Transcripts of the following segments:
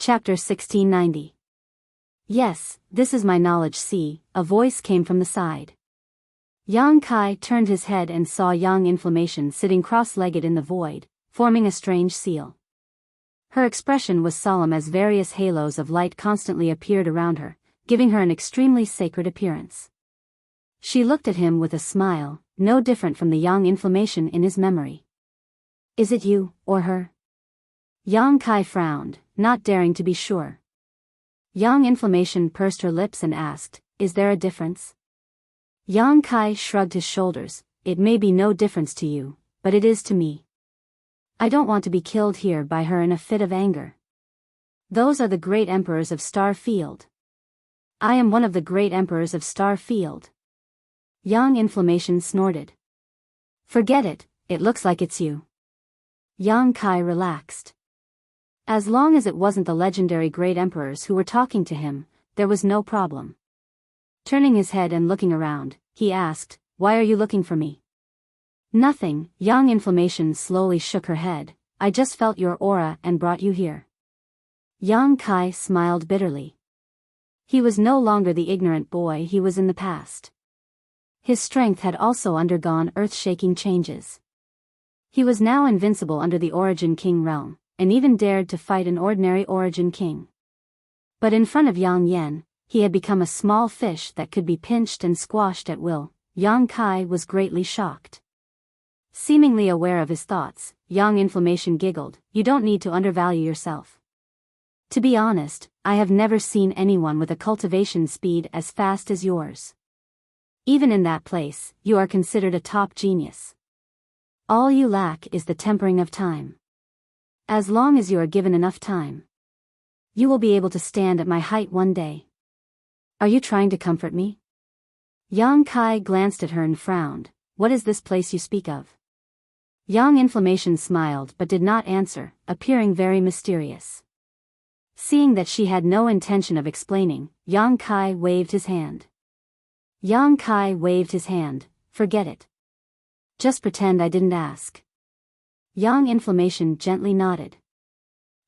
Chapter 1690. Yes, this is my knowledge. See, a voice came from the side. Yang Kai turned his head and saw Yang Inflammation sitting cross-legged in the void, forming a strange seal. Her expression was solemn as various halos of light constantly appeared around her, giving her an extremely sacred appearance. She looked at him with a smile, no different from the Yang Inflammation in his memory. Is it you, or her? Yang Kai frowned, not daring to be sure. Yang Inflammation pursed her lips and asked, is there a difference? Yang Kai shrugged his shoulders, it may be no difference to you, but it is to me. I don't want to be killed here by her in a fit of anger. Those are the great emperors of Star Field. I am one of the great emperors of Star Field. Yang Inflammation snorted. Forget it, it looks like it's you. Yang Kai relaxed. As long as it wasn't the legendary great emperors who were talking to him, there was no problem. Turning his head and looking around, he asked, why are you looking for me? Nothing. Yang Inflammation slowly shook her head, I just felt your aura and brought you here. Yang Kai smiled bitterly. He was no longer the ignorant boy he was in the past. His strength had also undergone earth-shaking changes. He was now invincible under the Origin King realm, and even dared to fight an ordinary Origin King. But in front of Yang Yen, he had become a small fish that could be pinched and squashed at will. Yang Kai was greatly shocked. Seemingly aware of his thoughts, Yang Inflammation giggled, you don't need to undervalue yourself. To be honest, I have never seen anyone with a cultivation speed as fast as yours. Even in that place, you are considered a top genius. All you lack is the tempering of time. As long as you are given enough time, you will be able to stand at my height one day. Are you trying to comfort me? Yang Kai glanced at her and frowned, what is this place you speak of? Yang Inflammation smiled but did not answer, appearing very mysterious. Seeing that she had no intention of explaining, Yang Kai waved his hand. Yang Kai waved his hand, forget it. Just pretend I didn't ask. Yang Inflammation gently nodded.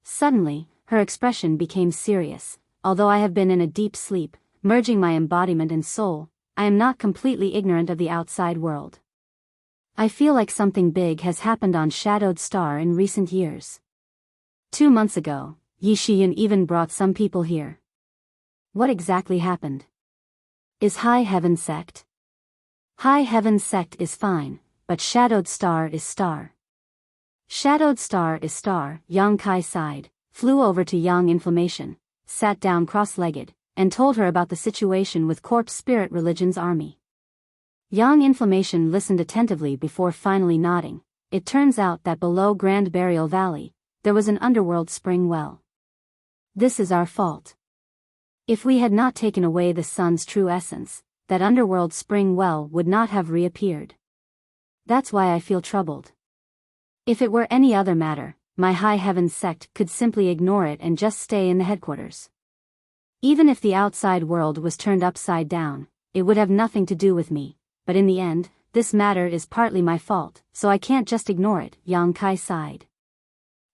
Suddenly, her expression became serious. Although I have been in a deep sleep, merging my embodiment and soul, I am not completely ignorant of the outside world. I feel like something big has happened on Shadowed Star in recent years. 2 months ago, Yi Shiyan even brought some people here. What exactly happened? Is High Heaven Sect? High Heaven Sect is fine, but Shadowed Star is star. Shadowed Star is star. Yang Kai sighed, flew over to Yang Inflammation, sat down cross-legged, and told her about the situation with Corpse Spirit Religion's army. Yang Inflammation listened attentively before finally nodding. It turns out that below Grand Burial Valley, there was an underworld spring well. This is our fault. If we had not taken away the sun's true essence, that underworld spring well would not have reappeared. That's why I feel troubled. If it were any other matter, my High Heaven Sect could simply ignore it and just stay in the headquarters. Even if the outside world was turned upside down, it would have nothing to do with me, but in the end, this matter is partly my fault, so I can't just ignore it. Yang Kai sighed.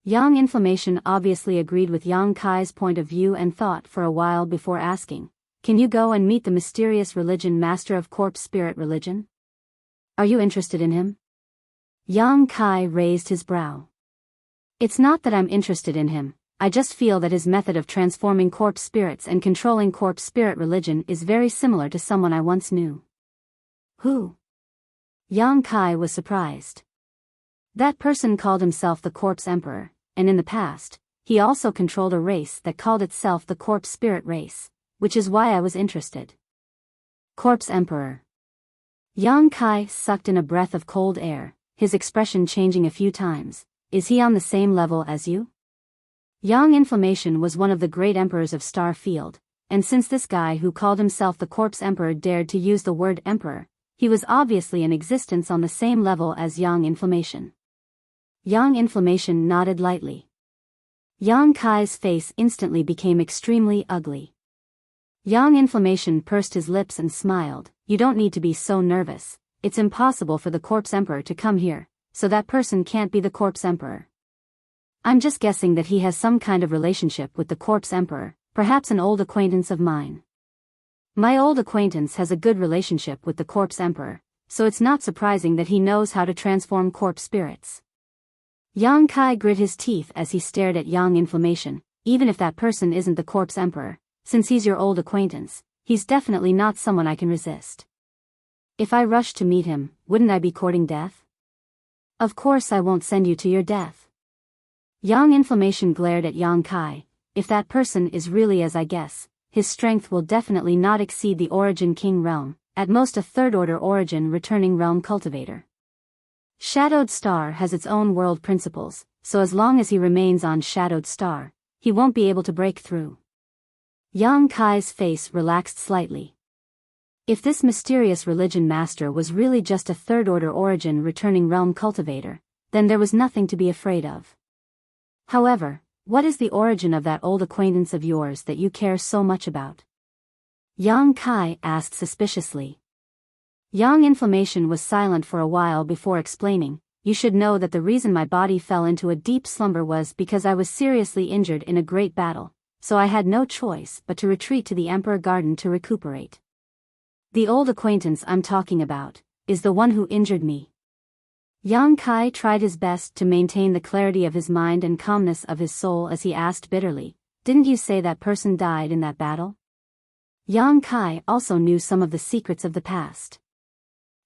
Yang Inflammation obviously agreed with Yang Kai's point of view and thought for a while before asking, can you go and meet the mysterious religion master of Corpse Spirit Religion? Are you interested in him? Yang Kai raised his brow. It's not that I'm interested in him, I just feel that his method of transforming corpse spirits and controlling Corpse Spirit Religion is very similar to someone I once knew. Who? Yang Kai was surprised. That person called himself the Corpse Emperor, and in the past, he also controlled a race that called itself the Corpse Spirit Race, which is why I was interested. Corpse Emperor. Yang Kai sucked in a breath of cold air, his expression changing a few times. Is he on the same level as you? Yang Inflammation was one of the great emperors of Star Field, and since this guy who called himself the Corpse Emperor dared to use the word emperor, he was obviously in existence on the same level as Yang Inflammation. Yang Inflammation nodded lightly. Yang Kai's face instantly became extremely ugly. Yang Inflammation pursed his lips and smiled, you don't need to be so nervous. It's impossible for the Corpse Emperor to come here, so that person can't be the Corpse Emperor. I'm just guessing that he has some kind of relationship with the Corpse Emperor, perhaps an old acquaintance of mine. My old acquaintance has a good relationship with the Corpse Emperor, so it's not surprising that he knows how to transform corpse spirits. Yang Kai grit his teeth as he stared at Yang Inflammation. Even if that person isn't the Corpse Emperor, since he's your old acquaintance, he's definitely not someone I can resist. If I rushed to meet him, wouldn't I be courting death? Of course I won't send you to your death. Yang Inflammation glared at Yang Kai. If that person is really as I guess, his strength will definitely not exceed the Origin King realm, at most a third-order origin returning realm cultivator. Shadowed Star has its own world principles, so as long as he remains on Shadowed Star, he won't be able to break through. Yang Kai's face relaxed slightly. If this mysterious religion master was really just a third-order origin returning realm cultivator, then there was nothing to be afraid of. However, what is the origin of that old acquaintance of yours that you care so much about? Yang Kai asked suspiciously. Yang Inflammation was silent for a while before explaining. You should know that the reason my body fell into a deep slumber was because I was seriously injured in a great battle, so I had no choice but to retreat to the Emperor Garden to recuperate. The old acquaintance I'm talking about is the one who injured me. Yang Kai tried his best to maintain the clarity of his mind and calmness of his soul as he asked bitterly, "Didn't you say that person died in that battle?" Yang Kai also knew some of the secrets of the past.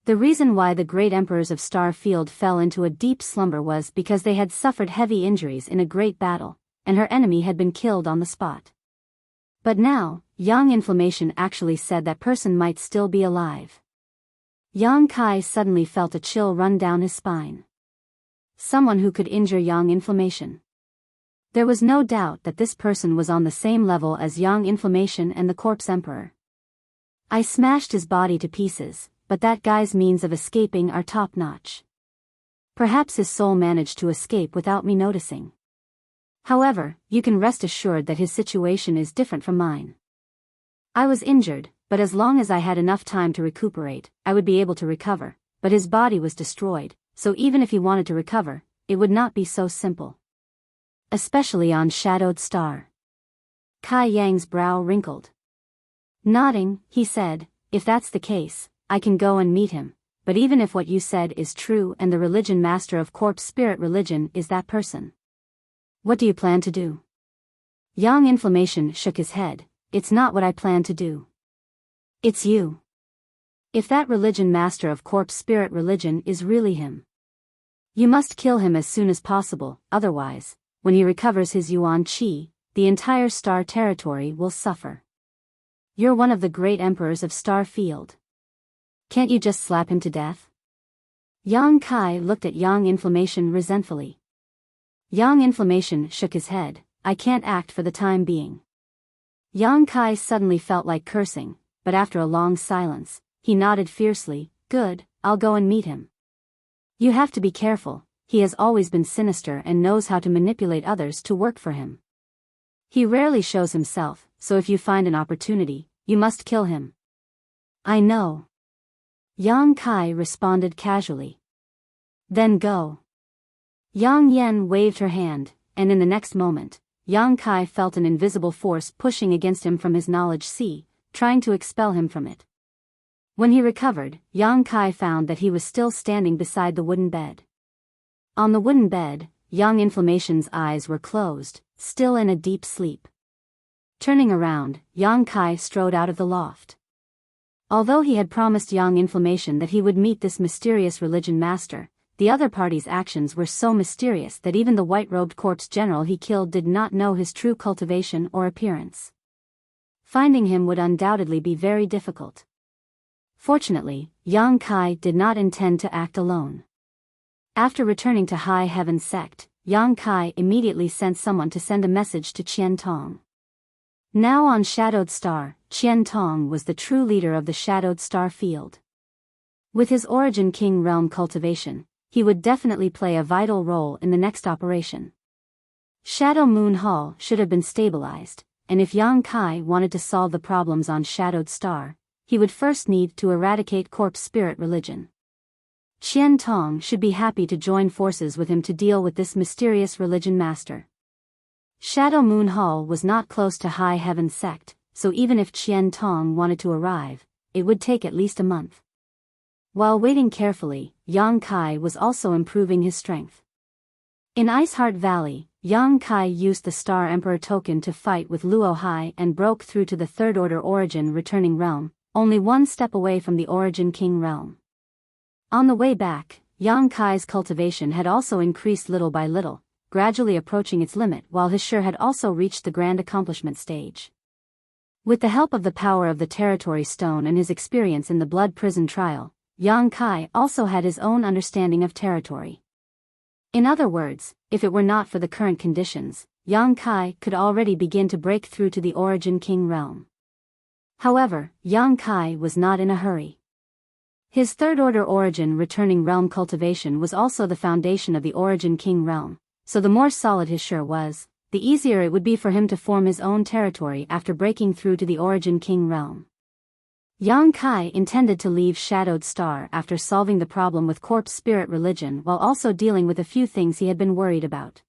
The reason why the great emperors of Star Field fell into a deep slumber was because they had suffered heavy injuries in a great battle, and her enemy had been killed on the spot. But now, Yang Inflammation actually said that person might still be alive. Yang Kai suddenly felt a chill run down his spine. Someone who could injure Yang Inflammation. There was no doubt that this person was on the same level as Yang Inflammation and the Corpse Emperor. I smashed his body to pieces, but that guy's means of escaping are top-notch. Perhaps his soul managed to escape without me noticing. However, you can rest assured that his situation is different from mine. I was injured, but as long as I had enough time to recuperate, I would be able to recover, but his body was destroyed, so even if he wanted to recover, it would not be so simple. Especially on Shadowed Star. Kai Yang's brow wrinkled. Nodding, he said, "If that's the case, I can go and meet him, but even if what you said is true and the religion master of Corpse Spirit Religion is that person, what do you plan to do?" Yang Inflammation shook his head. "It's not what I plan to do. It's you. If that religion master of Corpse Spirit Religion is really him, you must kill him as soon as possible, otherwise, when he recovers his Yuan Qi, the entire Star territory will suffer. You're one of the great emperors of Star Field. Can't you just slap him to death?" Yang Kai looked at Yang Inflammation resentfully. Yang Inflammation shook his head. "I can't act for the time being." Yang Kai suddenly felt like cursing, but after a long silence, he nodded fiercely. "Good, I'll go and meet him. You have to be careful, he has always been sinister and knows how to manipulate others to work for him. He rarely shows himself, so if you find an opportunity, you must kill him." "I know." Yang Kai responded casually. "Then go." Yang Yen waved her hand, and in the next moment, Yang Kai felt an invisible force pushing against him from his knowledge sea, trying to expel him from it. When he recovered, Yang Kai found that he was still standing beside the wooden bed. On the wooden bed, Yang Inflammation's eyes were closed, still in a deep sleep. Turning around, Yang Kai strode out of the loft. Although he had promised Yang Inflammation that he would meet this mysterious religion master, the other party's actions were so mysterious that even the white-robed corpse general he killed did not know his true cultivation or appearance. Finding him would undoubtedly be very difficult. Fortunately, Yang Kai did not intend to act alone. After returning to High Heaven Sect, Yang Kai immediately sent someone to send a message to Qian Tong. Now on Shadowed Star, Qian Tong was the true leader of the Shadowed Star field. With his Origin King realm cultivation, he would definitely play a vital role in the next operation. Shadow Moon Hall should have been stabilized, and if Yang Kai wanted to solve the problems on Shadowed Star, he would first need to eradicate Corpse Spirit Religion. Qian Tong should be happy to join forces with him to deal with this mysterious religion master. Shadow Moon Hall was not close to High Heaven Sect, so even if Qian Tong wanted to arrive, it would take at least a month. While waiting carefully, Yang Kai was also improving his strength. In Iceheart Valley, Yang Kai used the Star Emperor token to fight with Luo Hai and broke through to the Third Order Origin Returning Realm, only one step away from the Origin King Realm. On the way back, Yang Kai's cultivation had also increased little by little, gradually approaching its limit, while his Shi had also reached the grand accomplishment stage. With the help of the power of the Territory Stone and his experience in the Blood Prison trial, Yang Kai also had his own understanding of territory. In other words, if it were not for the current conditions, Yang Kai could already begin to break through to the Origin King realm. However, Yang Kai was not in a hurry. His Third Order Origin Returning Realm cultivation was also the foundation of the Origin King realm, so the more solid his Shi was, the easier it would be for him to form his own territory after breaking through to the Origin King realm. Yang Kai intended to leave Shadowed Star after solving the problem with corpse spirit religion while also dealing with a few things he had been worried about.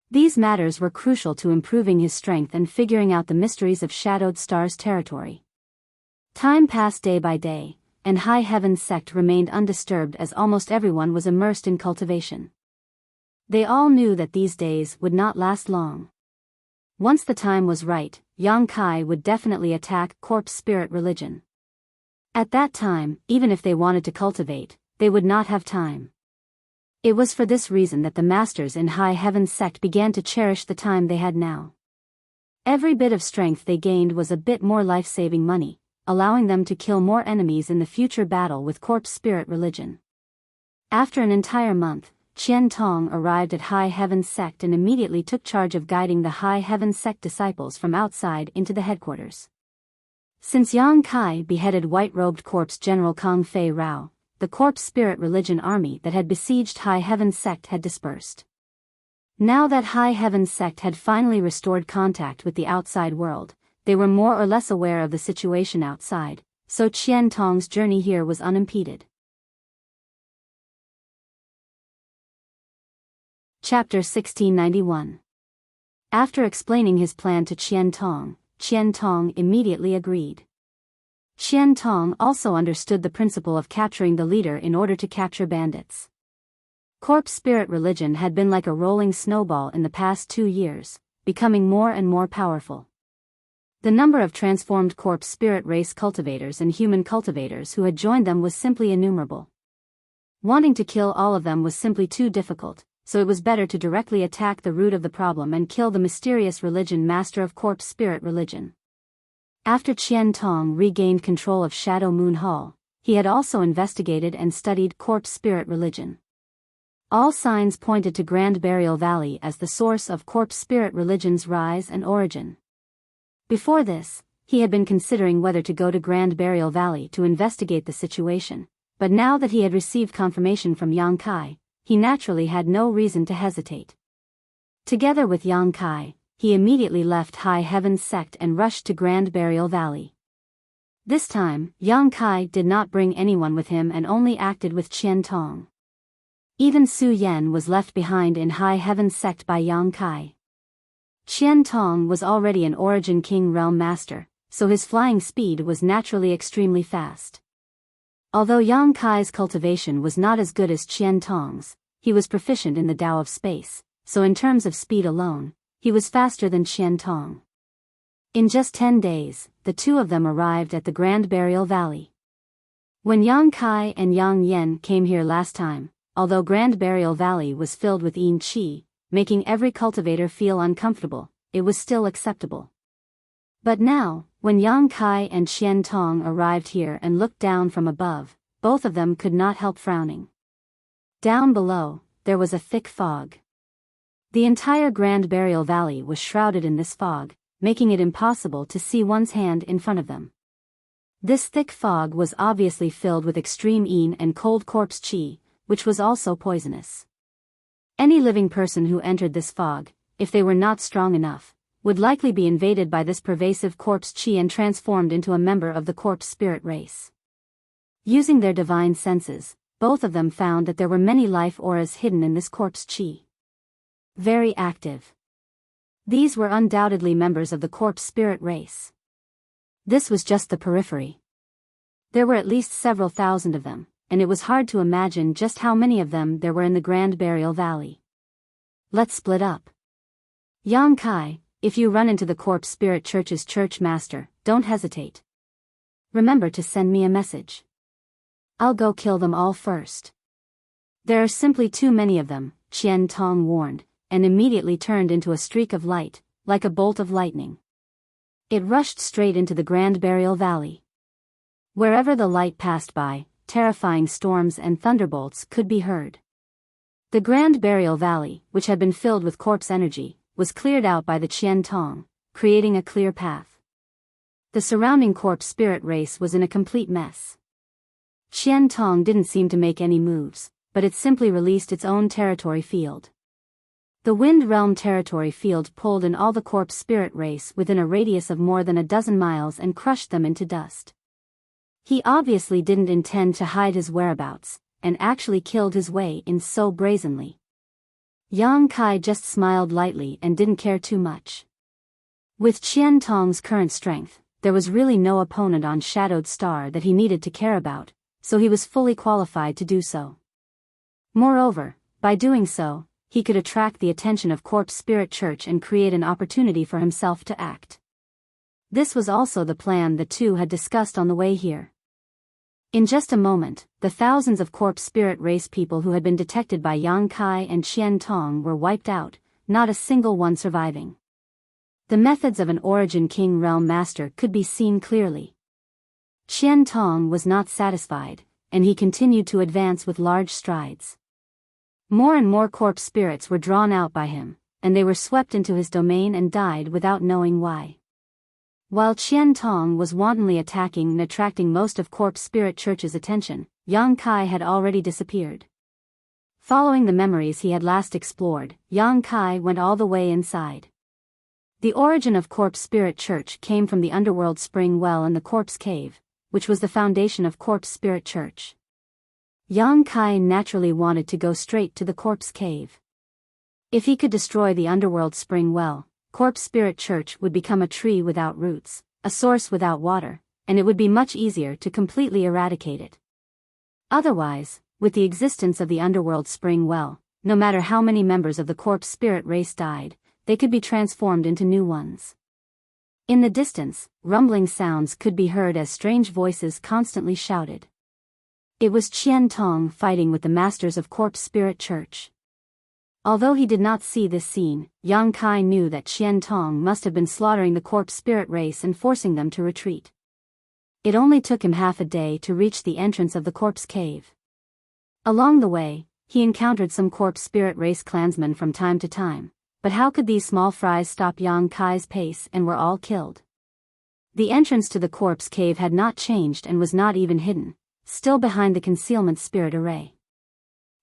These matters were crucial to improving his strength and figuring out the mysteries of Shadowed Star's territory. Time passed day by day, and High Heaven Sect remained undisturbed as almost everyone was immersed in cultivation. They all knew that these days would not last long. Once the time was right, Yang Kai would definitely attack corpse spirit religion. At that time, even if they wanted to cultivate, they would not have time. It was for this reason that the masters in High Heaven Sect began to cherish the time they had now. Every bit of strength they gained was a bit more life-saving money, allowing them to kill more enemies in the future battle with corpse spirit religion. After an entire month, Qian Tong arrived at High Heaven Sect and immediately took charge of guiding the High Heaven Sect disciples from outside into the headquarters. Since Yang Kai beheaded white-robed corpse General Kong Fei Rao, the corpse spirit religion army that had besieged High Heaven Sect had dispersed. Now that High Heaven Sect had finally restored contact with the outside world, they were more or less aware of the situation outside, so Qian Tong's journey here was unimpeded. Chapter 1691. After explaining his plan to Qian Tong immediately agreed. Qian Tong also understood the principle of capturing the leader in order to capture bandits. Corpse spirit religion had been like a rolling snowball in the past 2 years, becoming more and more powerful. The number of transformed corpse spirit race cultivators and human cultivators who had joined them was simply innumerable. Wanting to kill all of them was simply too difficult, so it was better to directly attack the root of the problem and kill the mysterious religion master of corpse spirit religion. After Qian Tong regained control of Shadow Moon Hall, he had also investigated and studied corpse spirit religion. All signs pointed to Grand Burial Valley as the source of corpse spirit religion's rise and origin. Before this, he had been considering whether to go to Grand Burial Valley to investigate the situation, but now that he had received confirmation from Yang Kai, he naturally had no reason to hesitate. Together with Yang Kai, he immediately left High Heaven Sect and rushed to Grand Burial Valley. This time, Yang Kai did not bring anyone with him and only acted with Qian Tong. Even Su Yan was left behind in High Heaven Sect by Yang Kai. Qian Tong was already an Origin King Realm Master, so his flying speed was naturally extremely fast. Although Yang Kai's cultivation was not as good as Qian Tong's, he was proficient in the Tao of space, so in terms of speed alone, he was faster than Qian Tong. In just 10 days, the two of them arrived at the Grand Burial Valley. When Yang Kai and Yang Yen came here last time, although Grand Burial Valley was filled with Yin Qi, making every cultivator feel uncomfortable, it was still acceptable. But now, when Yang Kai and Qian Tong arrived here and looked down from above, both of them could not help frowning. Down below, there was a thick fog. The entire Grand Burial Valley was shrouded in this fog, making it impossible to see one's hand in front of them. This thick fog was obviously filled with extreme Yin and cold corpse Qi, which was also poisonous. Any living person who entered this fog, if they were not strong enough, would likely be invaded by this pervasive corpse Qi and transformed into a member of the corpse spirit race. Using their divine senses, both of them found that there were many life auras hidden in this corpse chi. Very active. These were undoubtedly members of the corpse spirit race. This was just the periphery. There were at least several thousand of them, and it was hard to imagine just how many of them there were in the Grand Burial Valley. Let's split up. Yang Kai, if you run into the Corpse Spirit Church's church master, don't hesitate. Remember to send me a message. I'll go kill them all first. There are simply too many of them, Qian Tong warned, and immediately turned into a streak of light, like a bolt of lightning. It rushed straight into the Grand Burial Valley. Wherever the light passed by, terrifying storms and thunderbolts could be heard. The Grand Burial Valley, which had been filled with corpse energy, was cleared out by the Qian Tong, creating a clear path. The surrounding corpse spirit race was in a complete mess. Qian Tong didn't seem to make any moves, but it simply released its own territory field. The Wind Realm territory field pulled in all the corpse spirit race within a radius of more than a dozen miles and crushed them into dust. He obviously didn't intend to hide his whereabouts, and actually killed his way in so brazenly. Yang Kai just smiled lightly and didn't care too much. With Qian Tong's current strength, there was really no opponent on Shadowed Star that he needed to care about, so he was fully qualified to do so. Moreover, by doing so, he could attract the attention of Corpse Spirit Church and create an opportunity for himself to act. This was also the plan the two had discussed on the way here. In just a moment, the thousands of corpse spirit race people who had been detected by Yang Kai and Qian Tong were wiped out, not a single one surviving. The methods of an Origin King Realm Master could be seen clearly. Qian Tong was not satisfied, and he continued to advance with large strides. More and more corpse spirits were drawn out by him, and they were swept into his domain and died without knowing why. While Qian Tong was wantonly attacking and attracting most of Corpse Spirit Church's attention, Yang Kai had already disappeared. Following the memories he had last explored, Yang Kai went all the way inside. The origin of Corpse Spirit Church came from the underworld spring well in the Corpse Cave, which was the foundation of Corpse Spirit Church. Yang Kai naturally wanted to go straight to the Corpse Cave. If he could destroy the underworld spring well, Corpse Spirit Church would become a tree without roots, a source without water, and it would be much easier to completely eradicate it. Otherwise, with the existence of the underworld spring well, no matter how many members of the corpse spirit race died, they could be transformed into new ones. In the distance, rumbling sounds could be heard as strange voices constantly shouted. It was Qian Tong fighting with the masters of Corpse Spirit Church. Although he did not see this scene, Yang Kai knew that Qian Tong must have been slaughtering the corpse spirit race and forcing them to retreat. It only took him half a day to reach the entrance of the corpse cave. Along the way, he encountered some corpse spirit race clansmen from time to time, but how could these small fries stop Yang Kai's pace and were all killed? The entrance to the corpse cave had not changed and was not even hidden, still behind the concealment spirit array.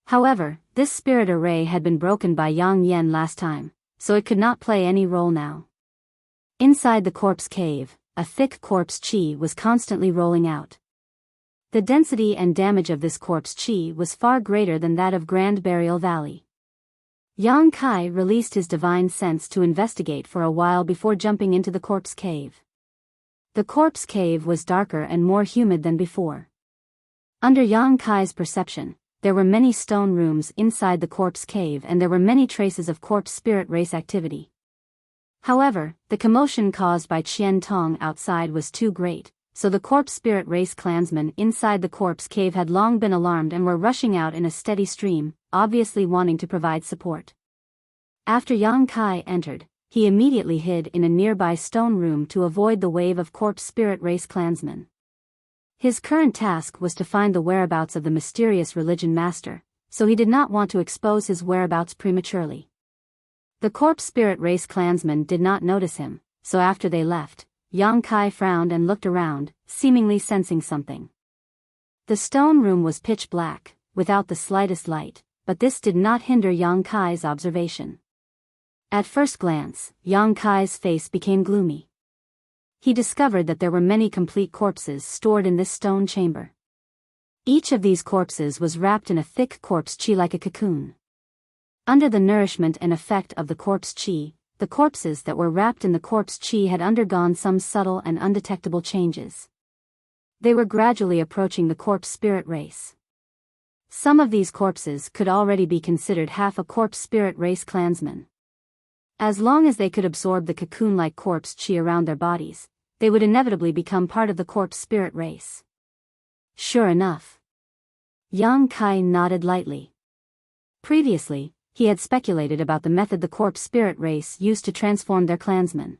However, this spirit array had been broken by Yang Yen last time, so it could not play any role now. Inside the corpse cave, a thick corpse chi was constantly rolling out. The density and damage of this corpse chi was far greater than that of Grand Burial Valley. Yang Kai released his divine sense to investigate for a while before jumping into the corpse cave. The corpse cave was darker and more humid than before. Under Yang Kai's perception, there were many stone rooms inside the corpse cave and there were many traces of corpse spirit race activity. However, the commotion caused by Qian Tong outside was too great, so the corpse spirit race clansmen inside the corpse cave had long been alarmed and were rushing out in a steady stream, obviously wanting to provide support. After Yang Kai entered, he immediately hid in a nearby stone room to avoid the wave of corpse spirit race clansmen. His current task was to find the whereabouts of the mysterious religion master, so he did not want to expose his whereabouts prematurely. The corpse spirit race clansmen did not notice him, so after they left, Yang Kai frowned and looked around, seemingly sensing something. The stone room was pitch black, without the slightest light, but this did not hinder Yang Kai's observation. At first glance, Yang Kai's face became gloomy. He discovered that there were many complete corpses stored in this stone chamber. Each of these corpses was wrapped in a thick corpse chi like a cocoon. Under the nourishment and effect of the corpse chi, the corpses that were wrapped in the corpse chi had undergone some subtle and undetectable changes. They were gradually approaching the corpse spirit race. Some of these corpses could already be considered half a corpse spirit race clansman. As long as they could absorb the cocoon-like corpse chi around their bodies, they would inevitably become part of the corpse spirit race. Sure enough. Yang Kai nodded lightly. Previously, he had speculated about the method the corpse spirit race used to transform their clansmen.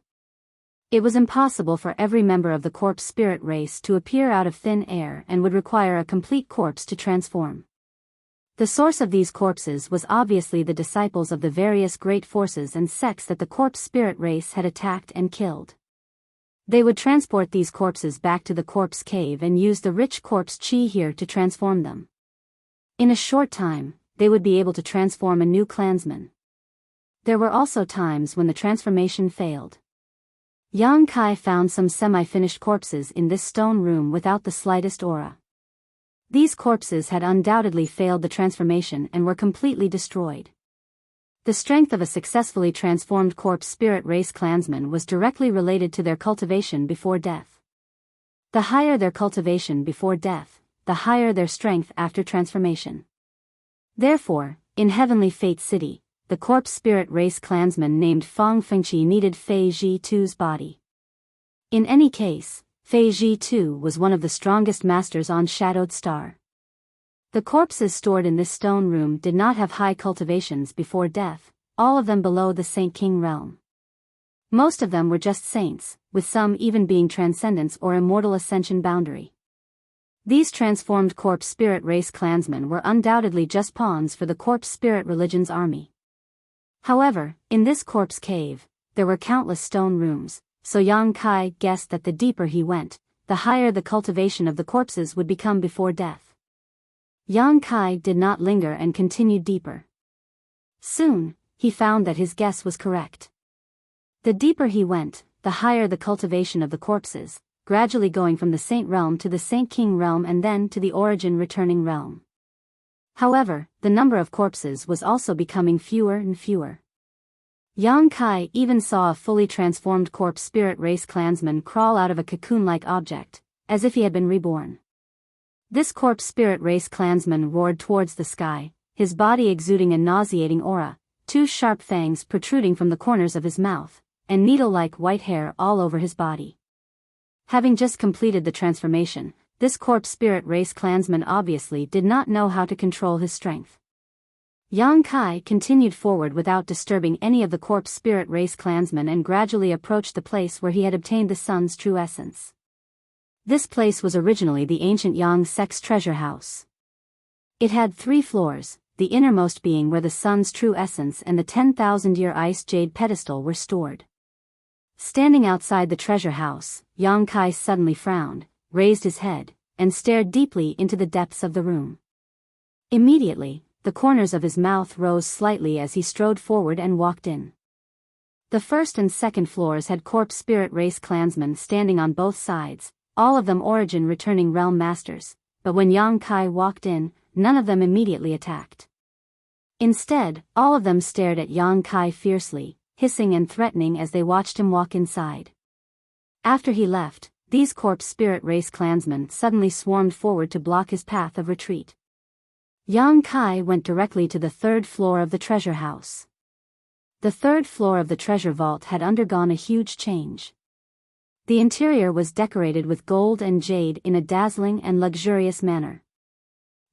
It was impossible for every member of the corpse spirit race to appear out of thin air and would require a complete corpse to transform. The source of these corpses was obviously the disciples of the various great forces and sects that the corpse spirit race had attacked and killed. They would transport these corpses back to the corpse cave and use the rich corpse chi here to transform them. In a short time, they would be able to transform a new clansman. There were also times when the transformation failed. Yang Kai found some semi-finished corpses in this stone room without the slightest aura. These corpses had undoubtedly failed the transformation and were completely destroyed. The strength of a successfully transformed corpse spirit race clansman was directly related to their cultivation before death. The higher their cultivation before death, the higher their strength after transformation. Therefore, in Heavenly Fate City, the corpse spirit race clansman named Feng Fengqi needed Fei Ji Tu's body. In any case, Fei Ji Tu was one of the strongest masters on Shadowed Star. The corpses stored in this stone room did not have high cultivations before death, all of them below the Saint King realm. Most of them were just saints, with some even being transcendence or immortal ascension boundary. These transformed corpse spirit race clansmen were undoubtedly just pawns for the corpse spirit religion's army. However, in this corpse cave, there were countless stone rooms, so Yang Kai guessed that the deeper he went, the higher the cultivation of the corpses would become before death. Yang Kai did not linger and continued deeper. Soon, he found that his guess was correct. The deeper he went, the higher the cultivation of the corpses, gradually going from the Saint realm to the Saint King realm and then to the origin returning realm. However, the number of corpses was also becoming fewer and fewer. Yang Kai even saw a fully transformed corpse spirit race clansman crawl out of a cocoon-like object, as if he had been reborn. This corpse spirit race clansman roared towards the sky, his body exuding a nauseating aura, two sharp fangs protruding from the corners of his mouth, and needle-like white hair all over his body. Having just completed the transformation, this corpse spirit race clansman obviously did not know how to control his strength. Yang Kai continued forward without disturbing any of the corpse spirit race clansmen and gradually approached the place where he had obtained the sun's true essence. This place was originally the ancient Yang sect's treasure house. It had 3 floors, the innermost being where the sun's true essence and the 10,000-year ice jade pedestal were stored. Standing outside the treasure house, Yang Kai suddenly frowned, raised his head, and stared deeply into the depths of the room. Immediately, the corners of his mouth rose slightly as he strode forward and walked in. The first and second floors had corpse spirit race clansmen standing on both sides, all of them origin returning realm masters, but when Yang Kai walked in, none of them immediately attacked. Instead, all of them stared at Yang Kai fiercely, hissing and threatening as they watched him walk inside. After he left, these corpse spirit race clansmen suddenly swarmed forward to block his path of retreat. Yang Kai went directly to the 3rd floor of the treasure house. The 3rd floor of the treasure vault had undergone a huge change. The interior was decorated with gold and jade in a dazzling and luxurious manner.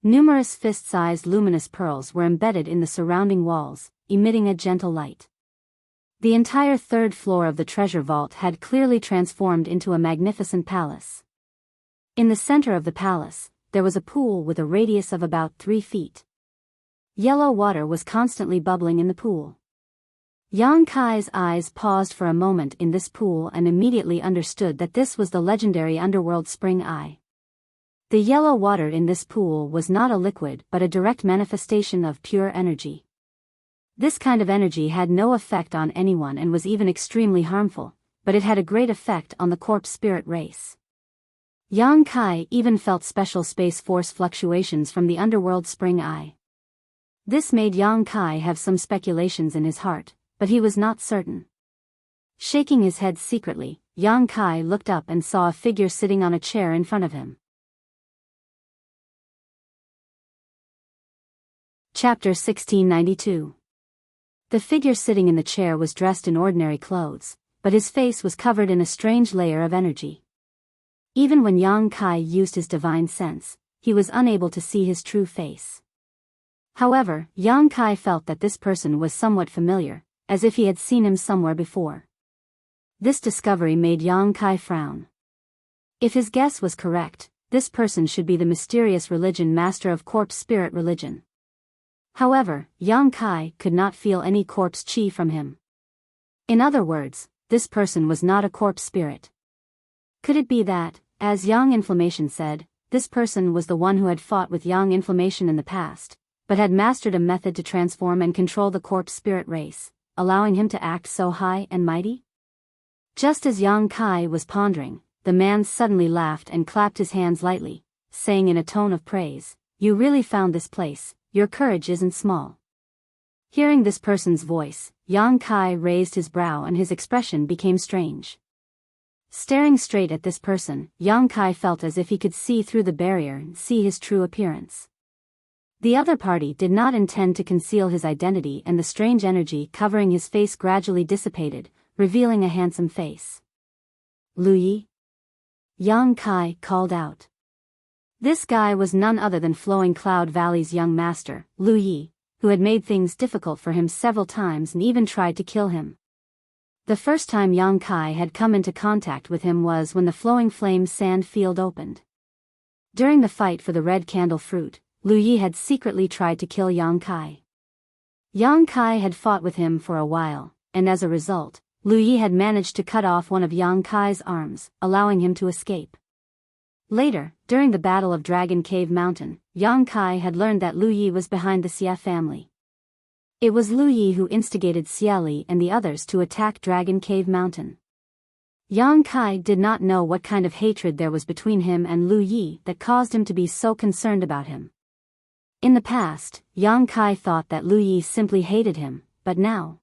Numerous fist-sized luminous pearls were embedded in the surrounding walls, emitting a gentle light. The entire 3rd floor of the treasure vault had clearly transformed into a magnificent palace. In the center of the palace, there was a pool with a radius of about 3 feet. Yellow water was constantly bubbling in the pool. Yang Kai's eyes paused for a moment in this pool and immediately understood that this was the legendary underworld spring eye. The yellow water in this pool was not a liquid but a direct manifestation of pure energy. This kind of energy had no effect on anyone and was even extremely harmful, but it had a great effect on the corpse spirit race. Yang Kai even felt special space force fluctuations from the underworld spring eye. This made Yang Kai have some speculations in his heart, but he was not certain. Shaking his head secretly, Yang Kai looked up and saw a figure sitting on a chair in front of him. Chapter 1692. The figure sitting in the chair was dressed in ordinary clothes, but his face was covered in a strange layer of energy. Even when Yang Kai used his divine sense, he was unable to see his true face. However, Yang Kai felt that this person was somewhat familiar, as if he had seen him somewhere before. This discovery made Yang Kai frown. If his guess was correct, this person should be the mysterious religion master of corpse spirit religion. However, Yang Kai could not feel any corpse chi from him. In other words, this person was not a corpse spirit. Could it be that, as Yang Inflammation said, this person was the one who had fought with Yang Inflammation in the past, but had mastered a method to transform and control the corpse spirit race, allowing him to act so high and mighty? Just as Yang Kai was pondering, the man suddenly laughed and clapped his hands lightly, saying in a tone of praise, "You really found this place. Your courage isn't small." Hearing this person's voice, Yang Kai raised his brow and his expression became strange. Staring straight at this person, Yang Kai felt as if he could see through the barrier and see his true appearance. The other party did not intend to conceal his identity, and the strange energy covering his face gradually dissipated, revealing a handsome face. "Lu Yi?" Yang Kai called out. This guy was none other than Flowing Cloud Valley's young master, Lu Yi, who had made things difficult for him several times and even tried to kill him. The first time Yang Kai had come into contact with him was when the Flowing Flame sand field opened. During the fight for the red candle fruit, Lu Yi had secretly tried to kill Yang Kai. Yang Kai had fought with him for a while, and as a result, Lu Yi had managed to cut off one of Yang Kai's arms, allowing him to escape. Later, during the Battle of Dragon Cave Mountain, Yang Kai had learned that Lu Yi was behind the Xie family. It was Lu Yi who instigated Xie Li and the others to attack Dragon Cave Mountain. Yang Kai did not know what kind of hatred there was between him and Lu Yi that caused him to be so concerned about him. In the past, Yang Kai thought that Lu Yi simply hated him, but now,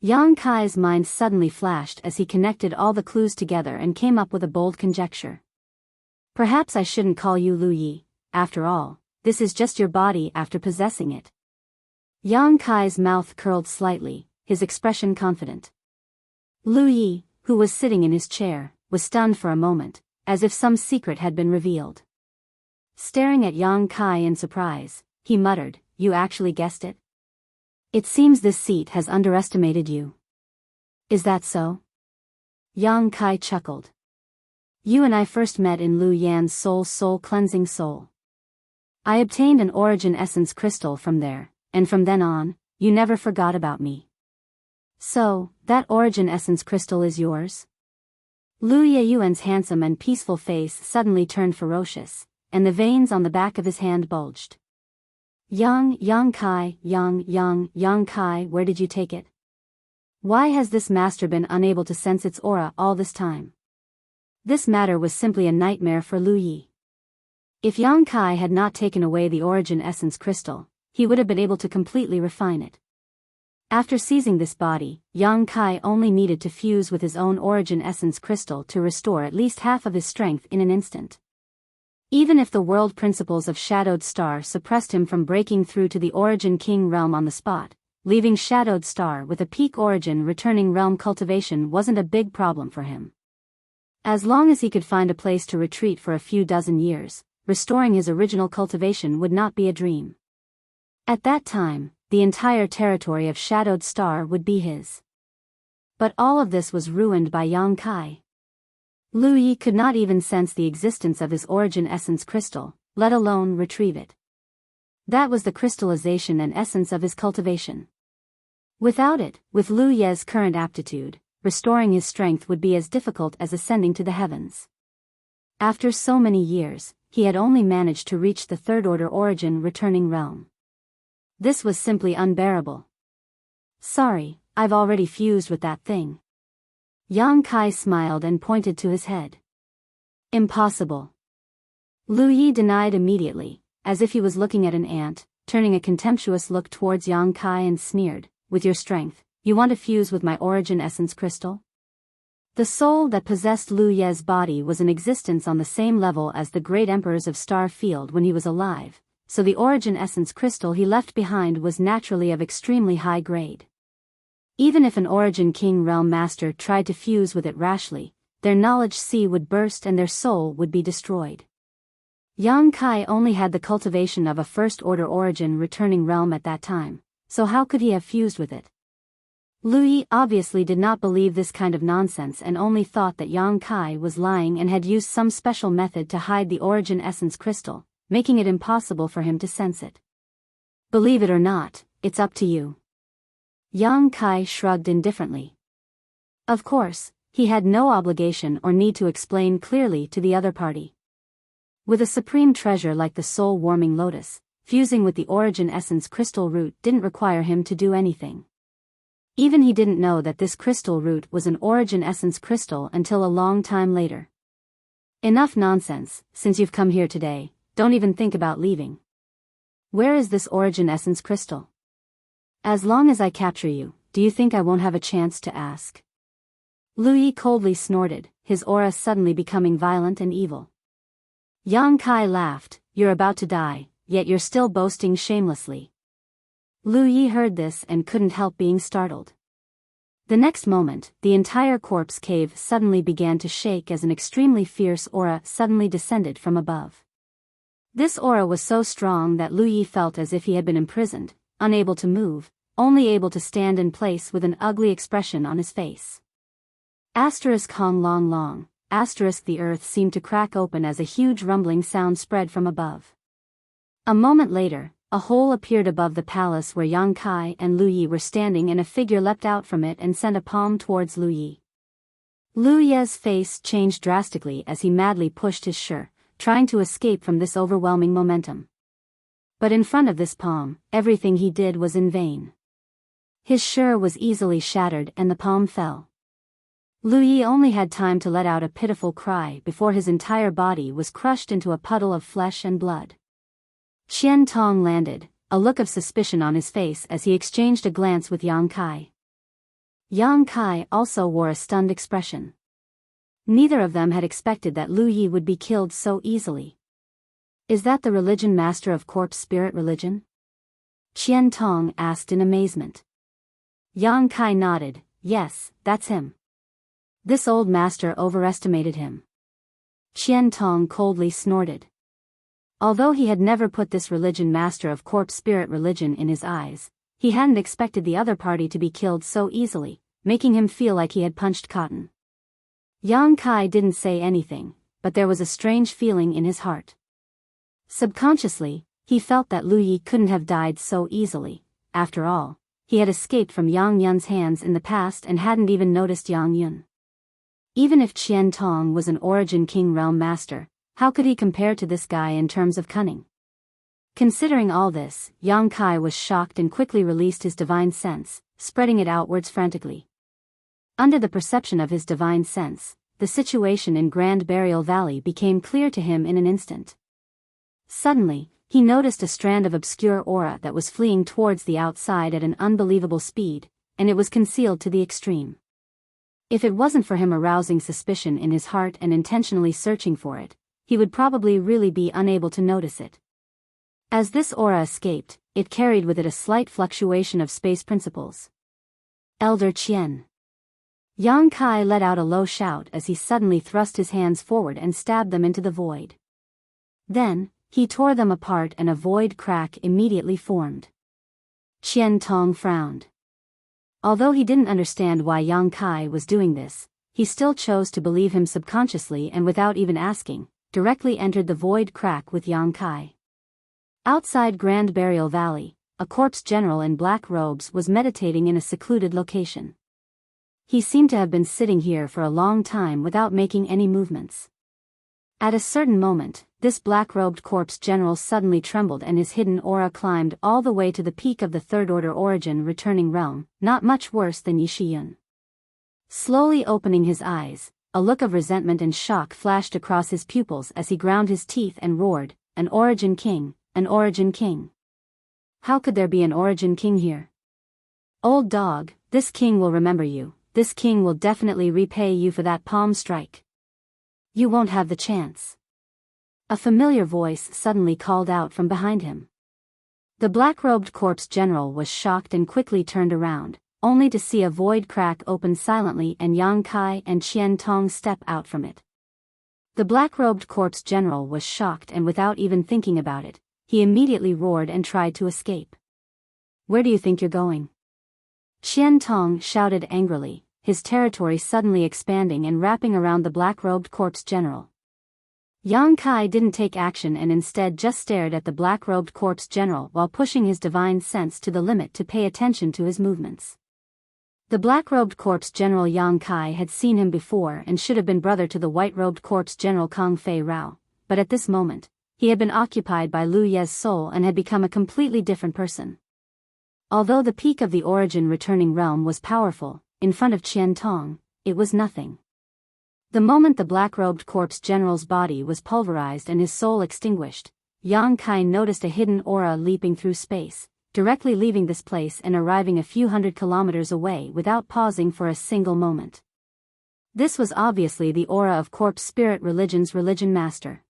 Yang Kai's mind suddenly flashed as he connected all the clues together and came up with a bold conjecture. "Perhaps I shouldn't call you Lu Yi. After all, this is just your body after possessing it." Yang Kai's mouth curled slightly, his expression confident. Lu Yi, who was sitting in his chair, was stunned for a moment, as if some secret had been revealed. Staring at Yang Kai in surprise, he muttered, "You actually guessed it? It seems this seat has underestimated you." "Is that so?" Yang Kai chuckled. "You and I first met in Lu Yan's soul cleansing soul. I obtained an origin essence crystal from there, and from then on, you never forgot about me. So, that origin essence crystal is yours?" Lu Yuan's handsome and peaceful face suddenly turned ferocious, and the veins on the back of his hand bulged. Yang Kai, where did you take it? Why has this master been unable to sense its aura all this time?" This matter was simply a nightmare for Lu Yi. If Yang Kai had not taken away the origin essence crystal, he would have been able to completely refine it. After seizing this body, Yang Kai only needed to fuse with his own origin essence crystal to restore at least half of his strength in an instant. Even if the world principles of Shadowed Star suppressed him from breaking through to the Origin King realm on the spot, leaving Shadowed Star with a peak origin returning realm cultivation wasn't a big problem for him. As long as he could find a place to retreat for a few dozen years, restoring his original cultivation would not be a dream. At that time, the entire territory of Shadowed Star would be his. But all of this was ruined by Yang Kai. Lu Yi could not even sense the existence of his origin essence crystal, let alone retrieve it. That was the crystallization and essence of his cultivation. Without it, with Lu Ye's current aptitude, restoring his strength would be as difficult as ascending to the heavens. After so many years, he had only managed to reach the third-order origin returning realm. This was simply unbearable. "Sorry, I've already fused with that thing." Yang Kai smiled and pointed to his head. Impossible. Lu Yi denied immediately, as if he was looking at an ant, turning a contemptuous look towards Yang Kai and sneered, "With your strength, you want to fuse with my origin essence crystal?" The soul that possessed Lu Ye's body was in existence on the same level as the great emperors of Star Field when he was alive, so the origin essence crystal he left behind was naturally of extremely high grade. Even if an origin king realm master tried to fuse with it rashly, their knowledge sea would burst and their soul would be destroyed. Yang Kai only had the cultivation of a first-order origin returning realm at that time, so how could he have fused with it? Lu Yi obviously did not believe this kind of nonsense and only thought that Yang Kai was lying and had used some special method to hide the origin essence crystal, making it impossible for him to sense it. Believe it or not, it's up to you. Yang Kai shrugged indifferently. Of course, he had no obligation or need to explain clearly to the other party. With a supreme treasure like the soul-warming lotus, fusing with the origin essence crystal root didn't require him to do anything. Even he didn't know that this crystal root was an origin essence crystal until a long time later. Enough nonsense, since you've come here today, don't even think about leaving. Where is this origin essence crystal? As long as I capture you, do you think I won't have a chance to ask? Lu Yi coldly snorted, his aura suddenly becoming violent and evil. Yang Kai laughed, "You're about to die, yet you're still boasting shamelessly." Lu Yi heard this and couldn't help being startled. The next moment, the entire corpse cave suddenly began to shake as an extremely fierce aura suddenly descended from above. This aura was so strong that Lu Yi felt as if he had been imprisoned, unable to move, only able to stand in place with an ugly expression on his face. Hong long long, the earth seemed to crack open as a huge rumbling sound spread from above. A moment later, a hole appeared above the palace where Yang Kai and Lu Yi were standing and a figure leapt out from it and sent a palm towards Lu Yi. Lu Ye's face changed drastically as he madly pushed his shur, trying to escape from this overwhelming momentum. But in front of this palm, everything he did was in vain. His shur was easily shattered and the palm fell. Lu Yi only had time to let out a pitiful cry before his entire body was crushed into a puddle of flesh and blood. Qian Tong landed, a look of suspicion on his face as he exchanged a glance with Yang Kai. Yang Kai also wore a stunned expression. Neither of them had expected that Lu Yi would be killed so easily. "Is that the religion master of corpse spirit religion?" Qian Tong asked in amazement. Yang Kai nodded, "Yes, that's him. This old master overestimated him." Qian Tong coldly snorted. Although he had never put this religion master of corpse spirit religion in his eyes, he hadn't expected the other party to be killed so easily, making him feel like he had punched cotton. Yang Kai didn't say anything, but there was a strange feeling in his heart. Subconsciously, he felt that Lu Yi couldn't have died so easily. After all, he had escaped from Yang Yun's hands in the past and hadn't even noticed Yang Yun. Even if Qian Tong was an origin king realm master, how could he compare to this guy in terms of cunning? Considering all this, Yang Kai was shocked and quickly released his divine sense, spreading it outwards frantically. Under the perception of his divine sense, the situation in Grand Burial Valley became clear to him in an instant. Suddenly, he noticed a strand of obscure aura that was fleeing towards the outside at an unbelievable speed, and it was concealed to the extreme. If it wasn't for him arousing suspicion in his heart and intentionally searching for it, he would probably really be unable to notice it. As this aura escaped, it carried with it a slight fluctuation of space principles. Elder Qian. Yang Kai let out a low shout as he suddenly thrust his hands forward and stabbed them into the void. Then, he tore them apart and a void crack immediately formed. Qian Tong frowned. Although he didn't understand why Yang Kai was doing this, he still chose to believe him subconsciously and without even asking, directly entered the void crack with Yang Kai. Outside Grand Burial Valley, a corpse general in black robes was meditating in a secluded location. He seemed to have been sitting here for a long time without making any movements. At a certain moment, this black-robed corpse general suddenly trembled and his hidden aura climbed all the way to the peak of the third-order origin returning realm, not much worse than Yishiyun. Slowly opening his eyes, a look of resentment and shock flashed across his pupils as he ground his teeth and roared, "An Origin King, an Origin King. How could there be an Origin King here? Old dog, this king will remember you, this king will definitely repay you for that palm strike. You won't have the chance." A familiar voice suddenly called out from behind him. The black-robed corpse general was shocked and quickly turned around, only to see a void crack open silently and Yang Kai and Qian Tong step out from it. The black-robed corpse general was shocked, and without even thinking about it, he immediately roared and tried to escape. "Where do you think you're going?" Qian Tong shouted angrily, his territory suddenly expanding and wrapping around the black-robed corpse general. Yang Kai didn't take action and instead just stared at the black-robed corpse general while pushing his divine sense to the limit to pay attention to his movements. The black-robed corpse general Yang Kai had seen him before and should have been brother to the white-robed corpse general Kong Fei Rao, but at this moment, he had been occupied by Lu Ye's soul and had become a completely different person. Although the peak of the origin returning realm was powerful, in front of Qian Tong, it was nothing. The moment the black-robed corpse general's body was pulverized and his soul extinguished, Yang Kai noticed a hidden aura leaping through space, directly leaving this place and arriving a few hundred kilometers away without pausing for a single moment. This was obviously the aura of Corpse Spirit Religion's religion master.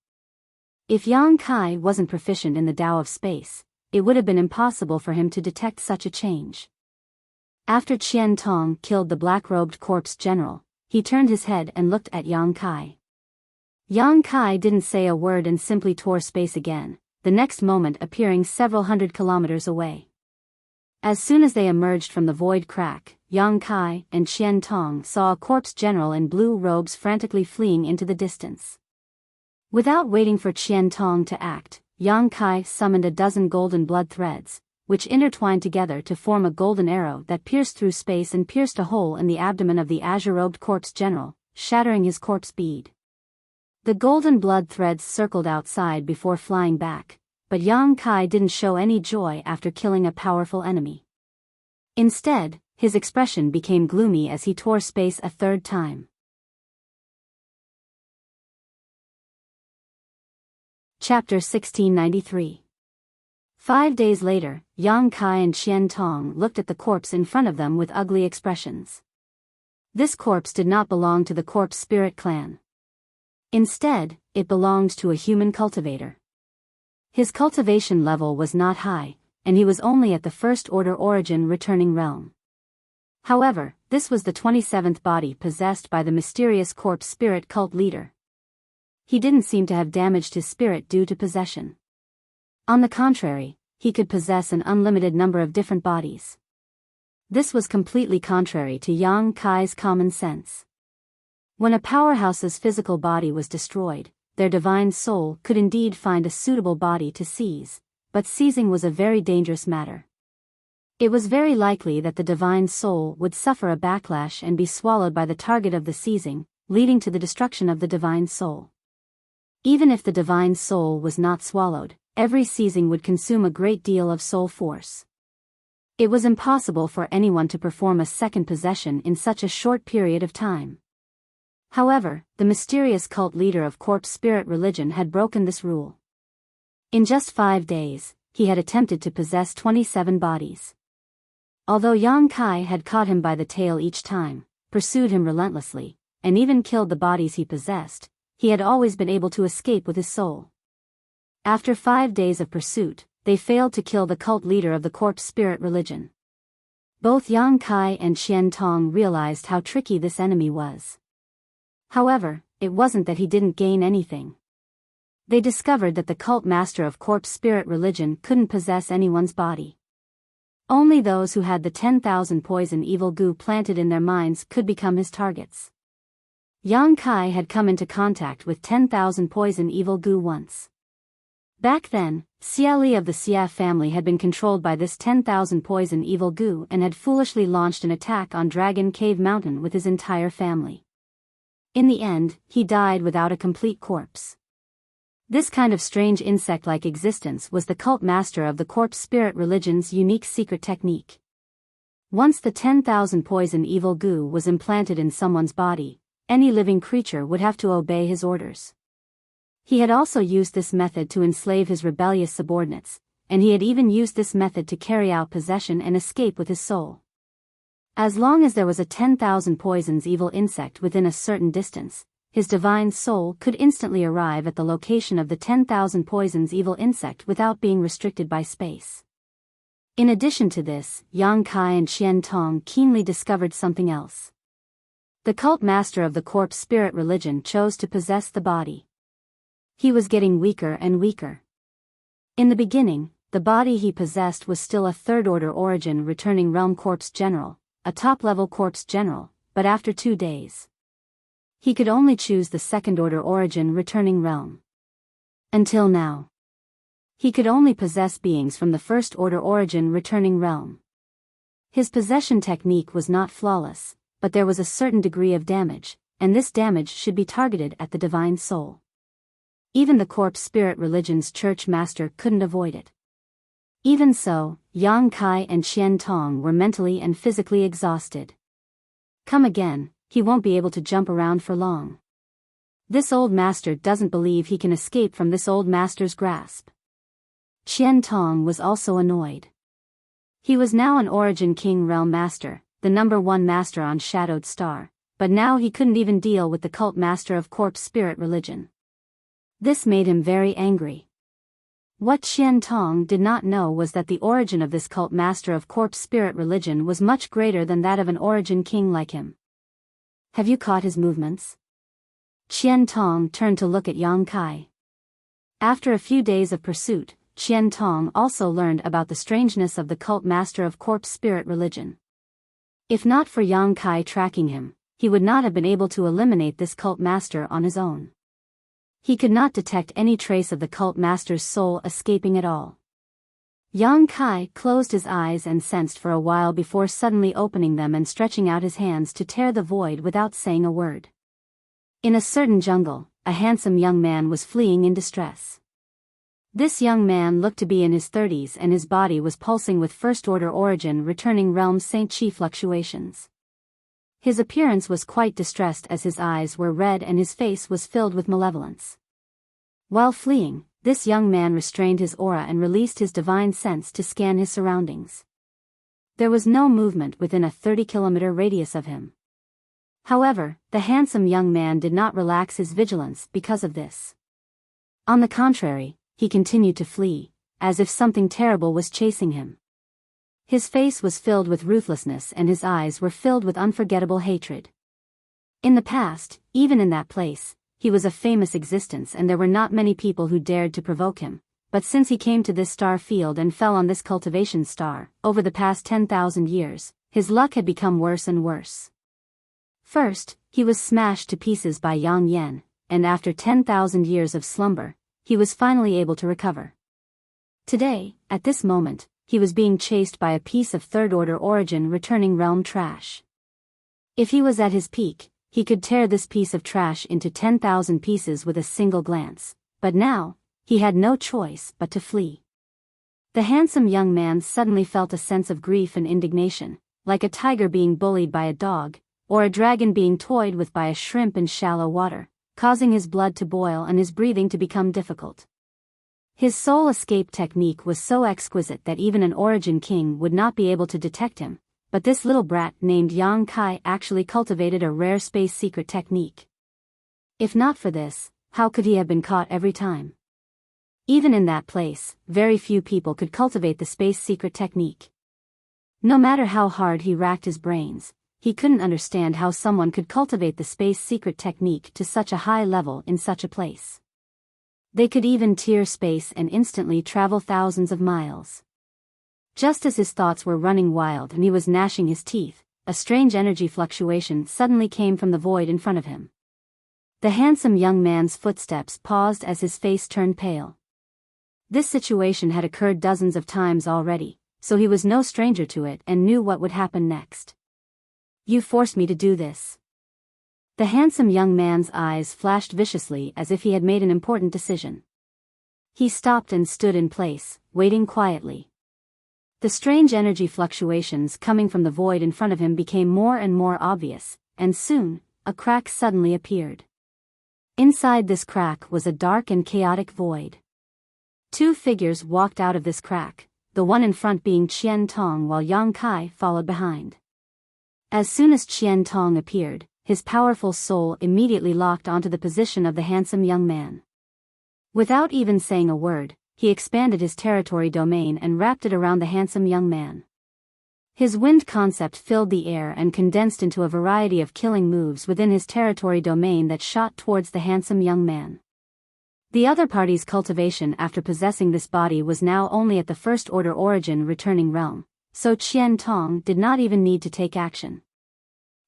If Yang Kai wasn't proficient in the Tao of space, it would have been impossible for him to detect such a change. After Qian Tong killed the black-robed corpse general, he turned his head and looked at Yang Kai. Yang Kai didn't say a word and simply tore space again, the next moment appearing several hundred kilometers away. As soon as they emerged from the void crack, Yang Kai and Qian Tong saw a corpse general in blue robes frantically fleeing into the distance. Without waiting for Qian Tong to act, Yang Kai summoned a dozen golden blood threads, which intertwined together to form a golden arrow that pierced through space and pierced a hole in the abdomen of the azure-robed corpse general, shattering his corpse bead. The golden blood threads circled outside before flying back, but Yang Kai didn't show any joy after killing a powerful enemy. Instead, his expression became gloomy as he tore space a third time. Chapter 1693. 5 days later, Yang Kai and Qian Tong looked at the corpse in front of them with ugly expressions. This corpse did not belong to the Corpse Spirit clan. Instead, it belonged to a human cultivator. His cultivation level was not high, and he was only at the First Order Origin returning realm. However, this was the 27th body possessed by the mysterious Corpse Spirit cult leader. He didn't seem to have damaged his spirit due to possession. On the contrary, he could possess an unlimited number of different bodies. This was completely contrary to Yang Kai's common sense. When a powerhouse's physical body was destroyed, their divine soul could indeed find a suitable body to seize, but seizing was a very dangerous matter. It was very likely that the divine soul would suffer a backlash and be swallowed by the target of the seizing, leading to the destruction of the divine soul. Even if the divine soul was not swallowed, every seizing would consume a great deal of soul force. It was impossible for anyone to perform a second possession in such a short period of time. However, the mysterious cult leader of Corpse Spirit Religion had broken this rule. In just 5 days, he had attempted to possess 27 bodies. Although Yang Kai had caught him by the tail each time, pursued him relentlessly, and even killed the bodies he possessed, he had always been able to escape with his soul. After 5 days of pursuit, they failed to kill the cult leader of the Corpse Spirit Religion. Both Yang Kai and Qian Tong realized how tricky this enemy was. However, it wasn't that he didn't gain anything. They discovered that the cult master of Corpse Spirit Religion couldn't possess anyone's body. Only those who had the 10,000 poison evil goo planted in their minds could become his targets. Yang Kai had come into contact with 10,000 poison evil goo once. Back then, Xia Li of the Xia family had been controlled by this 10,000 poison evil goo and had foolishly launched an attack on Dragon Cave Mountain with his entire family. In the end, he died without a complete corpse. This kind of strange insect-like existence was the cult master of the Corpse Spirit Religion's unique secret technique. Once the 10,000 poison evil goo was implanted in someone's body, any living creature would have to obey his orders. He had also used this method to enslave his rebellious subordinates, and he had even used this method to carry out possession and escape with his soul. As long as there was a 10,000 poisons evil insect within a certain distance, his divine soul could instantly arrive at the location of the 10,000 poisons evil insect without being restricted by space. In addition to this, Yang Kai and Qian Tong keenly discovered something else. The cult master of the corpse spirit religion chose to possess the body. He was getting weaker and weaker. In the beginning, the body he possessed was still a third-order origin returning realm corpse general, a top-level corpse general, but after 2 days, he could only choose the second-order origin returning realm. Until now, he could only possess beings from the first-order origin returning realm. His possession technique was not flawless, but there was a certain degree of damage, and this damage should be targeted at the divine soul. Even the corpse spirit religion's church master couldn't avoid it. Even so, Yang Kai and Qian Tong were mentally and physically exhausted. Come again, he won't be able to jump around for long. This old master doesn't believe he can escape from this old master's grasp. Qian Tong was also annoyed. He was now an Origin King Realm Master, the #1 master on Shadowed Star, but now he couldn't even deal with the cult master of corpse spirit religion. This made him very angry. What Qian Tong did not know was that the origin of this cult master of corpse spirit religion was much greater than that of an Origin King like him. Have you caught his movements? Qian Tong turned to look at Yang Kai. After a few days of pursuit, Qian Tong also learned about the strangeness of the cult master of corpse spirit religion. If not for Yang Kai tracking him, he would not have been able to eliminate this cult master on his own. He could not detect any trace of the cult master's soul escaping at all. Yang Kai closed his eyes and sensed for a while before suddenly opening them and stretching out his hands to tear the void without saying a word. In a certain jungle, a handsome young man was fleeing in distress. This young man looked to be in his 30s and his body was pulsing with first-order origin returning realm Saint Chi fluctuations. His appearance was quite distressed as his eyes were red and his face was filled with malevolence. While fleeing, this young man restrained his aura and released his divine sense to scan his surroundings. There was no movement within a 30-kilometer radius of him. However, the handsome young man did not relax his vigilance because of this. On the contrary, he continued to flee, as if something terrible was chasing him. His face was filled with ruthlessness and his eyes were filled with unforgettable hatred. In the past, even in that place, he was a famous existence and there were not many people who dared to provoke him, but since he came to this star field and fell on this cultivation star, over the past 10,000 years, his luck had become worse and worse. First, he was smashed to pieces by Yang Yan, and after 10,000 years of slumber, he was finally able to recover. Today, at this moment, he was being chased by a piece of third-order origin returning realm trash. If he was at his peak, he could tear this piece of trash into 10,000 pieces with a single glance, but now, he had no choice but to flee. The handsome young man suddenly felt a sense of grief and indignation, like a tiger being bullied by a dog, or a dragon being toyed with by a shrimp in shallow water, causing his blood to boil and his breathing to become difficult. His soul escape technique was so exquisite that even an Origin King would not be able to detect him, but this little brat named Yang Kai actually cultivated a rare space secret technique. If not for this, how could he have been caught every time? Even in that place, very few people could cultivate the space secret technique. No matter how hard he racked his brains, he couldn't understand how someone could cultivate the space secret technique to such a high level in such a place. They could even tear space and instantly travel thousands of miles. Just as his thoughts were running wild and he was gnashing his teeth, a strange energy fluctuation suddenly came from the void in front of him. The handsome young man's footsteps paused as his face turned pale. This situation had occurred dozens of times already, so he was no stranger to it and knew what would happen next. You forced me to do this. The handsome young man's eyes flashed viciously as if he had made an important decision. He stopped and stood in place, waiting quietly. The strange energy fluctuations coming from the void in front of him became more and more obvious, and soon, a crack suddenly appeared. Inside this crack was a dark and chaotic void. Two figures walked out of this crack, the one in front being Qian Tong while Yang Kai followed behind. As soon as Qian Tong appeared, his powerful soul immediately locked onto the position of the handsome young man. Without even saying a word, he expanded his territory domain and wrapped it around the handsome young man. His wind concept filled the air and condensed into a variety of killing moves within his territory domain that shot towards the handsome young man. The other party's cultivation after possessing this body was now only at the first-order origin returning realm, so Qian Tong did not even need to take action.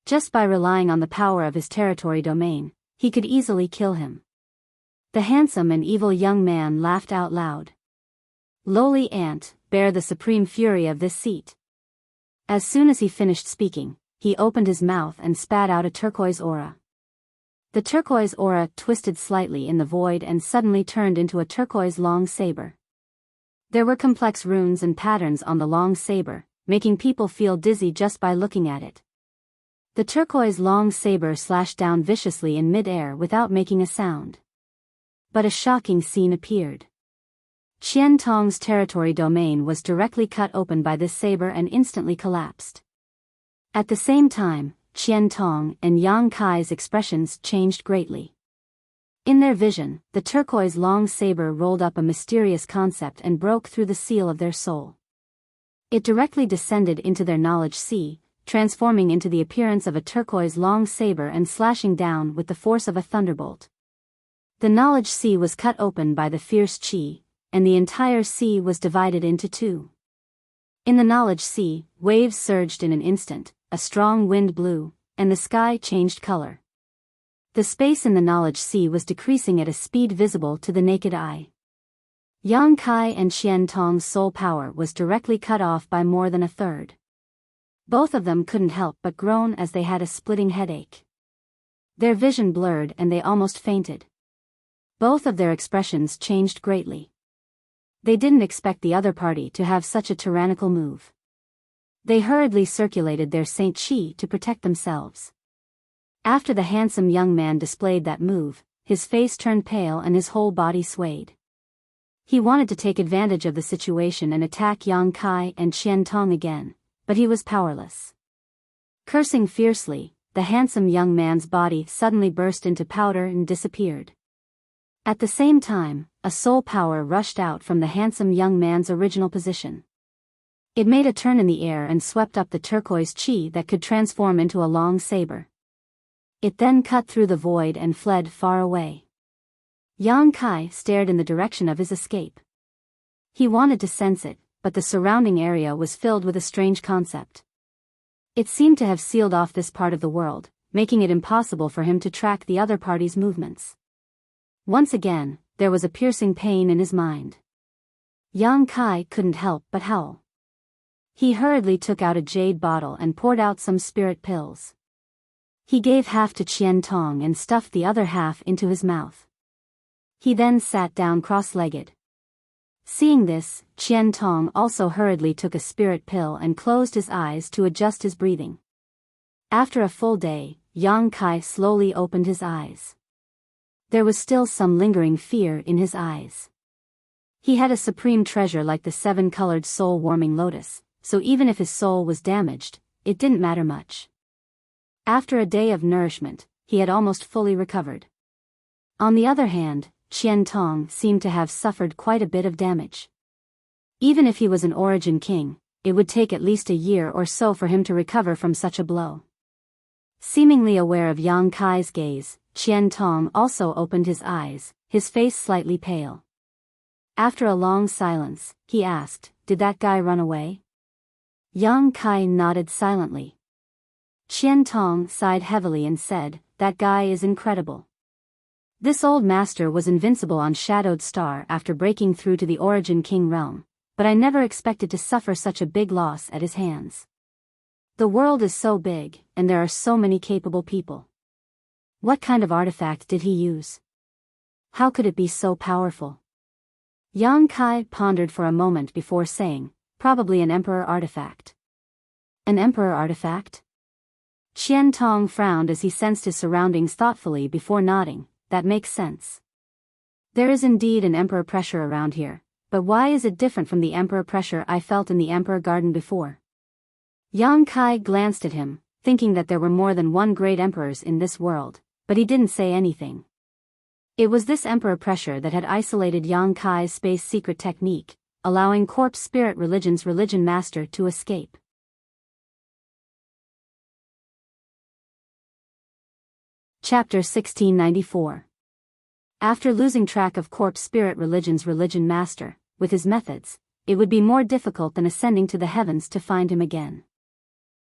Just by relying on the power of his territory domain, he could easily kill him. The handsome and evil young man laughed out loud. "Lowly ant, bear the supreme fury of this seat." As soon as he finished speaking, he opened his mouth and spat out a turquoise aura. The turquoise aura twisted slightly in the void and suddenly turned into a turquoise long saber. There were complex runes and patterns on the long saber, making people feel dizzy just by looking at it. The turquoise long saber slashed down viciously in mid-air without making a sound. But a shocking scene appeared. Qian Tong's territory domain was directly cut open by this saber and instantly collapsed. At the same time, Qian Tong and Yang Kai's expressions changed greatly. In their vision, the turquoise long saber rolled up a mysterious concept and broke through the seal of their soul. It directly descended into their knowledge sea, transforming into the appearance of a turquoise long saber and slashing down with the force of a thunderbolt. The knowledge sea was cut open by the fierce qi, and the entire sea was divided into two. In the knowledge sea, waves surged in an instant, a strong wind blew, and the sky changed color. The space in the knowledge sea was decreasing at a speed visible to the naked eye. Yang Kai and Qian Tong's soul power was directly cut off by more than a third. Both of them couldn't help but groan as they had a splitting headache. Their vision blurred and they almost fainted. Both of their expressions changed greatly. They didn't expect the other party to have such a tyrannical move. They hurriedly circulated their Saint Qi to protect themselves. After the handsome young man displayed that move, his face turned pale and his whole body swayed. He wanted to take advantage of the situation and attack Yang Kai and Qian Tong again, but he was powerless. Cursing fiercely, the handsome young man's body suddenly burst into powder and disappeared. At the same time, a soul power rushed out from the handsome young man's original position. It made a turn in the air and swept up the turquoise qi that could transform into a long saber. It then cut through the void and fled far away. Yang Kai stared in the direction of his escape. He wanted to sense it, but the surrounding area was filled with a strange concept. It seemed to have sealed off this part of the world, making it impossible for him to track the other party's movements. Once again, there was a piercing pain in his mind. Yang Kai couldn't help but howl. He hurriedly took out a jade bottle and poured out some spirit pills. He gave half to Qian Tong and stuffed the other half into his mouth. He then sat down cross-legged. Seeing this, Qian Tong also hurriedly took a spirit pill and closed his eyes to adjust his breathing. After a full day, Yang Kai slowly opened his eyes. There was still some lingering fear in his eyes. He had a supreme treasure like the seven-colored soul-warming lotus, so even if his soul was damaged, it didn't matter much. After a day of nourishment, he had almost fully recovered. On the other hand, Qian Tong seemed to have suffered quite a bit of damage. Even if he was an origin king, it would take at least a year or so for him to recover from such a blow. Seemingly aware of Yang Kai's gaze, Qian Tong also opened his eyes, his face slightly pale. After a long silence, he asked, "Did that guy run away?" Yang Kai nodded silently. Qian Tong sighed heavily and said, "That guy is incredible. This old master was invincible on Shadowed Star after breaking through to the Origin King realm, but I never expected to suffer such a big loss at his hands. The world is so big, and there are so many capable people. What kind of artifact did he use? How could it be so powerful?" Yang Kai pondered for a moment before saying, "Probably an emperor artifact." An emperor artifact? Qian Tong frowned as he sensed his surroundings thoughtfully before nodding. That makes sense. There is indeed an emperor pressure around here, but why is it different from the emperor pressure I felt in the emperor garden before? Yang Kai glanced at him, thinking that there were more than one great emperors in this world, but he didn't say anything. It was this emperor pressure that had isolated Yang Kai's space secret technique, allowing Corpse Spirit Religion's religion master to escape. Chapter 1694. After losing track of Corpse Spirit Religion's religion master, with his methods, it would be more difficult than ascending to the heavens to find him again.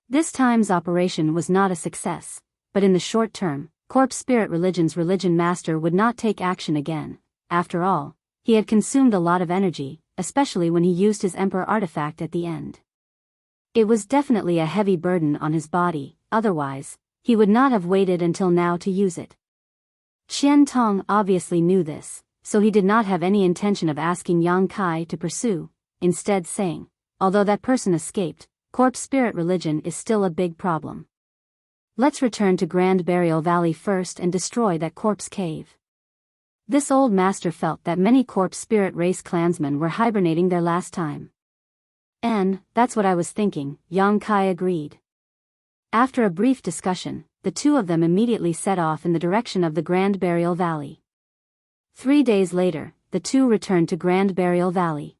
This time's operation was not a success, but in the short term, Corpse Spirit Religion's religion master would not take action again. After all, he had consumed a lot of energy, especially when he used his Emperor artifact at the end. It was definitely a heavy burden on his body, otherwise, he would not have waited until now to use it. Qian Tong obviously knew this, so he did not have any intention of asking Yang Kai to pursue, instead saying, although that person escaped, Corpse Spirit Religion is still a big problem. Let's return to Grand Burial Valley first and destroy that corpse cave. This old master felt that many Corpse Spirit race clansmen were hibernating their last time. And, that's what I was thinking, Yang Kai agreed. After a brief discussion, the two of them immediately set off in the direction of the Grand Burial Valley. 3 days later, the two returned to Grand Burial Valley.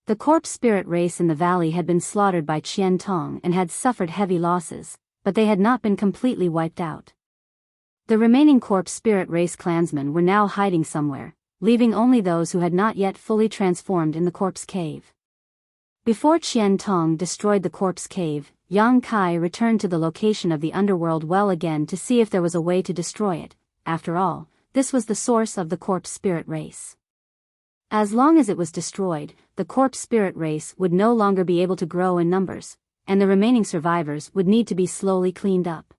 The Corpse Spirit race in the valley had been slaughtered by Qian Tong and had suffered heavy losses, but they had not been completely wiped out. The remaining Corpse Spirit race clansmen were now hiding somewhere, leaving only those who had not yet fully transformed in the corpse cave. Before Qian Tong destroyed the corpse cave, Yang Kai returned to the location of the underworld well again to see if there was a way to destroy it. After all, this was the source of the Corpse Spirit race. As long as it was destroyed, the Corpse Spirit race would no longer be able to grow in numbers, and the remaining survivors would need to be slowly cleaned up.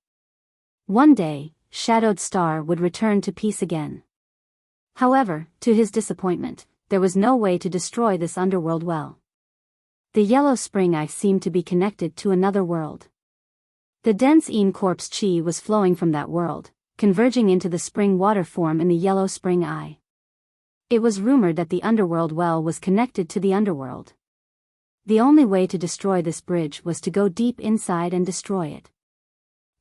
One day, Shadowed Star would return to peace again. However, to his disappointment, there was no way to destroy this underworld well. The yellow spring eye seemed to be connected to another world. The dense Een corpse chi was flowing from that world, converging into the spring water form in the yellow spring eye. It was rumored that the underworld well was connected to the underworld. The only way to destroy this bridge was to go deep inside and destroy it.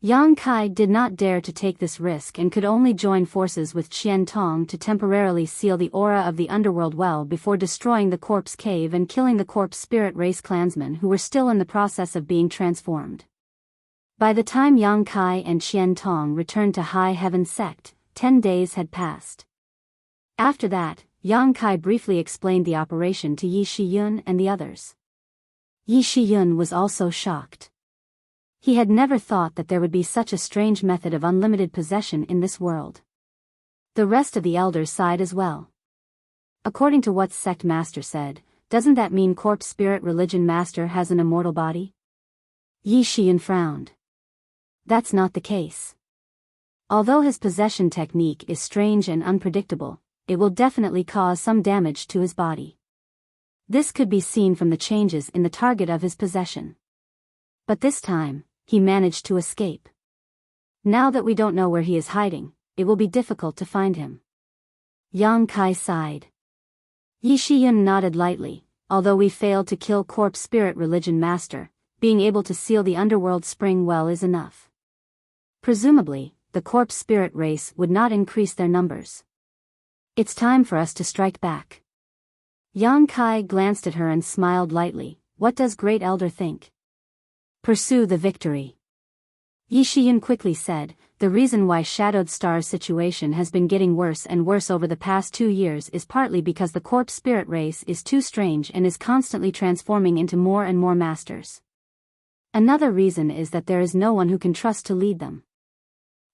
Yang Kai did not dare to take this risk and could only join forces with Qian Tong to temporarily seal the aura of the underworld well before destroying the corpse cave and killing the Corpse Spirit race clansmen who were still in the process of being transformed. By the time Yang Kai and Qian Tong returned to High Heaven Sect, 10 days had passed. After that, Yang Kai briefly explained the operation to Yi Shiyun and the others. Yi Shiyun was also shocked. He had never thought that there would be such a strange method of unlimited possession in this world. The rest of the elders sighed as well. According to what Sect Master said, doesn't that mean Corpse Spirit Religion Master has an immortal body? Yi Shiyun frowned. That's not the case. Although his possession technique is strange and unpredictable, it will definitely cause some damage to his body. This could be seen from the changes in the target of his possession. But this time, he managed to escape. Now that we don't know where he is hiding, it will be difficult to find him. Yang Kai sighed. Yi Shiyun nodded lightly. Although we failed to kill Corpse Spirit Religion Master, being able to seal the underworld spring well is enough. Presumably, the Corpse Spirit race would not increase their numbers. It's time for us to strike back. Yang Kai glanced at her and smiled lightly. What does Great Elder think? Pursue the victory. Yi Shiyun quickly said, the reason why Shadowed Star's situation has been getting worse and worse over the past 2 years is partly because the Corpse Spirit race is too strange and is constantly transforming into more and more masters. Another reason is that there is no one who can trust to lead them.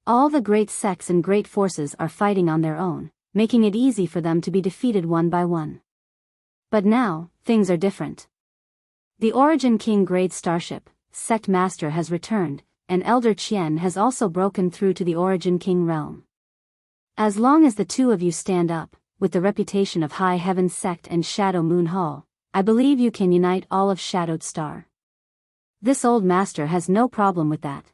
All the great sects and great forces are fighting on their own, making it easy for them to be defeated one by one. But now, things are different. The Origin King Grade Starship, Sect Master has returned, and Elder Qian has also broken through to the Origin King realm. As long as the two of you stand up, with the reputation of High Heaven Sect and Shadow Moon Hall, I believe you can unite all of Shadowed Star. This old master has no problem with that.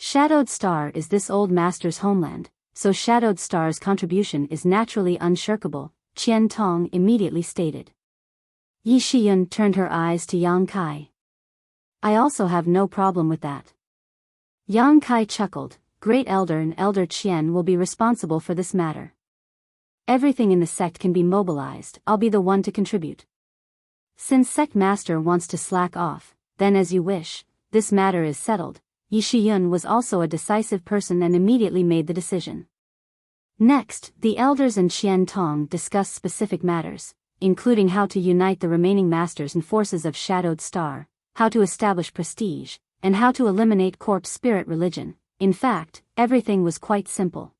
Shadowed Star is this old master's homeland, so Shadowed Star's contribution is naturally unshirkable, Qian Tong immediately stated. Yi Shiyun turned her eyes to Yang Kai. I also have no problem with that. Yang Kai chuckled. Great Elder and Elder Qian will be responsible for this matter. Everything in the sect can be mobilized, I'll be the one to contribute. Since Sect Master wants to slack off, then as you wish, this matter is settled. Yi Shiyun was also a decisive person and immediately made the decision. Next, the elders and Qian Tong discussed specific matters, including how to unite the remaining masters and forces of Shadowed Star, how to establish prestige, and how to eliminate corpse spirit religion. In fact, everything was quite simple.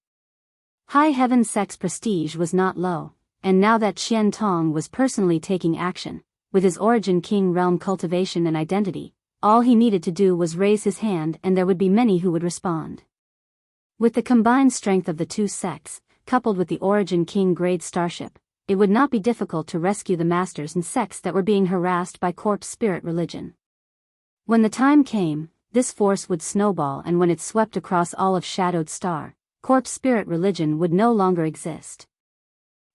High Heaven Sect's prestige was not low, and now that Qian Tong was personally taking action, with his Origin King realm cultivation and identity, all he needed to do was raise his hand and there would be many who would respond. With the combined strength of the two sects, coupled with the Origin King grade starship, it would not be difficult to rescue the masters and sects that were being harassed by corpse spirit religion. When the time came, this force would snowball, and when it swept across all of Shadowed Star, corpse spirit religion would no longer exist.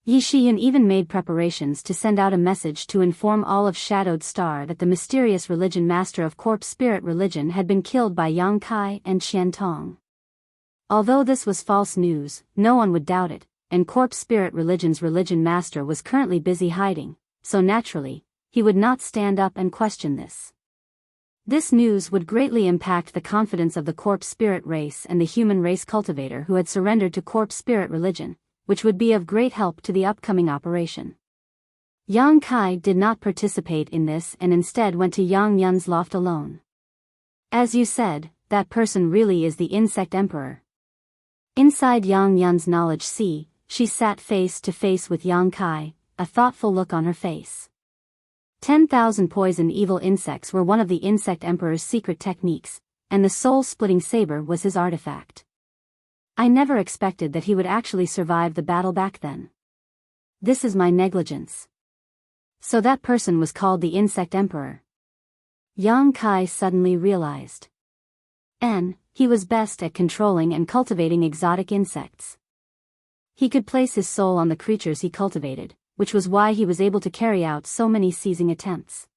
Yi Shiyun even made preparations to send out a message to inform all of Shadowed Star that the mysterious religion master of corpse spirit religion had been killed by Yang Kai and Qian Tong. Although this was false news, no one would doubt it, and corpse spirit religion's religion master was currently busy hiding, so naturally, he would not stand up and question this. This news would greatly impact the confidence of the corpse spirit race and the human race cultivator who had surrendered to corpse spirit religion, which would be of great help to the upcoming operation. Yang Kai did not participate in this and instead went to Yang Yun's loft alone. As you said, that person really is the Insect Emperor. Inside Yang Yun's knowledge sea, she sat face to face with Yang Kai, a thoughtful look on her face. 10,000 poison evil insects were one of the Insect Emperor's secret techniques, and the soul-splitting saber was his artifact. I never expected that he would actually survive the battle back then. This is my negligence. So that person was called the Insect Emperor. Yang Kai suddenly realized. He was best at controlling and cultivating exotic insects. He could place his soul on the creatures he cultivated, which was why he was able to carry out so many seizing attempts.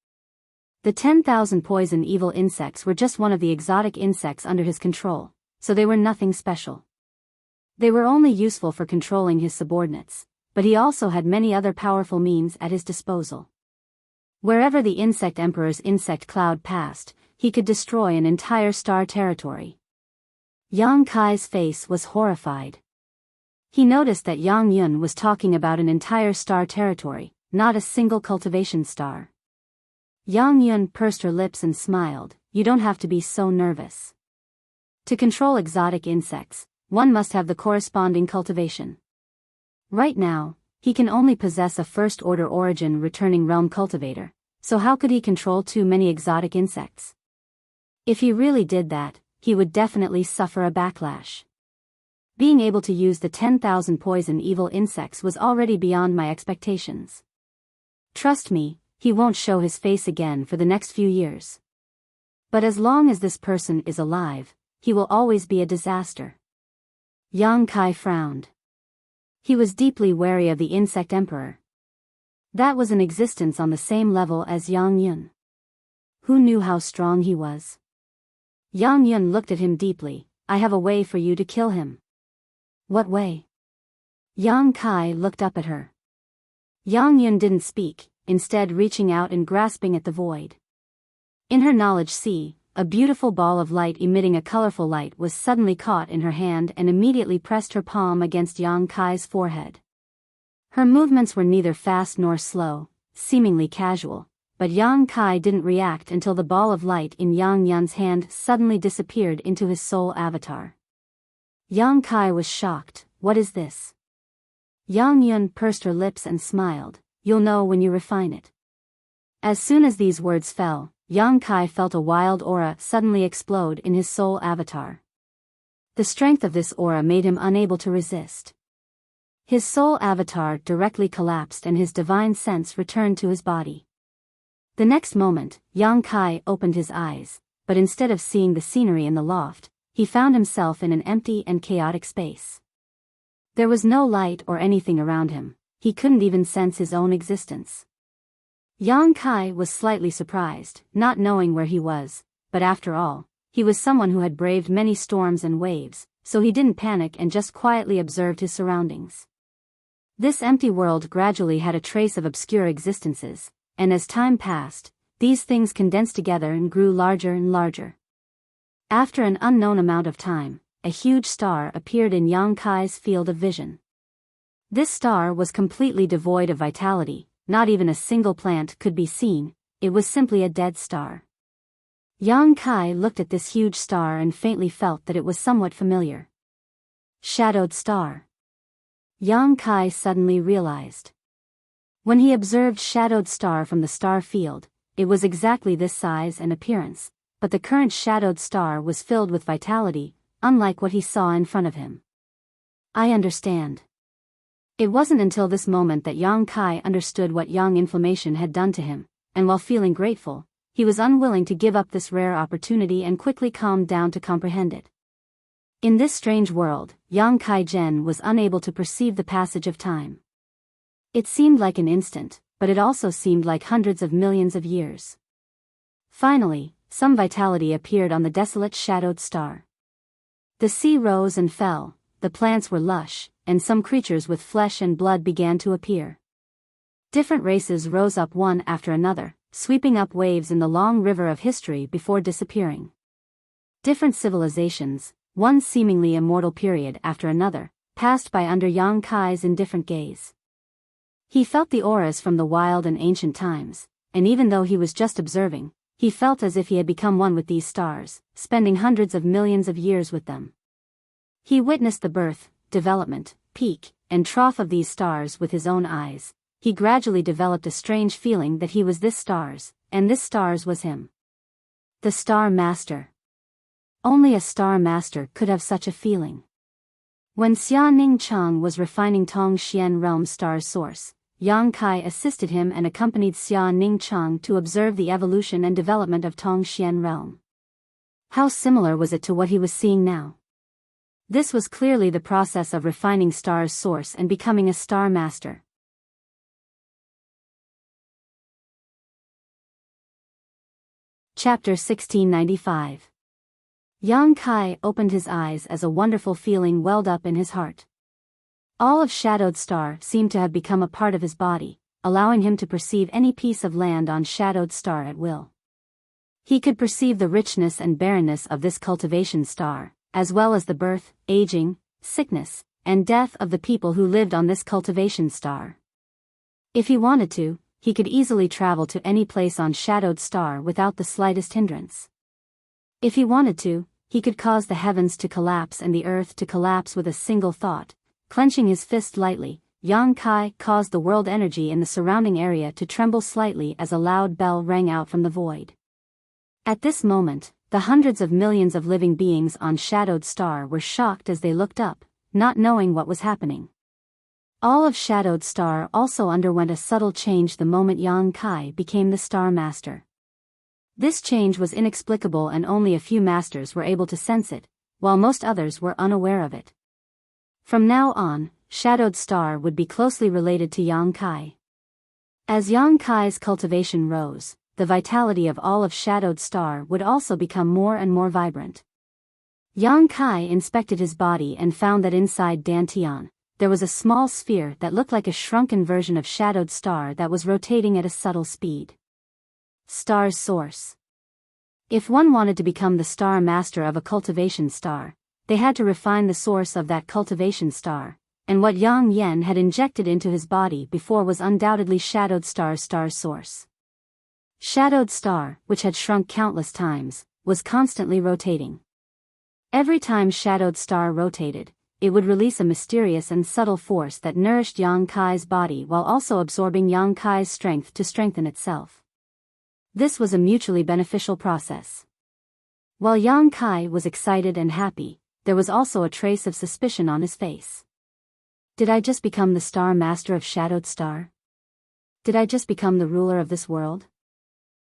The 10,000 poison evil insects were just one of the exotic insects under his control, so they were nothing special. They were only useful for controlling his subordinates, but he also had many other powerful means at his disposal. Wherever the Insect Emperor's insect cloud passed, he could destroy an entire star territory. Yang Kai's face was horrified. He noticed that Yang Yun was talking about an entire star territory, not a single cultivation star. Yang Yun pursed her lips and smiled. You don't have to be so nervous. To control exotic insects, one must have the corresponding cultivation. Right now, he can only possess a first-order origin returning realm cultivator, so how could he control too many exotic insects? If he really did that, he would definitely suffer a backlash. Being able to use the 10,000 poison evil insects was already beyond my expectations. Trust me, he won't show his face again for the next few years. But as long as this person is alive, he will always be a disaster. Yang Kai frowned. He was deeply wary of the Insect Emperor. That was an existence on the same level as Yang Yun. Who knew how strong he was? Yang Yun looked at him deeply. I have a way for you to kill him. What way? Yang Kai looked up at her. Yang Yun didn't speak, instead reaching out and grasping at the void. In her knowledge sea, a beautiful ball of light emitting a colorful light was suddenly caught in her hand and immediately pressed her palm against Yang Kai's forehead. Her movements were neither fast nor slow, seemingly casual, but Yang Kai didn't react until the ball of light in Yang Yun's hand suddenly disappeared into his soul avatar. Yang Kai was shocked. What is this? Yang Yun pursed her lips and smiled. You'll know when you refine it. As soon as these words fell, Yang Kai felt a wild aura suddenly explode in his soul avatar. The strength of this aura made him unable to resist. His soul avatar directly collapsed and his divine sense returned to his body. The next moment, Yang Kai opened his eyes, but instead of seeing the scenery in the loft, he found himself in an empty and chaotic space. There was no light or anything around him, he couldn't even sense his own existence. Yang Kai was slightly surprised, not knowing where he was, but after all, he was someone who had braved many storms and waves, so he didn't panic and just quietly observed his surroundings. This empty world gradually had a trace of obscure existences, and as time passed, these things condensed together and grew larger and larger. After an unknown amount of time, a huge star appeared in Yang Kai's field of vision. This star was completely devoid of vitality, not even a single plant could be seen, it was simply a dead star. Yang Kai looked at this huge star and faintly felt that it was somewhat familiar. Shadowed star. Yang Kai suddenly realized. When he observed shadowed star from the star field, it was exactly this size and appearance, but the current shadowed star was filled with vitality, unlike what he saw in front of him. I understand. It wasn't until this moment that Yang Kai understood what yang inflammation had done to him, and while feeling grateful, he was unwilling to give up this rare opportunity and quickly calmed down to comprehend it. In this strange world, Yang Kai Zhen was unable to perceive the passage of time. It seemed like an instant, but it also seemed like hundreds of millions of years. Finally, some vitality appeared on the desolate shadowed star. The sea rose and fell, the plants were lush, and some creatures with flesh and blood began to appear. Different races rose up one after another, sweeping up waves in the long river of history before disappearing. Different civilizations, one seemingly immortal period after another, passed by under Yang Kai's indifferent gaze. He felt the auras from the wild and ancient times, and even though he was just observing, he felt as if he had become one with these stars, spending hundreds of millions of years with them. He witnessed the birth, development, peak, and trough of these stars with his own eyes. He gradually developed a strange feeling that he was this stars, and this stars was him. The Star Master. Only a Star Master could have such a feeling. When Xia Ning Cheng was refining Tong Xian Realm Star's source, Yang Kai assisted him and accompanied Xia Ning Cheng to observe the evolution and development of Tong Xian Realm. How similar was it to what he was seeing now? This was clearly the process of refining Star's source and becoming a Star Master. Chapter 1695. Yang Kai opened his eyes as a wonderful feeling welled up in his heart. All of Shadowed Star seemed to have become a part of his body, allowing him to perceive any piece of land on Shadowed Star at will. He could perceive the richness and barrenness of this cultivation star, as well as the birth, aging, sickness, and death of the people who lived on this cultivation star. If he wanted to, he could easily travel to any place on Shadowed Star without the slightest hindrance. If he wanted to, he could cause the heavens to collapse and the earth to collapse with a single thought. Clenching his fist lightly, Yang Kai caused the world energy in the surrounding area to tremble slightly as a loud bell rang out from the void. At this moment, the hundreds of millions of living beings on Shadowed Star were shocked as they looked up, not knowing what was happening. All of Shadowed Star also underwent a subtle change the moment Yang Kai became the Star Master. This change was inexplicable and only a few masters were able to sense it, while most others were unaware of it. From now on, Shadowed Star would be closely related to Yang Kai. As Yang Kai's cultivation rose, the vitality of all of Shadowed Star would also become more and more vibrant. Yang Kai inspected his body and found that inside Dantian, there was a small sphere that looked like a shrunken version of Shadowed Star that was rotating at a subtle speed. Star's source. If one wanted to become the Star Master of a cultivation star, they had to refine the source of that cultivation star, and what Yang Yen had injected into his body before was undoubtedly Shadowed Star's star source. Shadowed Star, which had shrunk countless times, was constantly rotating. Every time Shadowed Star rotated, it would release a mysterious and subtle force that nourished Yang Kai's body while also absorbing Yang Kai's strength to strengthen itself. This was a mutually beneficial process. While Yang Kai was excited and happy, there was also a trace of suspicion on his face. Did I just become the Star Master of Shadowed Star? Did I just become the ruler of this world?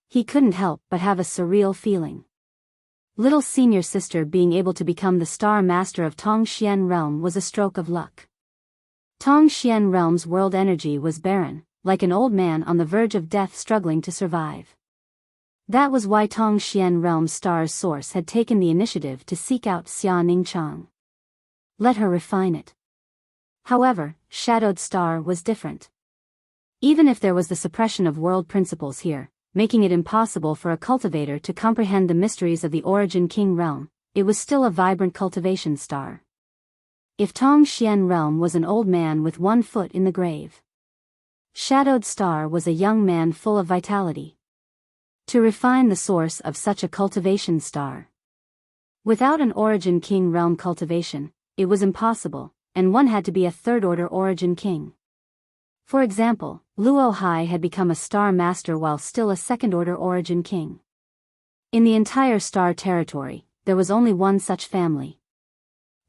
He couldn't help but have a surreal feeling. Little senior sister being able to become the star master of Tongxian realm was a stroke of luck. Tongxian realm's world energy was barren, like an old man on the verge of death struggling to survive. That was why Tongxian realm's star's source had taken the initiative to seek out Xia Ningchang. Let her refine it. However, Shadowed Star was different. Even if there was the suppression of world principles here, making it impossible for a cultivator to comprehend the mysteries of the Origin King realm, it was still a vibrant cultivation star. If Tongxian realm was an old man with one foot in the grave, Shadowed Star was a young man full of vitality. To refine the source of such a cultivation star. Without an Origin King realm cultivation, it was impossible, and one had to be a third-order Origin King. For example, Luo Hai had become a star master while still a second-order Origin King. In the entire star territory, there was only one such family.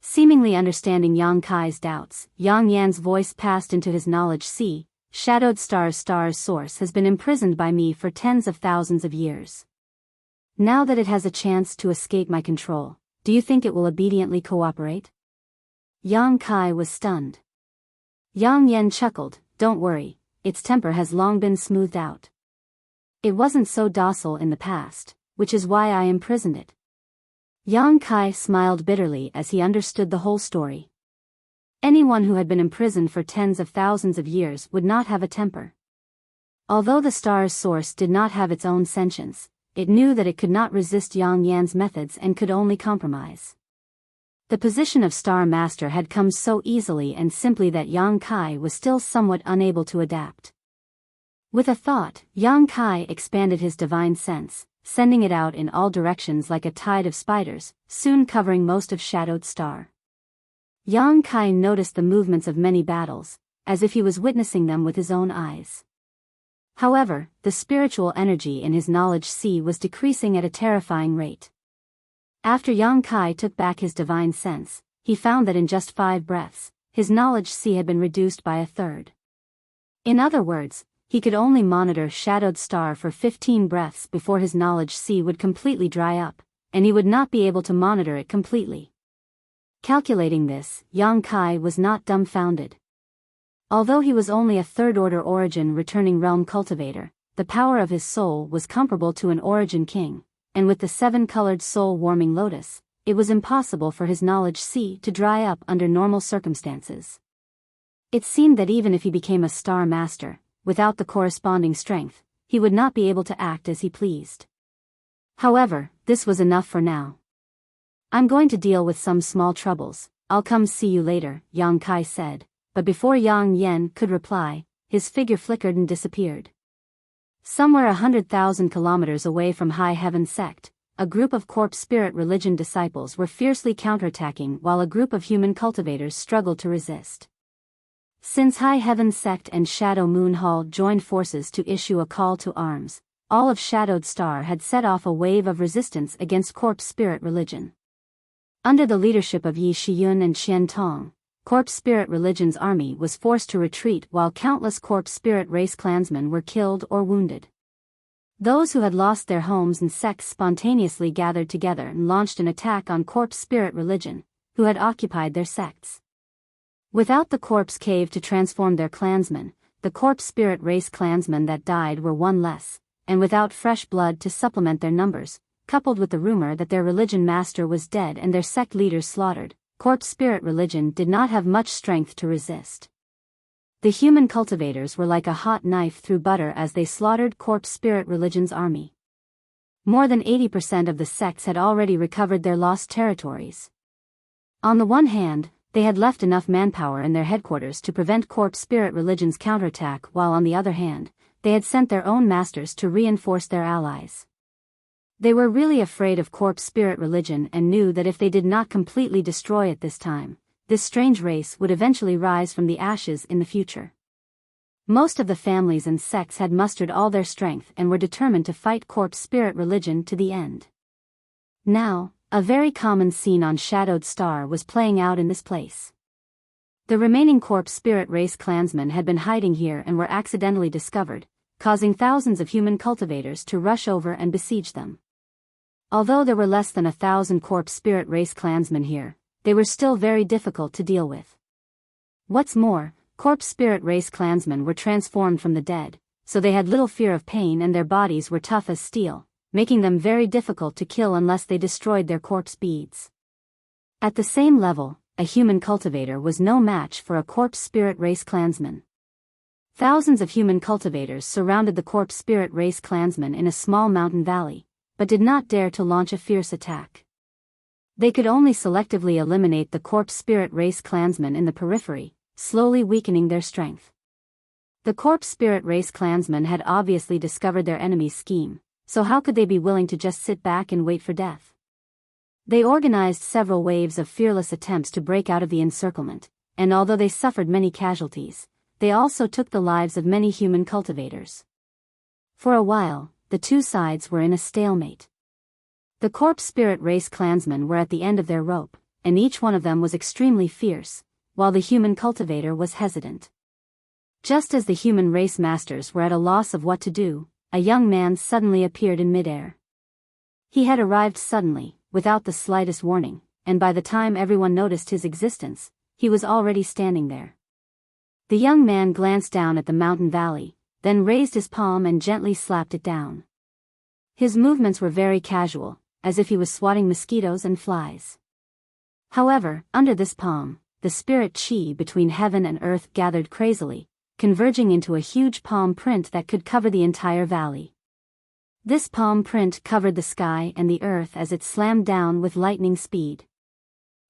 Seemingly understanding Yang Kai's doubts, Yang Yan's voice passed into his knowledge. See, Shadowed Star's source has been imprisoned by me for tens of thousands of years. Now that it has a chance to escape my control, do you think it will obediently cooperate? Yang Kai was stunned. Yang Yan chuckled, don't worry, its temper has long been smoothed out. It wasn't so docile in the past, which is why I imprisoned it. Yang Kai smiled bitterly as he understood the whole story. Anyone who had been imprisoned for tens of thousands of years would not have a temper. Although the star's source did not have its own sentience, it knew that it could not resist Yang Yan's methods and could only compromise. The position of Star Master had come so easily and simply that Yang Kai was still somewhat unable to adapt. With a thought, Yang Kai expanded his divine sense, sending it out in all directions like a tide of spiders, soon covering most of Shadowed Star. Yang Kai noticed the movements of many battles, as if he was witnessing them with his own eyes. However, the spiritual energy in his knowledge sea was decreasing at a terrifying rate. After Yang Kai took back his divine sense, he found that in just 5 breaths, his knowledge sea had been reduced by a third. In other words, he could only monitor Shadowed Star for 15 breaths before his knowledge sea would completely dry up, and he would not be able to monitor it completely. Calculating this, Yang Kai was not dumbfounded. Although he was only a third-order Origin returning realm cultivator, the power of his soul was comparable to an Origin King. And with the 7-colored soul-warming lotus, it was impossible for his knowledge sea to dry up under normal circumstances. It seemed that even if he became a star master, without the corresponding strength, he would not be able to act as he pleased. However, this was enough for now. I'm going to deal with some small troubles, I'll come see you later, Yang Kai said, but before Yang Yan could reply, his figure flickered and disappeared. Somewhere 100,000 kilometers away from High Heaven Sect, a group of corpse spirit religion disciples were fiercely counterattacking while a group of human cultivators struggled to resist. Since High Heaven Sect and Shadow Moon Hall joined forces to issue a call to arms, all of Shadowed Star had set off a wave of resistance against corpse spirit religion. Under the leadership of Yi Shiyun and Qian Tong, corpse spirit religion's army was forced to retreat while countless corpse spirit race clansmen were killed or wounded. Those who had lost their homes and sects spontaneously gathered together and launched an attack on corpse spirit religion, who had occupied their sects. Without the corpse cave to transform their clansmen, the corpse spirit race clansmen that died were one less, and without fresh blood to supplement their numbers, coupled with the rumor that their religion master was dead and their sect leaders slaughtered, corpse spirit religion did not have much strength to resist. The human cultivators were like a hot knife through butter as they slaughtered corpse spirit religion's army. More than 80% of the sects had already recovered their lost territories. On the one hand, they had left enough manpower in their headquarters to prevent corpse spirit religion's counterattack, while on the other hand, they had sent their own masters to reinforce their allies. They were really afraid of corpse spirit religion and knew that if they did not completely destroy it this time, this strange race would eventually rise from the ashes in the future. Most of the families and sects had mustered all their strength and were determined to fight corpse spirit religion to the end. Now, a very common scene on Shadowed Star was playing out in this place. The remaining corpse spirit race clansmen had been hiding here and were accidentally discovered, causing thousands of human cultivators to rush over and besiege them. Although there were less than 1,000 corpse spirit race clansmen here, they were still very difficult to deal with. What's more, corpse spirit race clansmen were transformed from the dead, so they had little fear of pain and their bodies were tough as steel, making them very difficult to kill unless they destroyed their corpse beads. At the same level, a human cultivator was no match for a corpse spirit race clansman. Thousands of human cultivators surrounded the corpse spirit race clansmen in a small mountain valley, but did not dare to launch a fierce attack. They could only selectively eliminate the corpse spirit race clansmen in the periphery, slowly weakening their strength. The corpse spirit race clansmen had obviously discovered their enemy's scheme, so how could they be willing to just sit back and wait for death? They organized several waves of fearless attempts to break out of the encirclement, and although they suffered many casualties, they also took the lives of many human cultivators. For a while, the two sides were in a stalemate. The corpse spirit race clansmen were at the end of their rope, and each one of them was extremely fierce, while the human cultivator was hesitant. Just as the human race masters were at a loss of what to do, a young man suddenly appeared in midair. He had arrived suddenly, without the slightest warning, and by the time everyone noticed his existence, he was already standing there. The young man glanced down at the mountain valley, then raised his palm and gently slapped it down. His movements were very casual, as if he was swatting mosquitoes and flies. However, under this palm, the spirit chi between heaven and earth gathered crazily, converging into a huge palm print that could cover the entire valley. This palm print covered the sky and the earth as it slammed down with lightning speed.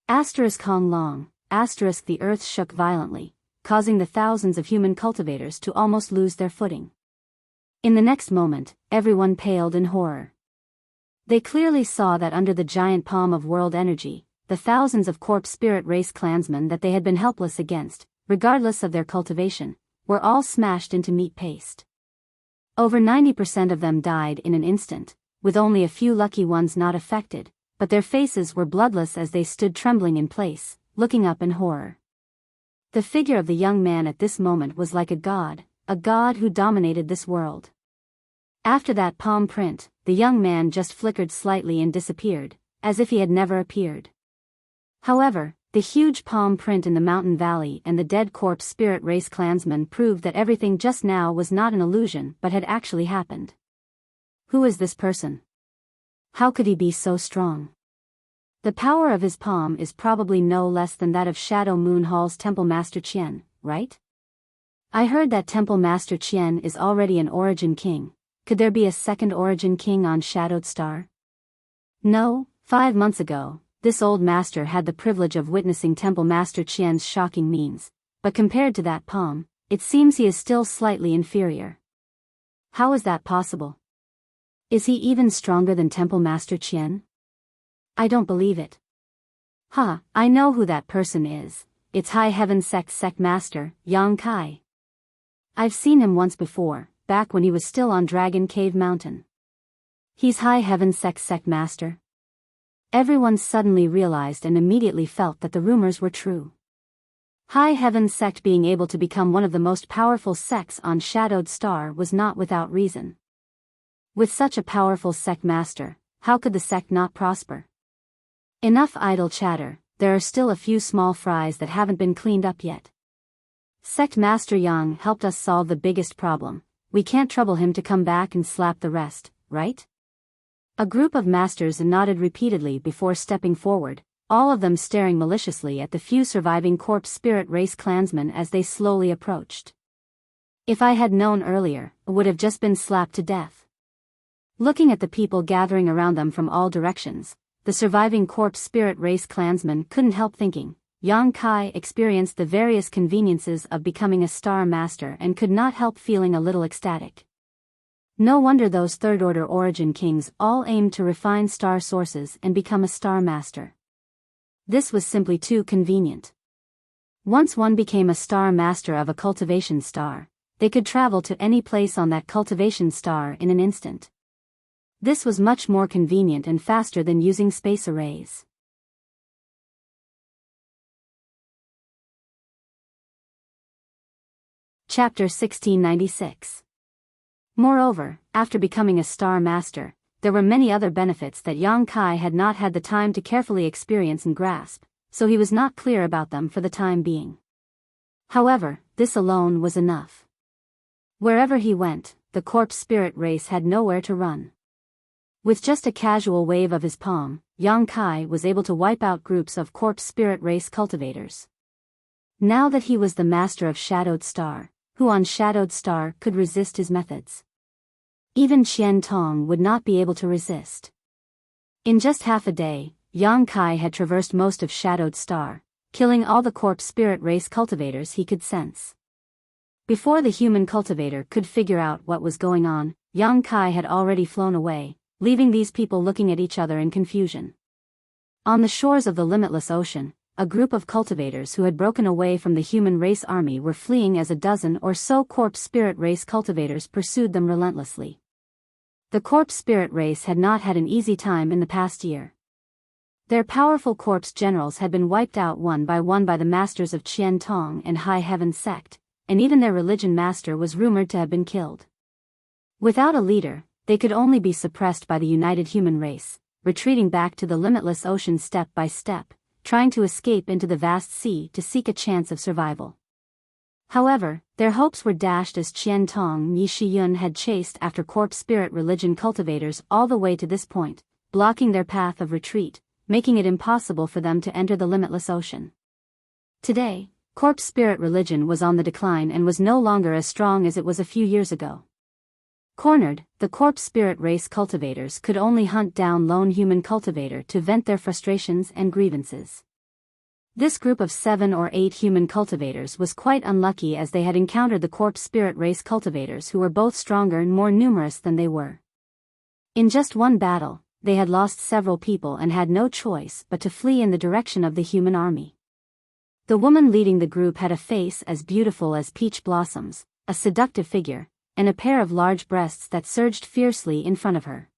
Kong long, the earth shook violently, causing the thousands of human cultivators to almost lose their footing. In the next moment, everyone paled in horror. They clearly saw that under the giant palm of world energy, the thousands of corpse spirit race clansmen that they had been helpless against, regardless of their cultivation, were all smashed into meat paste. Over 90% of them died in an instant, with only a few lucky ones not affected, but their faces were bloodless as they stood trembling in place, looking up in horror. The figure of the young man at this moment was like a god who dominated this world. After that palm print, the young man just flickered slightly and disappeared, as if he had never appeared. However, the huge palm print in the mountain valley and the dead corpse spirit race clansmen proved that everything just now was not an illusion but had actually happened. Who is this person? How could he be so strong? The power of his palm is probably no less than that of Shadow Moon Hall's Temple Master Qian, right? I heard that Temple Master Qian is already an Origin King. Could there be a second Origin King on Shadowed Star? No, 5 months ago, this old master had the privilege of witnessing Temple Master Qian's shocking means, but compared to that palm, it seems he is still slightly inferior. How is that possible? Is he even stronger than Temple Master Qian? I don't believe it. I know who that person is. It's High Heaven Sect Master, Yang Kai. I've seen him once before, back when he was still on Dragon Cave Mountain. He's High Heaven Sect Master. Everyone suddenly realized and immediately felt that the rumors were true. High Heaven Sect being able to become one of the most powerful sects on Shadowed Star was not without reason. With such a powerful sect master, how could the sect not prosper? Enough idle chatter, there are still a few small fries that haven't been cleaned up yet. Sect Master Yang helped us solve the biggest problem. We can't trouble him to come back and slap the rest, right? A group of masters nodded repeatedly before stepping forward, all of them staring maliciously at the few surviving corpse spirit race clansmen as they slowly approached. If I had known earlier, I would have just been slapped to death. Looking at the people gathering around them from all directions, the surviving corpse spirit race clansmen couldn't help thinking, Yang Kai experienced the various conveniences of becoming a star master and could not help feeling a little ecstatic. No wonder those third-order Origin Kings all aimed to refine star sources and become a star master. This was simply too convenient. Once one became a star master of a cultivation star, they could travel to any place on that cultivation star in an instant. This was much more convenient and faster than using space arrays. Chapter 1696. Moreover, after becoming a star master, there were many other benefits that Yang Kai had not had the time to carefully experience and grasp, so he was not clear about them for the time being. However, this alone was enough. Wherever he went, the corpse spirit race had nowhere to run. With just a casual wave of his palm, Yang Kai was able to wipe out groups of corpse spirit race cultivators. Now that he was the master of Shadowed Star, who on Shadowed Star could resist his methods? Even Qian Tong would not be able to resist. In just half a day, Yang Kai had traversed most of Shadowed Star, killing all the corpse spirit race cultivators he could sense. Before the human cultivator could figure out what was going on, Yang Kai had already flown away, leaving these people looking at each other in confusion. On the shores of the limitless ocean, a group of cultivators who had broken away from the human race army were fleeing as a dozen or so corpse spirit race cultivators pursued them relentlessly. The corpse spirit race had not had an easy time in the past year. Their powerful corpse generals had been wiped out one by the masters of Qian Tong and High Heaven sect, and even their religion master was rumored to have been killed. Without a leader, they could only be suppressed by the united human race, retreating back to the limitless ocean step by step, trying to escape into the vast sea to seek a chance of survival. However, their hopes were dashed as Qian Tong and Yi Shiyun had chased after corpse spirit religion cultivators all the way to this point, blocking their path of retreat, making it impossible for them to enter the limitless ocean. Today, corpse spirit religion was on the decline and was no longer as strong as it was a few years ago. Cornered, the corpse spirit race cultivators could only hunt down lone human cultivator to vent their frustrations and grievances. This group of 7 or 8 human cultivators was quite unlucky as they had encountered the corpse spirit race cultivators who were both stronger and more numerous than they were. In just one battle, they had lost several people and had no choice but to flee in the direction of the human army. The woman leading the group had a face as beautiful as peach blossoms, a seductive figure, and a pair of large breasts that surged fiercely in front of her.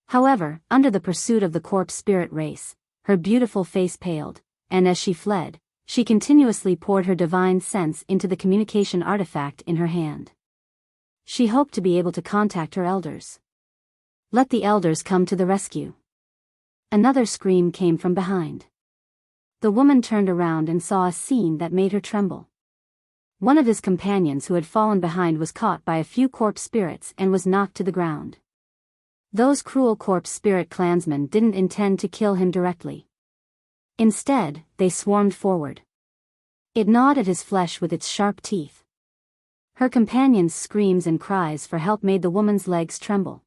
However, under the pursuit of the corpse spirit race, her beautiful face paled, and as she fled, she continuously poured her divine sense into the communication artifact in her hand. She hoped to be able to contact her elders. Let the elders come to the rescue. Another scream came from behind. The woman turned around and saw a scene that made her tremble. One of his companions who had fallen behind was caught by a few corpse spirits and was knocked to the ground. Those cruel corpse spirit clansmen didn't intend to kill him directly. Instead, they swarmed forward. It gnawed at his flesh with its sharp teeth. Her companion's screams and cries for help made the woman's legs tremble.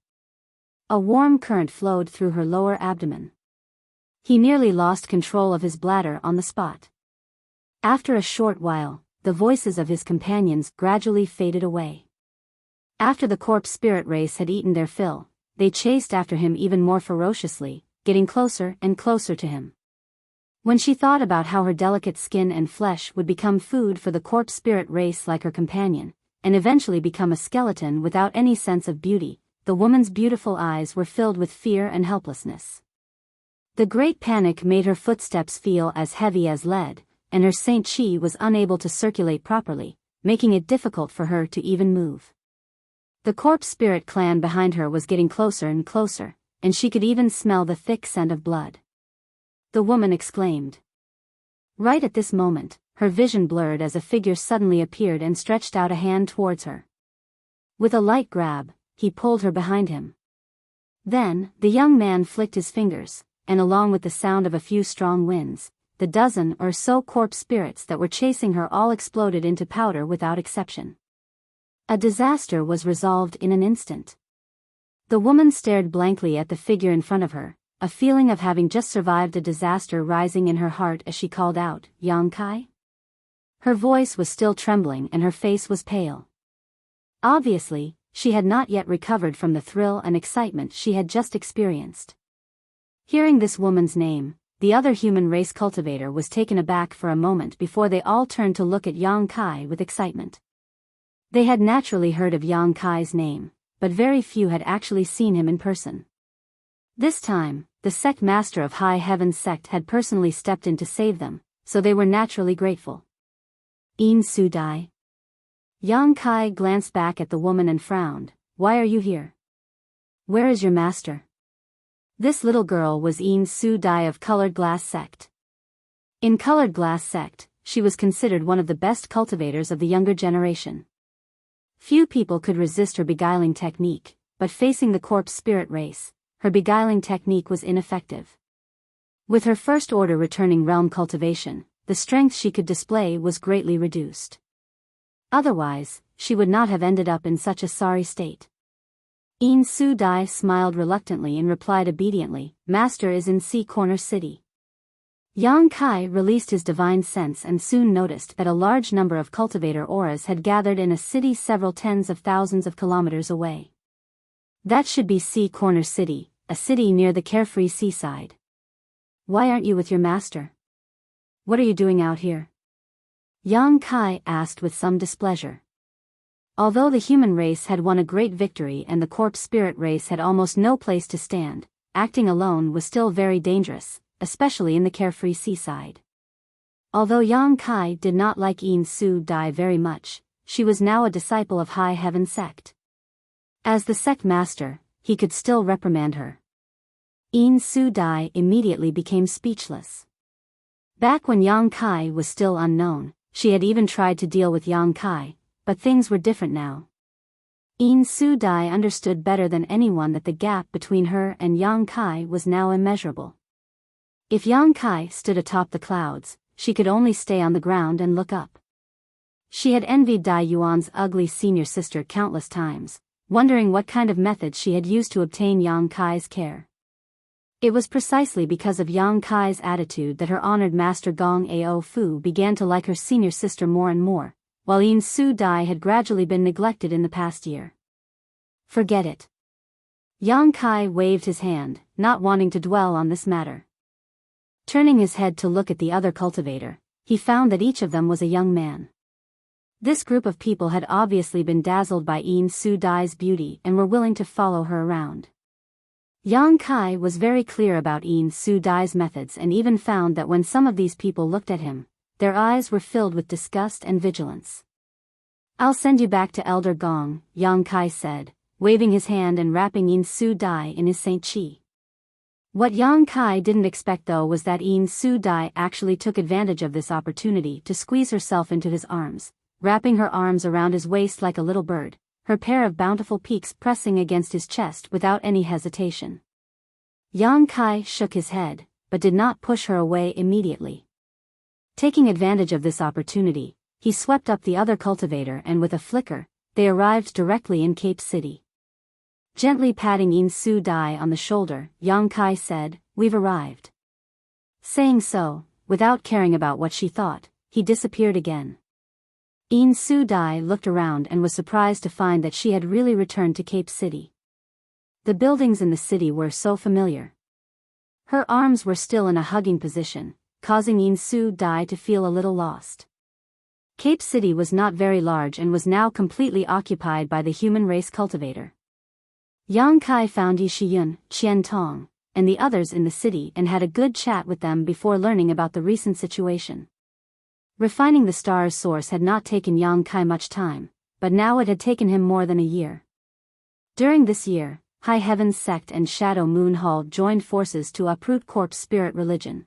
A warm current flowed through her lower abdomen. He nearly lost control of his bladder on the spot. After a short while, the voices of his companions gradually faded away. After the corpse spirit race had eaten their fill, they chased after him even more ferociously, getting closer and closer to him. When she thought about how her delicate skin and flesh would become food for the corpse spirit race like her companion, and eventually become a skeleton without any sense of beauty, the woman's beautiful eyes were filled with fear and helplessness. The great panic made her footsteps feel as heavy as lead, and her Saint Chi was unable to circulate properly, making it difficult for her to even move. The corpse spirit clan behind her was getting closer and closer, and she could even smell the thick scent of blood. The woman exclaimed. Right at this moment, her vision blurred as a figure suddenly appeared and stretched out a hand towards her. With a light grab, he pulled her behind him. Then, the young man flicked his fingers, and along with the sound of a few strong winds, the dozen or so corpse spirits that were chasing her all exploded into powder without exception. A disaster was resolved in an instant. The woman stared blankly at the figure in front of her, a feeling of having just survived a disaster rising in her heart as she called out, Yang Kai? Her voice was still trembling and her face was pale. Obviously, she had not yet recovered from the thrill and excitement she had just experienced. Hearing this woman's name, the other human race cultivator was taken aback for a moment before they all turned to look at Yang Kai with excitement. They had naturally heard of Yang Kai's name, but very few had actually seen him in person. This time, the sect master of High Heaven sect had personally stepped in to save them, so they were naturally grateful. In Su Dai. Yang Kai glanced back at the woman and frowned. Why are you here? Where is your master? This little girl was Yin Su Dai of Colored Glass Sect. In Colored Glass Sect, she was considered one of the best cultivators of the younger generation. Few people could resist her beguiling technique, but facing the corpse spirit race, her beguiling technique was ineffective. With her first order returning realm cultivation, the strength she could display was greatly reduced. Otherwise, she would not have ended up in such a sorry state. Yin Su Dai smiled reluctantly and replied obediently, Master is in Sea Corner City. Yang Kai released his divine sense and soon noticed that a large number of cultivator auras had gathered in a city several tens of thousands of kilometers away. That should be Sea Corner City, a city near the carefree seaside. Why aren't you with your master? What are you doing out here? Yang Kai asked with some displeasure. Although the human race had won a great victory and the corpse spirit race had almost no place to stand, acting alone was still very dangerous, especially in the carefree seaside. Although Yang Kai did not like Yin Su Dai very much, she was now a disciple of High Heaven Sect. As the sect master, he could still reprimand her. Yin Su Dai immediately became speechless. Back when Yang Kai was still unknown, she had even tried to deal with Yang Kai, but things were different now. Yin Su Dai understood better than anyone that the gap between her and Yang Kai was now immeasurable. If Yang Kai stood atop the clouds, she could only stay on the ground and look up. She had envied Dai Yuan's ugly senior sister countless times, wondering what kind of methods she had used to obtain Yang Kai's care. It was precisely because of Yang Kai's attitude that her honored master Gong Ao Fu began to like her senior sister more and more, while Yin Su Dai had gradually been neglected in the past year. Forget it. Yang Kai waved his hand, not wanting to dwell on this matter. Turning his head to look at the other cultivator, he found that each of them was a young man. This group of people had obviously been dazzled by Yin Su Dai's beauty and were willing to follow her around. Yang Kai was very clear about Yin Su Dai's methods and even found that when some of these people looked at him, their eyes were filled with disgust and vigilance. I'll send you back to Elder Gong, Yang Kai said, waving his hand and wrapping Yin Su Dai in his Saint Chi. What Yang Kai didn't expect though was that Yin Su Dai actually took advantage of this opportunity to squeeze herself into his arms, wrapping her arms around his waist like a little bird, her pair of bountiful peaks pressing against his chest without any hesitation. Yang Kai shook his head, but did not push her away immediately. Taking advantage of this opportunity, he swept up the other cultivator and with a flicker, they arrived directly in Cape City. Gently patting Yin Su Dai on the shoulder, Yang Kai said, "We've arrived." Saying so, without caring about what she thought, he disappeared again. Yin Su Dai looked around and was surprised to find that she had really returned to Cape City. The buildings in the city were so familiar. Her arms were still in a hugging position, causing Yin Su Dai to feel a little lost. Cape City was not very large and was now completely occupied by the human race cultivator. Yang Kai found Yi Shiyun, Qian Tong, and the others in the city and had a good chat with them before learning about the recent situation. Refining the star's source had not taken Yang Kai much time, but now it had taken him more than a year. During this year, High Heaven Sect and Shadow Moon Hall joined forces to uproot corpse spirit religion.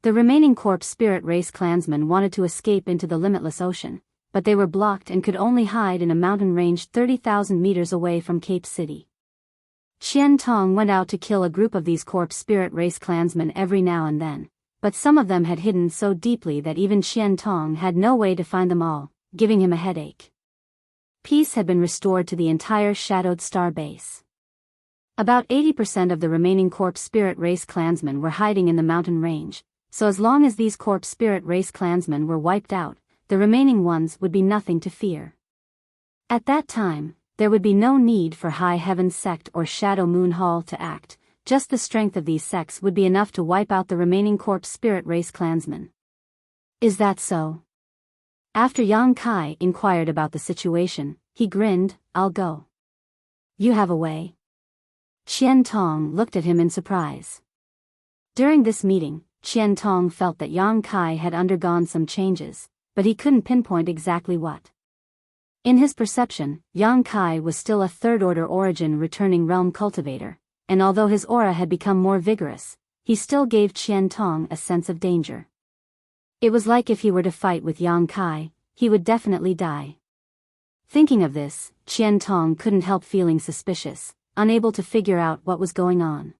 The remaining corpse spirit race clansmen wanted to escape into the limitless ocean, but they were blocked and could only hide in a mountain range 30,000 meters away from Cape City. Qian Tong went out to kill a group of these corpse spirit race clansmen every now and then, but some of them had hidden so deeply that even Qian Tong had no way to find them all, giving him a headache. Peace had been restored to the entire Shadowed Star base. About 80% of the remaining corpse spirit race clansmen were hiding in the mountain range, so as long as these corpse spirit race clansmen were wiped out, the remaining ones would be nothing to fear. At that time, there would be no need for High Heaven Sect or Shadow Moon Hall to act, just the strength of these sects would be enough to wipe out the remaining corpse spirit race clansmen. Is that so? After Yang Kai inquired about the situation, he grinned, "I'll go. You have a way?" Qian Tong looked at him in surprise. During this meeting, Qian Tong felt that Yang Kai had undergone some changes, but he couldn't pinpoint exactly what. In his perception, Yang Kai was still a third-order origin returning realm cultivator, and although his aura had become more vigorous, he still gave Qian Tong a sense of danger. It was like if he were to fight with Yang Kai, he would definitely die. Thinking of this, Qian Tong couldn't help feeling suspicious, unable to figure out what was going on.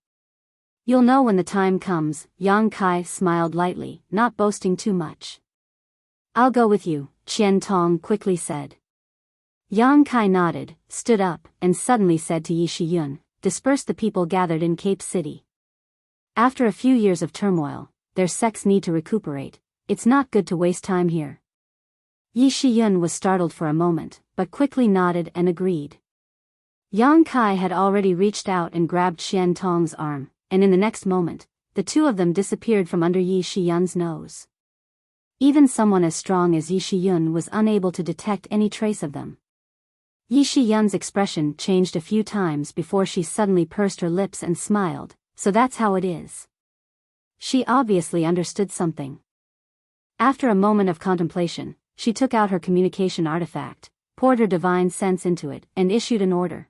You'll know when the time comes, Yang Kai smiled lightly, not boasting too much. I'll go with you, Qian Tong quickly said. Yang Kai nodded, stood up, and suddenly said to Yi Shiyun, disperse the people gathered in Cape City. After a few years of turmoil, their sects need to recuperate. It's not good to waste time here. Yi Shiyun was startled for a moment, but quickly nodded and agreed. Yang Kai had already reached out and grabbed Qian Tong's arm, and in the next moment, the two of them disappeared from under Yi Shiyun's nose. Even someone as strong as Yi Shiyun was unable to detect any trace of them. Yi Shiyun's expression changed a few times before she suddenly pursed her lips and smiled, so that's how it is. She obviously understood something. After a moment of contemplation, she took out her communication artifact, poured her divine sense into it, and issued an order.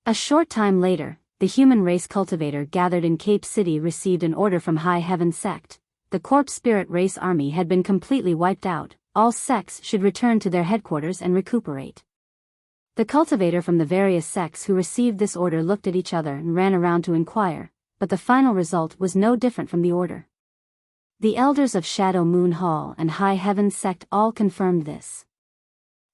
A short time later, the human race cultivator gathered in Cape City received an order from High Heaven Sect. The corpse spirit race army had been completely wiped out, all sects should return to their headquarters and recuperate. The cultivator from the various sects who received this order looked at each other and ran around to inquire, but the final result was no different from the order. The elders of Shadow Moon Hall and High Heaven Sect all confirmed this.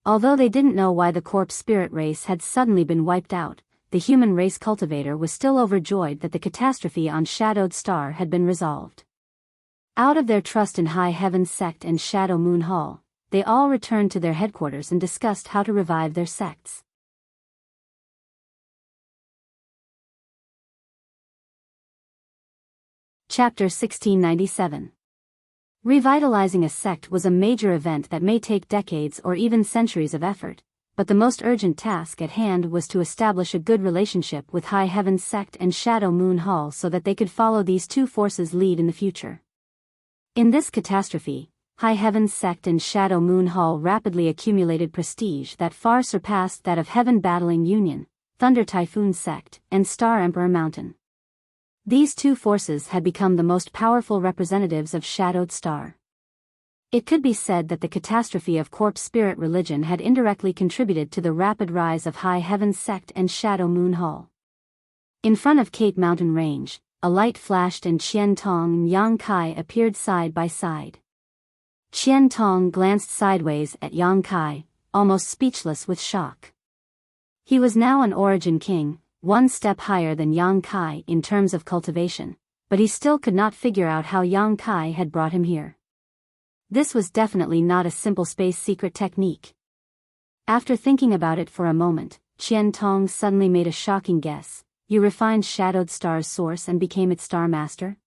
Although they didn't know why the corpse spirit race had suddenly been wiped out, the human race cultivator was still overjoyed that the catastrophe on Shadowed Star had been resolved. Out of their trust in High Heaven Sect and Shadow Moon Hall, they all returned to their headquarters and discussed how to revive their sects. Chapter 1697. Revitalizing a sect was a major event that may take decades or even centuries of effort, but the most urgent task at hand was to establish a good relationship with High Heaven Sect and Shadow Moon Hall so that they could follow these two forces' lead in the future. In this catastrophe, High Heaven Sect and Shadow Moon Hall rapidly accumulated prestige that far surpassed that of Heaven Battling Union, Thunder Typhoon Sect, and Star Emperor Mountain. These two forces had become the most powerful representatives of Shadowed Star. It could be said that the catastrophe of corpse spirit religion had indirectly contributed to the rapid rise of High Heaven Sect and Shadow Moon Hall. In front of Cape Mountain Range, a light flashed and Qian Tong and Yang Kai appeared side by side. Qian Tong glanced sideways at Yang Kai, almost speechless with shock. He was now an origin king, one step higher than Yang Kai in terms of cultivation, but he still could not figure out how Yang Kai had brought him here. This was definitely not a simple space secret technique. After thinking about it for a moment, Qian Tong suddenly made a shocking guess. You refined Shadowed Star's source and became its Star Master?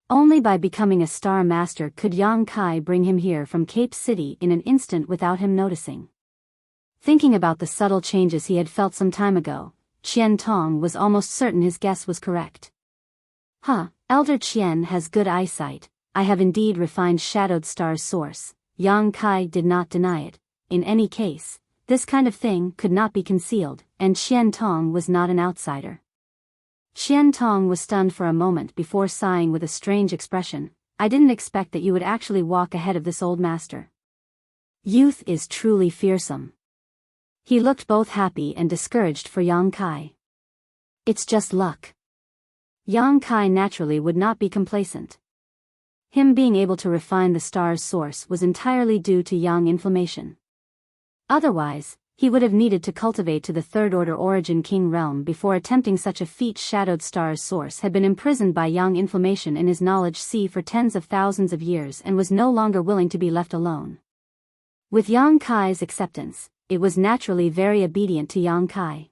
Only by becoming a Star Master could Yang Kai bring him here from Cape City in an instant without him noticing. Thinking about the subtle changes he had felt some time ago, Qian Tong was almost certain his guess was correct. Elder Qian has good eyesight. I have indeed refined Shadowed Star's source. Yang Kai did not deny it. In any case, this kind of thing could not be concealed, and Qian Tong was not an outsider. Qian Tong was stunned for a moment before sighing with a strange expression. I didn't expect that you would actually walk ahead of this old master. Youth is truly fearsome. He looked both happy and discouraged for Yang Kai. It's just luck. Yang Kai naturally would not be complacent. Him being able to refine the star's source was entirely due to Yang inflammation. Otherwise, he would have needed to cultivate to the third-order origin king realm before attempting such a feat. Shadowed Star's source had been imprisoned by Yang inflammation in his knowledge sea for tens of thousands of years and was no longer willing to be left alone. With Yang Kai's acceptance, it was naturally very obedient to Yang Kai.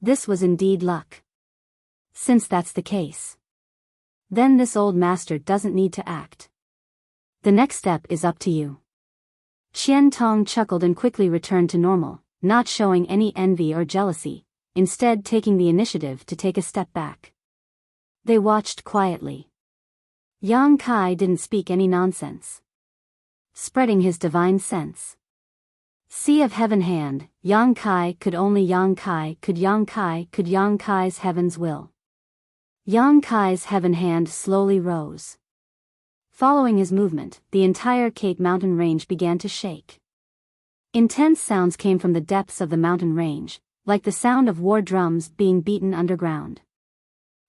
This was indeed luck. Since that's the case, then this old master doesn't need to act. The next step is up to you. Qian Tong chuckled and quickly returned to normal, not showing any envy or jealousy, instead taking the initiative to take a step back. They watched quietly. Yang Kai didn't speak any nonsense, spreading his divine sense. Sea of Heaven Hand, Yang Kai could only Yang Kai could Yang Kai could Yang Kai's heaven's will. Yang Kai's heaven hand slowly rose. Following his movement, the entire Cape Mountain range began to shake. Intense sounds came from the depths of the mountain range, like the sound of war drums being beaten underground.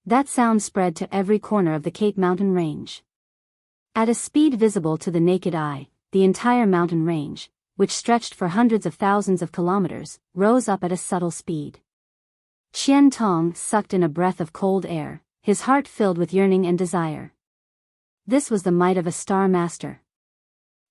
That sound spread to every corner of the Cape Mountain range. At a speed visible to the naked eye, the entire mountain range, which stretched for hundreds of thousands of kilometers, rose up at a subtle speed. Qian Tong sucked in a breath of cold air, his heart filled with yearning and desire. This was the might of a star master.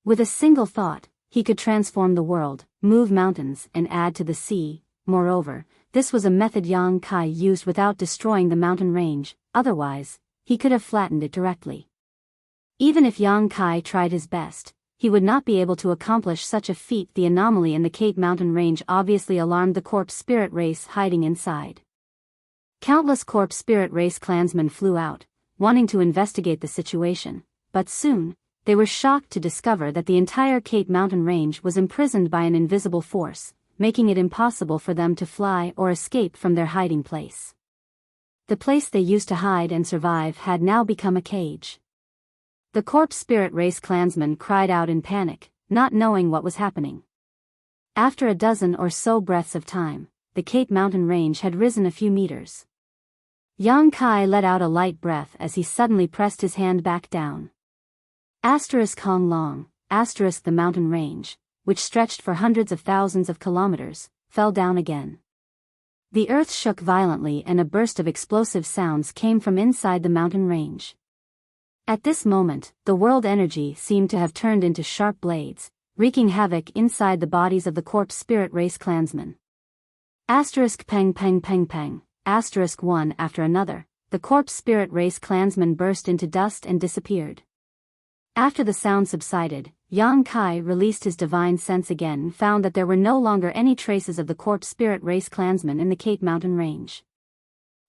With a single thought, he could transform the world, move mountains, and add to the sea. Moreover, this was a method Yang Kai used without destroying the mountain range, otherwise, he could have flattened it directly. Even if Yang Kai tried his best, he would not be able to accomplish such a feat. The anomaly in the Cape Mountain range obviously alarmed the corpse spirit race hiding inside. Countless corpse spirit race clansmen flew out, wanting to investigate the situation, but soon, they were shocked to discover that the entire Cape Mountain range was imprisoned by an invisible force, making it impossible for them to fly or escape from their hiding place. The place they used to hide and survive had now become a cage. The corpse spirit race clansmen cried out in panic, not knowing what was happening. After a dozen or so breaths of time, the Cape Mountain range had risen a few meters. Yang Kai let out a light breath as he suddenly pressed his hand back down. Hong Long, the mountain range, which stretched for hundreds of thousands of kilometers, fell down again. The earth shook violently and a burst of explosive sounds came from inside the mountain range. At this moment, the world energy seemed to have turned into sharp blades, wreaking havoc inside the bodies of the corpse spirit race clansmen. Peng peng peng peng, one after another, the corpse spirit race clansmen burst into dust and disappeared. After the sound subsided, Yang Kai released his divine sense again and found that there were no longer any traces of the corpse spirit race clansmen in the Cape Mountain range.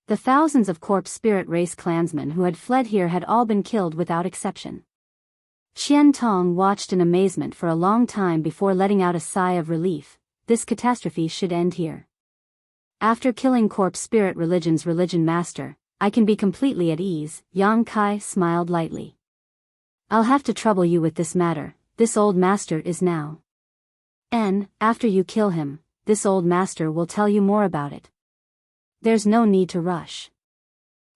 The thousands of corpse spirit race clansmen who had fled here had all been killed without exception. Qian Tong watched in amazement for a long time before letting out a sigh of relief. This catastrophe should end here. After killing corpse spirit religion's religion master, I can be completely at ease. Yang Kai smiled lightly. I'll have to trouble you with this matter. This old master is now. After you kill him, this old master will tell you more about it. There's no need to rush.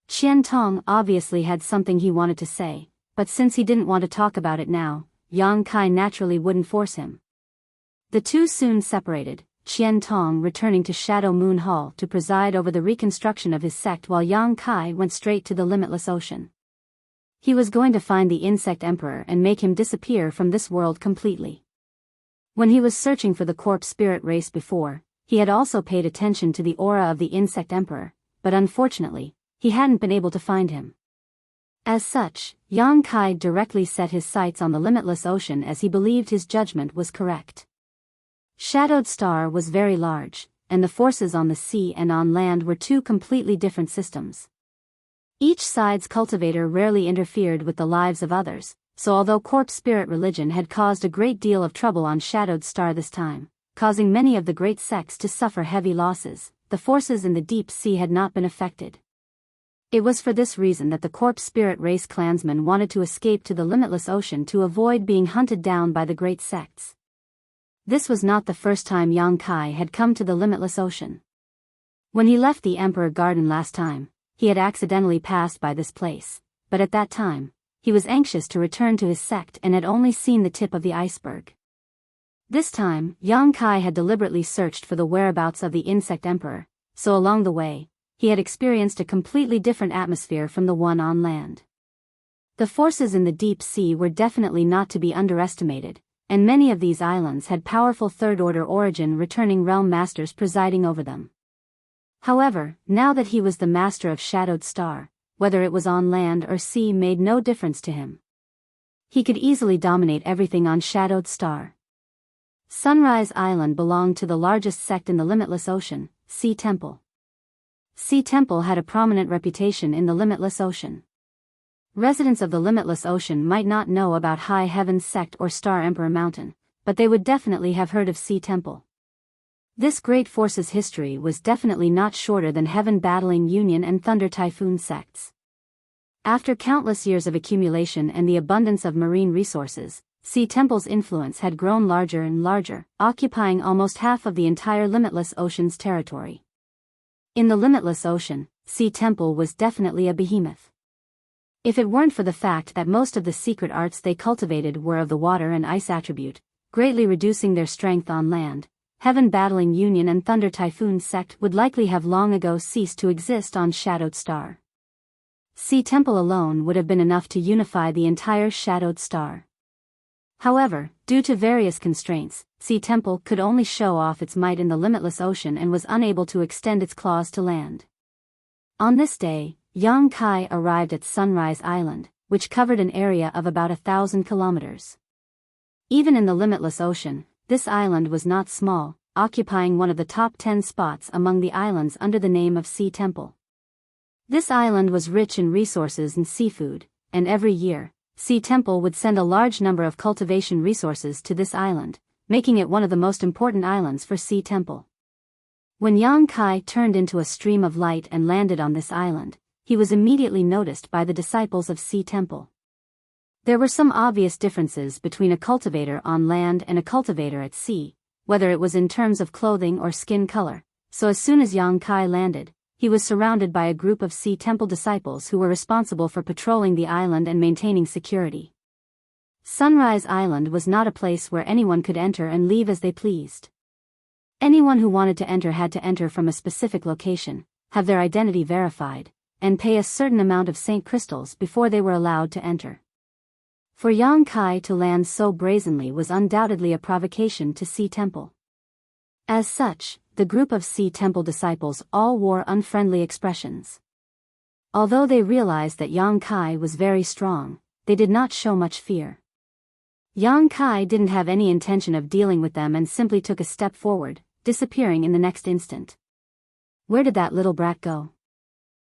Qian Tong obviously had something he wanted to say, but since he didn't want to talk about it now, Yang Kai naturally wouldn't force him. The two soon separated, Qian Tong returning to Shadow Moon Hall to preside over the reconstruction of his sect while Yang Kai went straight to the limitless ocean. He was going to find the insect emperor and make him disappear from this world completely. When he was searching for the corpse spirit race before, he had also paid attention to the aura of the insect emperor, but unfortunately, he hadn't been able to find him. As such, Yang Kai directly set his sights on the limitless ocean as he believed his judgment was correct. Shadowed Star was very large, and the forces on the sea and on land were two completely different systems. Each side's cultivator rarely interfered with the lives of others, so although corpse spirit religion had caused a great deal of trouble on Shadowed Star this time, causing many of the great sects to suffer heavy losses, the forces in the deep sea had not been affected. It was for this reason that the corpse spirit race clansmen wanted to escape to the limitless ocean to avoid being hunted down by the great sects. This was not the first time Yang Kai had come to the limitless ocean. When he left the Emperor Garden last time, he had accidentally passed by this place, but at that time, he was anxious to return to his sect and had only seen the tip of the iceberg. This time, Yang Kai had deliberately searched for the whereabouts of the insect emperor, so along the way, he had experienced a completely different atmosphere from the one on land. The forces in the deep sea were definitely not to be underestimated, and many of these islands had powerful third-order origin returning realm masters presiding over them. However, now that he was the master of Shadowed Star, whether it was on land or sea made no difference to him. He could easily dominate everything on Shadowed Star. Sunrise Island belonged to the largest sect in the limitless ocean, Sea Temple. Sea Temple had a prominent reputation in the limitless ocean. Residents of the limitless ocean might not know about High Heaven's sect or Star Emperor Mountain, but they would definitely have heard of Sea Temple. This great force's history was definitely not shorter than heaven-battling Union and Thunder Typhoon sects. After countless years of accumulation and the abundance of marine resources, Sea Temple's influence had grown larger and larger, occupying almost half of the entire Limitless Ocean's territory. In the Limitless Ocean, Sea Temple was definitely a behemoth. If it weren't for the fact that most of the secret arts they cultivated were of the water and ice attribute, greatly reducing their strength on land, heaven-battling Union and Thunder Typhoon sect would likely have long ago ceased to exist on Shadowed Star. Sea Temple alone would have been enough to unify the entire Shadowed Star. However, due to various constraints, Sea Temple could only show off its might in the Limitless Ocean and was unable to extend its claws to land. On this day, Yang Kai arrived at Sunrise Island, which covered an area of about 1,000 kilometers. Even in the Limitless Ocean, this island was not small, occupying one of the top 10 spots among the islands under the name of Sea Temple. This island was rich in resources and seafood, and every year, Sea Temple would send a large number of cultivation resources to this island, making it one of the most important islands for Sea Temple. When Yang Kai turned into a stream of light and landed on this island, he was immediately noticed by the disciples of Sea Temple. There were some obvious differences between a cultivator on land and a cultivator at sea, whether it was in terms of clothing or skin color, so as soon as Yang Kai landed, he was surrounded by a group of Sea Temple disciples who were responsible for patrolling the island and maintaining security. Sunrise Island was not a place where anyone could enter and leave as they pleased. Anyone who wanted to enter had to enter from a specific location, have their identity verified, and pay a certain amount of Saint Crystals before they were allowed to enter. For Yang Kai to land so brazenly was undoubtedly a provocation to Sea Temple. As such, the group of Sea Temple disciples all wore unfriendly expressions. Although they realized that Yang Kai was very strong, they did not show much fear. Yang Kai didn't have any intention of dealing with them and simply took a step forward, disappearing in the next instant. Where did that little brat go?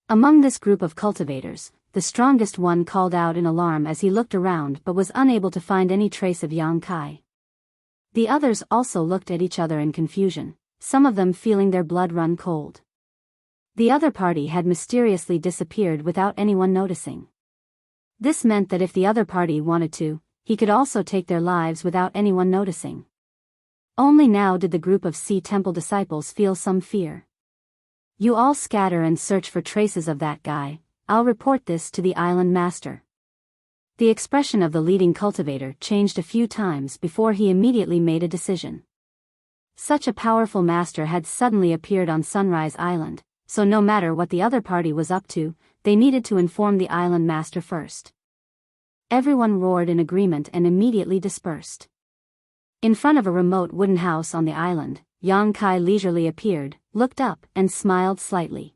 Among this group of cultivators, the strongest one called out in alarm as he looked around but was unable to find any trace of Yang Kai. The others also looked at each other in confusion, some of them feeling their blood run cold. The other party had mysteriously disappeared without anyone noticing. This meant that if the other party wanted to, he could also take their lives without anyone noticing. Only now did the group of Sea Temple disciples feel some fear. You all scatter and search for traces of that guy. I'll report this to the island master. The expression of the leading cultivator changed a few times before he immediately made a decision. Such a powerful master had suddenly appeared on Sunrise Island, so no matter what the other party was up to, they needed to inform the island master first. Everyone roared in agreement and immediately dispersed. In front of a remote wooden house on the island, Yang Kai leisurely appeared, looked up, and smiled slightly.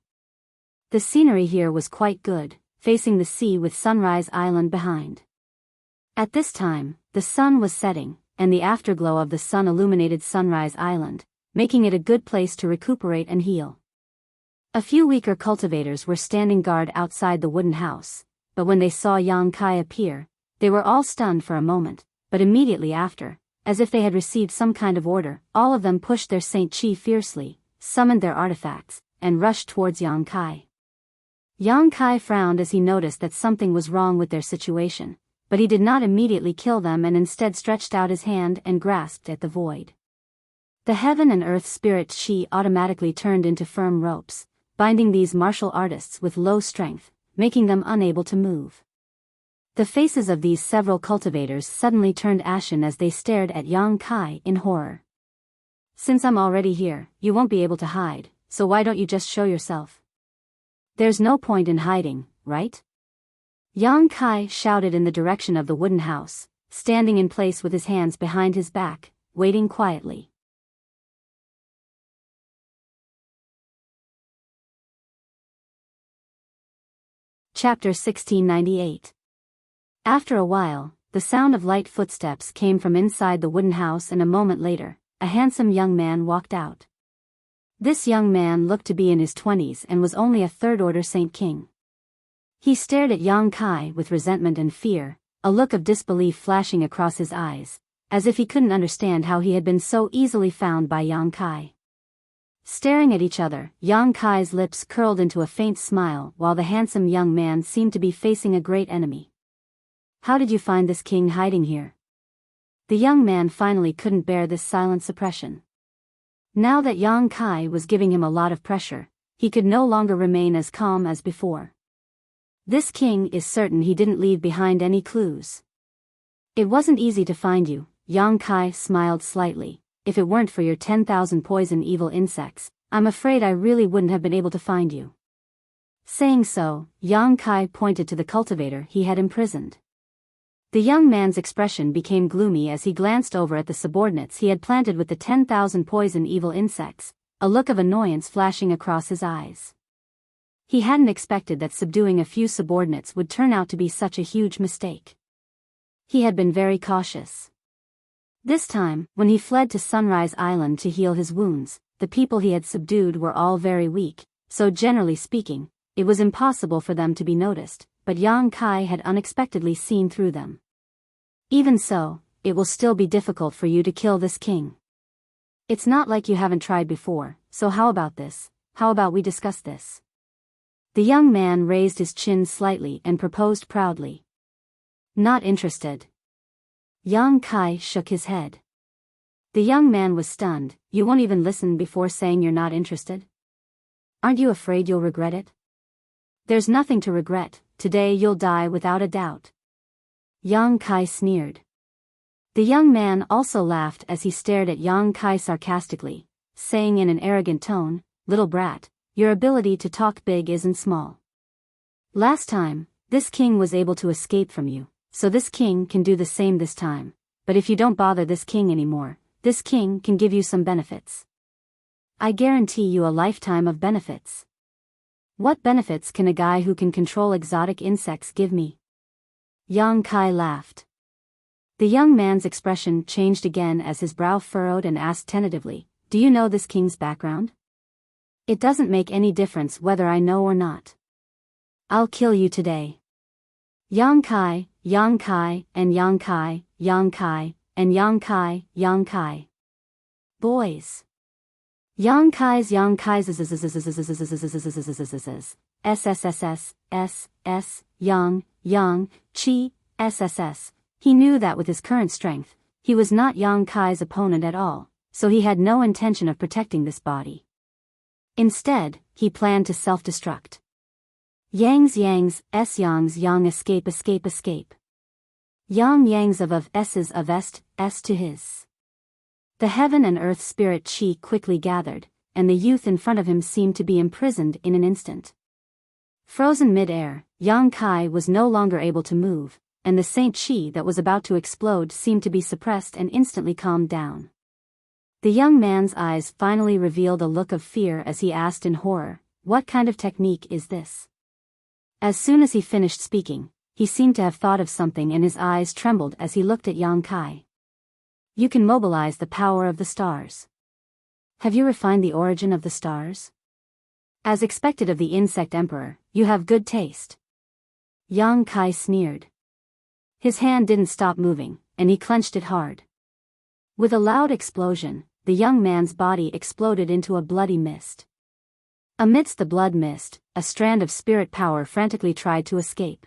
The scenery here was quite good, facing the sea with Sunrise Island behind. At this time, the sun was setting, and the afterglow of the sun illuminated Sunrise Island, making it a good place to recuperate and heal. A few weaker cultivators were standing guard outside the wooden house, but when they saw Yang Kai appear, they were all stunned for a moment, but immediately after, as if they had received some kind of order, all of them pushed their Saint Chi fiercely, summoned their artifacts, and rushed towards Yang Kai. Yang Kai frowned as he noticed that something was wrong with their situation, but he did not immediately kill them and instead stretched out his hand and grasped at the void. The heaven and earth spirit Chi automatically turned into firm ropes, binding these martial artists with low strength, making them unable to move. The faces of these several cultivators suddenly turned ashen as they stared at Yang Kai in horror. Since I'm already here, you won't be able to hide, so why don't you just show yourself? There's no point in hiding, right? Yang Kai shouted in the direction of the wooden house, standing in place with his hands behind his back, waiting quietly. Chapter 1698. After a while, the sound of light footsteps came from inside the wooden house, and a moment later, a handsome young man walked out. This young man looked to be in his 20s and was only a third-order Saint King. He stared at Yang Kai with resentment and fear, a look of disbelief flashing across his eyes, as if he couldn't understand how he had been so easily found by Yang Kai. Staring at each other, Yang Kai's lips curled into a faint smile while the handsome young man seemed to be facing a great enemy. How did you find this king hiding here? The young man finally couldn't bear this silent suppression. Now that Yang Kai was giving him a lot of pressure, he could no longer remain as calm as before. This king is certain he didn't leave behind any clues. It wasn't easy to find you, Yang Kai smiled slightly. If it weren't for your 10,000 poison evil insects, I'm afraid I really wouldn't have been able to find you. Saying so, Yang Kai pointed to the cultivator he had imprisoned. The young man's expression became gloomy as he glanced over at the subordinates he had planted with the 10,000 poison evil insects, a look of annoyance flashing across his eyes. He hadn't expected that subduing a few subordinates would turn out to be such a huge mistake. He had been very cautious. This time, when he fled to Sunrise Island to heal his wounds, the people he had subdued were all very weak, so generally speaking, it was impossible for them to be noticed, but Yang Kai had unexpectedly seen through them. Even so, it will still be difficult for you to kill this king. It's not like you haven't tried before, so how about this? How about we discuss this? The young man raised his chin slightly and proposed proudly. Not interested. Yang Kai shook his head. The young man was stunned. You won't even listen before saying you're not interested? Aren't you afraid you'll regret it? There's nothing to regret, today you'll die without a doubt. Yang Kai sneered. The young man also laughed as he stared at Yang Kai sarcastically, saying in an arrogant tone, "Little brat, your ability to talk big isn't small. Last time, this king was able to escape from you. So this king can do the same this time, but if you don't bother this king anymore, this king can give you some benefits. I guarantee you a lifetime of benefits." What benefits can a guy who can control exotic insects give me? Yang Kai laughed. The young man's expression changed again as his brow furrowed and asked tentatively, "Do you know this king's background?" "It doesn't make any difference whether I know or not. I'll kill you today." Yang Kai, Yang Kai, and Yang Kai, Yang Kai, and Yang Kai, Yang Kai. Boys. Yang Kai's SSSS, Yang, Chi, SSS. He knew that with his current strength, he was not Yang Kai's opponent at all, so he had no intention of protecting this body. Instead, he planned to self-destruct. Yangs, Yang escape. Yangs of S's of est to his. The heaven and earth spirit chi quickly gathered, and the youth in front of him seemed to be imprisoned in an instant. Frozen mid-air, Yang Kai was no longer able to move, and the Saint Chi that was about to explode seemed to be suppressed and instantly calmed down. The young man's eyes finally revealed a look of fear as he asked in horror, "What kind of technique is this?" As soon as he finished speaking, he seemed to have thought of something and his eyes trembled as he looked at Yang Kai. "You can mobilize the power of the stars. Have you refined the origin of the stars? As expected of the insect emperor, you have good taste." Yang Kai sneered. His hand didn't stop moving, and he clenched it hard. With a loud explosion, the young man's body exploded into a bloody mist. Amidst the blood mist, a strand of spirit power frantically tried to escape.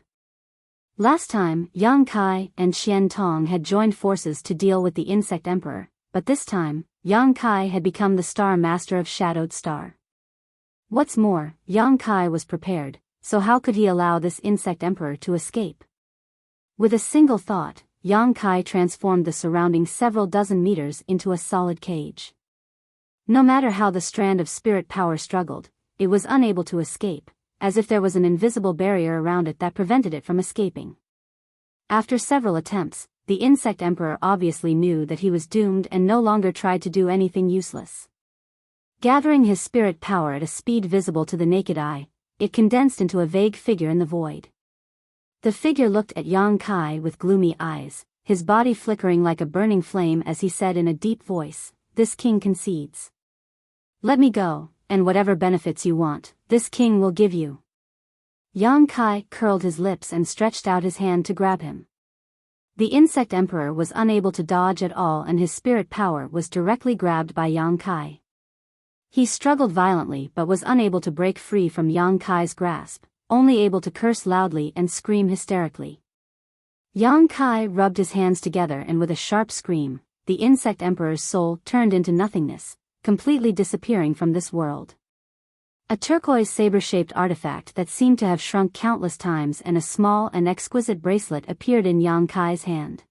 Last time, Yang Kai and Qian Tong had joined forces to deal with the insect emperor, but this time, Yang Kai had become the star master of Shadowed Star. What's more, Yang Kai was prepared, so how could he allow this insect emperor to escape? With a single thought, Yang Kai transformed the surrounding several dozen meters into a solid cage. No matter how the strand of spirit power struggled, it was unable to escape, as if there was an invisible barrier around it that prevented it from escaping. After several attempts, the insect emperor obviously knew that he was doomed and no longer tried to do anything useless. Gathering his spirit power at a speed visible to the naked eye, it condensed into a vague figure in the void. The figure looked at Yang Kai with gloomy eyes, his body flickering like a burning flame as he said in a deep voice, "This king concedes. Let me go, and whatever benefits you want, this king will give you." Yang Kai curled his lips and stretched out his hand to grab him. The insect emperor was unable to dodge at all and his spirit power was directly grabbed by Yang Kai. He struggled violently but was unable to break free from Yang Kai's grasp, only able to curse loudly and scream hysterically. Yang Kai rubbed his hands together and with a sharp scream, the insect emperor's soul turned into nothingness, completely disappearing from this world. A turquoise saber-shaped artifact that seemed to have shrunk countless times and a small and exquisite bracelet appeared in Yang Kai's hand.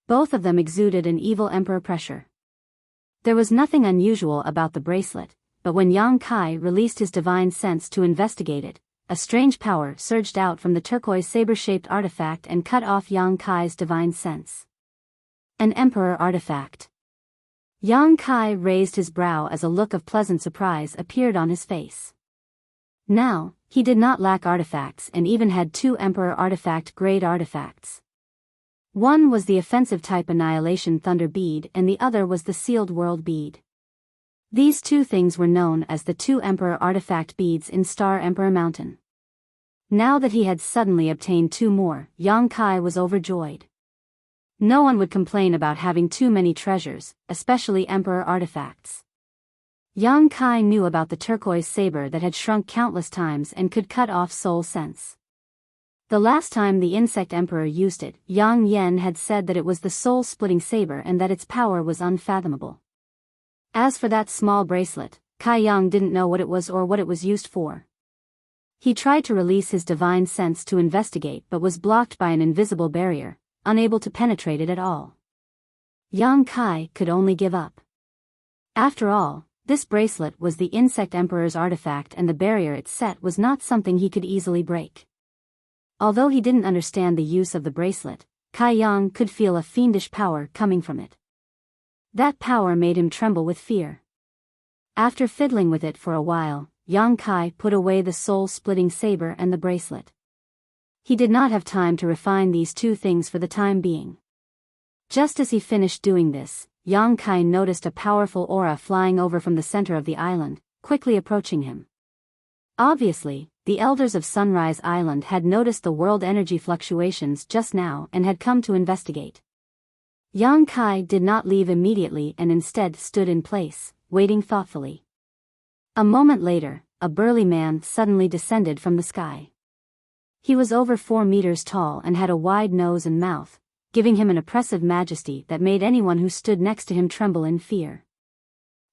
Both of them exuded an evil emperor pressure. There was nothing unusual about the bracelet, but when Yang Kai released his divine sense to investigate it, a strange power surged out from the turquoise saber-shaped artifact and cut off Yang Kai's divine sense. An emperor artifact. Yang Kai raised his brow as a look of pleasant surprise appeared on his face. Now, he did not lack artifacts and even had 2 emperor artifact-grade artifacts. One was the offensive-type Annihilation Thunder Bead and the other was the Sealed World Bead. These 2 things were known as the 2 emperor artifact beads in Star Emperor Mountain. Now that he had suddenly obtained 2 more, Yang Kai was overjoyed. No one would complain about having too many treasures, especially emperor artifacts. Yang Kai knew about the turquoise saber that had shrunk countless times and could cut off soul sense. The last time the insect emperor used it, Yang Yen had said that it was the soul-splitting saber and that its power was unfathomable. As for that small bracelet, Kai Yang didn't know what it was or what it was used for. He tried to release his divine sense to investigate but was blocked by an invisible barrier, unable to penetrate it at all. Yang Kai could only give up. After all, this bracelet was the insect emperor's artifact and the barrier it set was not something he could easily break. Although he didn't understand the use of the bracelet, Kai Yang could feel a fiendish power coming from it. That power made him tremble with fear. After fiddling with it for a while, Yang Kai put away the soul-splitting saber and the bracelet. He did not have time to refine these 2 things for the time being. Just as he finished doing this, Yang Kai noticed a powerful aura flying over from the center of the island, quickly approaching him. Obviously, the elders of Sunrise Island had noticed the world energy fluctuations just now and had come to investigate. Yang Kai did not leave immediately and instead stood in place, waiting thoughtfully. A moment later, a burly man suddenly descended from the sky. He was over 4 meters tall and had a wide nose and mouth, giving him an oppressive majesty that made anyone who stood next to him tremble in fear.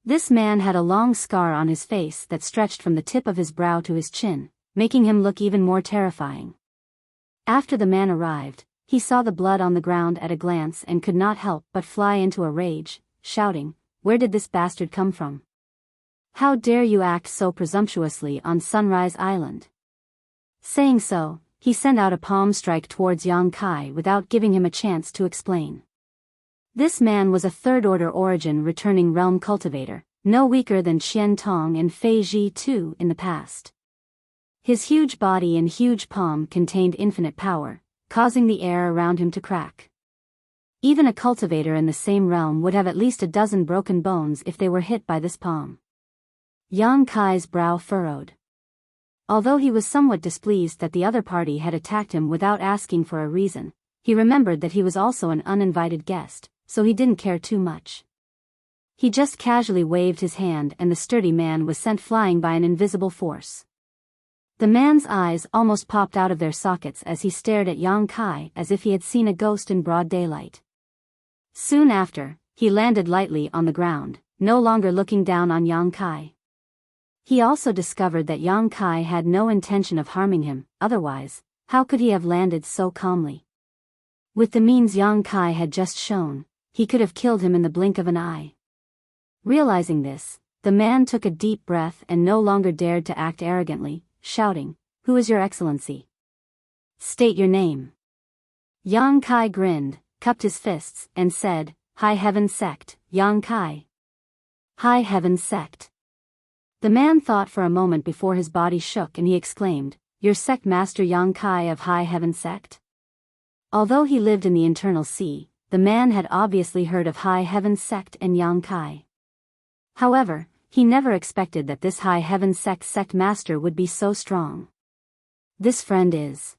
This man had a long scar on his face that stretched from the tip of his brow to his chin, making him look even more terrifying. After the man arrived, he saw the blood on the ground at a glance and could not help but fly into a rage, shouting, "Where did this bastard come from? How dare you act so presumptuously on Sunrise Island?" Saying so, he sent out a palm strike towards Yang Kai without giving him a chance to explain. This man was a 3rd-order origin returning realm cultivator, no weaker than Qian Tong and Fei Ji Tu in the past. His huge body and huge palm contained infinite power, causing the air around him to crack. Even a cultivator in the same realm would have at least a dozen broken bones if they were hit by this palm. Yang Kai's brow furrowed. Although he was somewhat displeased that the other party had attacked him without asking for a reason, he remembered that he was also an uninvited guest, so he didn't care too much. He just casually waved his hand and the sturdy man was sent flying by an invisible force. The man's eyes almost popped out of their sockets as he stared at Yang Kai as if he had seen a ghost in broad daylight. Soon after, he landed lightly on the ground, no longer looking down on Yang Kai. He also discovered that Yang Kai had no intention of harming him, otherwise, how could he have landed so calmly? With the means Yang Kai had just shown, he could have killed him in the blink of an eye. Realizing this, the man took a deep breath and no longer dared to act arrogantly, shouting, "Who is your excellency? State your name." Yang Kai grinned, cupped his fists, and said, "High Heaven Sect, Yang Kai." High Heaven Sect. The man thought for a moment before his body shook and he exclaimed, "Your sect master Yang Kai of High Heaven Sect?" Although he lived in the Internal Sea, the man had obviously heard of High Heaven Sect and Yang Kai. However, he never expected that this High Heaven Sect master would be so strong. "This friend is?"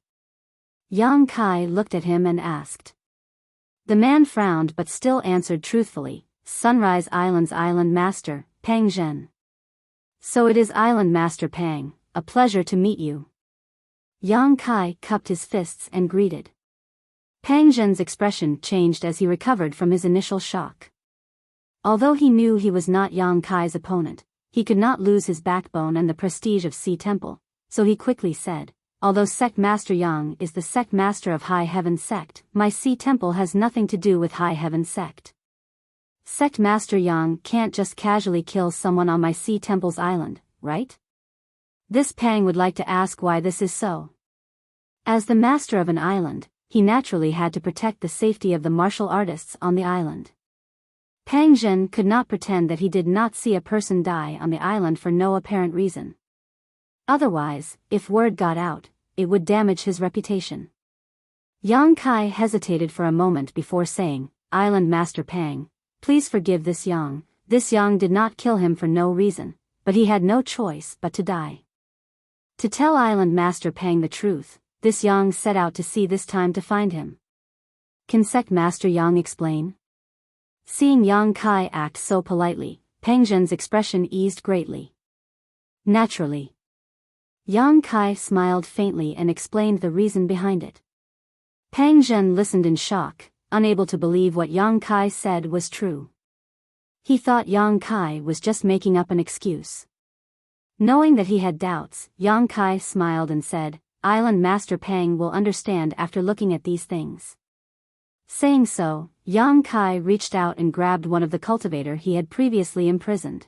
Yang Kai looked at him and asked. The man frowned but still answered truthfully, Sunrise Island's island master, Pang Zhen. So it is Island Master Pang, a pleasure to meet you. Yang Kai cupped his fists and greeted. Pang Zhen's expression changed as he recovered from his initial shock. Although he knew he was not Yang Kai's opponent, he could not lose his backbone and the prestige of Sea Temple, so he quickly said, although Sect Master Yang is the Sect Master of High Heaven Sect, my Sea Temple has nothing to do with High Heaven Sect. Sect Master Yang can't just casually kill someone on my Sea Temple's island, right? This Pang would like to ask why this is so. As the master of an island, he naturally had to protect the safety of the martial artists on the island. Pang Zhen could not pretend that he did not see a person die on the island for no apparent reason. Otherwise, if word got out, it would damage his reputation. Yang Kai hesitated for a moment before saying, Island Master Pang, please forgive this Yang. This Yang did not kill him for no reason, but he had no choice but to die. To tell Island Master Pang the truth, this Yang set out to see this time to find him. Can Sect Master Yang explain? Seeing Yang Kai act so politely, Pang Zhen's expression eased greatly. Naturally. Yang Kai smiled faintly and explained the reason behind it. Pang Zhen listened in shock, unable to believe what Yang Kai said was true. He thought Yang Kai was just making up an excuse. Knowing that he had doubts, Yang Kai smiled and said, Island Master Pang will understand after looking at these things. Saying so, Yang Kai reached out and grabbed one of the cultivator he had previously imprisoned.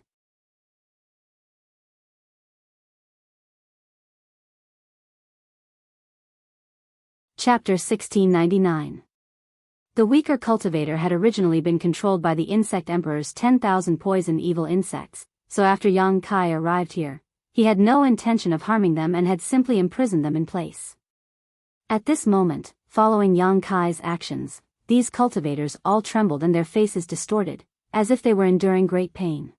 Chapter 1699. The weaker cultivator had originally been controlled by the Insect Emperor's 10,000 poison evil insects, so after Yang Kai arrived here, he had no intention of harming them and had simply imprisoned them in place. At this moment, following Yang Kai's actions, these cultivators all trembled and their faces distorted, as if they were enduring great pain.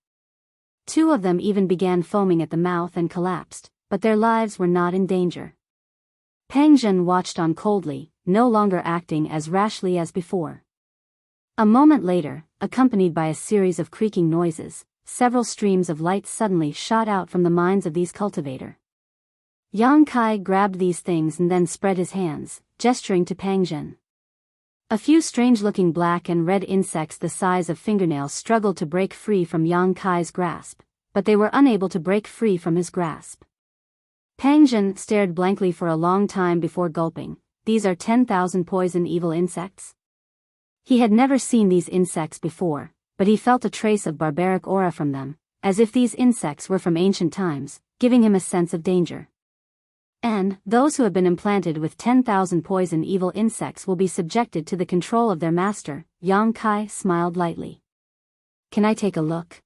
Two of them even began foaming at the mouth and collapsed, but their lives were not in danger. Pang Zhen watched on coldly, no longer acting as rashly as before. A moment later, accompanied by a series of creaking noises, several streams of light suddenly shot out from the minds of these cultivator. Yang Kai grabbed these things and then spread his hands, gesturing to Pang Zhen. A few strange-looking black and red insects the size of fingernails struggled to break free from Yang Kai's grasp, but they were unable to break free from his grasp. Pang Zhen stared blankly for a long time before gulping. These are 10,000 poison evil insects? He had never seen these insects before, but he felt a trace of barbaric aura from them, as if these insects were from ancient times, giving him a sense of danger. And those who have been implanted with 10,000 poison evil insects will be subjected to the control of their master. Yang Kai smiled lightly. Can I take a look?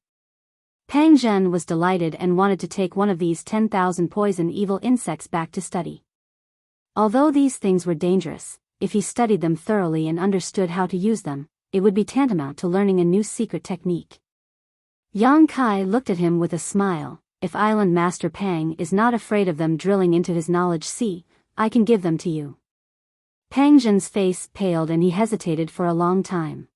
Pang Zhen was delighted and wanted to take one of these 10,000 poison evil insects back to study. Although these things were dangerous, if he studied them thoroughly and understood how to use them, it would be tantamount to learning a new secret technique. Yang Kai looked at him with a smile. If Island Master Pang is not afraid of them drilling into his knowledge sea, I can give them to you. Pang Zhen's face paled and he hesitated for a long time.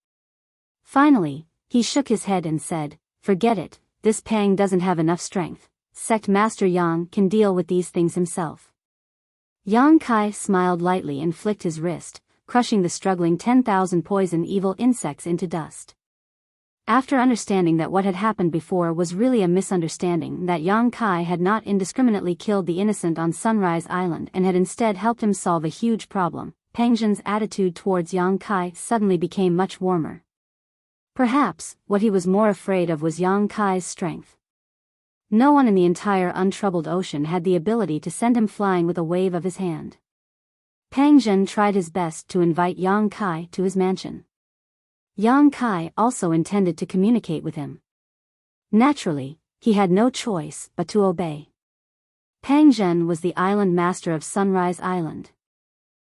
Finally, he shook his head and said, Forget it, this Pang doesn't have enough strength. Sect Master Yang can deal with these things himself. Yang Kai smiled lightly and flicked his wrist, crushing the struggling 10,000 poison evil insects into dust. After understanding that what had happened before was really a misunderstanding, that Yang Kai had not indiscriminately killed the innocent on Sunrise Island and had instead helped him solve a huge problem, Pang Zhen's attitude towards Yang Kai suddenly became much warmer. Perhaps, what he was more afraid of was Yang Kai's strength. No one in the entire untroubled ocean had the ability to send him flying with a wave of his hand. Pang Zhen tried his best to invite Yang Kai to his mansion. Yang Kai also intended to communicate with him. Naturally, he had no choice but to obey. Pang Zhen was the island master of Sunrise Island.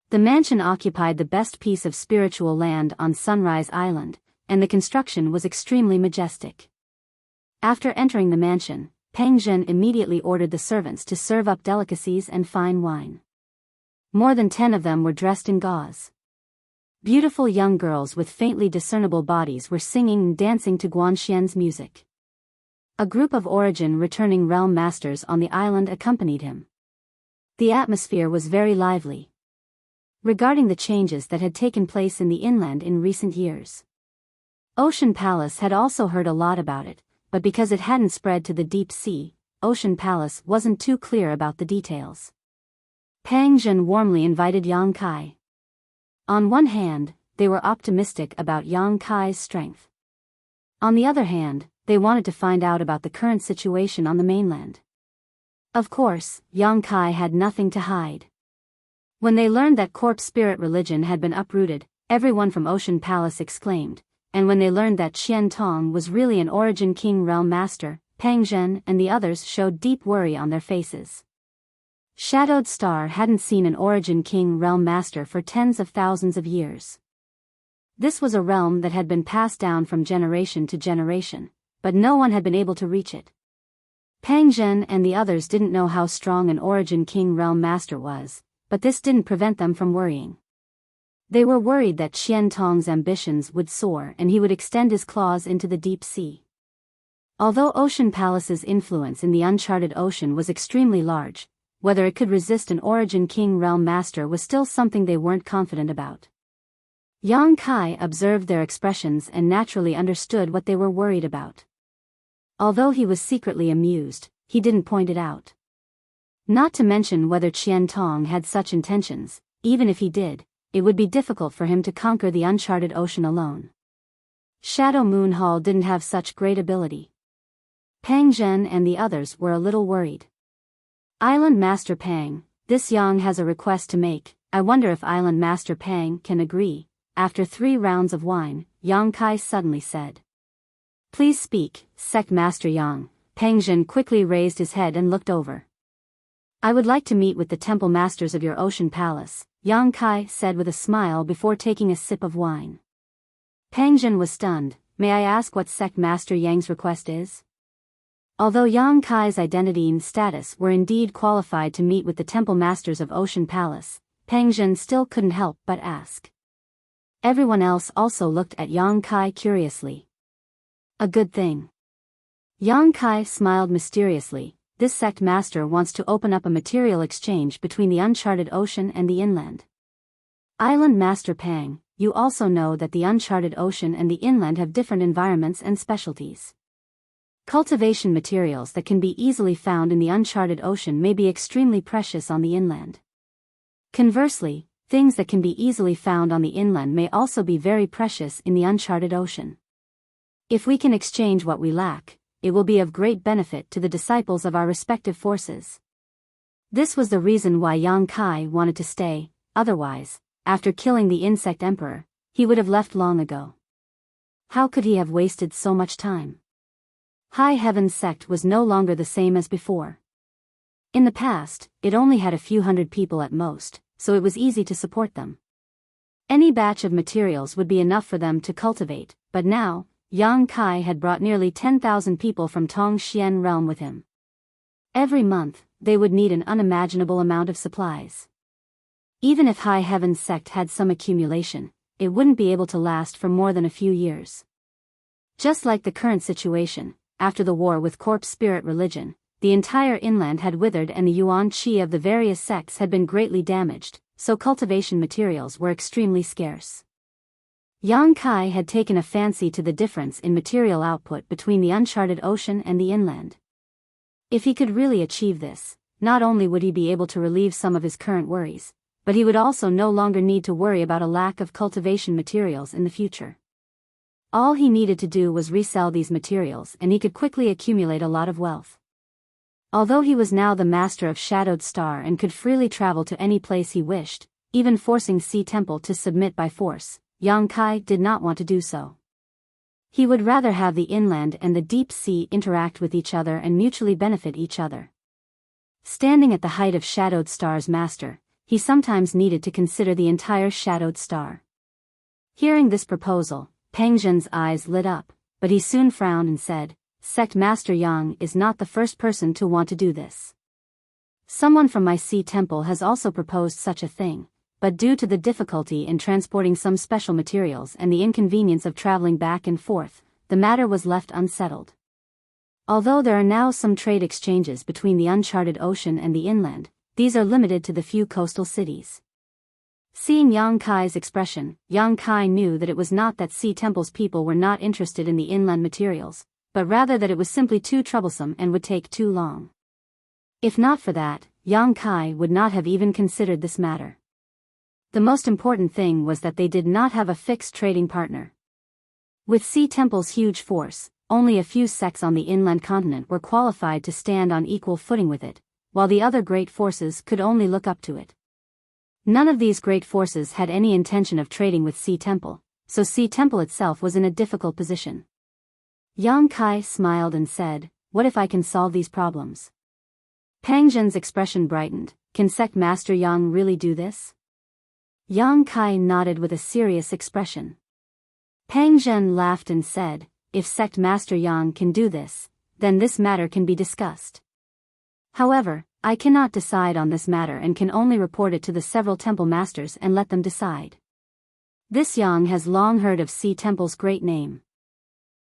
The mansion occupied the best piece of spiritual land on Sunrise Island, and the construction was extremely majestic. After entering the mansion, Pang Zhen immediately ordered the servants to serve up delicacies and fine wine. More than 10 of them were dressed in gauze. Beautiful young girls with faintly discernible bodies were singing and dancing to Guanxian's music. A group of origin returning realm masters on the island accompanied him. The atmosphere was very lively. Regarding the changes that had taken place in the inland in recent years, Ocean Palace had also heard a lot about it, but because it hadn't spread to the deep sea, Ocean Palace wasn't too clear about the details. Pang Zhen warmly invited Yang Kai. On one hand, they were optimistic about Yang Kai's strength. On the other hand, they wanted to find out about the current situation on the mainland. Of course, Yang Kai had nothing to hide. When they learned that corpse spirit religion had been uprooted, everyone from Ocean Palace exclaimed, and when they learned that Qian Tong was really an Origin King Realm Master, Pang Zhen and the others showed deep worry on their faces. Shadowed Star hadn't seen an Origin King Realm Master for tens of thousands of years. This was a realm that had been passed down from generation to generation, but no one had been able to reach it. Pang Zhen and the others didn't know how strong an Origin King Realm Master was, but this didn't prevent them from worrying. They were worried that Qian Tong's ambitions would soar and he would extend his claws into the deep sea. Although Ocean Palace's influence in the uncharted ocean was extremely large, whether it could resist an Origin King Realm Master was still something they weren't confident about. Yang Kai observed their expressions and naturally understood what they were worried about. Although he was secretly amused, he didn't point it out. Not to mention whether Qian Tong had such intentions, even if he did, it would be difficult for him to conquer the uncharted ocean alone. Shadow Moon Hall didn't have such great ability. Pang Zhen and the others were a little worried. Island Master Pang, this Yang has a request to make. I wonder if Island Master Pang can agree. After 3 rounds of wine, Yang Kai suddenly said. Please speak, Sect Master Yang. Pang Zhen quickly raised his head and looked over. I would like to meet with the temple masters of your Ocean Palace, Yang Kai said with a smile before taking a sip of wine. Pang Zhen was stunned. May I ask what Sect Master Yang's request is? Although Yang Kai's identity and status were indeed qualified to meet with the temple masters of Ocean Palace, Pang Zhen still couldn't help but ask. Everyone else also looked at Yang Kai curiously. A good thing. Yang Kai smiled mysteriously. This sect master wants to open up a material exchange between the uncharted ocean and the inland. Island Master Pang, you also know that the uncharted ocean and the inland have different environments and specialties. Cultivation materials that can be easily found in the uncharted ocean may be extremely precious on the inland. Conversely, things that can be easily found on the inland may also be very precious in the uncharted ocean. If we can exchange what we lack, it will be of great benefit to the disciples of our respective forces. This was the reason why Yang Kai wanted to stay, otherwise, after killing the insect emperor, he would have left long ago. How could he have wasted so much time? High Heaven's sect was no longer the same as before. In the past, it only had a few hundred people at most, so it was easy to support them. Any batch of materials would be enough for them to cultivate, but now, Yang Kai had brought nearly 10,000 people from Tongxian realm with him. Every month, they would need an unimaginable amount of supplies. Even if High Heaven's sect had some accumulation, it wouldn't be able to last for more than a few years. Just like the current situation, after the war with corpse spirit religion, the entire inland had withered and the yuan qi of the various sects had been greatly damaged, so cultivation materials were extremely scarce. Yang Kai had taken a fancy to the difference in material output between the uncharted ocean and the inland. If he could really achieve this, not only would he be able to relieve some of his current worries, but he would also no longer need to worry about a lack of cultivation materials in the future. All he needed to do was resell these materials and he could quickly accumulate a lot of wealth. Although he was now the master of Shadowed Star and could freely travel to any place he wished, even forcing Sea Temple to submit by force, Yang Kai did not want to do so. He would rather have the inland and the deep sea interact with each other and mutually benefit each other. Standing at the height of Shadowed Star's master, he sometimes needed to consider the entire Shadowed Star. Hearing this proposal, Pang Zhen's eyes lit up, but he soon frowned and said, Sect Master Yang is not the first person to want to do this. Someone from my Sea Temple has also proposed such a thing, but due to the difficulty in transporting some special materials and the inconvenience of traveling back and forth, the matter was left unsettled. Although there are now some trade exchanges between the uncharted ocean and the inland, these are limited to the few coastal cities. Seeing Yang Kai's expression, Yang Kai knew that it was not that Sea Temple's people were not interested in the inland materials, but rather that it was simply too troublesome and would take too long. If not for that, Yang Kai would not have even considered this matter. The most important thing was that they did not have a fixed trading partner. With Sea Temple's huge force, only a few sects on the inland continent were qualified to stand on equal footing with it, while the other great forces could only look up to it. None of these great forces had any intention of trading with Sea Temple, so Sea Temple itself was in a difficult position. Yang Kai smiled and said, "What if I can solve these problems?" Pang Zhen's expression brightened. "Can Sect Master Yang really do this?" Yang Kai nodded with a serious expression. Pang Zhen laughed and said, "If Sect Master Yang can do this, then this matter can be discussed. However, I cannot decide on this matter and can only report it to the several temple masters and let them decide. This Yang has long heard of Sea Temple's great name.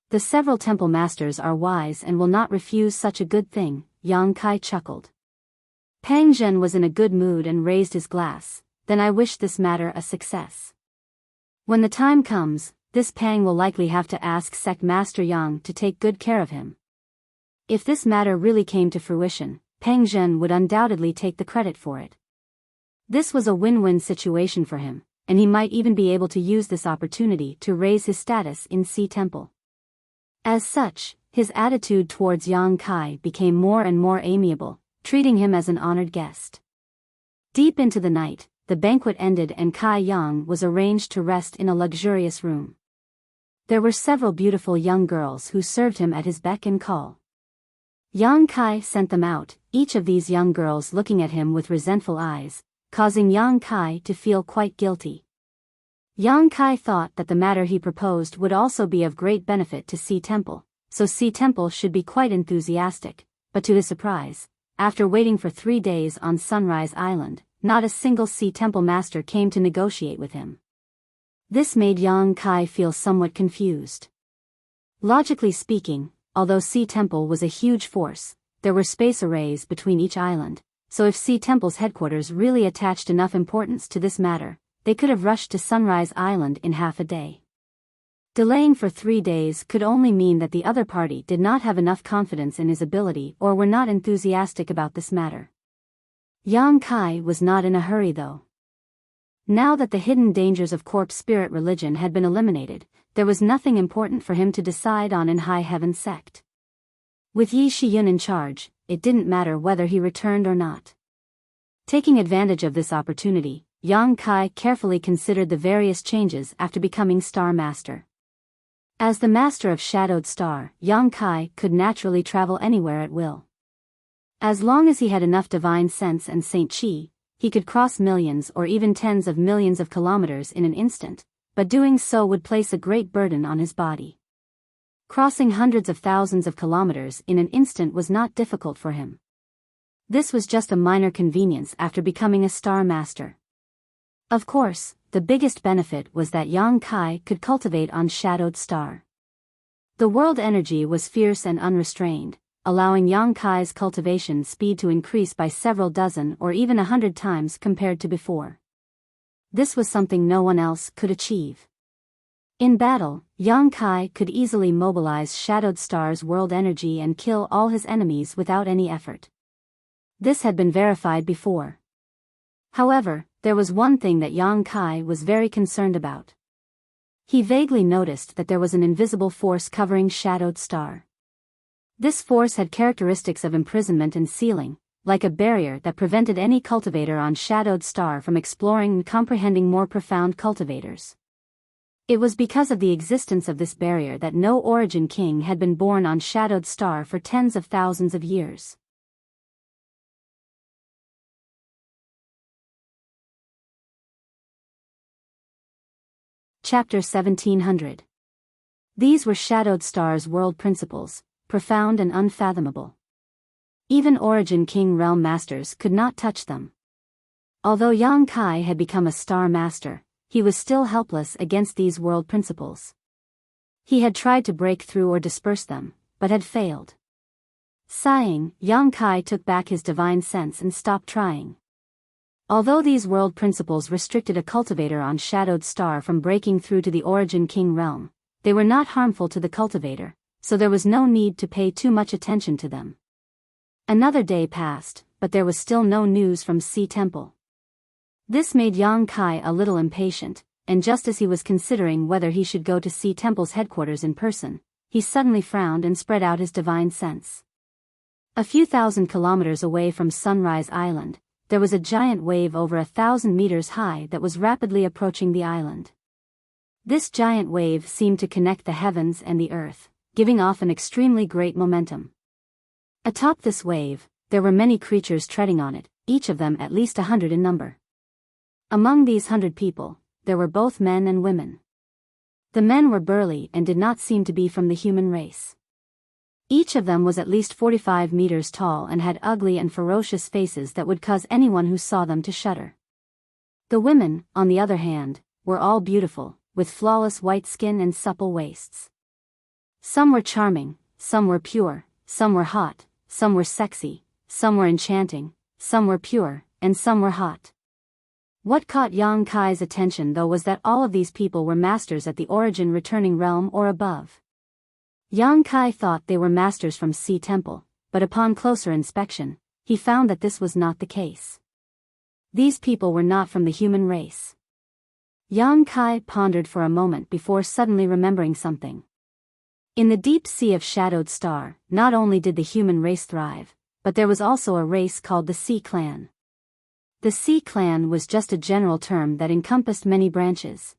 The several temple masters are wise and will not refuse such a good thing." Yang Kai chuckled. Pang Zhen was in a good mood and raised his glass. "Then I wish this matter a success. When the time comes, this Pang will likely have to ask Sect Master Yang to take good care of him. If this matter really came to fruition, Pang Zhen would undoubtedly take the credit for it. This was a win-win situation for him, and he might even be able to use this opportunity to raise his status in Sea Temple." As such, his attitude towards Yang Kai became more and more amiable, treating him as an honored guest. Deep into the night, the banquet ended and Kai Yang was arranged to rest in a luxurious room. There were several beautiful young girls who served him at his beck and call. Yang Kai sent them out, each of these young girls looking at him with resentful eyes, causing Yang Kai to feel quite guilty. Yang Kai thought that the matter he proposed would also be of great benefit to Sea Temple, so Sea Temple should be quite enthusiastic, but to his surprise, after waiting for 3 days on Sunrise Island, not a single Sea Temple master came to negotiate with him. This made Yang Kai feel somewhat confused. Logically speaking, although Sea Temple was a huge force, there were space arrays between each island, so if Sea Temple's headquarters really attached enough importance to this matter, they could have rushed to Sunrise Island in half a day. Delaying for 3 days could only mean that the other party did not have enough confidence in his ability or were not enthusiastic about this matter. Yang Kai was not in a hurry though. Now that the hidden dangers of corpse spirit religion had been eliminated, there was nothing important for him to decide on in High Heaven Sect. With Yi Shiyun in charge, it didn't matter whether he returned or not. Taking advantage of this opportunity, Yang Kai carefully considered the various changes after becoming Star Master. As the Master of Shadowed Star, Yang Kai could naturally travel anywhere at will. As long as he had enough divine sense and Saint Chi, he could cross millions or even tens of millions of kilometers in an instant, but doing so would place a great burden on his body. Crossing hundreds of thousands of kilometers in an instant was not difficult for him. This was just a minor convenience after becoming a Star Master. Of course, the biggest benefit was that Yang Kai could cultivate on Shadowed Star. The world energy was fierce and unrestrained, allowing Yang Kai's cultivation speed to increase by several dozen or even 100 times compared to before. This was something no one else could achieve. In battle, Yang Kai could easily mobilize Shadowed Star's world energy and kill all his enemies without any effort. This had been verified before. However, there was one thing that Yang Kai was very concerned about. He vaguely noticed that there was an invisible force covering Shadowed Star. This force had characteristics of imprisonment and sealing, like a barrier that prevented any cultivator on Shadowed Star from exploring and comprehending more profound cultivators. It was because of the existence of this barrier that no Origin King had been born on Shadowed Star for tens of thousands of years. Chapter 1700. These were Shadowed Star's world principles, profound and unfathomable. Even Origin King realm masters could not touch them. Although Yang Kai had become a star master, he was still helpless against these world principles. He had tried to break through or disperse them, but had failed. Sighing, Yang Kai took back his divine sense and stopped trying. Although these world principles restricted a cultivator on Shadowed Star from breaking through to the Origin King realm, they were not harmful to the cultivator, so there was no need to pay too much attention to them. Another day passed, but there was still no news from Sea Temple. This made Yang Kai a little impatient, and just as he was considering whether he should go to Sea Temple's headquarters in person, he suddenly frowned and spread out his divine sense. A few thousand kilometers away from Sunrise Island, there was a giant wave over 1,000 meters high that was rapidly approaching the island. This giant wave seemed to connect the heavens and the earth, giving off an extremely great momentum. Atop this wave, there were many creatures treading on it, each of them at least 100 in number. Among these 100 people, there were both men and women. The men were burly and did not seem to be from the human race. Each of them was at least 45 meters tall and had ugly and ferocious faces that would cause anyone who saw them to shudder. The women, on the other hand, were all beautiful, with flawless white skin and supple waists. Some were charming, some were pure, some were hot, some were sexy, some were enchanting, some were pure, and some were hot. What caught Yang Kai's attention though was that all of these people were masters at the Origin Returning Realm or above. Yang Kai thought they were masters from Sea Temple, but upon closer inspection, he found that this was not the case. These people were not from the human race. Yang Kai pondered for a moment before suddenly remembering something. In the deep sea of Shadowed Star, not only did the human race thrive, but there was also a race called the Sea Clan. The Sea Clan was just a general term that encompassed many branches.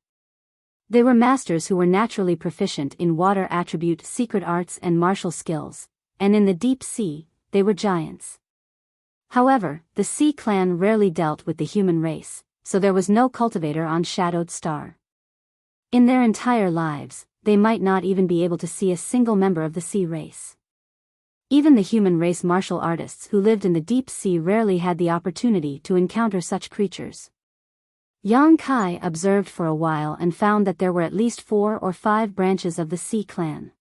They were masters who were naturally proficient in water attribute secret arts and martial skills, and in the deep sea, they were giants. However, the Sea Clan rarely dealt with the human race, so there was no cultivator on Shadowed Star. In their entire lives, they might not even be able to see a single member of the sea race. Even the human race martial artists who lived in the deep sea rarely had the opportunity to encounter such creatures. Yang Kai observed for a while and found that there were at least 4 or 5 branches of the Sea Clan.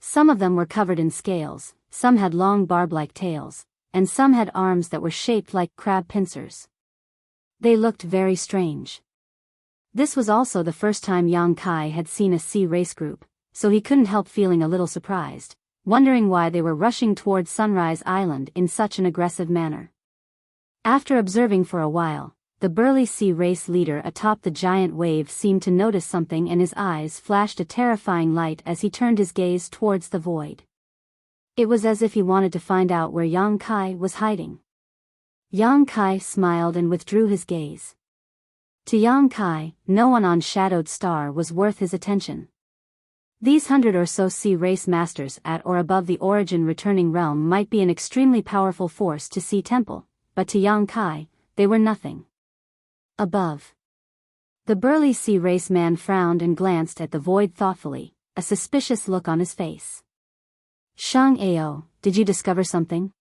Some of them were covered in scales, some had long barb-like tails, and some had arms that were shaped like crab pincers. They looked very strange. This was also the first time Yang Kai had seen a sea race group, so he couldn't help feeling a little surprised, wondering why they were rushing towards Sunrise Island in such an aggressive manner. After observing for a while, the burly sea race leader atop the giant wave seemed to notice something and his eyes flashed a terrifying light as he turned his gaze towards the void. It was as if he wanted to find out where Yang Kai was hiding. Yang Kai smiled and withdrew his gaze. To Yang Kai, no one on Shadowed Star was worth his attention. These 100 or so sea race masters at or above the Origin Returning Realm might be an extremely powerful force to Sea Temple, but to Yang Kai, they were nothing. Above. The burly sea race man frowned and glanced at the void thoughtfully, a suspicious look on his face. Shang Ao, did you discover something?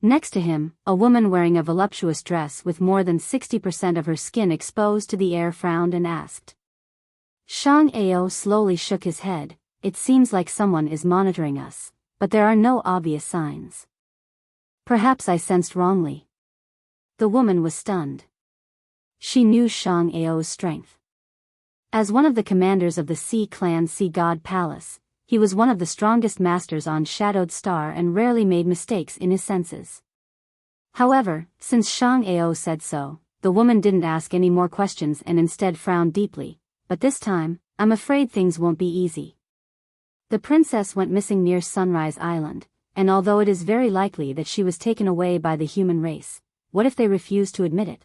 Next to him, a woman wearing a voluptuous dress with more than 60% of her skin exposed to the air frowned and asked. Shang Ao slowly shook his head. It seems like someone is monitoring us, but there are no obvious signs. Perhaps I sensed wrongly. The woman was stunned. She knew Shang Ao's strength. As one of the commanders of the Sea Clan Sea God Palace, he was one of the strongest masters on Shadowed Star and rarely made mistakes in his senses. However, since Shang Ao said so, the woman didn't ask any more questions and instead frowned deeply. But this time, I'm afraid things won't be easy. The princess went missing near Sunrise Island, and although it is very likely that she was taken away by the human race, what if they refuse to admit it?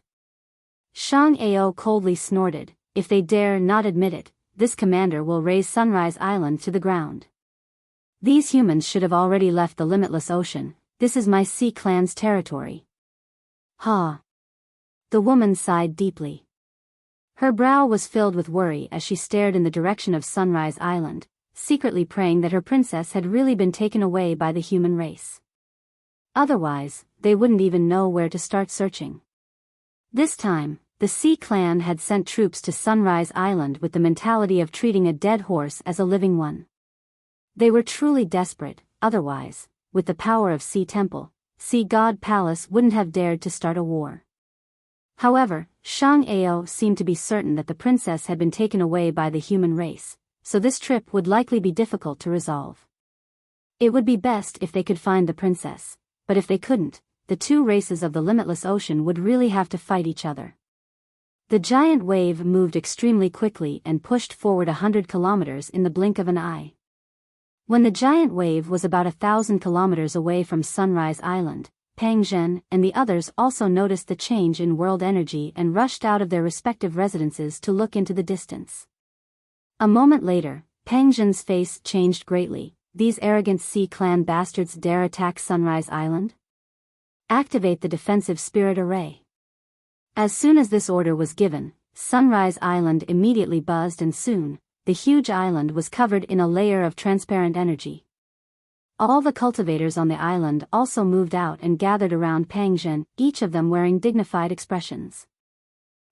Shang Ao coldly snorted, if they dare not admit it, this commander will raze Sunrise Island to the ground. These humans should have already left the limitless ocean, this is my Sea Clan's territory. Ha! The woman sighed deeply. Her brow was filled with worry as she stared in the direction of Sunrise Island, secretly praying that her princess had really been taken away by the human race. Otherwise, they wouldn't even know where to start searching. This time, the Sea Clan had sent troops to Sunrise Island with the mentality of treating a dead horse as a living one. They were truly desperate, otherwise, with the power of Sea Temple, Sea God Palace wouldn't have dared to start a war. However, Shang Ao seemed to be certain that the princess had been taken away by the human race, so this trip would likely be difficult to resolve. It would be best if they could find the princess, but if they couldn't, the two races of the limitless ocean would really have to fight each other. The giant wave moved extremely quickly and pushed forward 100 kilometers in the blink of an eye. When the giant wave was about 1,000 kilometers away from Sunrise Island, Pang Zhen and the others also noticed the change in world energy and rushed out of their respective residences to look into the distance. A moment later, Pang Zhen's face changed greatly. These arrogant Sea Clan bastards dare attack Sunrise Island? Activate the defensive spirit array. As soon as this order was given, Sunrise Island immediately buzzed and soon, the huge island was covered in a layer of transparent energy. All the cultivators on the island also moved out and gathered around Pang Zhen, each of them wearing dignified expressions.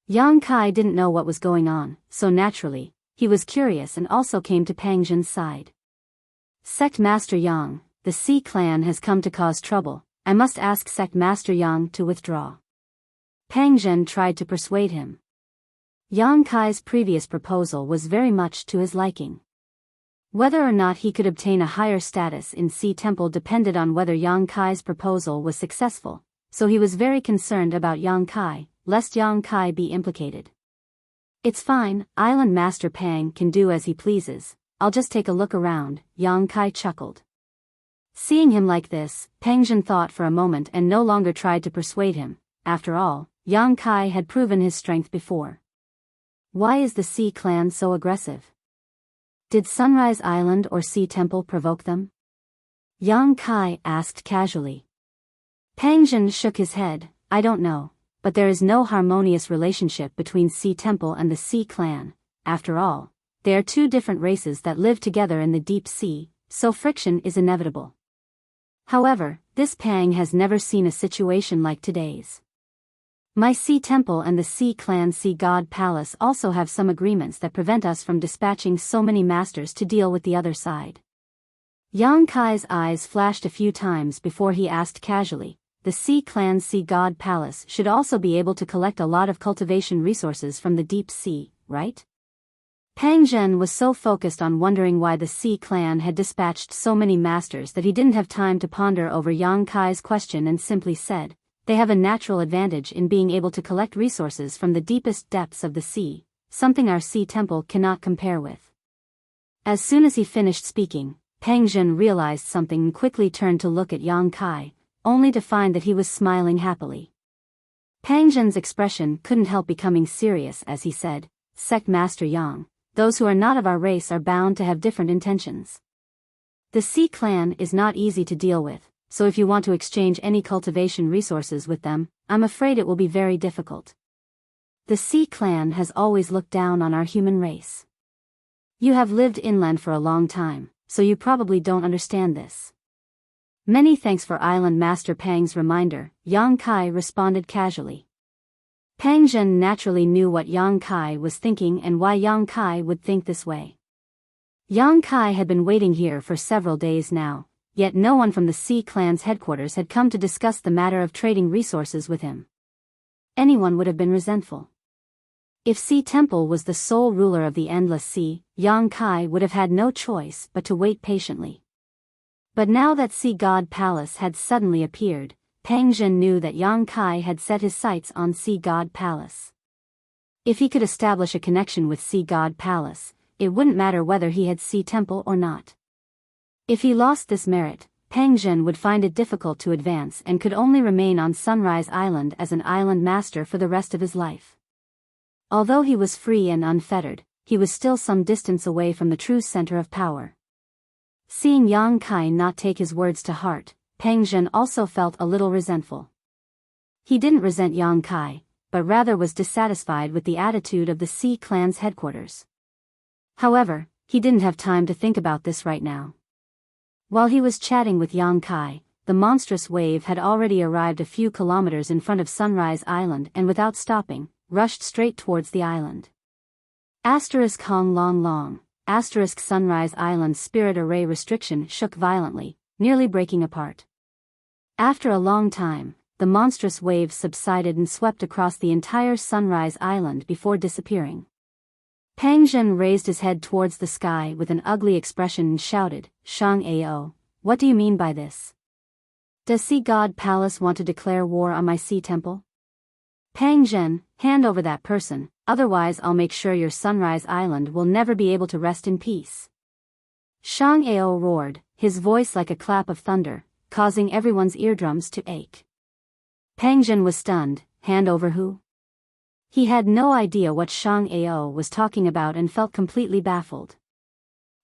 Yang Kai didn't know what was going on, so naturally, he was curious and also came to Pang Zhen's side. Sect Master Yang, the Sea Clan has come to cause trouble. I must ask Sect Master Yang to withdraw. Pang Zhen tried to persuade him. Yang Kai's previous proposal was very much to his liking. Whether or not he could obtain a higher status in Sea Temple depended on whether Yang Kai's proposal was successful, so he was very concerned about Yang Kai, lest Yang Kai be implicated. It's fine, Island Master Pang can do as he pleases, I'll just take a look around, Yang Kai chuckled. Seeing him like this, Pang Zhen thought for a moment and no longer tried to persuade him. After all, Yang Kai had proven his strength before. Why is the Sea Clan so aggressive? Did Sunrise Island or Sea Temple provoke them? Yang Kai asked casually. Pang Zhen shook his head. I don't know, but there is no harmonious relationship between Sea Temple and the Sea Clan. After all, they are two different races that live together in the deep sea, so friction is inevitable. However, this Pang has never seen a situation like today's. My Sea Temple and the Sea Clan Sea God Palace also have some agreements that prevent us from dispatching so many masters to deal with the other side. Yang Kai's eyes flashed a few times before he asked casually, the Sea Clan Sea God Palace should also be able to collect a lot of cultivation resources from the deep sea, right? Pang Zhen was so focused on wondering why the Sea Clan had dispatched so many masters that he didn't have time to ponder over Yang Kai's question and simply said, they have a natural advantage in being able to collect resources from the deepest depths of the sea, something our Sea Temple cannot compare with. As soon as he finished speaking, Pang Zhen realized something and quickly turned to look at Yang Kai, only to find that he was smiling happily. Pang Zhen's expression couldn't help becoming serious as he said, Sect Master Yang, those who are not of our race are bound to have different intentions. The Sea Clan is not easy to deal with, so if you want to exchange any cultivation resources with them, I'm afraid it will be very difficult. The Sea Clan has always looked down on our human race. You have lived inland for a long time, so you probably don't understand this. Many thanks for Island Master Pang's reminder, Yang Kai responded casually. Pang Zhen naturally knew what Yang Kai was thinking and why Yang Kai would think this way. Yang Kai had been waiting here for several days now, yet no one from the Sea Clan's headquarters had come to discuss the matter of trading resources with him. Anyone would have been resentful. If Sea Temple was the sole ruler of the endless sea, Yang Kai would have had no choice but to wait patiently. But now that Sea God Palace had suddenly appeared, Pang Zhen knew that Yang Kai had set his sights on Sea God Palace. If he could establish a connection with Sea God Palace, it wouldn't matter whether he had Sea Temple or not. If he lost this merit, Pang Zhen would find it difficult to advance and could only remain on Sunrise Island as an island master for the rest of his life. Although he was free and unfettered, he was still some distance away from the true center of power. Seeing Yang Kai not take his words to heart, Pang Zhen also felt a little resentful. He didn't resent Yang Kai, but rather was dissatisfied with the attitude of the Sea Clan's headquarters. However, he didn't have time to think about this right now. While he was chatting with Yang Kai, the monstrous wave had already arrived a few kilometers in front of Sunrise Island and without stopping, rushed straight towards the island. Asterisk Hong Long Long, asterisk Sunrise Island's spirit array restriction shook violently, nearly breaking apart. After a long time, the monstrous waves subsided and swept across the entire Sunrise Island before disappearing. Pang Zhen raised his head towards the sky with an ugly expression and shouted, "Shang Ao, what do you mean by this? Does Sea God Palace want to declare war on my sea temple? Pang Zhen, hand over that person, otherwise I'll make sure your Sunrise Island will never be able to rest in peace." Shang Ao roared, his voice like a clap of thunder, causing everyone's eardrums to ache. Pang Zhen was stunned. Hand over who? He had no idea what Shang Ao was talking about and felt completely baffled.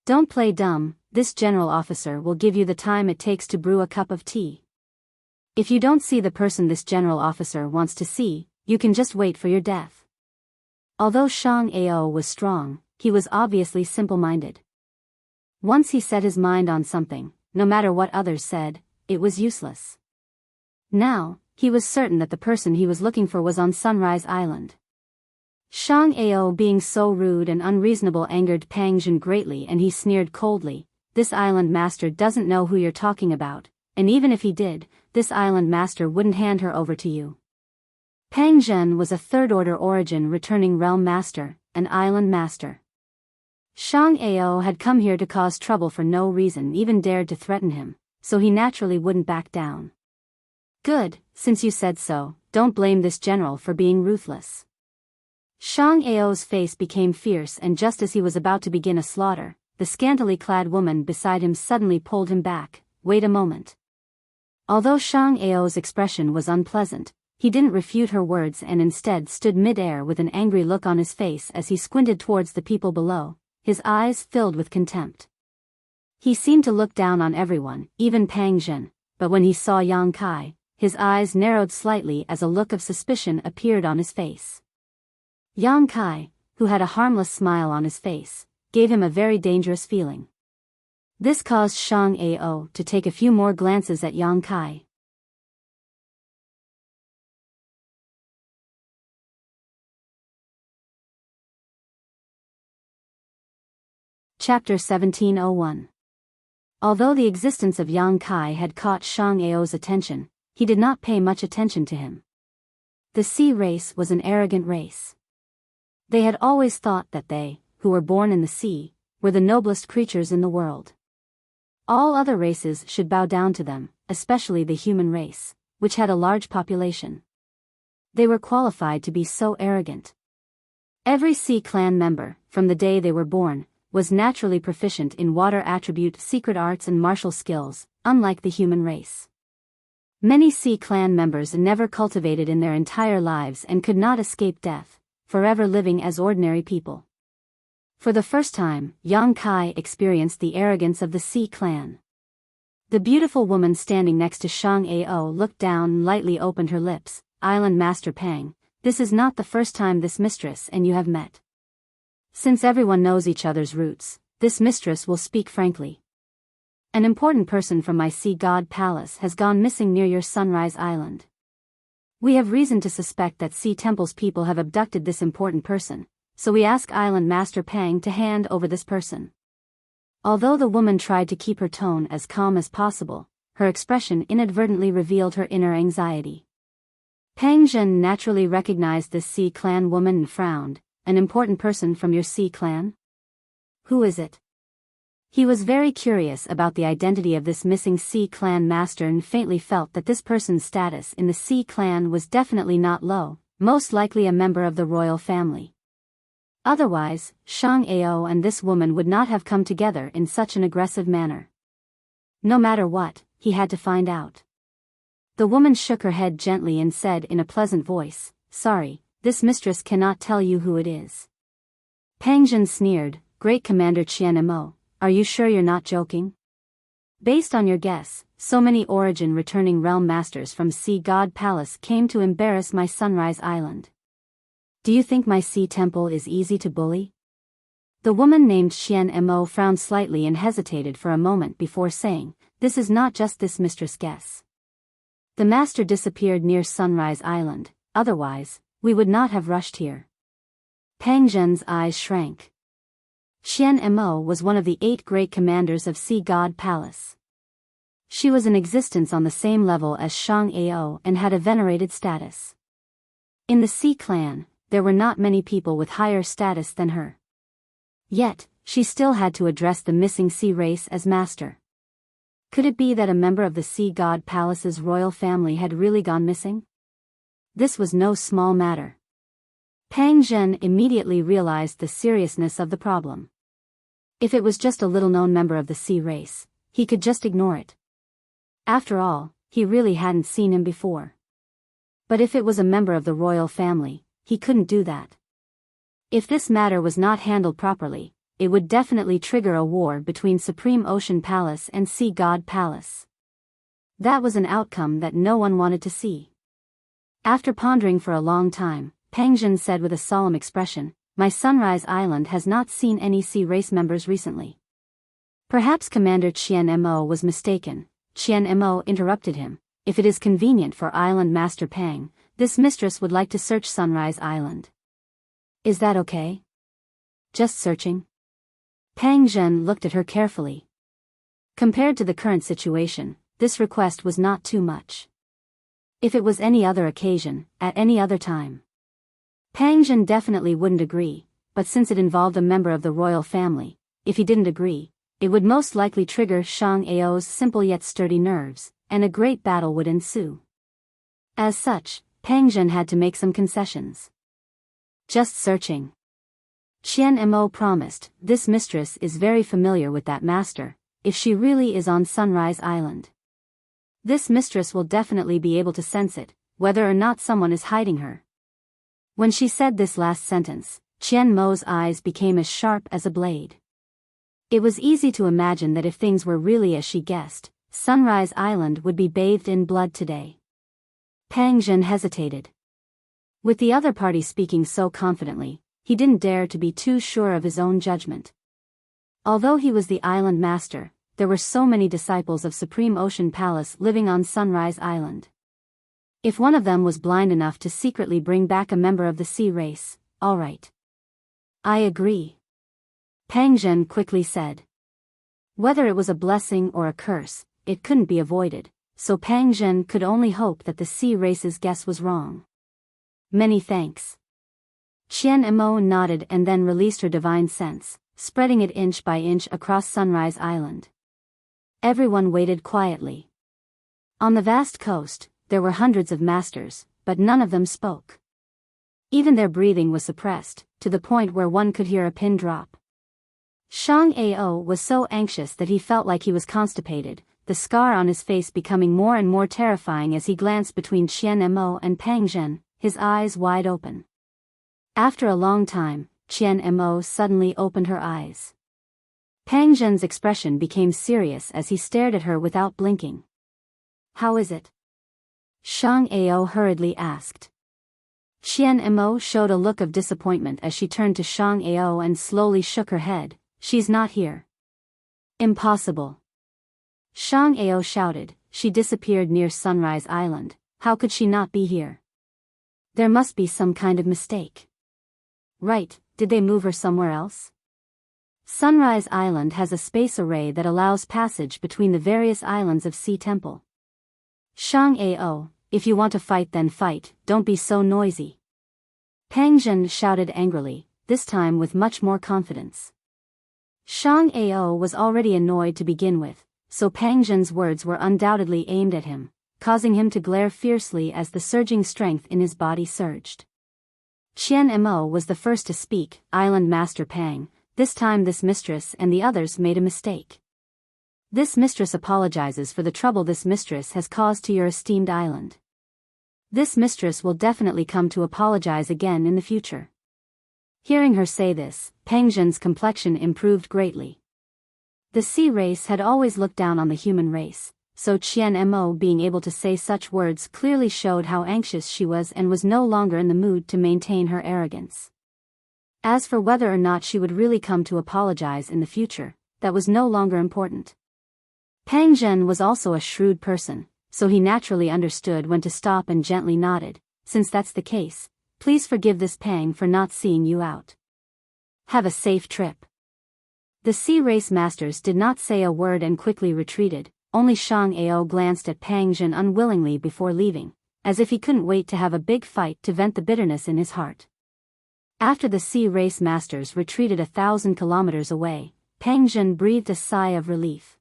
Don't play dumb, this general officer will give you the time it takes to brew a cup of tea. If you don't see the person this general officer wants to see, you can just wait for your death. Although Shang Ao was strong, he was obviously simple-minded. Once he set his mind on something, no matter what others said, it was useless. Now, he was certain that the person he was looking for was on Sunrise Island. Shang Ao being so rude and unreasonable angered Pang Zhen greatly, and he sneered coldly, "This island master doesn't know who you're talking about, and even if he did, this island master wouldn't hand her over to you." Pang Zhen was a third-order origin returning realm master, an island master. Shang Ao had come here to cause trouble for no reason, even dared to threaten him, so he naturally wouldn't back down. "Good, since you said so, don't blame this general for being ruthless." Shang Ao's face became fierce, and just as he was about to begin a slaughter, the scantily clad woman beside him suddenly pulled him back. "Wait a moment." Although Shang Ao's expression was unpleasant, he didn't refute her words and instead stood mid-air with an angry look on his face as he squinted towards the people below, his eyes filled with contempt. He seemed to look down on everyone, even Pang Zhen, but when he saw Yang Kai, his eyes narrowed slightly as a look of suspicion appeared on his face. Yang Kai, who had a harmless smile on his face, gave him a very dangerous feeling. This caused Shang Ao to take a few more glances at Yang Kai. Chapter 1701. Although the existence of Yang Kai had caught Shang Ao's attention, he did not pay much attention to him. The sea race was an arrogant race. They had always thought that they, who were born in the sea, were the noblest creatures in the world. All other races should bow down to them, especially the human race, which had a large population. They were qualified to be so arrogant. Every sea clan member, from the day they were born, was naturally proficient in water attribute, secret arts and martial skills, unlike the human race. Many sea clan members never cultivated in their entire lives and could not escape death, forever living as ordinary people. For the first time, Yang Kai experienced the arrogance of the Sea clan. The beautiful woman standing next to Shang Ao looked down and lightly opened her lips. "Island Master Pang, this is not the first time this mistress and you have met. Since everyone knows each other's roots, this mistress will speak frankly. An important person from my Sea God Palace has gone missing near your Sunrise Island. We have reason to suspect that Sea Temple's people have abducted this important person, so we ask Island Master Pang to hand over this person." Although the woman tried to keep her tone as calm as possible, her expression inadvertently revealed her inner anxiety. Pang Zhen naturally recognized this Sea clan woman and frowned. "An important person from your Sea clan? Who is it?" He was very curious about the identity of this missing Sea clan master and faintly felt that this person's status in the Sea clan was definitely not low, most likely a member of the royal family. Otherwise, Shang Ao and this woman would not have come together in such an aggressive manner. No matter what, he had to find out. The woman shook her head gently and said in a pleasant voice, "Sorry, this mistress cannot tell you who it is." Pang Zhen sneered, "Great Commander Qian Mo, are you sure you're not joking? Based on your guess, so many origin returning realm masters from Sea God Palace came to embarrass my Sunrise Island. Do you think my Sea Temple is easy to bully?" The woman named Qian Mo frowned slightly and hesitated for a moment before saying, this is not just this mistress' guess. The master disappeared near Sunrise Island, otherwise, we would not have rushed here. Pang Zhen's eyes shrank. Qian Mo was one of the 8 great commanders of Sea God Palace. She was in existence on the same level as Shang Ao and had a venerated status. In the Sea clan, there were not many people with higher status than her. Yet, she still had to address the missing sea race as master. Could it be that a member of the Sea God Palace's royal family had really gone missing? This was no small matter. Pang Zhen immediately realized the seriousness of the problem. If it was just a little-known member of the sea race, he could just ignore it. After all, he really hadn't seen him before. But if it was a member of the royal family, he couldn't do that. If this matter was not handled properly, it would definitely trigger a war between Supreme Ocean Palace and Sea God Palace. That was an outcome that no one wanted to see. After pondering for a long time, Pang Zhen said with a solemn expression, "My Sunrise Island has not seen any sea race members recently." Perhaps Commander Qian Mo was mistaken. Qian Mo interrupted him. "If it is convenient for Island Master Pang, this mistress would like to search Sunrise Island. Is that okay?" "Just searching?" Pang Zhen looked at her carefully. Compared to the current situation, this request was not too much. If it was any other occasion, at any other time, Pang Zhen definitely wouldn't agree, but since it involved a member of the royal family, if he didn't agree, it would most likely trigger Shang Ao's simple yet sturdy nerves, and a great battle would ensue. As such, Pang Zhen had to make some concessions. "Just searching." Qian Mo promised, "This mistress is very familiar with that master, if she really is on Sunrise Island. This mistress will definitely be able to sense it, whether or not someone is hiding her." When she said this last sentence, Qian Mo's eyes became as sharp as a blade. It was easy to imagine that if things were really as she guessed, Sunrise Island would be bathed in blood today. Pang Zhen hesitated. With the other party speaking so confidently, he didn't dare to be too sure of his own judgment. Although he was the island master, there were so many disciples of Supreme Ocean Palace living on Sunrise Island. If one of them was blind enough to secretly bring back a member of the sea race, all right. "I agree," Pang Zhen quickly said. Whether it was a blessing or a curse, it couldn't be avoided, so Pang Zhen could only hope that the sea race's guess was wrong. "Many thanks." Qian Mo nodded and then released her divine sense, spreading it inch by inch across Sunrise Island. Everyone waited quietly. On the vast coast, there were hundreds of masters, but none of them spoke. Even their breathing was suppressed, to the point where one could hear a pin drop. Shang Ao was so anxious that he felt like he was constipated, the scar on his face becoming more and more terrifying as he glanced between Qian Mo and Pang Zhen, his eyes wide open. After a long time, Qian Mo suddenly opened her eyes. Pang Zhen's expression became serious as he stared at her without blinking. "How is it?" Shang Ao hurriedly asked. Qian Mo showed a look of disappointment as she turned to Shang Ao and slowly shook her head. "She's not here." "Impossible." Shang Ao shouted, "She disappeared near Sunrise Island, how could she not be here? There must be some kind of mistake." "Right, did they move her somewhere else?" Sunrise Island has a space array that allows passage between the various islands of Sea Temple. Shang Ao, if you want to fight then fight, don't be so noisy. Pang Zhen shouted angrily, this time with much more confidence. Shang Ao was already annoyed to begin with, so Pang Zhen's words were undoubtedly aimed at him, causing him to glare fiercely as the surging strength in his body surged. Qian Mo was the first to speak. "Island Master Pang, this time this mistress and the others made a mistake. This mistress apologizes for the trouble this mistress has caused to your esteemed island. This mistress will definitely come to apologize again in the future." Hearing her say this, Pang Zhen's complexion improved greatly. The sea race had always looked down on the human race, so Qian Mo being able to say such words clearly showed how anxious she was and was no longer in the mood to maintain her arrogance. As for whether or not she would really come to apologize in the future, that was no longer important. Pang Zhen was also a shrewd person, so he naturally understood when to stop and gently nodded. Since that's the case, please forgive this Pang for not seeing you out. Have a safe trip. The sea race masters did not say a word and quickly retreated. Only Shang Ao glanced at Pang Zhen unwillingly before leaving, as if he couldn't wait to have a big fight to vent the bitterness in his heart. After the sea race masters retreated 1,000 kilometers away, Pang Zhen breathed a sigh of relief.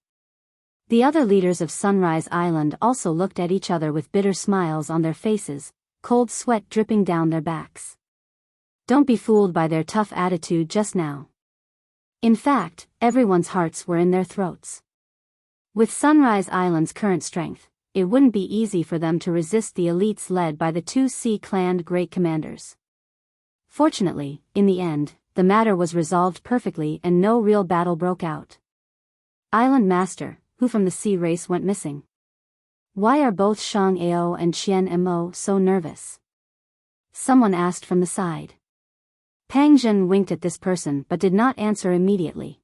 The other leaders of Sunrise Island also looked at each other with bitter smiles on their faces, cold sweat dripping down their backs. Don't be fooled by their tough attitude just now. In fact, everyone's hearts were in their throats. With Sunrise Island's current strength, it wouldn't be easy for them to resist the elites led by the two sea-claned great commanders. Fortunately, in the end, the matter was resolved perfectly and no real battle broke out. Island Master, who from the sea race went missing? Why are both Shang Ao and Qian Mo so nervous? Someone asked from the side. Pang Zhen winked at this person but did not answer immediately.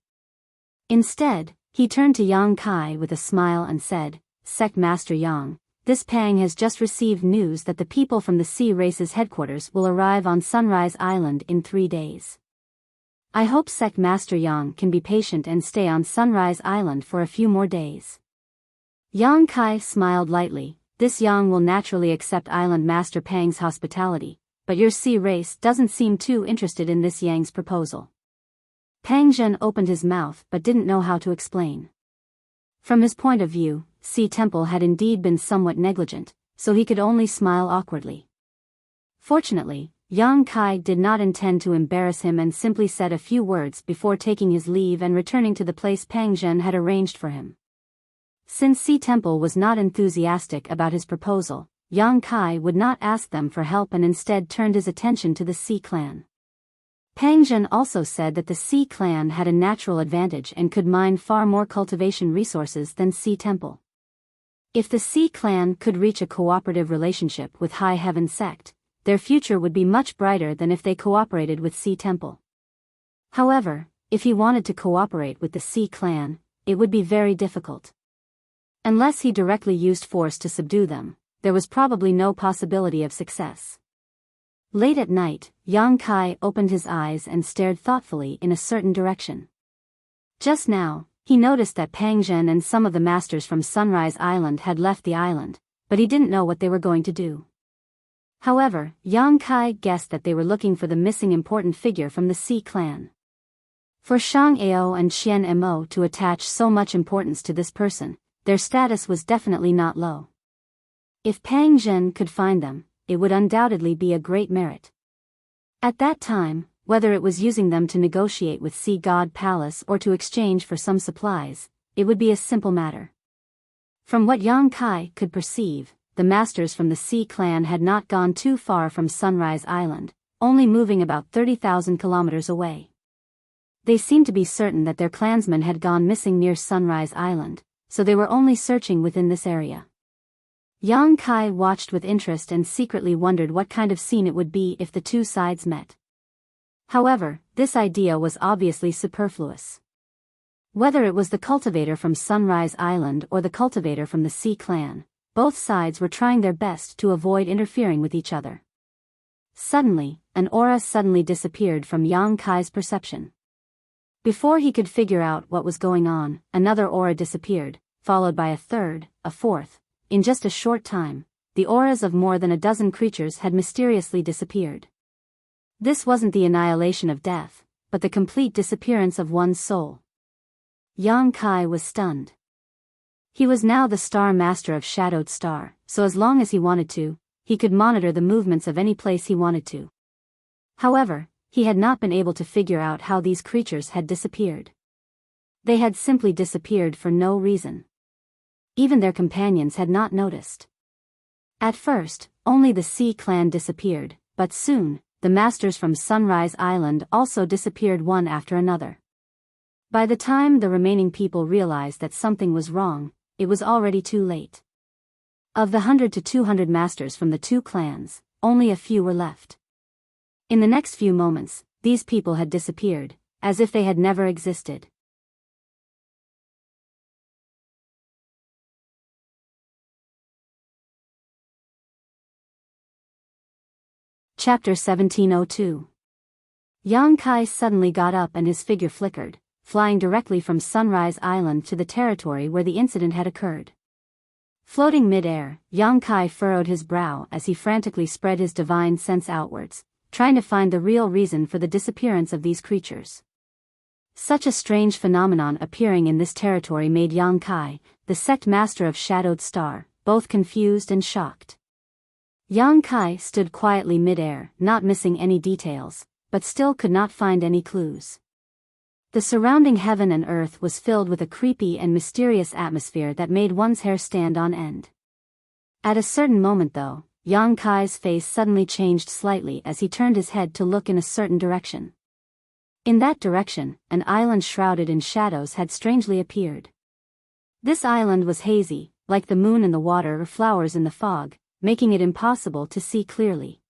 Instead, he turned to Yang Kai with a smile and said, Sect Master Yang, this Pang has just received news that the people from the sea race's headquarters will arrive on Sunrise Island in 3 days. I hope Sect Master Yang can be patient and stay on Sunrise Island for a few more days. Yang Kai smiled lightly. This Yang will naturally accept Island Master Pang's hospitality, but your sea race doesn't seem too interested in this Yang's proposal. Pang Zhen opened his mouth but didn't know how to explain. From his point of view, Sea Temple had indeed been somewhat negligent, so he could only smile awkwardly. Fortunately, Yang Kai did not intend to embarrass him and simply said a few words before taking his leave and returning to the place Pang Zhen had arranged for him. Since Sea Temple was not enthusiastic about his proposal, Yang Kai would not ask them for help and instead turned his attention to the Sea Clan. Pang Zhen also said that the Sea Clan had a natural advantage and could mine far more cultivation resources than Sea Temple. If the Sea Clan could reach a cooperative relationship with High Heaven Sect, their future would be much brighter than if they cooperated with Sea Temple. However, if he wanted to cooperate with the Sea Clan, it would be very difficult. Unless he directly used force to subdue them, there was probably no possibility of success. Late at night, Yang Kai opened his eyes and stared thoughtfully in a certain direction. Just now, he noticed that Pang Zhen and some of the masters from Sunrise Island had left the island, but he didn't know what they were going to do. However, Yang Kai guessed that they were looking for the missing important figure from the Sea Clan. For Shang Ao and Qian Mo to attach so much importance to this person, their status was definitely not low. If Pang Zhen could find them, it would undoubtedly be a great merit. At that time, whether it was using them to negotiate with Sea God Palace or to exchange for some supplies, it would be a simple matter. From what Yang Kai could perceive, the masters from the Sea Clan had not gone too far from Sunrise Island, only moving about 30,000 kilometers away. They seemed to be certain that their clansmen had gone missing near Sunrise Island, so they were only searching within this area. Yang Kai watched with interest and secretly wondered what kind of scene it would be if the two sides met. However, this idea was obviously superfluous. Whether it was the cultivator from Sunrise Island or the cultivator from the Sea Clan, both sides were trying their best to avoid interfering with each other. Suddenly, an aura suddenly disappeared from Yang Kai's perception. Before he could figure out what was going on, another aura disappeared, followed by a third, a fourth. In just a short time, the auras of more than a dozen creatures had mysteriously disappeared. This wasn't the annihilation of death, but the complete disappearance of one's soul. Yang Kai was stunned. He was now the Star Master of Shadowed Star, so as long as he wanted to, he could monitor the movements of any place he wanted to. However, he had not been able to figure out how these creatures had disappeared. They had simply disappeared for no reason. Even their companions had not noticed. At first, only the Sea Clan disappeared, but soon, the masters from Sunrise Island also disappeared one after another. By the time the remaining people realized that something was wrong, it was already too late. Of the 100 to 200 masters from the two clans, only a few were left. In the next few moments, these people had disappeared, as if they had never existed. Chapter 1702. Yang Kai suddenly got up and his figure flickered, flying directly from Sunrise Island to the territory where the incident had occurred. Floating mid-air, Yang Kai furrowed his brow as he frantically spread his divine sense outwards, trying to find the real reason for the disappearance of these creatures. Such a strange phenomenon appearing in this territory made Yang Kai, the sect master of Shadowed Star, both confused and shocked. Yang Kai stood quietly mid-air, not missing any details, but still could not find any clues. The surrounding heaven and earth was filled with a creepy and mysterious atmosphere that made one's hair stand on end. At a certain moment though, Yang Kai's face suddenly changed slightly as he turned his head to look in a certain direction. In that direction, an island shrouded in shadows had strangely appeared. This island was hazy, like the moon in the water or flowers in the fog, making it impossible to see clearly.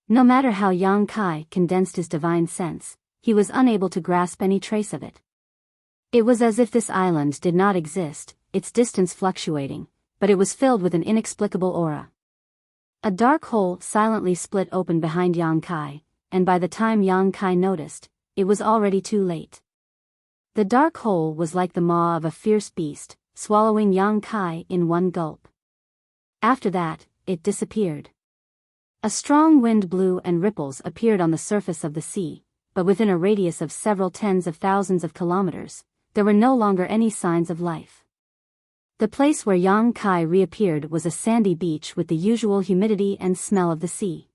No matter how Yang Kai condensed his divine sense, he was unable to grasp any trace of it. It was as if this island did not exist, its distance fluctuating, but it was filled with an inexplicable aura. A dark hole silently split open behind Yang Kai, and by the time Yang Kai noticed, it was already too late. The dark hole was like the maw of a fierce beast, swallowing Yang Kai in one gulp. After that, it disappeared. A strong wind blew and ripples appeared on the surface of the sea, but within a radius of several tens of thousands of kilometers, there were no longer any signs of life. The place where Yang Kai reappeared was a sandy beach with the usual humidity and smell of the sea.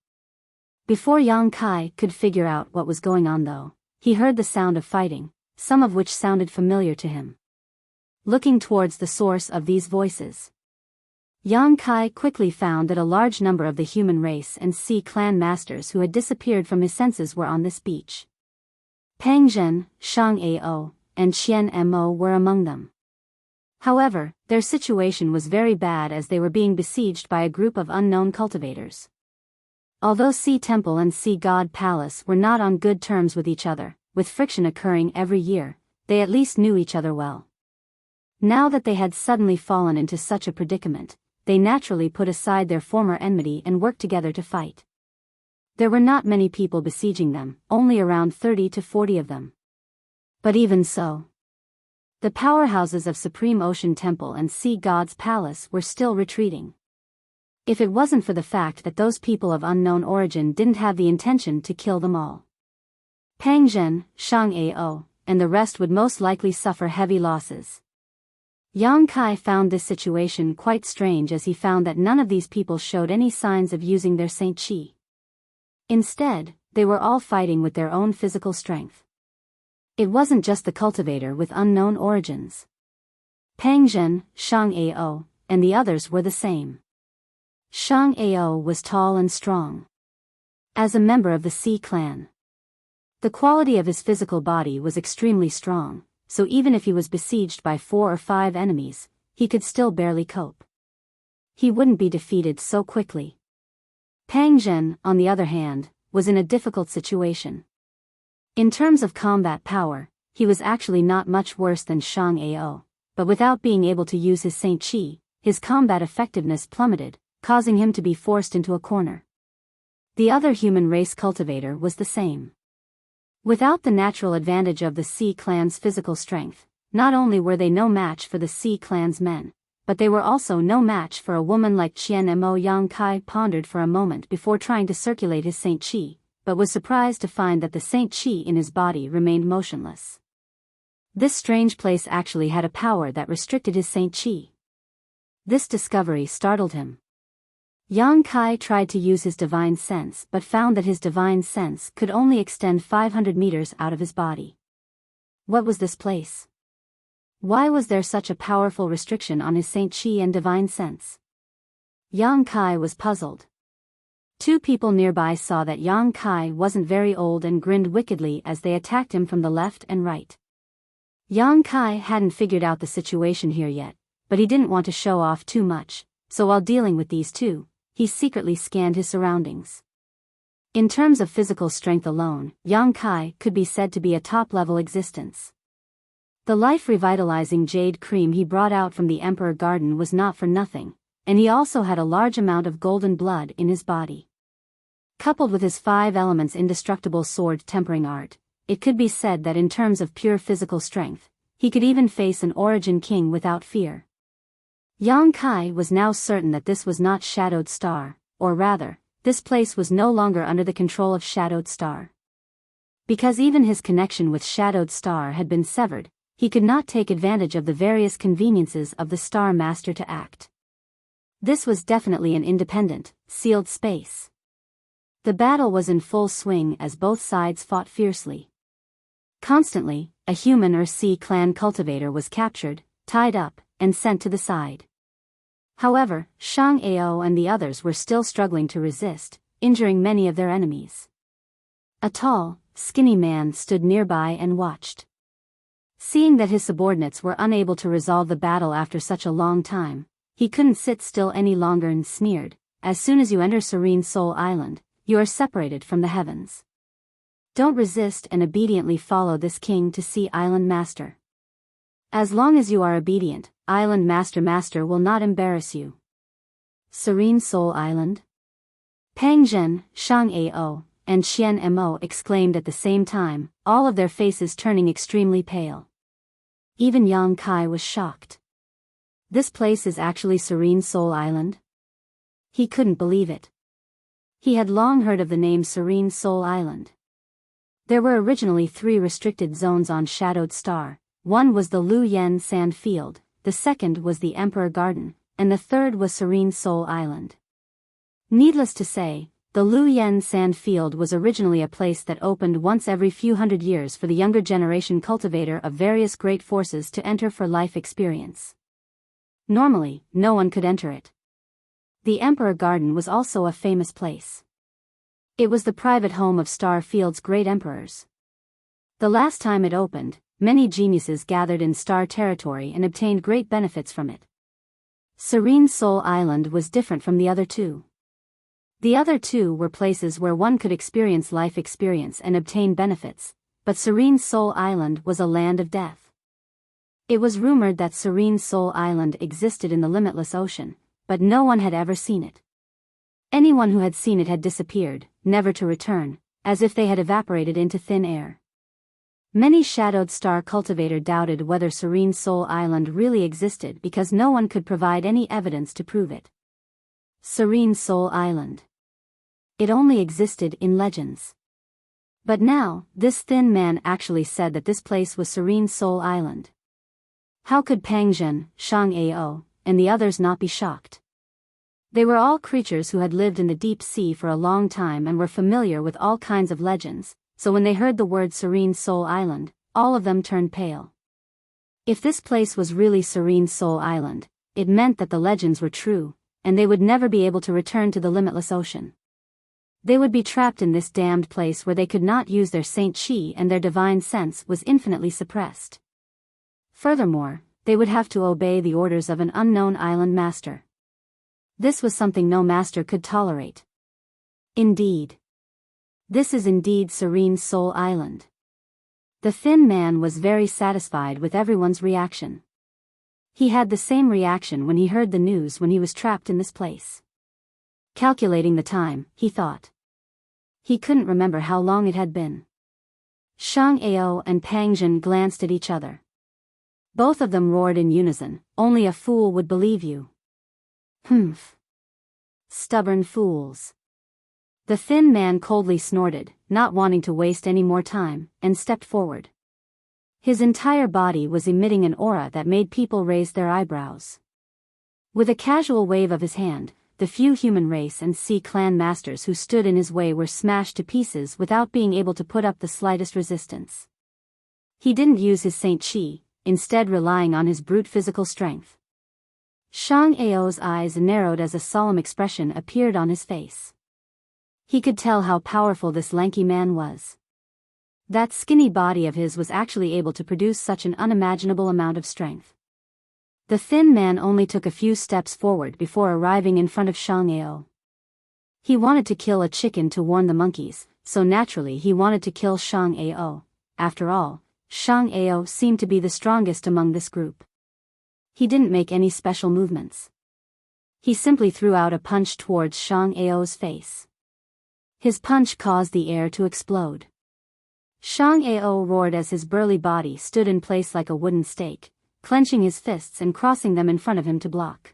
Before Yang Kai could figure out what was going on though, he heard the sound of fighting, some of which sounded familiar to him. Looking towards the source of these voices, Yang Kai quickly found that a large number of the human race and sea clan masters who had disappeared from his senses were on this beach. Pang Zhen, Shang Ao, and Qian Mo were among them. However, their situation was very bad as they were being besieged by a group of unknown cultivators. Although Sea Temple and Sea God Palace were not on good terms with each other, with friction occurring every year, they at least knew each other well. Now that they had suddenly fallen into such a predicament, they naturally put aside their former enmity and worked together to fight. There were not many people besieging them, only around 30 to 40 of them. But even so, the powerhouses of Supreme Ocean Temple and Sea God's Palace were still retreating. If it wasn't for the fact that those people of unknown origin didn't have the intention to kill them all, Pang Zhen, Shang Ao, and the rest would most likely suffer heavy losses. Yang Kai found this situation quite strange as he found that none of these people showed any signs of using their Saint Chi. Instead, they were all fighting with their own physical strength. It wasn't just the cultivator with unknown origins. Pang Zhen, Shang Ao, and the others were the same. Shang Ao was tall and strong. As a member of the Sea clan, the quality of his physical body was extremely strong, so even if he was besieged by 4 or 5 enemies, he could still barely cope. He wouldn't be defeated so quickly. Pang Zhen, on the other hand, was in a difficult situation. In terms of combat power, he was actually not much worse than Shang Ao, but without being able to use his Saint Chi, his combat effectiveness plummeted, causing him to be forced into a corner. The other human race cultivator was the same. Without the natural advantage of the Sea clan's physical strength, not only were they no match for the Sea clan's men, but they were also no match for a woman like Qian Mo. Yang Kai pondered for a moment before trying to circulate his Saint Chi, but was surprised to find that the Saint Chi in his body remained motionless. This strange place actually had a power that restricted his Saint Chi. This discovery startled him. Yang Kai tried to use his divine sense but found that his divine sense could only extend 500 meters out of his body. What was this place? Why was there such a powerful restriction on his Saint Chi and divine sense? Yang Kai was puzzled. 2 people nearby saw that Yang Kai wasn't very old and grinned wickedly as they attacked him from the left and right. Yang Kai hadn't figured out the situation here yet, but he didn't want to show off too much, so while dealing with these 2, he secretly scanned his surroundings. In terms of physical strength alone, Yang Kai could be said to be a top-level existence. The life-revitalizing jade cream he brought out from the Emperor Garden was not for nothing, and he also had a large amount of golden blood in his body. Coupled with his 5 elements indestructible sword tempering art, it could be said that in terms of pure physical strength, he could even face an origin king without fear. Yang Kai was now certain that this was not Shadowed Star, or rather, this place was no longer under the control of Shadowed Star. Because even his connection with Shadowed Star had been severed, he could not take advantage of the various conveniences of the Star Master to act. This was definitely an independent, sealed space. The battle was in full swing as both sides fought fiercely. Constantly, a human or sea clan cultivator was captured, tied up, and sent to the side. However, Shang Ao and the others were still struggling to resist, injuring many of their enemies. A tall, skinny man stood nearby and watched. Seeing that his subordinates were unable to resolve the battle after such a long time, he couldn't sit still any longer and sneered, "As soon as you enter Serene Soul Island, you are separated from the heavens. Don't resist and obediently follow this king to see Island Master. As long as you are obedient, Island Master will not embarrass you." Serene Soul Island? Pang Zhen, Shang Ao, and Qian Mo exclaimed at the same time, all of their faces turning extremely pale. Even Yang Kai was shocked. This place is actually Serene Soul Island? He couldn't believe it. He had long heard of the name Serene Soul Island. There were originally 3 restricted zones on Shadowed Star. One was the Lu Yen Sand Field, the second was the Emperor Garden, and the third was Serene Soul Island. Needless to say, the Lu Yen Sand Field was originally a place that opened once every few hundred years for the younger generation cultivator of various great forces to enter for life experience. Normally, no one could enter it. The Emperor Garden was also a famous place. It was the private home of Star Field's great emperors. The last time it opened, many geniuses gathered in Star Territory and obtained great benefits from it. Serene Soul Island was different from the other 2. The other 2 were places where one could experience life experience and obtain benefits, but Serene Soul Island was a land of death. It was rumored that Serene Soul Island existed in the limitless ocean, but no one had ever seen it. Anyone who had seen it had disappeared, never to return, as if they had evaporated into thin air. Many Shadowed Star cultivator doubted whether Serene Soul Island really existed because no one could provide any evidence to prove it. Serene Soul Island. It only existed in legends. But now, this thin man actually said that this place was Serene Soul Island. How could Pang Zhen, Shang Ao, and the others not be shocked? They were all creatures who had lived in the deep sea for a long time and were familiar with all kinds of legends, so when they heard the word Serene Soul Island, all of them turned pale. If this place was really Serene Soul Island, it meant that the legends were true, and they would never be able to return to the limitless ocean. They would be trapped in this damned place where they could not use their Saint Chi and their divine sense was infinitely suppressed. Furthermore, they would have to obey the orders of an unknown island master. This was something no master could tolerate. Indeed. This is indeed Serene Soul Island. The thin man was very satisfied with everyone's reaction. He had the same reaction when he heard the news when he was trapped in this place. Calculating the time, he thought. He couldn't remember how long it had been. Shang Ao and Pang Zhen glanced at each other. Both of them roared in unison, "Only a fool would believe you." "Humph. Stubborn fools." The thin man coldly snorted, not wanting to waste any more time, and stepped forward. His entire body was emitting an aura that made people raise their eyebrows. With a casual wave of his hand, the few human race and sea clan masters who stood in his way were smashed to pieces without being able to put up the slightest resistance. He didn't use his Saint Chi, instead relying on his brute physical strength. Shang Ao's eyes narrowed as a solemn expression appeared on his face. He could tell how powerful this lanky man was. That skinny body of his was actually able to produce such an unimaginable amount of strength. The thin man only took a few steps forward before arriving in front of Shang Ao. He wanted to kill a chicken to warn the monkeys, so naturally he wanted to kill Shang Ao. After all, Shang Ao seemed to be the strongest among this group. He didn't make any special movements. He simply threw out a punch towards Shang Ao's face. His punch caused the air to explode. Shang Ao roared as his burly body stood in place like a wooden stake, clenching his fists and crossing them in front of him to block.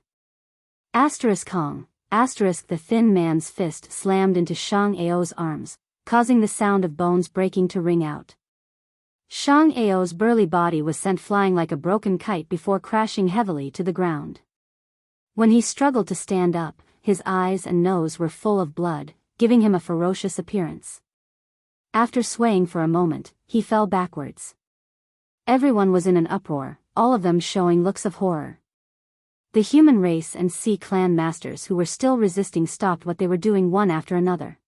Kong. The thin man's fist slammed into Shang Ao's arms, causing the sound of bones breaking to ring out. Shang Ao's burly body was sent flying like a broken kite before crashing heavily to the ground. When he struggled to stand up, his eyes and nose were full of blood, giving him a ferocious appearance. After swaying for a moment, he fell backwards. Everyone was in an uproar, all of them showing looks of horror. The human race and sea clan masters who were still resisting stopped what they were doing one after another.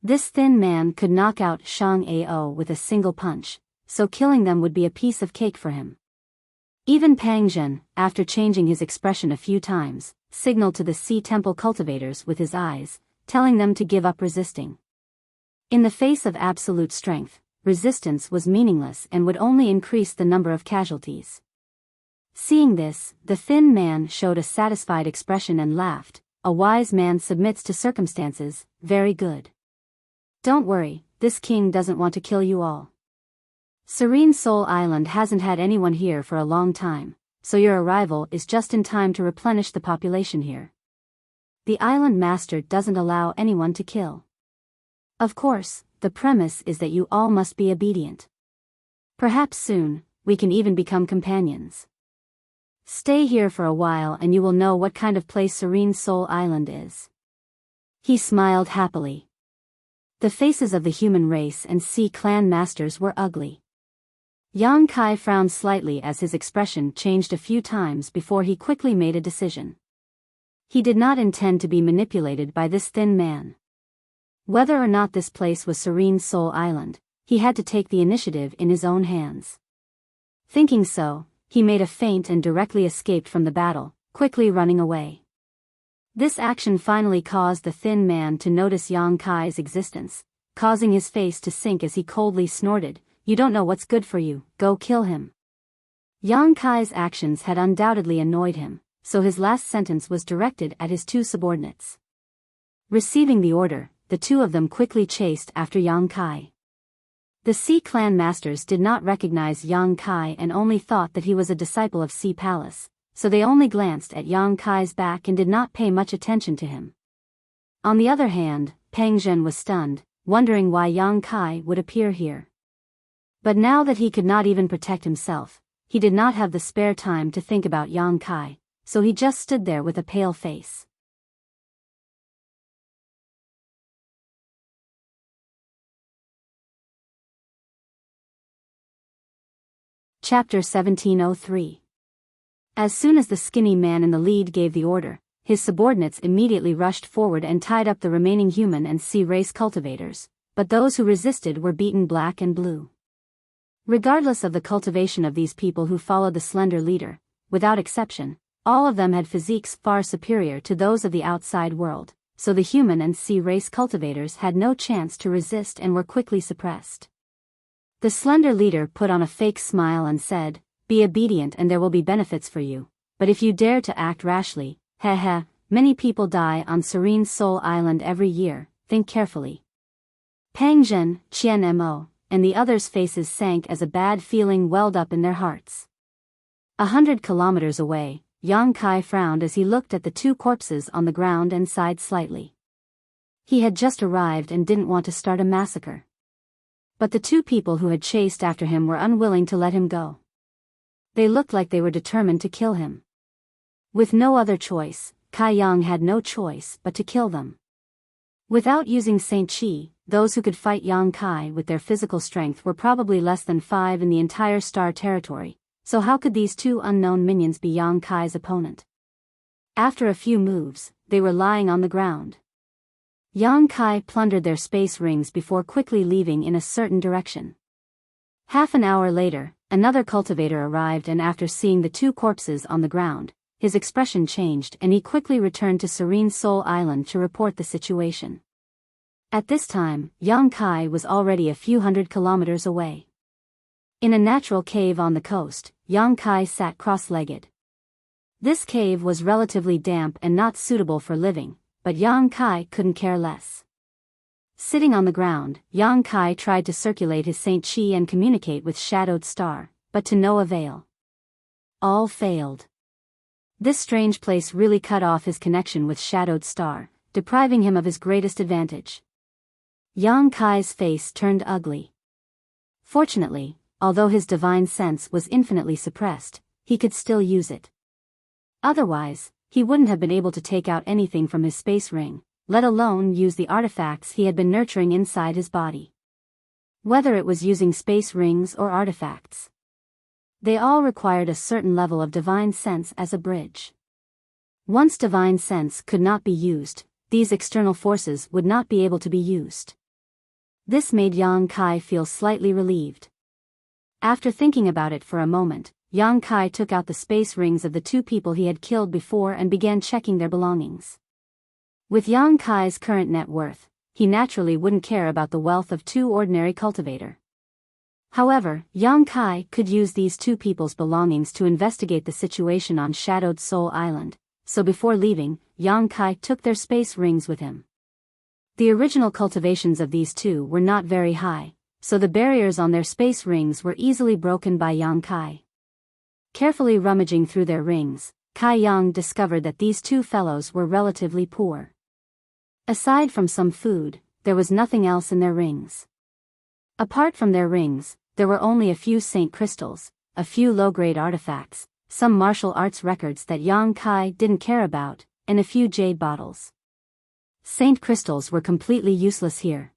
This thin man could knock out Shang Ao with a single punch, so killing them would be a piece of cake for him. Even Pang Zhen, after changing his expression a few times, signaled to the sea temple cultivators with his eyes, telling them to give up resisting. In the face of absolute strength, resistance was meaningless and would only increase the number of casualties. Seeing this, the thin man showed a satisfied expression and laughed. A wise man submits to circumstances. Very good. Don't worry, this king doesn't want to kill you all. Serene Soul Island hasn't had anyone here for a long time, so your arrival is just in time to replenish the population here. The island master doesn't allow anyone to kill. Of course, the premise is that you all must be obedient. Perhaps soon, we can even become companions. Stay here for a while and you will know what kind of place Serene Soul Island is. He smiled happily. The faces of the human race and sea clan masters were ugly. Yang Kai frowned slightly as his expression changed a few times before he quickly made a decision. He did not intend to be manipulated by this thin man. Whether or not this place was Serene Soul Island, he had to take the initiative in his own hands. Thinking so, he made a feint and directly escaped from the battle, quickly running away. This action finally caused the thin man to notice Yang Kai's existence, causing his face to sink as he coldly snorted, "You don't know what's good for you, go kill him." Yang Kai's actions had undoubtedly annoyed him, so his last sentence was directed at his two subordinates. Receiving the order, the two of them quickly chased after Yang Kai. The Sea Clan masters did not recognize Yang Kai and only thought that he was a disciple of Sea Palace, so they only glanced at Yang Kai's back and did not pay much attention to him. On the other hand, Pang Zhen was stunned, wondering why Yang Kai would appear here. But now that he could not even protect himself, he did not have the spare time to think about Yang Kai, so he just stood there with a pale face. Chapter 1703. As soon as the skinny man in the lead gave the order, his subordinates immediately rushed forward and tied up the remaining human and sea race cultivators, but those who resisted were beaten black and blue. Regardless of the cultivation of these people who followed the slender leader, without exception, all of them had physiques far superior to those of the outside world, so the human and sea race cultivators had no chance to resist and were quickly suppressed. The slender leader put on a fake smile and said, "Be obedient and there will be benefits for you, but if you dare to act rashly, many people die on Serene Soul Island every year, think carefully." Pang Zhen, Qian Mo, and the others' faces sank as a bad feeling welled up in their hearts. 100 kilometers away, Yang Kai frowned as he looked at the two corpses on the ground and sighed slightly. He had just arrived and didn't want to start a massacre. But the two people who had chased after him were unwilling to let him go. They looked like they were determined to kill him. With no other choice, Kai Yang had no choice but to kill them. Without using Saint Chi, those who could fight Yang Kai with their physical strength were probably less than 5 in the entire Star Territory, so how could these two unknown minions be Yang Kai's opponent? After a few moves, they were lying on the ground. Yang Kai plundered their space rings before quickly leaving in a certain direction. Half an hour later, another cultivator arrived and after seeing the two corpses on the ground, his expression changed and he quickly returned to Serene Soul Island to report the situation. At this time, Yang Kai was already a few hundred kilometers away. In a natural cave on the coast, Yang Kai sat cross-legged. This cave was relatively damp and not suitable for living, but Yang Kai couldn't care less. Sitting on the ground, Yang Kai tried to circulate his Saint Chi and communicate with Shadowed Star, but to no avail. All failed. This strange place really cut off his connection with Shadowed Star, depriving him of his greatest advantage. Yang Kai's face turned ugly. Fortunately, although his divine sense was infinitely suppressed, he could still use it. Otherwise, he wouldn't have been able to take out anything from his space ring, let alone use the artifacts he had been nurturing inside his body. Whether it was using space rings or artifacts, they all required a certain level of divine sense as a bridge. Once divine sense could not be used, these external forces would not be able to be used. This made Yang Kai feel slightly relieved. After thinking about it for a moment, Yang Kai took out the space rings of the two people he had killed before and began checking their belongings. With Yang Kai's current net worth, he naturally wouldn't care about the wealth of two ordinary cultivator. However, Yang Kai could use these two people's belongings to investigate the situation on Shadowed Soul Island, so before leaving, Yang Kai took their space rings with him. The original cultivations of these two were not very high, so the barriers on their space rings were easily broken by Yang Kai. Carefully rummaging through their rings, Kai Yang discovered that these two fellows were relatively poor. Aside from some food, there was nothing else in their rings. Apart from their rings, there were only a few saint crystals, a few low-grade artifacts, some martial arts records that Yang Kai didn't care about, and a few jade bottles. Saint crystals were completely useless here.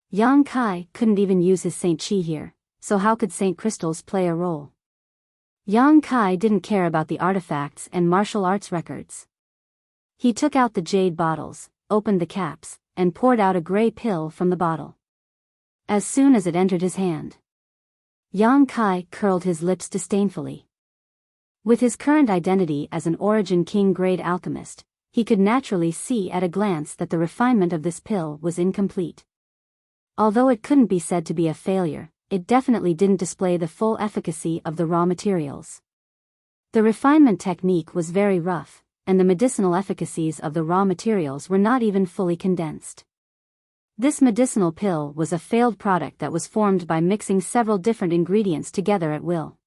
Yang Kai couldn't even use his Saint Chi here, so how could saint crystals play a role? Yang Kai didn't care about the artifacts and martial arts records. He took out the jade bottles, opened the caps, and poured out a gray pill from the bottle. As soon as it entered his hand, Yang Kai curled his lips disdainfully. With his current identity as an Origin King grade alchemist, he could naturally see at a glance that the refinement of this pill was incomplete. Although it couldn't be said to be a failure, it definitely didn't display the full efficacy of the raw materials. The refinement technique was very rough, and the medicinal efficacies of the raw materials were not even fully condensed. This medicinal pill was a failed product that was formed by mixing several different ingredients together at will.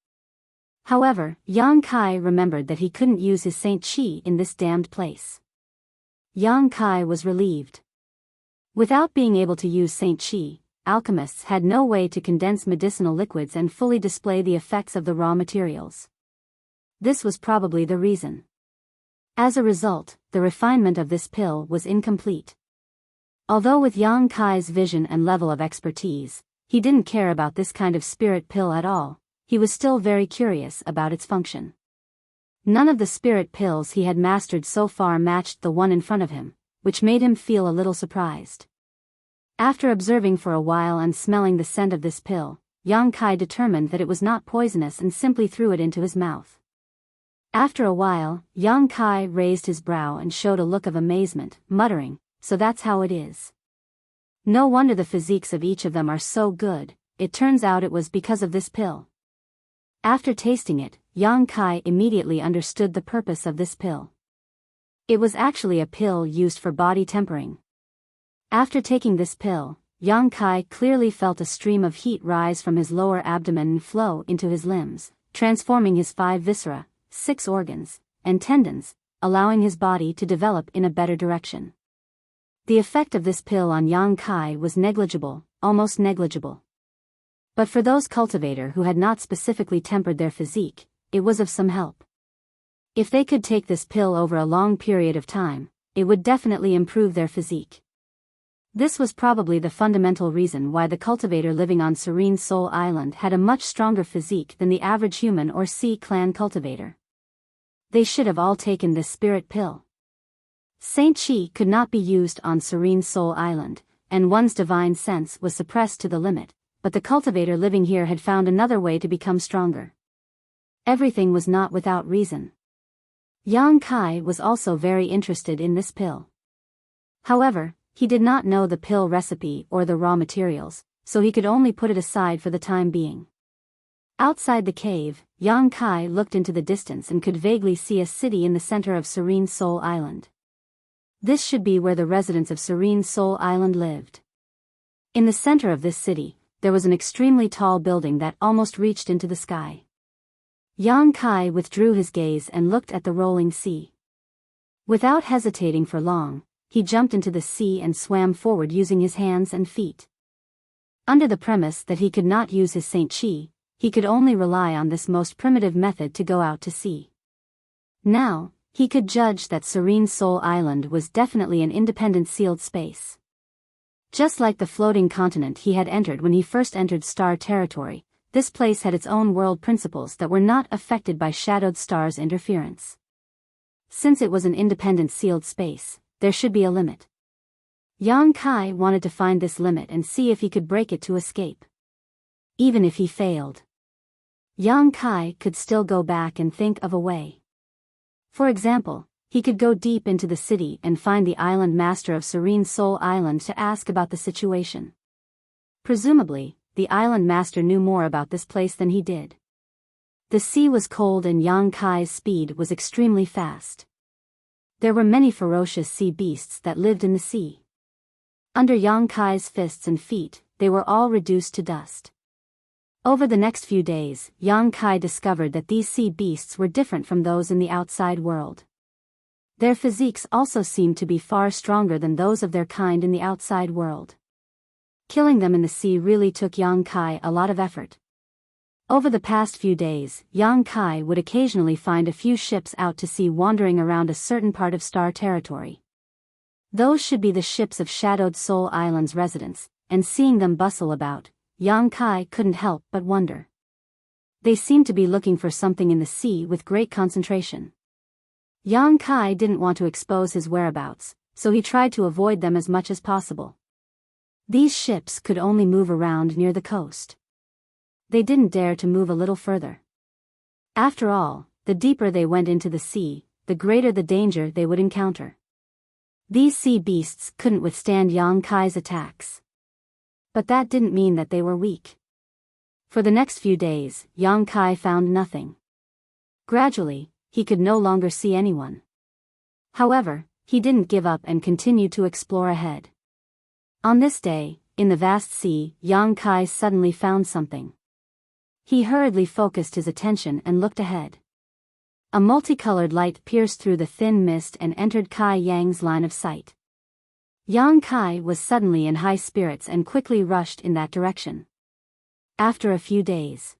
However, Yang Kai remembered that he couldn't use his Saint Chi in this damned place. Yang Kai was relieved. Without being able to use Saint Chi, alchemists had no way to condense medicinal liquids and fully display the effects of the raw materials. This was probably the reason. As a result, the refinement of this pill was incomplete. Although with Yang Kai's vision and level of expertise, he didn't care about this kind of spirit pill at all, he was still very curious about its function. None of the spirit pills he had mastered so far matched the one in front of him, which made him feel a little surprised. After observing for a while and smelling the scent of this pill, Yang Kai determined that it was not poisonous and simply threw it into his mouth. After a while, Yang Kai raised his brow and showed a look of amazement, muttering, "So that's how it is. No wonder the physiques of each of them are so good, it turns out it was because of this pill." After tasting it, Yang Kai immediately understood the purpose of this pill. It was actually a pill used for body tempering. After taking this pill, Yang Kai clearly felt a stream of heat rise from his lower abdomen and flow into his limbs, transforming his 5 viscera, 6 organs, and tendons, allowing his body to develop in a better direction. The effect of this pill on Yang Kai was negligible, almost negligible. But for those cultivator who had not specifically tempered their physique, it was of some help. If they could take this pill over a long period of time, it would definitely improve their physique. This was probably the fundamental reason why the cultivator living on Serene Soul Island had a much stronger physique than the average human or Sea Clan cultivator. They should have all taken this spirit pill. Saint Chi could not be used on Serene Soul Island, and one's divine sense was suppressed to the limit, but the cultivator living here had found another way to become stronger. Everything was not without reason. Yang Kai was also very interested in this pill. However, he did not know the pill recipe or the raw materials, so he could only put it aside for the time being. Outside the cave, Yang Kai looked into the distance and could vaguely see a city in the center of Serene Soul Island. This should be where the residents of Serene Soul Island lived. In the center of this city, there was an extremely tall building that almost reached into the sky. Yang Kai withdrew his gaze and looked at the rolling sea. Without hesitating for long, he jumped into the sea and swam forward using his hands and feet. Under the premise that he could not use his Saint Chi, he could only rely on this most primitive method to go out to sea. Now, he could judge that Serene Soul Island was definitely an independent sealed space. Just like the floating continent he had entered when he first entered star territory, this place had its own world principles that were not affected by shadowed stars' interference. Since it was an independent sealed space, there should be a limit. Yang Kai wanted to find this limit and see if he could break it to escape. Even if he failed, Yang Kai could still go back and think of a way. For example, he could go deep into the city and find the island master of Serene Soul Island to ask about the situation. Presumably, the island master knew more about this place than he did. The sea was cold and Yang Kai's speed was extremely fast. There were many ferocious sea beasts that lived in the sea. Under Yang Kai's fists and feet, they were all reduced to dust. Over the next few days, Yang Kai discovered that these sea beasts were different from those in the outside world. Their physiques also seemed to be far stronger than those of their kind in the outside world. Killing them in the sea really took Yang Kai a lot of effort. Over the past few days, Yang Kai would occasionally find a few ships out to sea wandering around a certain part of star territory. Those should be the ships of Shadowed Soul Island's residents, and seeing them bustle about, Yang Kai couldn't help but wonder. They seemed to be looking for something in the sea with great concentration. Yang Kai didn't want to expose his whereabouts, so he tried to avoid them as much as possible. These ships could only move around near the coast. They didn't dare to move a little further. After all, the deeper they went into the sea, the greater the danger they would encounter. These sea beasts couldn't withstand Yang Kai's attacks. But that didn't mean that they were weak. For the next few days, Yang Kai found nothing. Gradually, he could no longer see anyone. However, he didn't give up and continued to explore ahead. On this day, in the vast sea, Yang Kai suddenly found something. He hurriedly focused his attention and looked ahead. A multicolored light pierced through the thin mist and entered Kai Yang's line of sight. Yang Kai was suddenly in high spirits and quickly rushed in that direction. After a few days,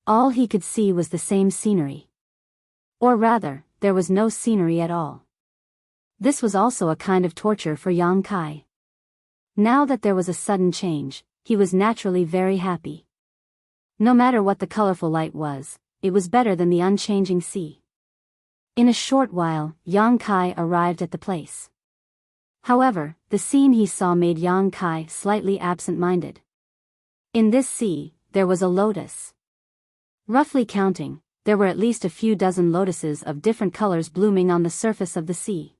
all he could see was the same scenery. Or rather, there was no scenery at all. This was also a kind of torture for Yang Kai. Now that there was a sudden change, he was naturally very happy. No matter what the colorful light was, it was better than the unchanging sea. In a short while, Yang Kai arrived at the place. However, the scene he saw made Yang Kai slightly absent-minded. In this sea, there was a lotus. Roughly counting, there were at least a few dozen lotuses of different colors blooming on the surface of the sea.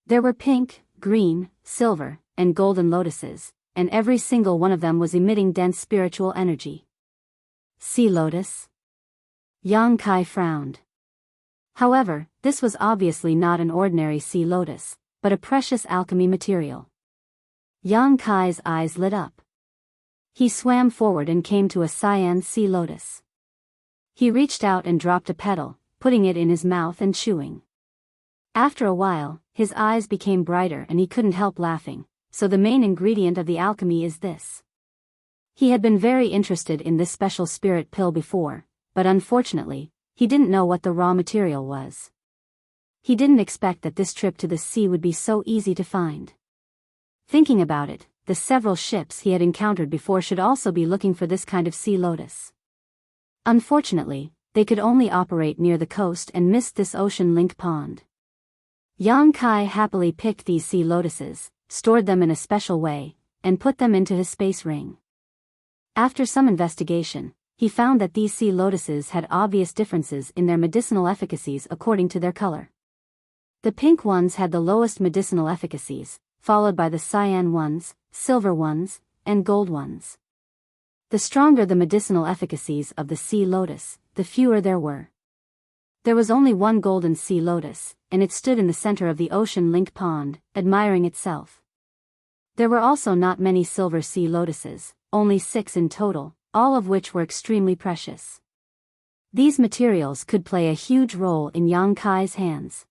There were pink, green, silver, and golden lotuses, and every single one of them was emitting dense spiritual energy. Sea lotus? Yang Kai frowned. However, this was obviously not an ordinary sea lotus, but a precious alchemy material. Yang Kai's eyes lit up. He swam forward and came to a cyan sea lotus. He reached out and dropped a petal, putting it in his mouth and chewing. After a while, his eyes became brighter and he couldn't help laughing. So the main ingredient of the alchemy is this. He had been very interested in this special spirit pill before, but unfortunately, he didn't know what the raw material was. He didn't expect that this trip to the sea would be so easy to find. Thinking about it, the several ships he had encountered before should also be looking for this kind of sea lotus. Unfortunately, they could only operate near the coast and missed this ocean link pond. Yang Kai happily picked these sea lotuses, stored them in a special way, and put them into his space ring. After some investigation, he found that these sea lotuses had obvious differences in their medicinal efficacies according to their color. The pink ones had the lowest medicinal efficacies, followed by the cyan ones, silver ones, and gold ones. The stronger the medicinal efficacies of the sea lotus, the fewer there were. There was only one golden sea lotus, and it stood in the center of the ocean link pond, admiring itself. There were also not many silver sea lotuses, only 6 in total, all of which were extremely precious. These materials could play a huge role in Yang Kai's hands.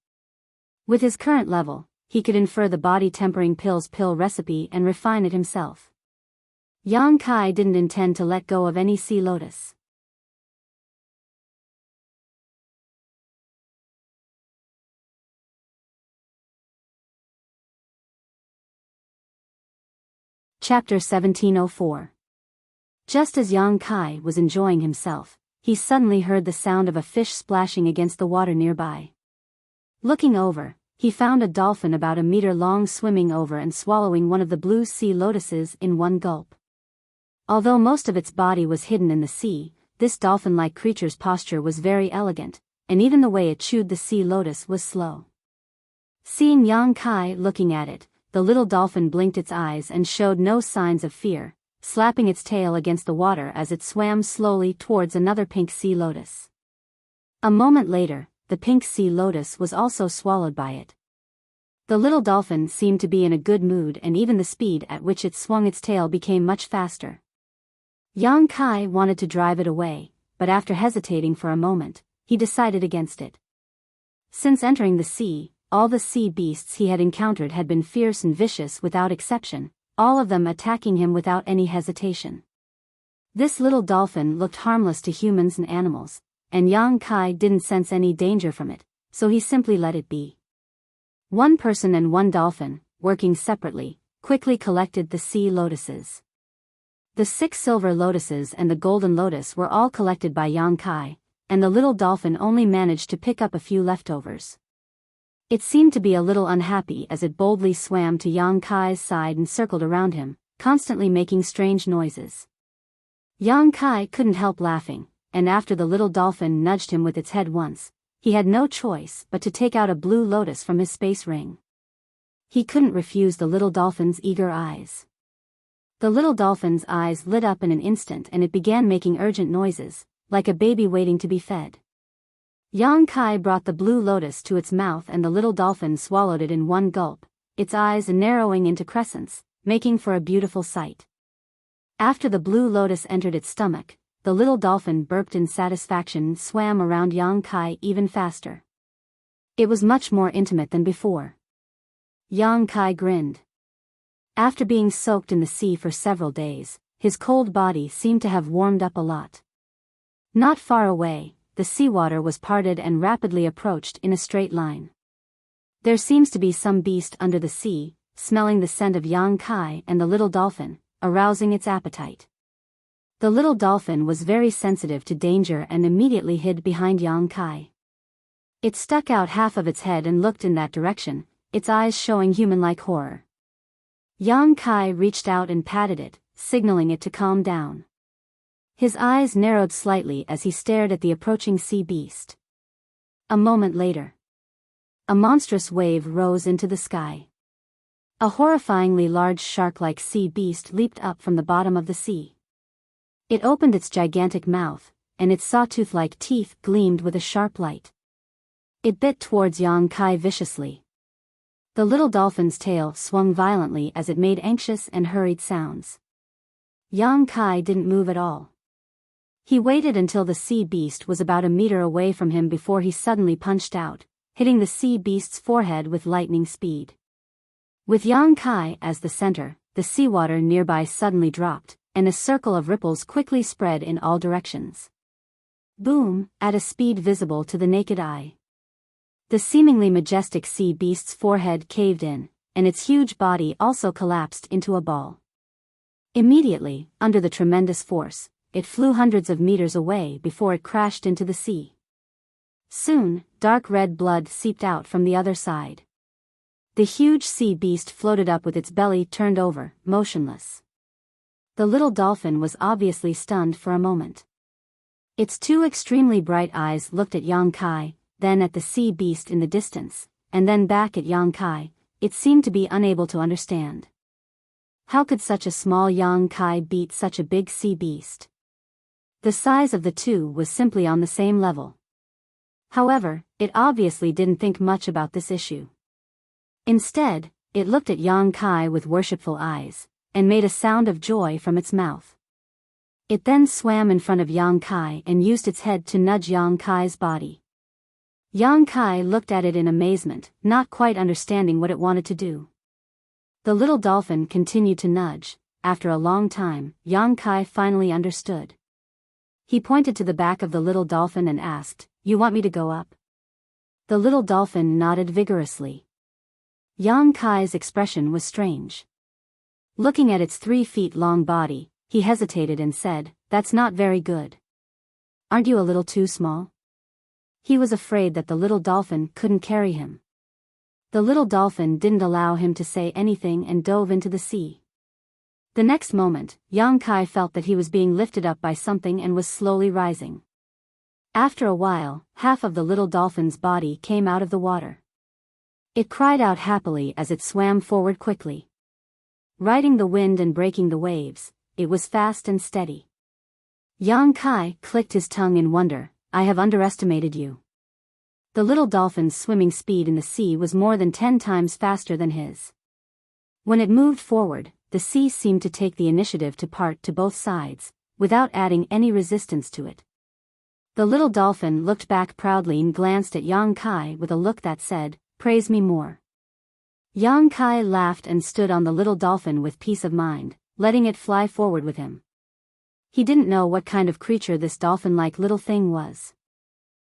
With his current level, he could infer the body-tempering pill recipe and refine it himself. Yang Kai didn't intend to let go of any sea lotus. Chapter 1704. Just as Yang Kai was enjoying himself, he suddenly heard the sound of a fish splashing against the water nearby. Looking over, he found a dolphin about a meter long swimming over and swallowing one of the blue sea lotuses in one gulp. Although most of its body was hidden in the sea, this dolphin-like creature's posture was very elegant, and even the way it chewed the sea lotus was slow. Seeing Yang Kai looking at it, the little dolphin blinked its eyes and showed no signs of fear, slapping its tail against the water as it swam slowly towards another pink sea lotus. A moment later, the pink sea lotus was also swallowed by it. The little dolphin seemed to be in a good mood, and even the speed at which it swung its tail became much faster. Yang Kai wanted to drive it away, but after hesitating for a moment, he decided against it. Since entering the sea, all the sea beasts he had encountered had been fierce and vicious without exception, all of them attacking him without any hesitation. This little dolphin looked harmless to humans and animals, and Yang Kai didn't sense any danger from it, so he simply let it be. One person and one dolphin, working separately, quickly collected the sea lotuses. The 6 silver lotuses and the golden lotus were all collected by Yang Kai, and the little dolphin only managed to pick up a few leftovers. It seemed to be a little unhappy as it boldly swam to Yang Kai's side and circled around him, constantly making strange noises. Yang Kai couldn't help laughing, and after the little dolphin nudged him with its head once, he had no choice but to take out a blue lotus from his space ring. He couldn't refuse the little dolphin's eager eyes. The little dolphin's eyes lit up in an instant and it began making urgent noises, like a baby waiting to be fed. Yang Kai brought the blue lotus to its mouth and the little dolphin swallowed it in one gulp, its eyes narrowing into crescents, making for a beautiful sight. After the blue lotus entered its stomach, the little dolphin burped in satisfaction and swam around Yang Kai even faster. It was much more intimate than before. Yang Kai grinned. After being soaked in the sea for several days, his cold body seemed to have warmed up a lot. Not far away, the seawater was parted and rapidly approached in a straight line. There seems to be some beast under the sea, smelling the scent of Yang Kai and the little dolphin, arousing its appetite. The little dolphin was very sensitive to danger and immediately hid behind Yang Kai. It stuck out half of its head and looked in that direction, its eyes showing human-like horror. Yang Kai reached out and patted it, signaling it to calm down. His eyes narrowed slightly as he stared at the approaching sea beast. A moment later, a monstrous wave rose into the sky. A horrifyingly large shark-like sea beast leaped up from the bottom of the sea. It opened its gigantic mouth, and its sawtooth-like teeth gleamed with a sharp light. It bit towards Yang Kai viciously. The little dolphin's tail swung violently as it made anxious and hurried sounds. Yang Kai didn't move at all. He waited until the sea beast was about a meter away from him before he suddenly punched out, hitting the sea beast's forehead with lightning speed. With Yang Kai as the center, the seawater nearby suddenly dropped, and a circle of ripples quickly spread in all directions. Boom, at a speed visible to the naked eye. The seemingly majestic sea beast's forehead caved in, and its huge body also collapsed into a ball. Immediately, under the tremendous force, it flew hundreds of meters away before it crashed into the sea. Soon, dark red blood seeped out from the other side. The huge sea beast floated up with its belly turned over, motionless. The little dolphin was obviously stunned for a moment. Its 2 extremely bright eyes looked at Yang Kai, then at the sea beast in the distance, and then back at Yang Kai. It seemed to be unable to understand. How could such a small Yang Kai beat such a big sea beast? The size of the two was simply on the same level. However, it obviously didn't think much about this issue. Instead, it looked at Yang Kai with worshipful eyes, and made a sound of joy from its mouth. It then swam in front of Yang Kai and used its head to nudge Yang Kai's body. Yang Kai looked at it in amazement, not quite understanding what it wanted to do. The little dolphin continued to nudge. After a long time, Yang Kai finally understood. He pointed to the back of the little dolphin and asked, "You want me to go up?" The little dolphin nodded vigorously. Yang Kai's expression was strange. Looking at its 3 feet long body, he hesitated and said, "That's not very good. Aren't you a little too small?" He was afraid that the little dolphin couldn't carry him. The little dolphin didn't allow him to say anything and dove into the sea. The next moment, Yang Kai felt that he was being lifted up by something and was slowly rising. After a while, half of the little dolphin's body came out of the water. It cried out happily as it swam forward quickly. Riding the wind and breaking the waves, it was fast and steady. Yang Kai clicked his tongue in wonder. "I have underestimated you." The little dolphin's swimming speed in the sea was more than 10 times faster than his. When it moved forward, the sea seemed to take the initiative to part to both sides, without adding any resistance to it. The little dolphin looked back proudly and glanced at Yang Kai with a look that said, "Praise me more." Yang Kai laughed and stood on the little dolphin with peace of mind, letting it fly forward with him. He didn't know what kind of creature this dolphin-like little thing was.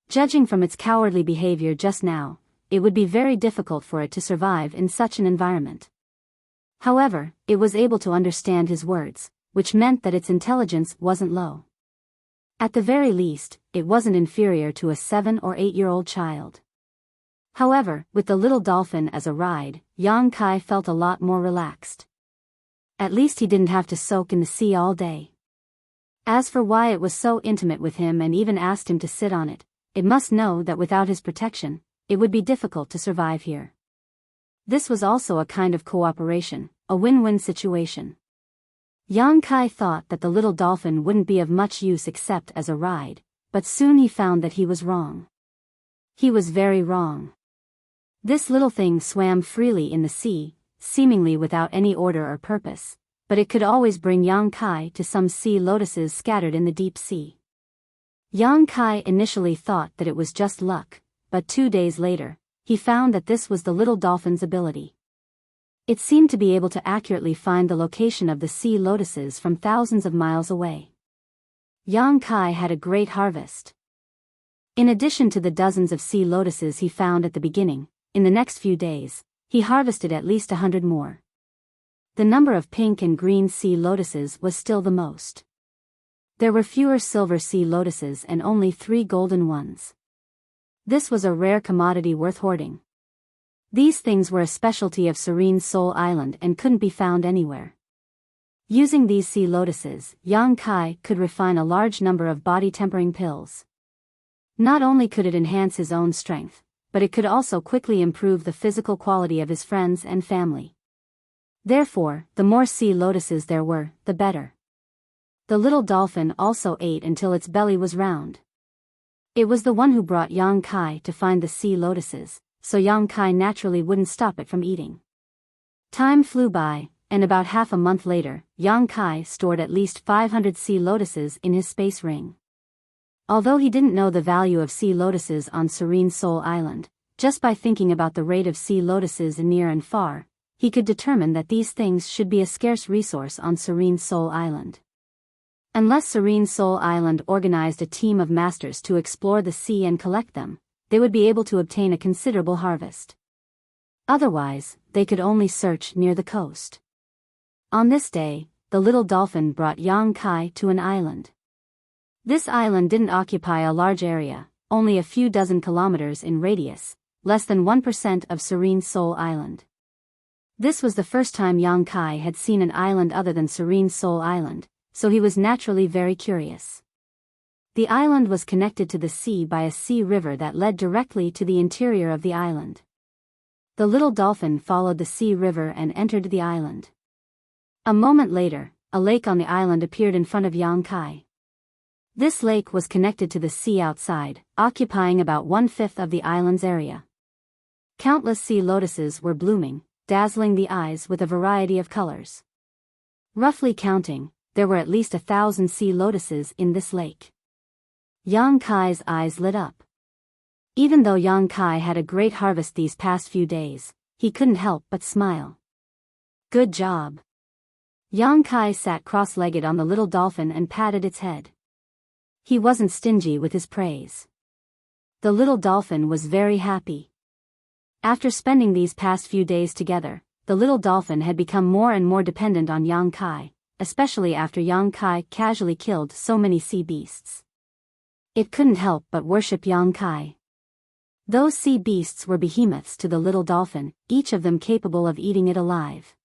Judging from its cowardly behavior just now, it would be very difficult for it to survive in such an environment. However, it was able to understand his words, which meant that its intelligence wasn't low. At the very least, it wasn't inferior to a 7 or 8-year-old child. However, with the little dolphin as a ride, Yang Kai felt a lot more relaxed. At least he didn't have to soak in the sea all day. As for why it was so intimate with him and even asked him to sit on it, it must know that without his protection, it would be difficult to survive here. This was also a kind of cooperation, a win-win situation. Yang Kai thought that the little dolphin wouldn't be of much use except as a ride, but soon he found that he was wrong. He was very wrong. This little thing swam freely in the sea, seemingly without any order or purpose, but it could always bring Yang Kai to some sea lotuses scattered in the deep sea. Yang Kai initially thought that it was just luck, but 2 days later, he found that this was the little dolphin's ability. It seemed to be able to accurately find the location of the sea lotuses from thousands of miles away. Yang Kai had a great harvest. In addition to the dozens of sea lotuses he found at the beginning, in the next few days, he harvested at least 100 more. The number of pink and green sea lotuses was still the most. There were fewer silver sea lotuses and only 3 golden ones. This was a rare commodity worth hoarding. These things were a specialty of Serene Soul Island and couldn't be found anywhere. Using these sea lotuses, Yang Kai could refine a large number of body-tempering pills. Not only could it enhance his own strength, but it could also quickly improve the physical quality of his friends and family. Therefore, the more sea lotuses there were, the better. The little dolphin also ate until its belly was round. It was the one who brought Yang Kai to find the sea lotuses, so Yang Kai naturally wouldn't stop it from eating. Time flew by, and about half a month later, Yang Kai stored at least 500 sea lotuses in his space ring. Although he didn't know the value of sea lotuses on Serene Soul Island, just by thinking about the rate of sea lotuses near and far, he could determine that these things should be a scarce resource on Serene Soul Island. Unless Serene Soul Island organized a team of masters to explore the sea and collect them, they would be able to obtain a considerable harvest. Otherwise, they could only search near the coast. On this day, the little dolphin brought Yang Kai to an island. This island didn't occupy a large area, only a few dozen kilometers in radius, less than 1% of Serene Soul Island. This was the first time Yang Kai had seen an island other than Serene Soul Island, so he was naturally very curious. The island was connected to the sea by a sea river that led directly to the interior of the island. The little dolphin followed the sea river and entered the island. A moment later, a lake on the island appeared in front of Yang Kai. This lake was connected to the sea outside, occupying about 1/5 of the island's area. Countless sea lotuses were blooming, dazzling the eyes with a variety of colors. Roughly counting, there were at least 1,000 sea lotuses in this lake. Yang Kai's eyes lit up. Even though Yang Kai had a great harvest these past few days, he couldn't help but smile. Good job. Yang Kai sat cross-legged on the little dolphin and patted its head. He wasn't stingy with his praise. The little dolphin was very happy. After spending these past few days together, the little dolphin had become more and more dependent on Yang Kai, especially after Yang Kai casually killed so many sea beasts. It couldn't help but worship Yang Kai. Those sea beasts were behemoths to the little dolphin, each of them capable of eating it alive.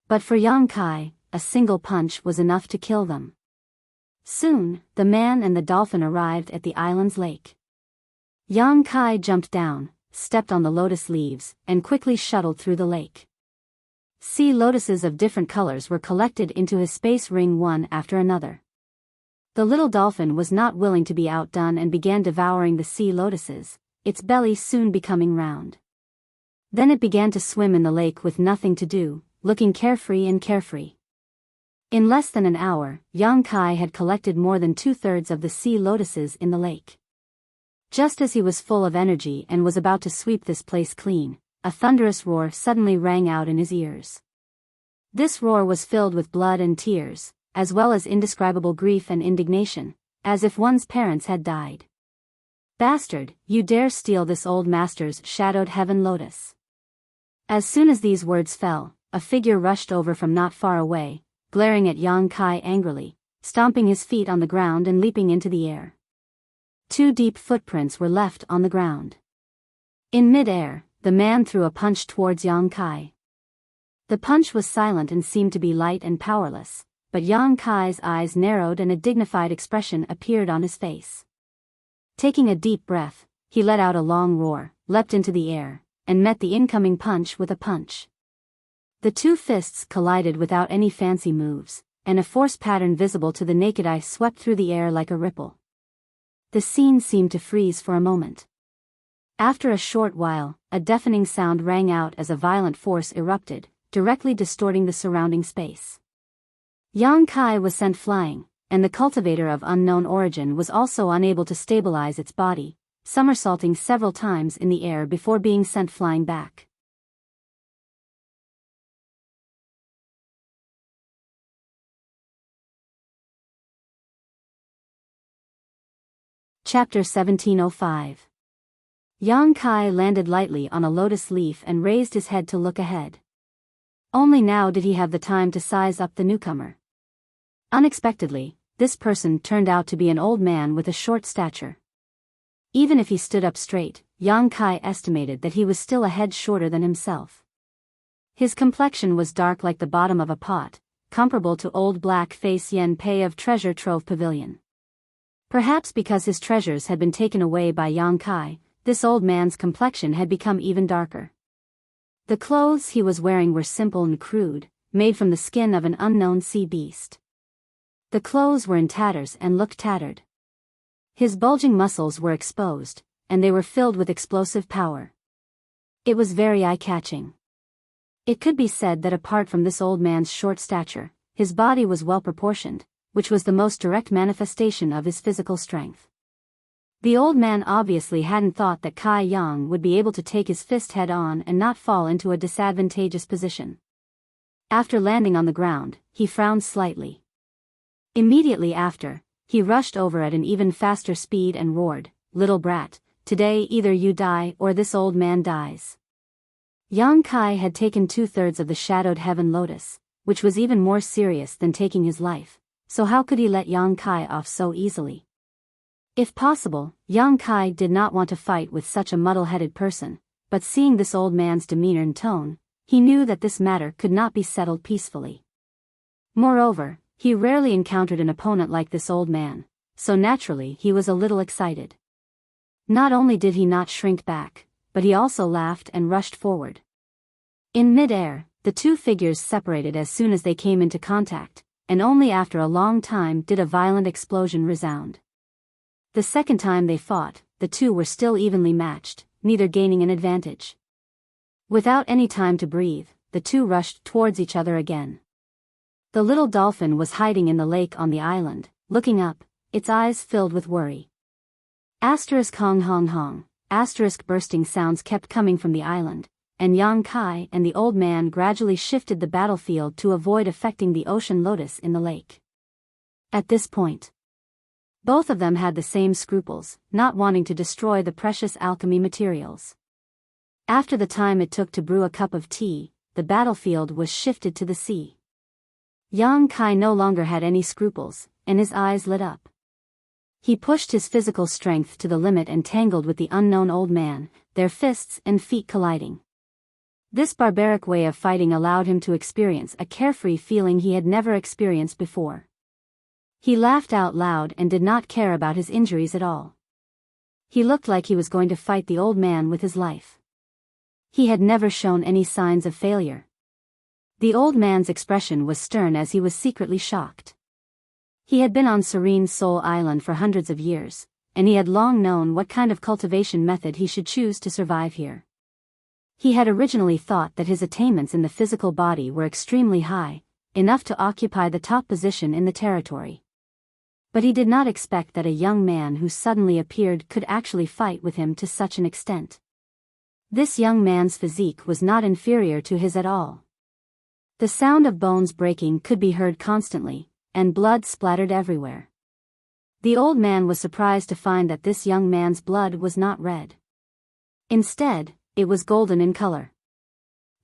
But for Yang Kai, a single punch was enough to kill them. Soon, the man and the dolphin arrived at the island's lake. Yang Kai jumped down, stepped on the lotus leaves, and quickly shuttled through the lake. Sea lotuses of different colors were collected into his space ring one after another. The little dolphin was not willing to be outdone and began devouring the sea lotuses, its belly soon becoming round. Then it began to swim in the lake with nothing to do, looking carefree and carefree. In less than an hour, Yang Kai had collected more than 2/3 of the sea lotuses in the lake. Just as he was full of energy and was about to sweep this place clean, a thunderous roar suddenly rang out in his ears. This roar was filled with blood and tears, as well as indescribable grief and indignation, as if one's parents had died. "Bastard, you dare steal this old master's shadowed heaven lotus." As soon as these words fell, a figure rushed over from not far away, glaring at Yang Kai angrily, stomping his feet on the ground and leaping into the air. 2 deep footprints were left on the ground. In mid-air, the man threw a punch towards Yang Kai. The punch was silent and seemed to be light and powerless, but Yang Kai's eyes narrowed and a dignified expression appeared on his face. Taking a deep breath, he let out a long roar, leapt into the air, and met the incoming punch with a punch. The 2 fists collided without any fancy moves, and a force pattern visible to the naked eye swept through the air like a ripple. The scene seemed to freeze for a moment. After a short while, a deafening sound rang out as a violent force erupted, directly distorting the surrounding space. Yang Kai was sent flying, and the cultivator of unknown origin was also unable to stabilize its body, somersaulting several times in the air before being sent flying back. Chapter 1705. Yang Kai landed lightly on a lotus leaf and raised his head to look ahead. Only now did he have the time to size up the newcomer. Unexpectedly, this person turned out to be an old man with a short stature. Even if he stood up straight, Yang Kai estimated that he was still a head shorter than himself. His complexion was dark like the bottom of a pot, comparable to old black-face Yen Pei of Treasure Trove Pavilion. Perhaps because his treasures had been taken away by Yang Kai, this old man's complexion had become even darker. The clothes he was wearing were simple and crude, made from the skin of an unknown sea beast. The clothes were in tatters and looked tattered. His bulging muscles were exposed, and they were filled with explosive power. It was very eye-catching. It could be said that apart from this old man's short stature, his body was well-proportioned, which was the most direct manifestation of his physical strength. The old man obviously hadn't thought that Kai Yang would be able to take his fist head-on and not fall into a disadvantageous position. After landing on the ground, he frowned slightly. Immediately after, he rushed over at an even faster speed and roared, "Little brat, today either you die or this old man dies." Yang Kai had taken 2/3 of the shadowed heaven lotus, which was even more serious than taking his life, so how could he let Yang Kai off so easily? If possible, Yang Kai did not want to fight with such a muddle-headed person, but seeing this old man's demeanor and tone, he knew that this matter could not be settled peacefully. Moreover, he rarely encountered an opponent like this old man, so naturally he was a little excited. Not only did he not shrink back, but he also laughed and rushed forward. In mid-air, the 2 figures separated as soon as they came into contact, and only after a long time did a violent explosion resound. The second time they fought, the 2 were still evenly matched, neither gaining an advantage. Without any time to breathe, the two rushed towards each other again. The little dolphin was hiding in the lake on the island, looking up, its eyes filled with worry. Asterisk hong hong hong, asterisk bursting sounds kept coming from the island, and Yang Kai and the old man gradually shifted the battlefield to avoid affecting the ocean lotus in the lake. At this point, both of them had the same scruples, not wanting to destroy the precious alchemy materials. After the time it took to brew a cup of tea, the battlefield was shifted to the sea. Yang Kai no longer had any scruples, and his eyes lit up. He pushed his physical strength to the limit and tangled with the unknown old man, their fists and feet colliding. This barbaric way of fighting allowed him to experience a carefree feeling he had never experienced before. He laughed out loud and did not care about his injuries at all. He looked like he was going to fight the old man with his life. He had never shown any signs of failure. The old man's expression was stern as he was secretly shocked. He had been on Serene Soul Island for hundreds of years, and he had long known what kind of cultivation method he should choose to survive here. He had originally thought that his attainments in the physical body were extremely high, enough to occupy the top position in the territory. But he did not expect that a young man who suddenly appeared could actually fight with him to such an extent. This young man's physique was not inferior to his at all. The sound of bones breaking could be heard constantly, and blood splattered everywhere. The old man was surprised to find that this young man's blood was not red. Instead, it was golden in color.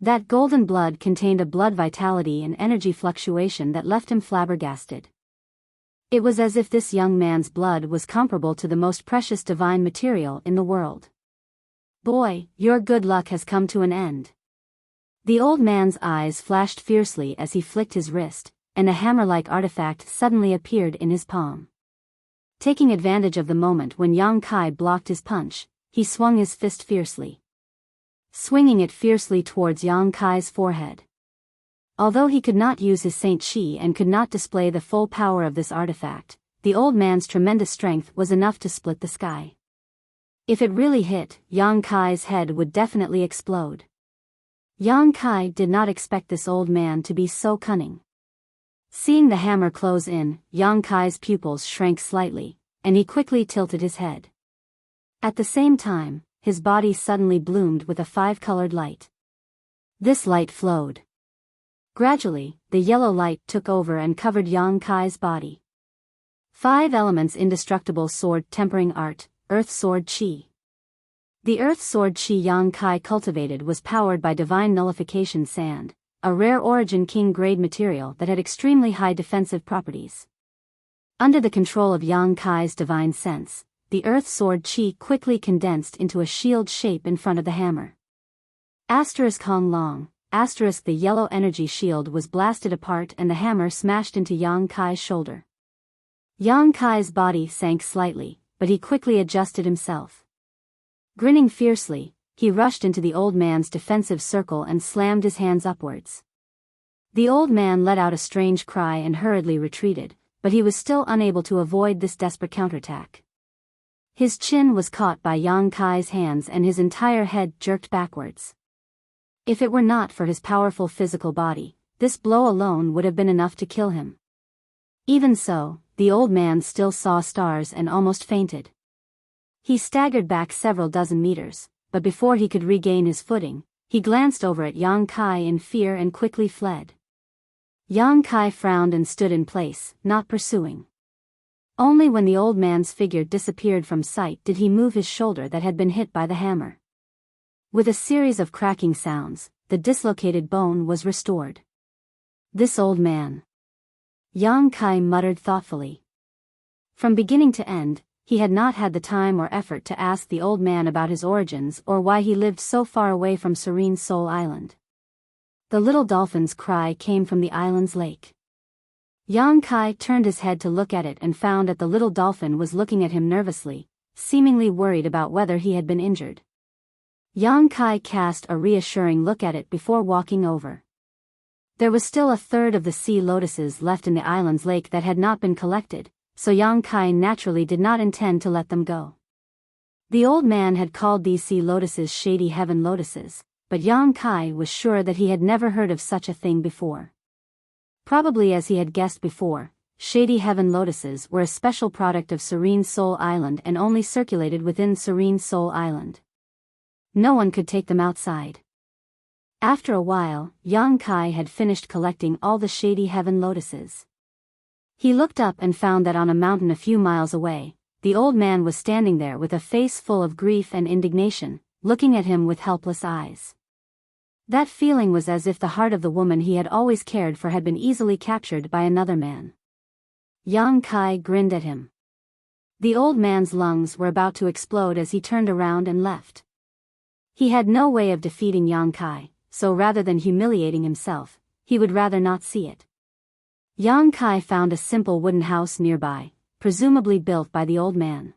That golden blood contained a blood vitality and energy fluctuation that left him flabbergasted. It was as if this young man's blood was comparable to the most precious divine material in the world. Boy, your good luck has come to an end. The old man's eyes flashed fiercely as he flicked his wrist, and a hammer-like artifact suddenly appeared in his palm. Taking advantage of the moment when Yang Kai blocked his punch, he swung his fist fiercely, swinging it fiercely towards Yang Kai's forehead. Although he could not use his Saint Chi and could not display the full power of this artifact, the old man's tremendous strength was enough to split the sky. If it really hit, Yang Kai's head would definitely explode. Yang Kai did not expect this old man to be so cunning. Seeing the hammer close in, Yang Kai's pupils shrank slightly, and he quickly tilted his head. At the same time, his body suddenly bloomed with a five-colored light. This light flowed. Gradually, the yellow light took over and covered Yang Kai's body. 5 elements indestructible sword tempering art, Earth Sword Chi. The Earth Sword Chi Yang Kai cultivated was powered by divine nullification sand, a rare origin king-grade material that had extremely high defensive properties. Under the control of Yang Kai's divine sense, the Earth Sword Chi quickly condensed into a shield shape in front of the hammer. Asterisk Hong Long, asterisk the yellow energy shield was blasted apart and the hammer smashed into Yang Kai's shoulder. Yang Kai's body sank slightly, but he quickly adjusted himself. Grinning fiercely, he rushed into the old man's defensive circle and slammed his hands upwards. The old man let out a strange cry and hurriedly retreated, but he was still unable to avoid this desperate counterattack. His chin was caught by Yang Kai's hands and his entire head jerked backwards. If it were not for his powerful physical body, this blow alone would have been enough to kill him. Even so, the old man still saw stars and almost fainted. He staggered back several dozen meters, but before he could regain his footing, he glanced over at Yang Kai in fear and quickly fled. Yang Kai frowned and stood in place, not pursuing. Only when the old man's figure disappeared from sight did he move his shoulder that had been hit by the hammer. With a series of cracking sounds, the dislocated bone was restored. This old man. Yang Kai muttered thoughtfully. From beginning to end, he had not had the time or effort to ask the old man about his origins or why he lived so far away from Serene Soul Island. The little dolphin's cry came from the island's lake. Yang Kai turned his head to look at it and found that the little dolphin was looking at him nervously, seemingly worried about whether he had been injured. Yang Kai cast a reassuring look at it before walking over. There was still a third of the sea lotuses left in the island's lake that had not been collected, so Yang Kai naturally did not intend to let them go. The old man had called these sea lotuses shady heaven lotuses, but Yang Kai was sure that he had never heard of such a thing before. Probably as he had guessed before, Shady Heaven lotuses were a special product of Serene Soul Island and only circulated within Serene Soul Island. No one could take them outside. After a while, Yang Kai had finished collecting all the Shady Heaven lotuses. He looked up and found that on a mountain a few miles away, the old man was standing there with a face full of grief and indignation, looking at him with helpless eyes. That feeling was as if the heart of the woman he had always cared for had been easily captured by another man. Yang Kai grinned at him. The old man's lungs were about to explode as he turned around and left. He had no way of defeating Yang Kai, so rather than humiliating himself, he would rather not see it. Yang Kai found a simple wooden house nearby, presumably built by the old man.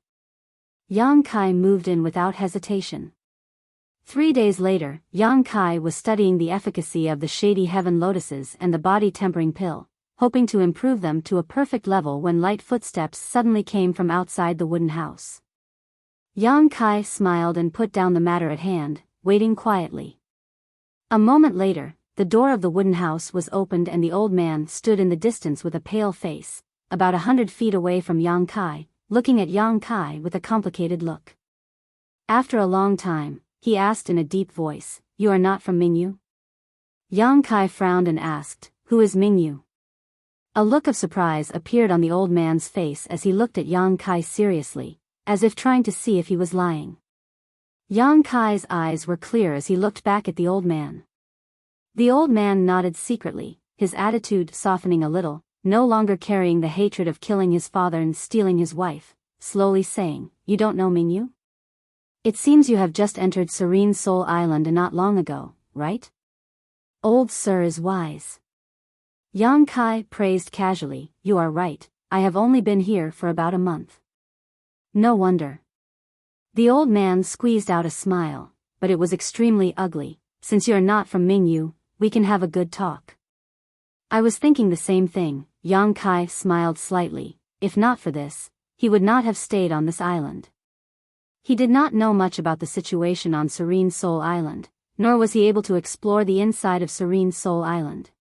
Yang Kai moved in without hesitation. 3 days later, Yang Kai was studying the efficacy of the Shady Heaven lotuses and the body-tempering pill, hoping to improve them to a perfect level when light footsteps suddenly came from outside the wooden house. Yang Kai smiled and put down the matter at hand, waiting quietly. A moment later, the door of the wooden house was opened and the old man stood in the distance with a pale face, about 100 feet away from Yang Kai, looking at Yang Kai with a complicated look. After a long time, he asked in a deep voice, "You are not from Mingyu?" Yang Kai frowned and asked, "Who is Mingyu?" A look of surprise appeared on the old man's face as he looked at Yang Kai seriously, as if trying to see if he was lying. Yang Kai's eyes were clear as he looked back at the old man. The old man nodded secretly, his attitude softening a little, no longer carrying the hatred of killing his father and stealing his wife, slowly saying, "You don't know Mingyu? It seems you have just entered Serene Soul Island and not long ago, right? Old Sir is wise." Yang Kai praised casually, "You are right, I have only been here for about a month." No wonder. The old man squeezed out a smile, but it was extremely ugly. "Since you're not from Mingyu, we can have a good talk." "I was thinking the same thing," Yang Kai smiled slightly. "If not for this, he would not have stayed on this island." He did not know much about the situation on Serene Soul Island, nor was he able to explore the inside of Serene Soul Island.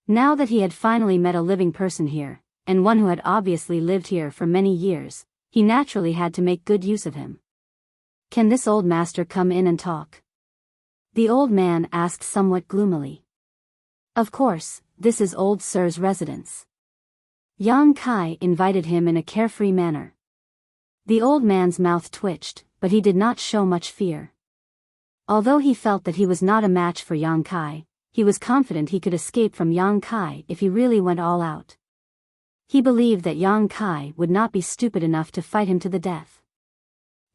Now that he had finally met a living person here, and one who had obviously lived here for many years, he naturally had to make good use of him. "Can this old master come in and talk?" the old man asked somewhat gloomily. "Of course, this is old Sir's residence." Yang Kai invited him in a carefree manner. The old man's mouth twitched, but he did not show much fear. Although he felt that he was not a match for Yang Kai, he was confident he could escape from Yang Kai if he really went all out. He believed that Yang Kai would not be stupid enough to fight him to the death.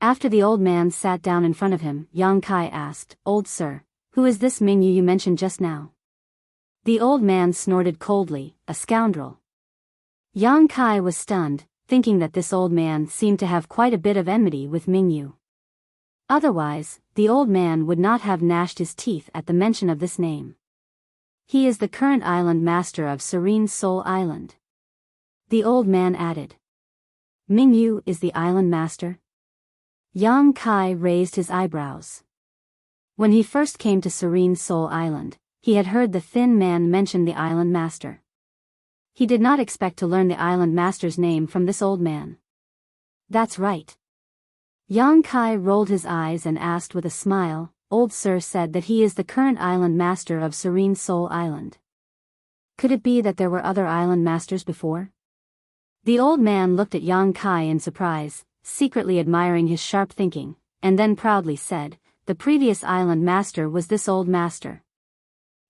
After the old man sat down in front of him, Yang Kai asked, "Old Sir, who is this Mingyu you mentioned just now?" The old man snorted coldly, "A scoundrel." Yang Kai was stunned, thinking that this old man seemed to have quite a bit of enmity with Mingyu. Otherwise, the old man would not have gnashed his teeth at the mention of this name. "He is the current island master of Serene Soul Island," the old man added. "Mingyu is the island master?" Yang Kai raised his eyebrows. When he first came to Serene Soul Island, he had heard the thin man mention the island master. He did not expect to learn the island master's name from this old man. "That's right." Yang Kai rolled his eyes and asked with a smile, "Old Sir said that he is the current island master of Serene Soul Island. Could it be that there were other island masters before?" The old man looked at Yang Kai in surprise, secretly admiring his sharp thinking, and then proudly said, "The previous island master was this old master."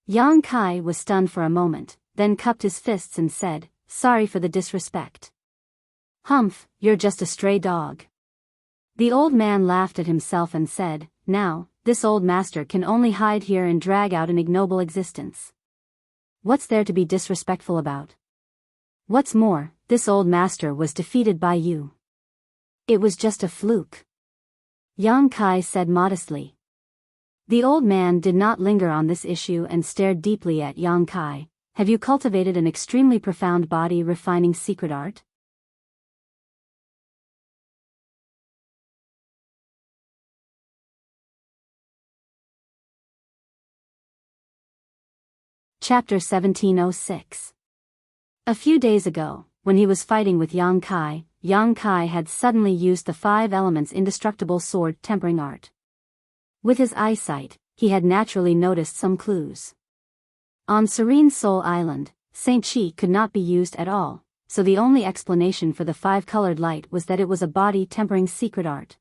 Yang Kai was stunned for a moment, then cupped his fists and said, "Sorry for the disrespect." "Humph, you're just a stray dog." The old man laughed at himself and said, "Now, this old master can only hide here and drag out an ignoble existence. What's there to be disrespectful about? What's more, this old master was defeated by you. It was just a fluke," Yang Kai said modestly. The old man did not linger on this issue and stared deeply at Yang Kai. "Have you cultivated an extremely profound body refining secret art?" Chapter 1706. A few days ago, when he was fighting with Yang Kai had suddenly used the 5 elements indestructible sword tempering art. With his eyesight, he had naturally noticed some clues. On Serene Soul Island, Saint Chi could not be used at all, so the only explanation for the 5-colored light was that it was a body-tempering secret art.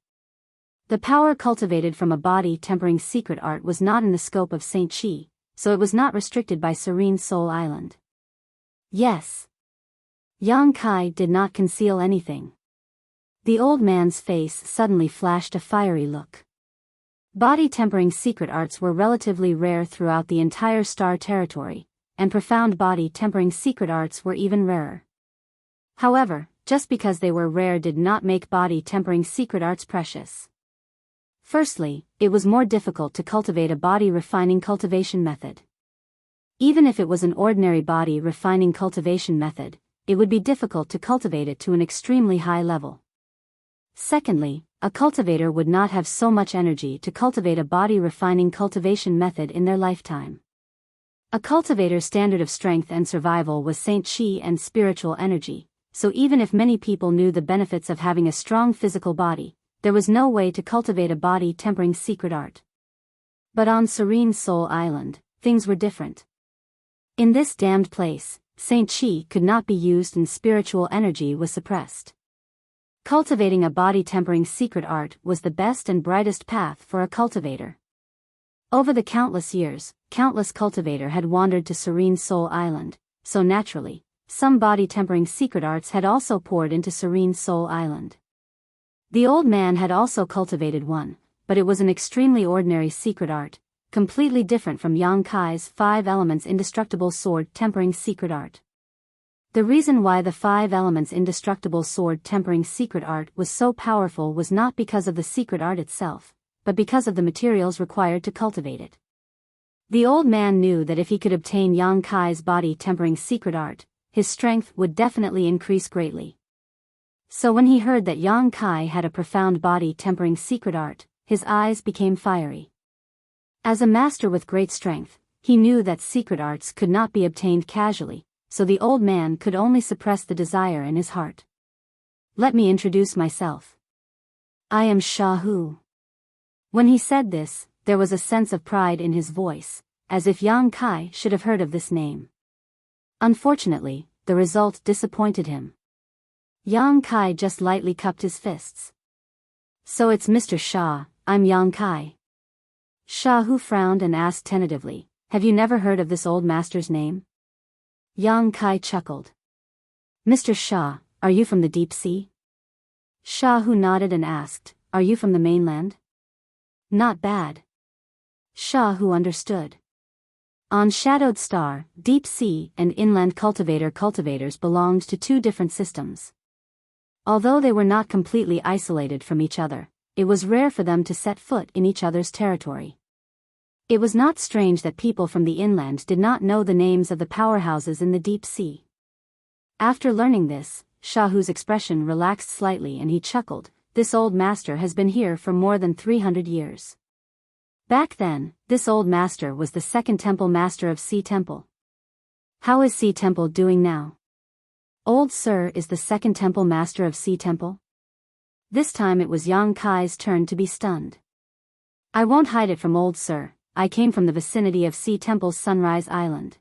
The power cultivated from a body-tempering secret art was not in the scope of Saint Chi, so it was not restricted by Serene Soul Island. Yes. Yang Kai did not conceal anything. The old man's face suddenly flashed a fiery look. Body-tempering secret arts were relatively rare throughout the entire Star Territory, and profound body-tempering secret arts were even rarer. However, just because they were rare did not make body-tempering secret arts precious. Firstly, it was more difficult to cultivate a body-refining cultivation method. Even if it was an ordinary body-refining cultivation method, it would be difficult to cultivate it to an extremely high level. Secondly, a cultivator would not have so much energy to cultivate a body-refining cultivation method in their lifetime. A cultivator's standard of strength and survival was Saint Chi and spiritual energy, so even if many people knew the benefits of having a strong physical body, there was no way to cultivate a body-tempering secret art. But on Serene Soul Island, things were different. In this damned place, Saint Chi could not be used and spiritual energy was suppressed. Cultivating a body-tempering secret art was the best and brightest path for a cultivator. Over the countless years, countless cultivator had wandered to Serene Soul Island, so naturally, some body-tempering secret arts had also poured into Serene Soul Island. The old man had also cultivated one, but it was an extremely ordinary secret art, completely different from Yang Kai's 5 elements indestructible sword tempering secret art. The reason why the 5 elements indestructible sword tempering secret art was so powerful was not because of the secret art itself, but because of the materials required to cultivate it. The old man knew that if he could obtain Yang Kai's body tempering secret art, his strength would definitely increase greatly. So when he heard that Yang Kai had a profound body tempering secret art, his eyes became fiery. As a master with great strength, he knew that secret arts could not be obtained casually, so the old man could only suppress the desire in his heart. Let me introduce myself. I am Shahu. When he said this, there was a sense of pride in his voice, as if Yang Kai should have heard of this name. Unfortunately, the result disappointed him. Yang Kai just lightly cupped his fists. So it's Mr. Shah, I'm Yang Kai. Shahu frowned and asked tentatively, have you never heard of this old master's name? Yang Kai chuckled. Mr. Shah, are you from the deep sea? Shahu nodded and asked, are you from the mainland? Not bad. Shahu understood. On Shadowed Star, deep sea and inland cultivators belonged to 2 different systems. Although they were not completely isolated from each other, it was rare for them to set foot in each other's territory. It was not strange that people from the inland did not know the names of the powerhouses in the deep sea. After learning this, Shahu's expression relaxed slightly and he chuckled, this old master has been here for more than 300 years. Back then, this old master was the 2nd temple master of Sea Temple. How is Sea Temple doing now? Old Sir is the 2nd temple master of Sea Temple? This time it was Yang Kai's turn to be stunned. I won't hide it from Old Sir, I came from the vicinity of Sea Temple's Sunrise Island.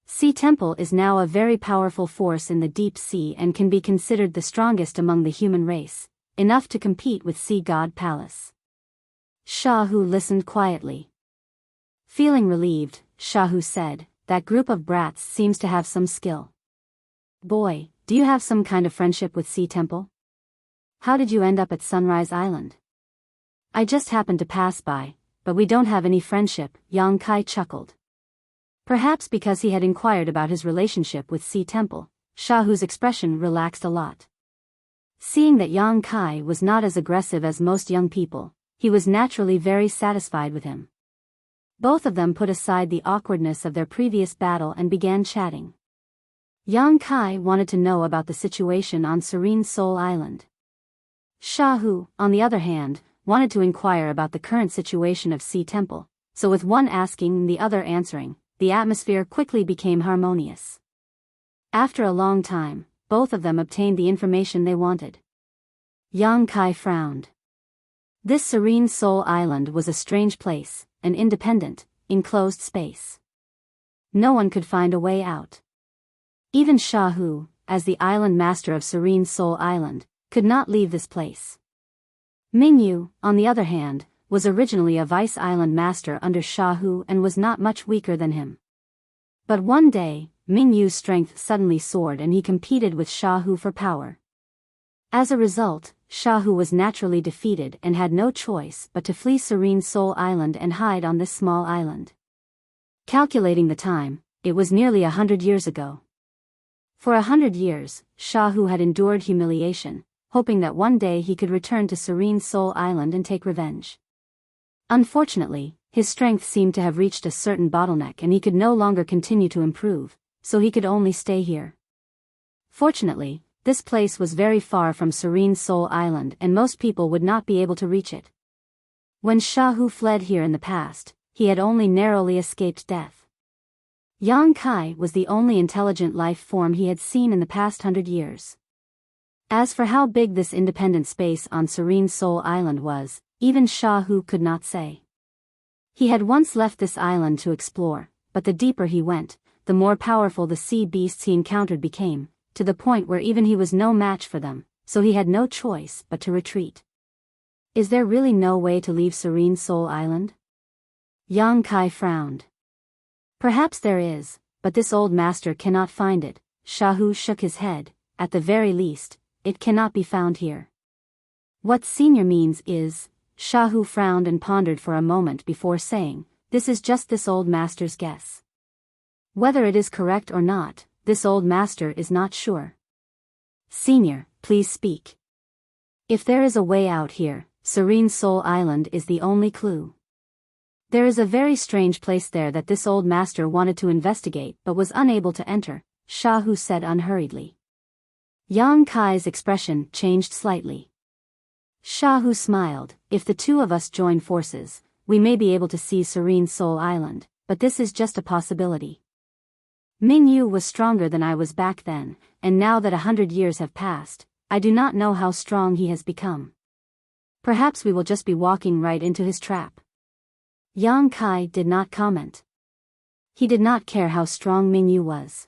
Sea Temple is now a very powerful force in the deep sea and can be considered the strongest among the human race, enough to compete with Sea God Palace. Shahu listened quietly. Feeling relieved, Shahu said, that group of brats seems to have some skill. Boy, do you have some kind of friendship with Sea Temple? How did you end up at Sunrise Island? I just happened to pass by, but we don't have any friendship, Yang Kai chuckled. Perhaps because he had inquired about his relationship with Sea Temple, Shahu's expression relaxed a lot. Seeing that Yang Kai was not as aggressive as most young people, he was naturally very satisfied with him. Both of them put aside the awkwardness of their previous battle and began chatting. Yang Kai wanted to know about the situation on Serene Soul Island. Shahu, on the other hand, wanted to inquire about the current situation of Sea Temple, so with one asking and the other answering, the atmosphere quickly became harmonious. After a long time, both of them obtained the information they wanted. Yang Kai frowned. This serene soul island was a strange place, an independent, enclosed space. No one could find a way out. Even Shahu, as the island master of Serene Soul Island, could not leave this place. Mingyu, on the other hand, was originally a vice island master under Shahu and was not much weaker than him. But one day, Mingyu's strength suddenly soared and he competed with Shahu for power. As a result, Shahu was naturally defeated and had no choice but to flee Serene Soul Island and hide on this small island. Calculating the time, it was nearly 100 years ago. For 100 years, Shahu had endured humiliation, hoping that one day he could return to Serene Soul Island and take revenge. Unfortunately, his strength seemed to have reached a certain bottleneck and he could no longer continue to improve, so he could only stay here. Fortunately, this place was very far from Serene Soul Island and most people would not be able to reach it. When Shahu fled here in the past, he had only narrowly escaped death. Yang Kai was the only intelligent life form he had seen in the past 100 years. As for how big this independent space on Serene Soul Island was, even Shahu could not say. He had once left this island to explore, but the deeper he went, the more powerful the sea beasts he encountered became, to the point where even he was no match for them, so he had no choice but to retreat. Is there really no way to leave Serene Soul Island? Yang Kai frowned. Perhaps there is, but this old master cannot find it. Shahu shook his head. At the very least, it cannot be found here. What senior means is, Shahu frowned and pondered for a moment before saying, this is just this old master's guess. Whether it is correct or not, this old master is not sure. Senior, please speak. If there is a way out here, Serene Soul Island is the only clue. There is a very strange place there that this old master wanted to investigate but was unable to enter, Shahu said unhurriedly. Yang Kai's expression changed slightly. Shahu smiled. If the two of us join forces, we may be able to see Serene Soul Island, but this is just a possibility. Mingyu was stronger than I was back then, and now that 100 years have passed, I do not know how strong he has become. Perhaps we will just be walking right into his trap. Yang Kai did not comment. He did not care how strong Mingyu was.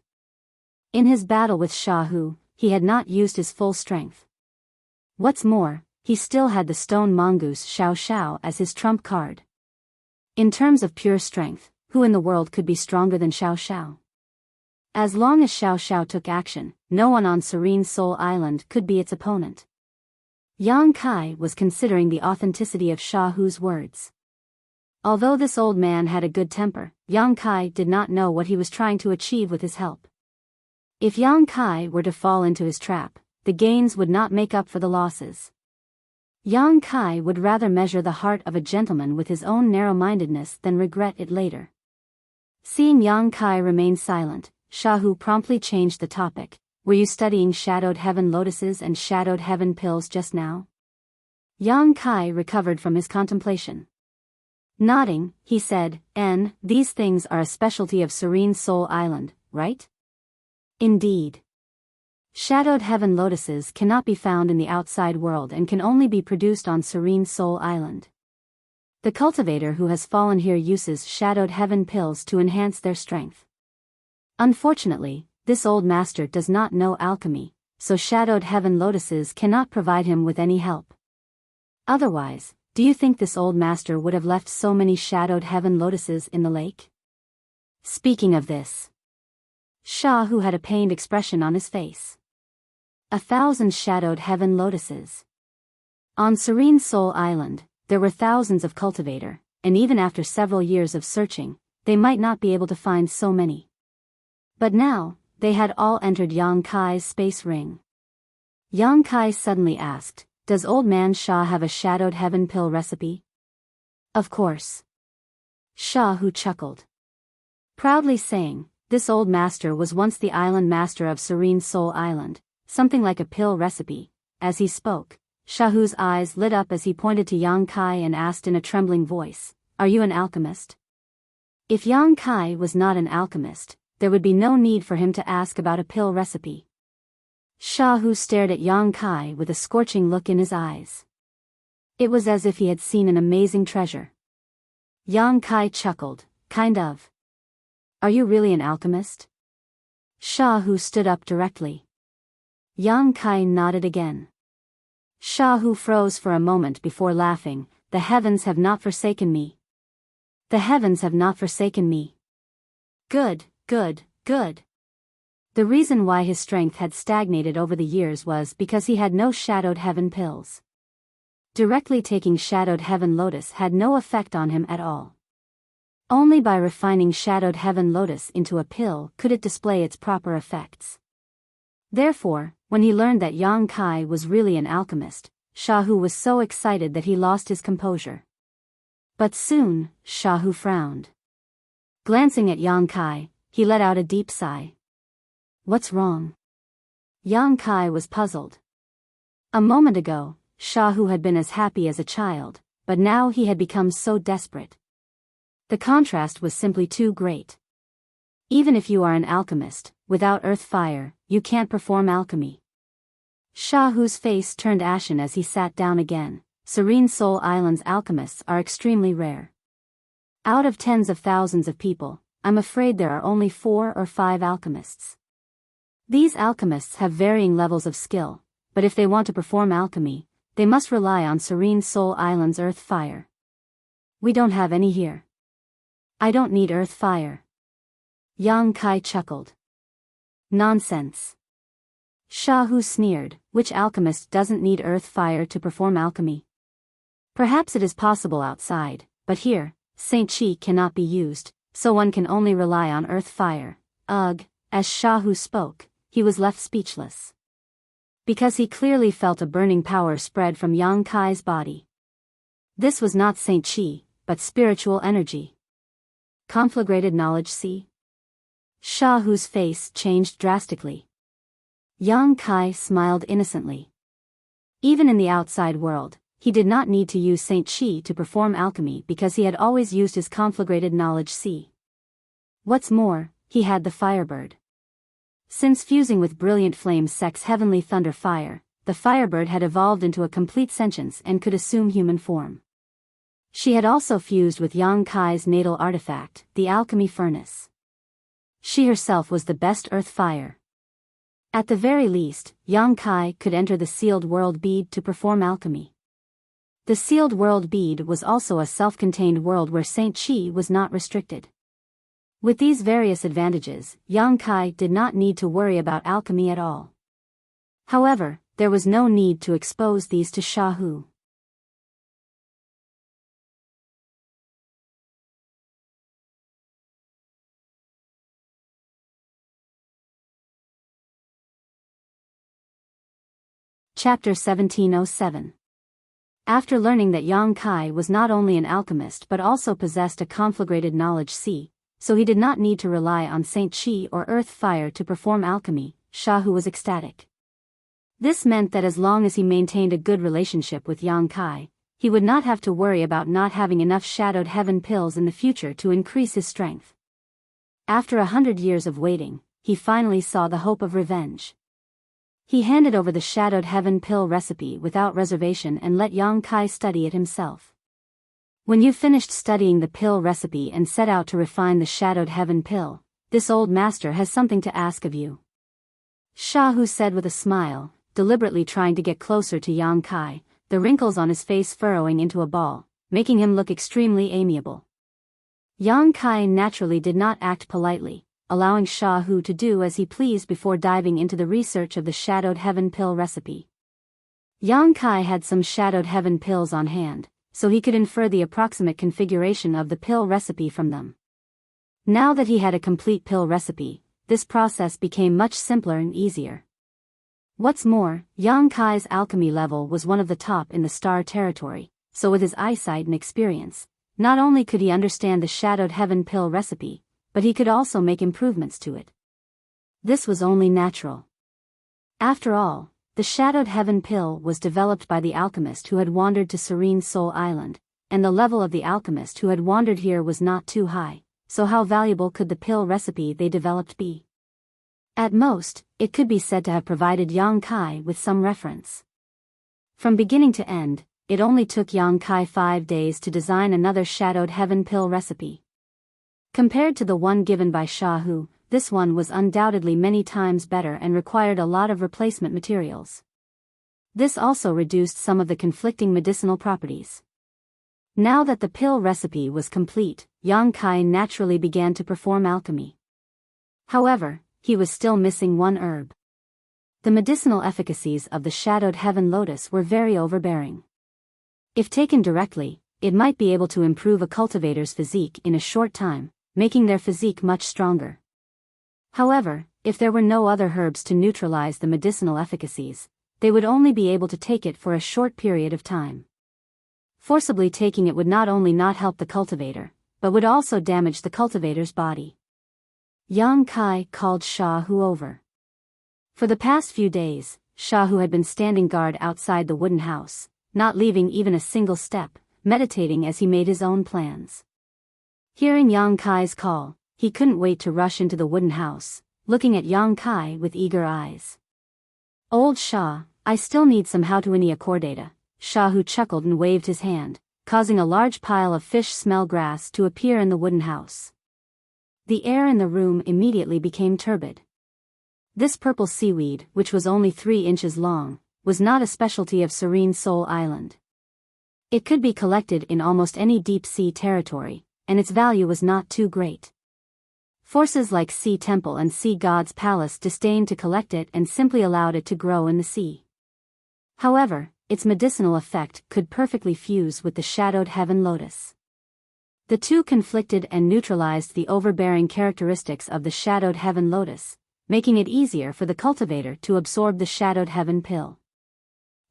In his battle with Shahu, he had not used his full strength. What's more, he still had the stone mongoose Xiao Xiao as his trump card. In terms of pure strength, who in the world could be stronger than Xiao Xiao? As long as Xiao Xiao took action, no one on Serene Soul Island could be its opponent. Yang Kai was considering the authenticity of Shahu's words. Although this old man had a good temper, Yang Kai did not know what he was trying to achieve with his help. If Yang Kai were to fall into his trap, the gains would not make up for the losses. Yang Kai would rather measure the heart of a gentleman with his own narrow-mindedness than regret it later. Seeing Yang Kai remain silent, Shahu promptly changed the topic. Were you studying Shadowed Heaven lotuses and Shadowed Heaven pills just now? Yang Kai recovered from his contemplation. Nodding, he said, these things are a specialty of Serene Soul Island, right? Indeed. Shadowed Heaven lotuses cannot be found in the outside world and can only be produced on Serene Soul Island. The cultivator who has fallen here uses Shadowed Heaven pills to enhance their strength. Unfortunately, this old master does not know alchemy, so Shadowed Heaven lotuses cannot provide him with any help. Otherwise, do you think this old master would have left so many Shadowed Heaven lotuses in the lake? Speaking of this, Shahu had a pained expression on his face. 1,000 Shadowed Heaven lotuses. On Serene Soul Island, there were thousands of cultivator, and even after several years of searching, they might not be able to find so many. But now, they had all entered Yang Kai's space ring. Yang Kai suddenly asked, does Old Man Sha have a Shadowed Heaven pill recipe? Of course. Shahu chuckled. Proudly saying, this old master was once the island master of Serene Soul Island, something like a pill recipe. As he spoke, Shahu's eyes lit up as he pointed to Yang Kai and asked in a trembling voice, are you an alchemist? If Yang Kai was not an alchemist, there would be no need for him to ask about a pill recipe. Shahu stared at Yang Kai with a scorching look in his eyes. It was as if he had seen an amazing treasure. Yang Kai chuckled, kind of. Are you really an alchemist? Shahu stood up directly. Yang Kai nodded again. Shahu froze for a moment before laughing. The heavens have not forsaken me. The heavens have not forsaken me. Good, good, good. The reason why his strength had stagnated over the years was because he had no shadowed heaven pills. Directly taking shadowed heaven lotus had no effect on him at all. Only by refining shadowed heaven lotus into a pill could it display its proper effects. Therefore, when he learned that Yang Kai was really an alchemist, Shahu was so excited that he lost his composure. But soon, Shahu frowned. Glancing at Yang Kai, he let out a deep sigh. What's wrong? Yang Kai was puzzled. A moment ago, Shahu had been as happy as a child, but now he had become so desperate. The contrast was simply too great. Even if you are an alchemist, without earth fire, you can't perform alchemy. Shahu's face turned ashen as he sat down again. Serene Soul Island's alchemists are extremely rare. Out of tens of thousands of people, I'm afraid there are only 4 or 5 alchemists. These alchemists have varying levels of skill, but if they want to perform alchemy, they must rely on Serene Soul Island's earth fire. We don't have any here. I don't need earth fire. Yang Kai chuckled. Nonsense. Shahu sneered, which alchemist doesn't need earth fire to perform alchemy? Perhaps it is possible outside, but here, Saint Chi cannot be used, so one can only rely on earth fire. Ugh, as Shahu spoke, he was left speechless. Because he clearly felt a burning power spread from Yang Kai's body. This was not Saint Chi, but spiritual energy. Conflagrated knowledge. See? Shahu's face changed drastically. Yang Kai smiled innocently. Even in the outside world, he did not need to use Saint Chi to perform alchemy because he had always used his conflagrated knowledge. See? What's more, he had the Firebird. Since fusing with Brilliant Flame Sec's Heavenly Thunder Fire, the Firebird had evolved into a complete sentience and could assume human form. She had also fused with Yang Kai's natal artifact, the Alchemy Furnace. She herself was the best earth fire. At the very least, Yang Kai could enter the Sealed World Bead to perform alchemy. The Sealed World Bead was also a self-contained world where Saint Chi was not restricted. With these various advantages, Yang Kai did not need to worry about alchemy at all. However, there was no need to expose these to Shahu. Chapter 1707. After learning that Yang Kai was not only an alchemist but also possessed a conflagrated knowledge, so he did not need to rely on Saint Chi or earth fire to perform alchemy, Shahu was ecstatic. This meant that as long as he maintained a good relationship with Yang Kai, he would not have to worry about not having enough shadowed heaven pills in the future to increase his strength. After 100 years of waiting, he finally saw the hope of revenge. He handed over the shadowed heaven pill recipe without reservation and let Yang Kai study it himself. When you've finished studying the pill recipe and set out to refine the shadowed heaven pill, this old master has something to ask of you. Shahu said with a smile, deliberately trying to get closer to Yang Kai, the wrinkles on his face furrowing into a ball, making him look extremely amiable. Yang Kai naturally did not act politely, allowing Shahu to do as he pleased before diving into the research of the shadowed heaven pill recipe. Yang Kai had some shadowed heaven pills on hand, so he could infer the approximate configuration of the pill recipe from them. Now that he had a complete pill recipe, this process became much simpler and easier. What's more, Yang Kai's alchemy level was one of the top in the star territory, so with his eyesight and experience, not only could he understand the shadowed heaven pill recipe, but he could also make improvements to it. This was only natural. After all, the shadowed heaven pill was developed by the alchemist who had wandered to Serene Soul Island, and the level of the alchemist who had wandered here was not too high, so how valuable could the pill recipe they developed be? At most, it could be said to have provided Yang Kai with some reference. From beginning to end, it only took Yang Kai 5 days to design another Shadowed Heaven pill recipe. Compared to the one given by Sha Hu, this one was undoubtedly many times better and required a lot of replacement materials. This also reduced some of the conflicting medicinal properties. Now that the pill recipe was complete, Yang Kai naturally began to perform alchemy. However, he was still missing one herb. The medicinal efficacies of the Shadowed Heaven Lotus were very overbearing. If taken directly, it might be able to improve a cultivator's physique in a short time, making their physique much stronger. However, if there were no other herbs to neutralize the medicinal efficacies, they would only be able to take it for a short period of time. Forcibly taking it would not only not help the cultivator, but would also damage the cultivator's body. Yang Kai called Sha Hu over. For the past few days, Sha Hu had been standing guard outside the wooden house, not leaving even a single step, meditating as he made his own plans. Hearing Yang Kai's call, he couldn't wait to rush into the wooden house, looking at Yang Kai with eager eyes. Old Sha, I still need some how to core data. Sha Hu chuckled and waved his hand, causing a large pile of fish smell grass to appear in the wooden house. The air in the room immediately became turbid. This purple seaweed, which was only 3 inches long, was not a specialty of Serene Soul Island. It could be collected in almost any deep-sea territory, and its value was not too great. Forces like Sea Temple and Sea God's Palace disdained to collect it and simply allowed it to grow in the sea. However, its medicinal effect could perfectly fuse with the Shadowed Heaven Lotus. The two conflicted and neutralized the overbearing characteristics of the Shadowed Heaven Lotus, making it easier for the cultivator to absorb the Shadowed Heaven pill.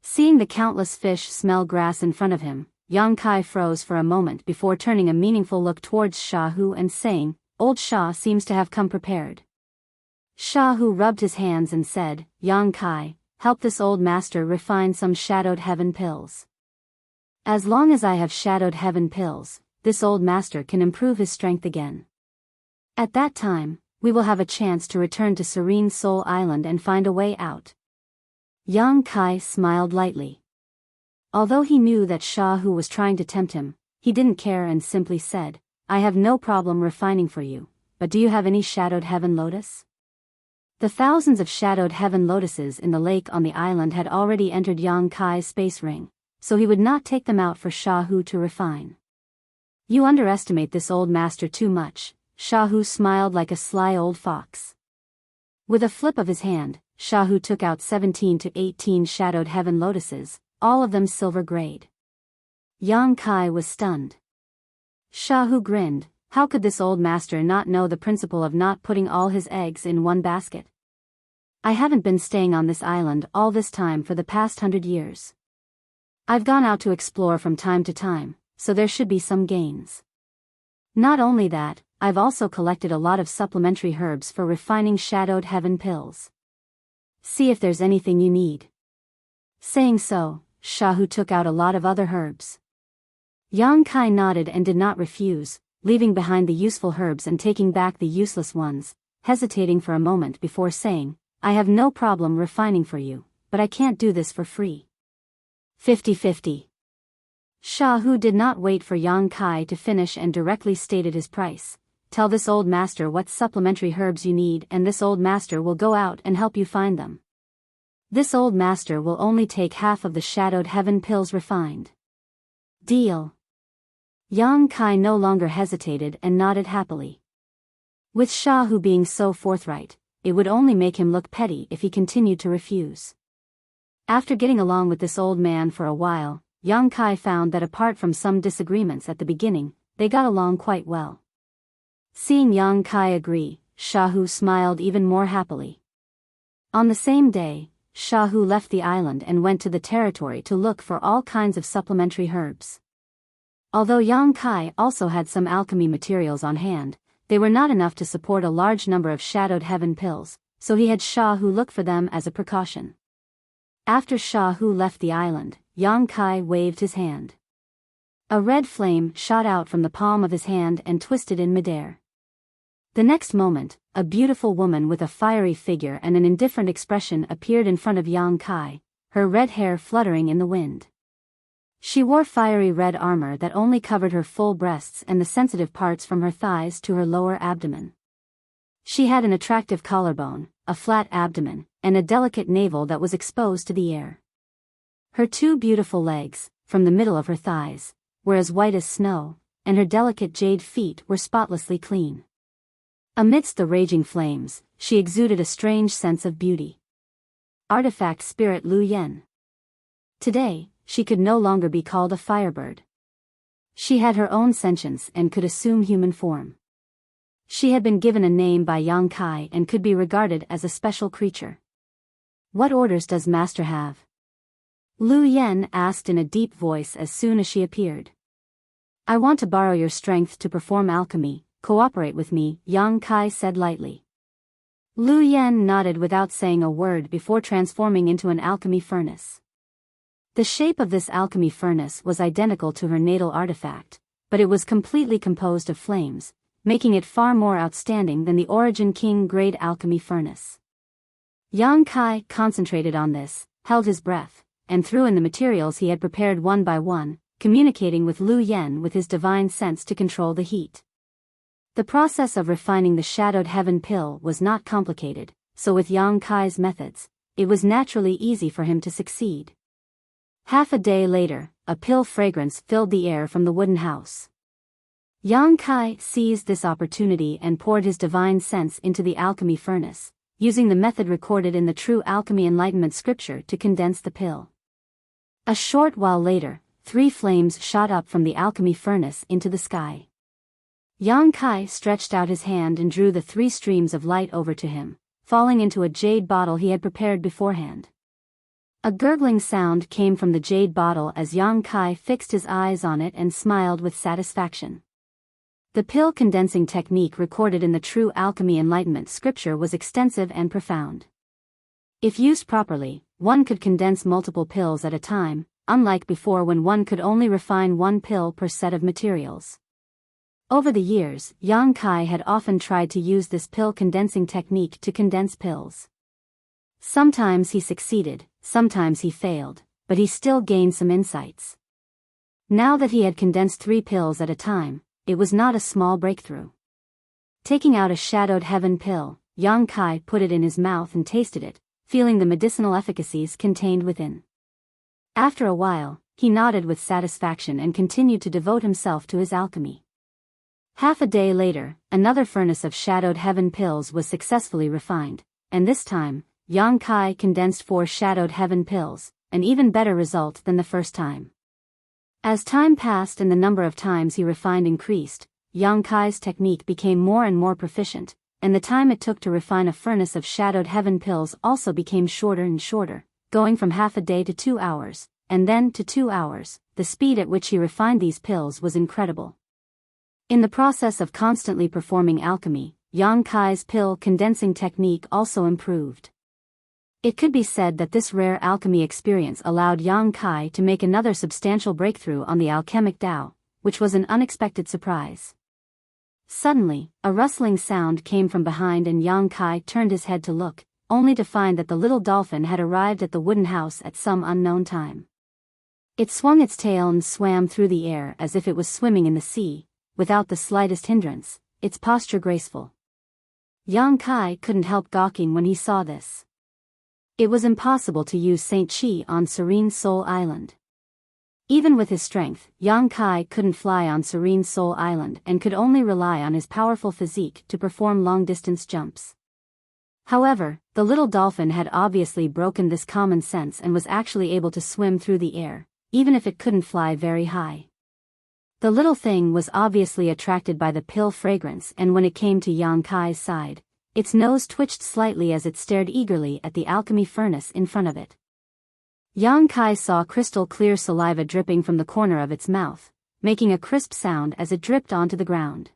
Seeing the countless fish smell grass in front of him, Yang Kai froze for a moment before turning a meaningful look towards Sha Hu and saying, "Old Sha seems to have come prepared." Sha Hu rubbed his hands and said, "Yang Kai, help this old master refine some Shadowed Heaven pills. As long as I have Shadowed Heaven pills, this old master can improve his strength again. At that time, we will have a chance to return to Serene Soul Island and find a way out." Yang Kai smiled lightly. Although he knew that Sha Hu was trying to tempt him, he didn't care and simply said, "I have no problem refining for you, but do you have any Shadowed Heaven Lotus?" The thousands of Shadowed Heaven Lotuses in the lake on the island had already entered Yang Kai's space ring, so he would not take them out for Sha Hu to refine. "You underestimate this old master too much," Sha Hu smiled like a sly old fox. With a flip of his hand, Sha Hu took out 17 to 18 Shadowed Heaven Lotuses, all of them silver grade. Yang Kai was stunned. Sha Hu grinned. How could this old master not know the principle of not putting all his eggs in one basket? "I haven't been staying on this island all this time for the past 100 years. I've gone out to explore from time to time, so there should be some gains. Not only that, I've also collected a lot of supplementary herbs for refining Shadowed Heaven pills. See if there's anything you need." Saying so, Sha Hu took out a lot of other herbs. Yang Kai nodded and did not refuse, leaving behind the useful herbs and taking back the useless ones, hesitating for a moment before saying, "I have no problem refining for you, but I can't do this for free." 50-50. Sha Hu did not wait for Yang Kai to finish and directly stated his price. "Tell this old master what supplementary herbs you need and this old master will go out and help you find them. This old master will only take half of the Shadowed Heaven pills refined." "Deal." Yang Kai no longer hesitated and nodded happily. With Sha Hu being so forthright, it would only make him look petty if he continued to refuse. After getting along with this old man for a while, Yang Kai found that apart from some disagreements at the beginning, they got along quite well. Seeing Yang Kai agree, Sha Hu smiled even more happily. On the same day, Sha Hu left the island and went to the territory to look for all kinds of supplementary herbs. Although Yang Kai also had some alchemy materials on hand, they were not enough to support a large number of Shadowed Heaven pills, so he had Sha Hu look for them as a precaution. After Sha Hu left the island, Yang Kai waved his hand. A red flame shot out from the palm of his hand and twisted in midair. The next moment, a beautiful woman with a fiery figure and an indifferent expression appeared in front of Yang Kai, her red hair fluttering in the wind. She wore fiery red armor that only covered her full breasts and the sensitive parts from her thighs to her lower abdomen. She had an attractive collarbone, a flat abdomen, and a delicate navel that was exposed to the air. Her two beautiful legs, from the middle of her thighs, were as white as snow, and her delicate jade feet were spotlessly clean. Amidst the raging flames, she exuded a strange sense of beauty. Artifact Spirit Lu Yen. Today, she could no longer be called a firebird. She had her own sentience and could assume human form. She had been given a name by Yang Kai and could be regarded as a special creature. What orders does Master have? Lu Yen asked in a deep voice as soon as she appeared. I want to borrow your strength to perform alchemy, cooperate with me, Yang Kai said lightly. Lu Yen nodded without saying a word before transforming into an alchemy furnace. The shape of this alchemy furnace was identical to her natal artifact, but it was completely composed of flames, making it far more outstanding than the Origin King grade alchemy furnace. Yang Kai concentrated on this, held his breath, and threw in the materials he had prepared one by one, communicating with Lu Yen with his divine sense to control the heat. The process of refining the Shadowed Heaven pill was not complicated, so with Yang Kai's methods, it was naturally easy for him to succeed. Half a day later, a pill fragrance filled the air from the wooden house. Yang Kai seized this opportunity and poured his divine sense into the alchemy furnace, using the method recorded in the True Alchemy Enlightenment scripture to condense the pill. A short while later, 3 flames shot up from the alchemy furnace into the sky. Yang Kai stretched out his hand and drew the 3 streams of light over to him, falling into a jade bottle he had prepared beforehand. A gurgling sound came from the jade bottle as Yang Kai fixed his eyes on it and smiled with satisfaction. The pill condensing technique recorded in the True Alchemy Enlightenment scripture was extensive and profound. If used properly, one could condense multiple pills at a time, unlike before when one could only refine 1 pill per set of materials. Over the years, Yang Kai had often tried to use this pill condensing technique to condense pills. Sometimes he succeeded, sometimes he failed, but he still gained some insights. Now that he had condensed 3 pills at a time, it was not a small breakthrough. Taking out a Shadowed Heaven pill, Yang Kai put it in his mouth and tasted it, feeling the medicinal efficacies contained within. After a while, he nodded with satisfaction and continued to devote himself to his alchemy. Half a day later, another furnace of Shadowed Heaven pills was successfully refined, and this time, Yang Kai condensed 4 Shadowed Heaven pills, an even better result than the first time. As time passed and the number of times he refined increased, Yang Kai's technique became more and more proficient, and the time it took to refine a furnace of Shadowed Heaven pills also became shorter and shorter, going from half a day to 2 hours, and then to 2 hours. The speed at which he refined these pills was incredible. In the process of constantly performing alchemy, Yang Kai's pill condensing technique also improved. It could be said that this rare alchemy experience allowed Yang Kai to make another substantial breakthrough on the alchemic Tao, which was an unexpected surprise. Suddenly, a rustling sound came from behind and Yang Kai turned his head to look, only to find that the little dolphin had arrived at the wooden house at some unknown time. It swung its tail and swam through the air as if it was swimming in the sea, without the slightest hindrance, its posture graceful. Yang Kai couldn't help gawking when he saw this. It was impossible to use Saint Chi on Serene Soul Island. Even with his strength, Yang Kai couldn't fly on Serene Soul Island and could only rely on his powerful physique to perform long-distance jumps. However, the little dolphin had obviously broken this common sense and was actually able to swim through the air, even if it couldn't fly very high. The little thing was obviously attracted by the pill fragrance, and when it came to Yang Kai's side, its nose twitched slightly as it stared eagerly at the alchemy furnace in front of it. Yang Kai saw crystal clear saliva dripping from the corner of its mouth, making a crisp sound as it dripped onto the ground.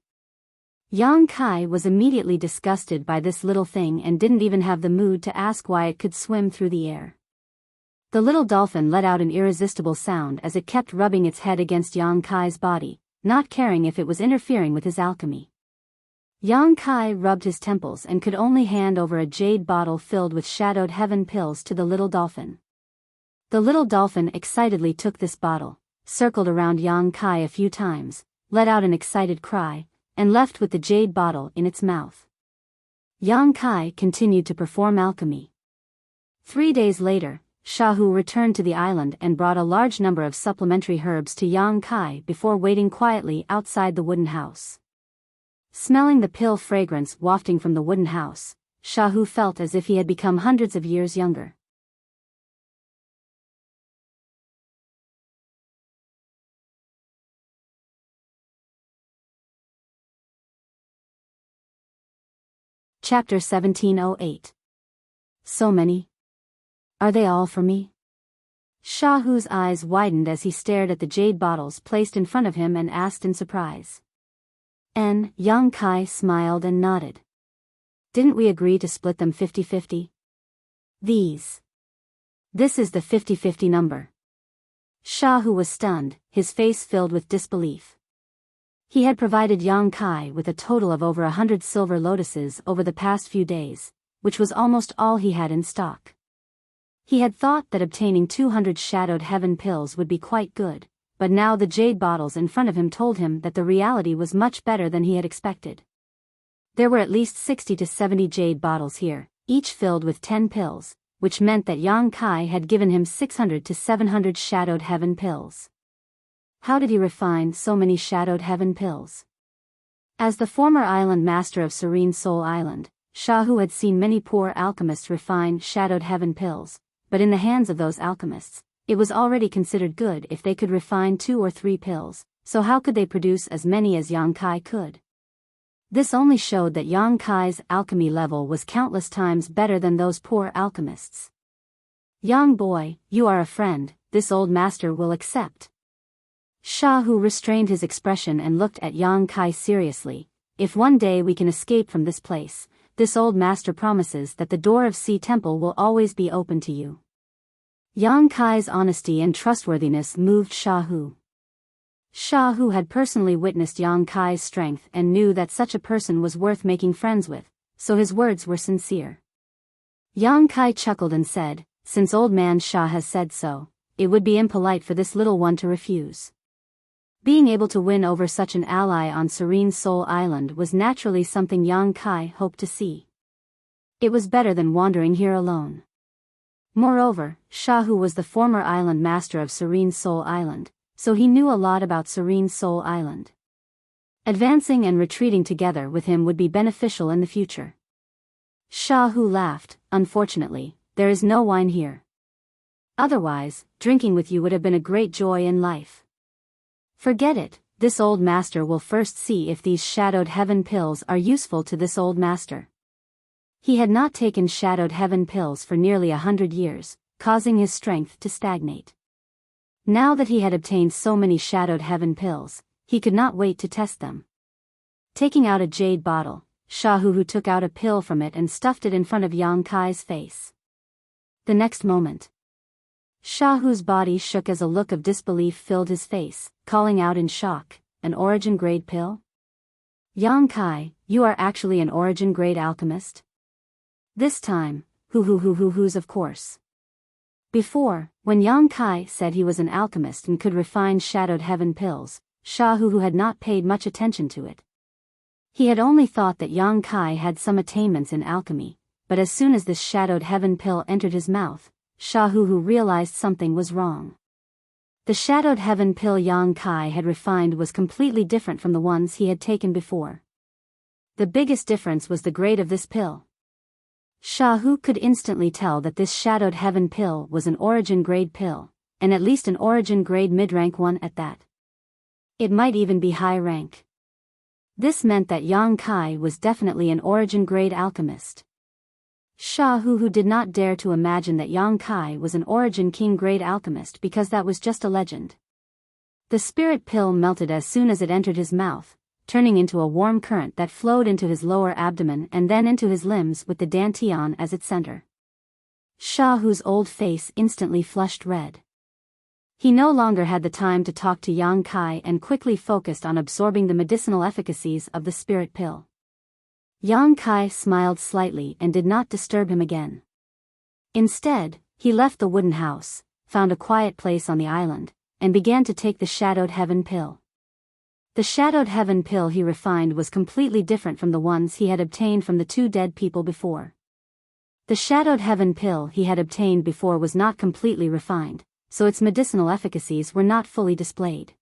Yang Kai was immediately disgusted by this little thing and didn't even have the mood to ask why it could swim through the air. The little dolphin let out an irresistible sound as it kept rubbing its head against Yang Kai's body, not caring if it was interfering with his alchemy. Yang Kai rubbed his temples and could only hand over a jade bottle filled with shadowed heaven pills to the little dolphin. The little dolphin excitedly took this bottle, circled around Yang Kai a few times, let out an excited cry, and left with the jade bottle in its mouth. Yang Kai continued to perform alchemy. 3 days later, Shahu returned to the island and brought a large number of supplementary herbs to Yang Kai before waiting quietly outside the wooden house. Smelling the pill fragrance wafting from the wooden house, Shahu felt as if he had become hundreds of years younger. Chapter 1708. So many? Are they all for me? Shahu's eyes widened as he stared at the jade bottles placed in front of him and asked in surprise. Yang Kai smiled and nodded. Didn't we agree to split them 50-50? This is the 50-50 number. Shahu was stunned, his face filled with disbelief. He had provided Yang Kai with a total of over 100 silver lotuses over the past few days, which was almost all he had in stock. He had thought that obtaining 200 shadowed heaven pills would be quite good, but now the jade bottles in front of him told him that the reality was much better than he had expected. There were at least 60 to 70 jade bottles here, each filled with 10 pills, which meant that Yang Kai had given him 600 to 700 shadowed heaven pills. How did he refine so many shadowed heaven pills? As the former island master of Serene Soul Island, Shahu had seen many poor alchemists refine shadowed heaven pills, but in the hands of those alchemists, it was already considered good if they could refine 2 or 3 pills, so how could they produce as many as Yang Kai could? This only showed that Yang Kai's alchemy level was countless times better than those poor alchemists. Young boy, you are a friend, this old master will accept. Shahu restrained his expression and looked at Yang Kai seriously. If one day we can escape from this place, this old master promises that the door of Sea Temple will always be open to you. Yang Kai's honesty and trustworthiness moved Shahu. Shahu had personally witnessed Yang Kai's strength and knew that such a person was worth making friends with, so his words were sincere. Yang Kai chuckled and said, since old man Shah has said so, it would be impolite for this little one to refuse. Being able to win over such an ally on Serene Soul Island was naturally something Yang Kai hoped to see. It was better than wandering here alone. Moreover, Shahu was the former island master of Serene Soul Island, so he knew a lot about Serene Soul Island. Advancing and retreating together with him would be beneficial in the future. Shahu laughed. Unfortunately, there is no wine here. Otherwise, drinking with you would have been a great joy in life. Forget it, this old master will first see if these shadowed heaven pills are useful to this old master. He had not taken shadowed heaven pills for nearly 100 years, causing his strength to stagnate. Now that he had obtained so many shadowed heaven pills, he could not wait to test them. Taking out a jade bottle, Shahu took out a pill from it and stuffed it in front of Yang Kai's face. The next moment, Shahu's body shook as a look of disbelief filled his face, calling out in shock, an origin grade pill? Yang Kai, you are actually an origin grade alchemist? This time, who's of course. Before, when Yang Kai said he was an alchemist and could refine shadowed heaven pills, Shahu had not paid much attention to it. He had only thought that Yang Kai had some attainments in alchemy, but as soon as this shadowed heaven pill entered his mouth, Shahu realized something was wrong. The shadowed heaven pill Yang Kai had refined was completely different from the ones he had taken before. The biggest difference was the grade of this pill. Shahu could instantly tell that this shadowed heaven pill was an origin grade pill, and at least an origin grade mid-rank one at that. It might even be high rank. This meant that Yang Kai was definitely an origin grade alchemist. Shahu did not dare to imagine that Yang Kai was an origin king grade alchemist because that was just a legend. The spirit pill melted as soon as it entered his mouth, turning into a warm current that flowed into his lower abdomen and then into his limbs with the dantian as its center. Shahu's old face instantly flushed red. He no longer had the time to talk to Yang Kai and quickly focused on absorbing the medicinal efficacies of the spirit pill. Yang Kai smiled slightly and did not disturb him again. Instead, he left the wooden house, found a quiet place on the island, and began to take the Shadowed Heaven pill. The Shadowed Heaven pill he refined was completely different from the ones he had obtained from the two dead people before. The Shadowed Heaven pill he had obtained before was not completely refined, so its medicinal efficacies were not fully displayed.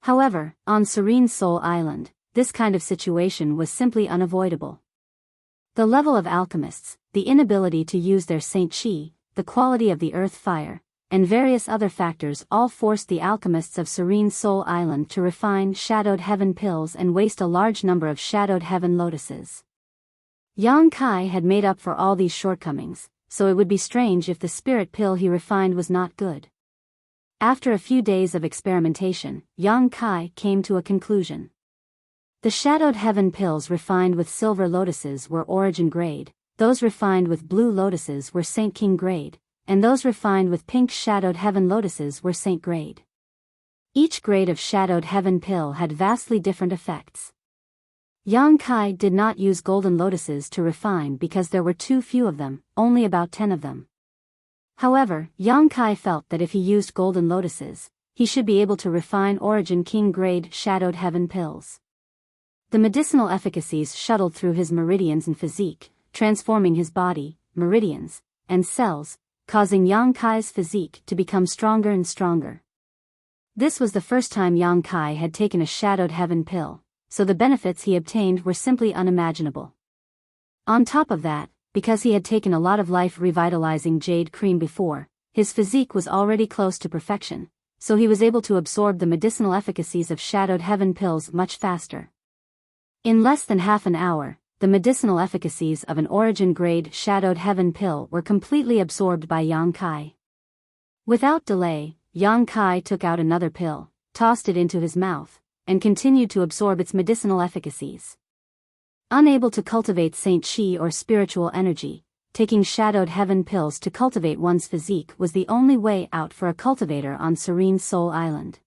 However, on Serene Soul Island, this kind of situation was simply unavoidable. The level of alchemists, the inability to use their Saint Chi, the quality of the earth fire, and various other factors all forced the alchemists of Serene Soul Island to refine Shadowed Heaven pills and waste a large number of Shadowed Heaven lotuses. Yang Kai had made up for all these shortcomings, so it would be strange if the spirit pill he refined was not good. After a few days of experimentation, Yang Kai came to a conclusion. The Shadowed Heaven pills refined with silver lotuses were origin grade, those refined with blue lotuses were Saint King grade, and those refined with pink Shadowed Heaven lotuses were Saint grade. Each grade of Shadowed Heaven pill had vastly different effects. Yang Kai did not use golden lotuses to refine because there were too few of them, only about 10 of them. However, Yang Kai felt that if he used golden lotuses, he should be able to refine origin King grade Shadowed Heaven pills. The medicinal efficacies shuttled through his meridians and physique, transforming his body, meridians, and cells, causing Yang Kai's physique to become stronger and stronger. This was the first time Yang Kai had taken a Shadowed Heaven pill, so the benefits he obtained were simply unimaginable. On top of that, because he had taken a lot of life-revitalizing jade cream before, his physique was already close to perfection, so he was able to absorb the medicinal efficacies of Shadowed Heaven pills much faster. In less than half an hour, the medicinal efficacies of an origin-grade Shadowed Heaven pill were completely absorbed by Yang Kai. Without delay, Yang Kai took out another pill, tossed it into his mouth, and continued to absorb its medicinal efficacies. Unable to cultivate Saint Chi or spiritual energy, taking Shadowed Heaven pills to cultivate one's physique was the only way out for a cultivator on Serene Soul Island.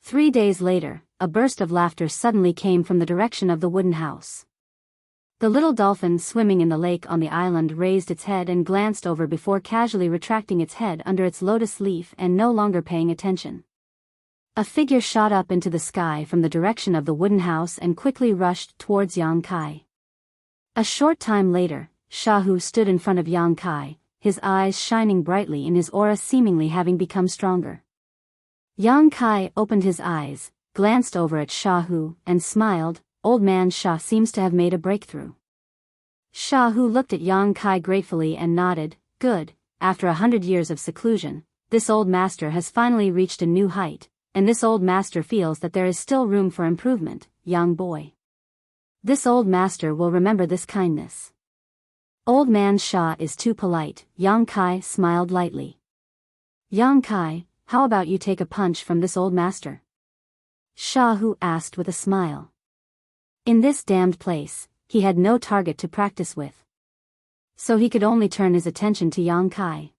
3 days later, a burst of laughter suddenly came from the direction of the wooden house. The little dolphin swimming in the lake on the island raised its head and glanced over before casually retracting its head under its lotus leaf and no longer paying attention. A figure shot up into the sky from the direction of the wooden house and quickly rushed towards Yang Kai. A short time later, Shahu stood in front of Yang Kai, his eyes shining brightly and his aura seemingly having become stronger. Yang Kai opened his eyes, glanced over at Shahu, and smiled. Old man Sha seems to have made a breakthrough. Shahu looked at Yang Kai gratefully and nodded. Good, after 100 years of seclusion, this old master has finally reached a new height, and this old master feels that there is still room for improvement, young boy. This old master will remember this kindness. Old man Sha is too polite, Yang Kai smiled lightly. Yang Kai, how about you take a punch from this old master? Shahu asked with a smile. In this damned place, he had no target to practice with. So he could only turn his attention to Yang Kai.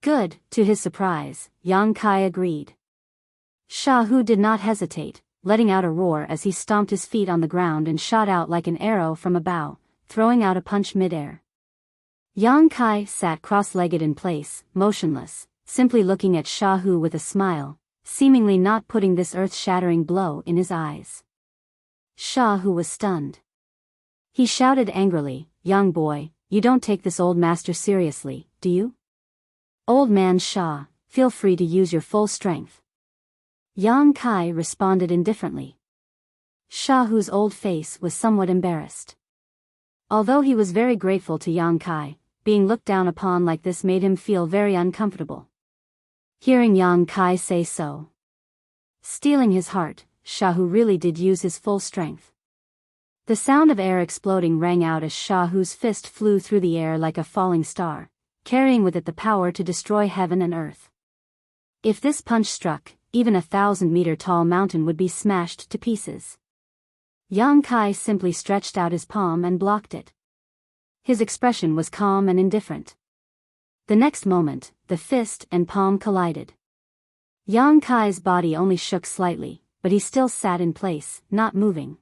Good, to his surprise, Yang Kai agreed. Shahu did not hesitate, letting out a roar as he stomped his feet on the ground and shot out like an arrow from a bow, throwing out a punch midair. Yang Kai sat cross-legged in place, motionless, simply looking at Shahu with a smile, seemingly not putting this earth-shattering blow in his eyes. Shahu was stunned. He shouted angrily, young boy, you don't take this old master seriously, do you? Old man Sha, feel free to use your full strength. Yang Kai responded indifferently. Shahu's old face was somewhat embarrassed. Although he was very grateful to Yang Kai, being looked down upon like this made him feel very uncomfortable. Hearing Yang Kai say so, stealing his heart, Shahu really did use his full strength. The sound of air exploding rang out as Shahu's fist flew through the air like a falling star, carrying with it the power to destroy heaven and earth. If this punch struck, even a 1,000-meter-tall mountain would be smashed to pieces. Yang Kai simply stretched out his palm and blocked it. His expression was calm and indifferent. The next moment, the fist and palm collided. Yang Kai's body only shook slightly, but he still sat in place, not moving.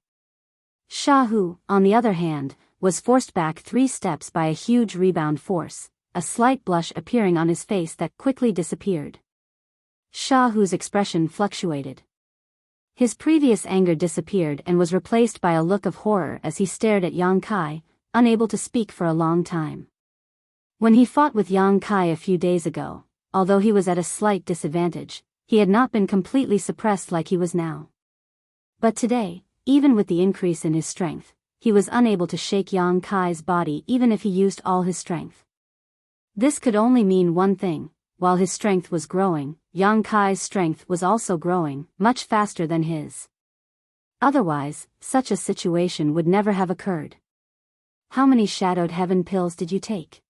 Shahu, on the other hand, was forced back 3 steps by a huge rebound force, a slight blush appearing on his face that quickly disappeared. Shahu's expression fluctuated. His previous anger disappeared and was replaced by a look of horror as he stared at Yang Kai, unable to speak for a long time. When he fought with Yang Kai a few days ago, although he was at a slight disadvantage, he had not been completely suppressed like he was now. But today, even with the increase in his strength, he was unable to shake Yang Kai's body even if he used all his strength. This could only mean one thing: while his strength was growing, Yang Kai's strength was also growing, much faster than his. Otherwise, such a situation would never have occurred. How many Shadowed Heaven pills did you take?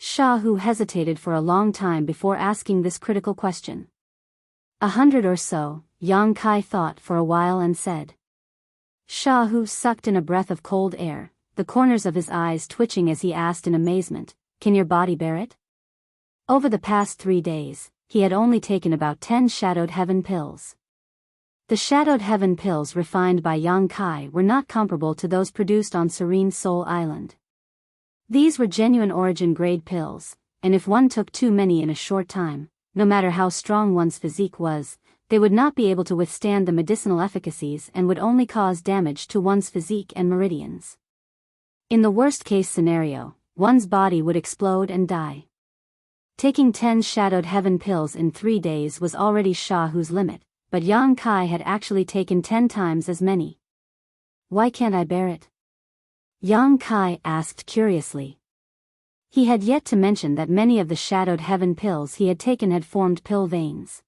Shahu hesitated for a long time before asking this critical question. 100 or so, Yang Kai thought for a while and said. Shahu sucked in a breath of cold air, the corners of his eyes twitching as he asked in amazement, "Can your body bear it?" Over the past 3 days, he had only taken about 10 Shadowed Heaven pills. The Shadowed Heaven pills refined by Yang Kai were not comparable to those produced on Serene Soul Island. These were genuine origin grade pills, and if one took too many in a short time, no matter how strong one's physique was, they would not be able to withstand the medicinal efficacies and would only cause damage to one's physique and meridians. In the worst-case scenario, one's body would explode and die. Taking 10 Shadowed Heaven pills in 3 days was already Shahu's limit, but Yang Kai had actually taken 10 times as many. "Why can't I bear it?" Yang Kai asked curiously. He had yet to mention that many of the Shadowed Heaven pills he had taken had formed pill veins.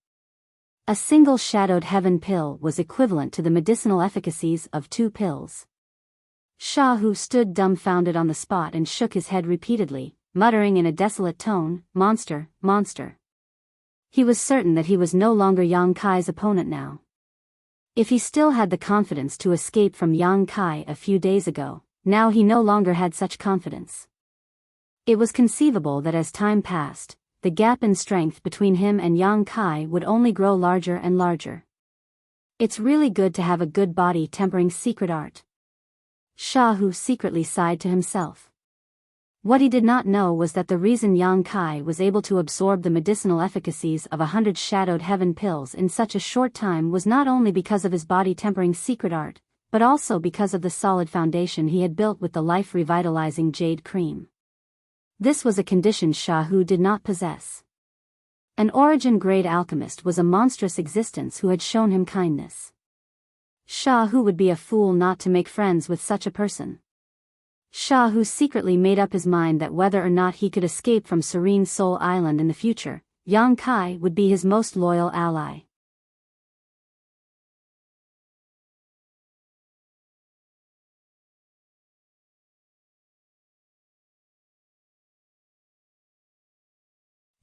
A single Shadowed Heaven pill was equivalent to the medicinal efficacies of 2 pills. Shahu stood dumbfounded on the spot and shook his head repeatedly, muttering in a desolate tone, "Monster, monster." He was certain that he was no longer Yang Kai's opponent now. If he still had the confidence to escape from Yang Kai a few days ago, now he no longer had such confidence. It was conceivable that as time passed, the gap in strength between him and Yang Kai would only grow larger and larger. "It's really good to have a good body tempering secret art." Shahu secretly sighed to himself. What he did not know was that the reason Yang Kai was able to absorb the medicinal efficacies of 100 Shadowed Heaven pills in such a short time was not only because of his body tempering secret art, but also because of the solid foundation he had built with the life-revitalizing jade cream. This was a condition Shahu did not possess. An origin-grade alchemist was a monstrous existence who had shown him kindness. Shahu would be a fool not to make friends with such a person. Shahu secretly made up his mind that whether or not he could escape from Serene Soul Island in the future, Yang Kai would be his most loyal ally.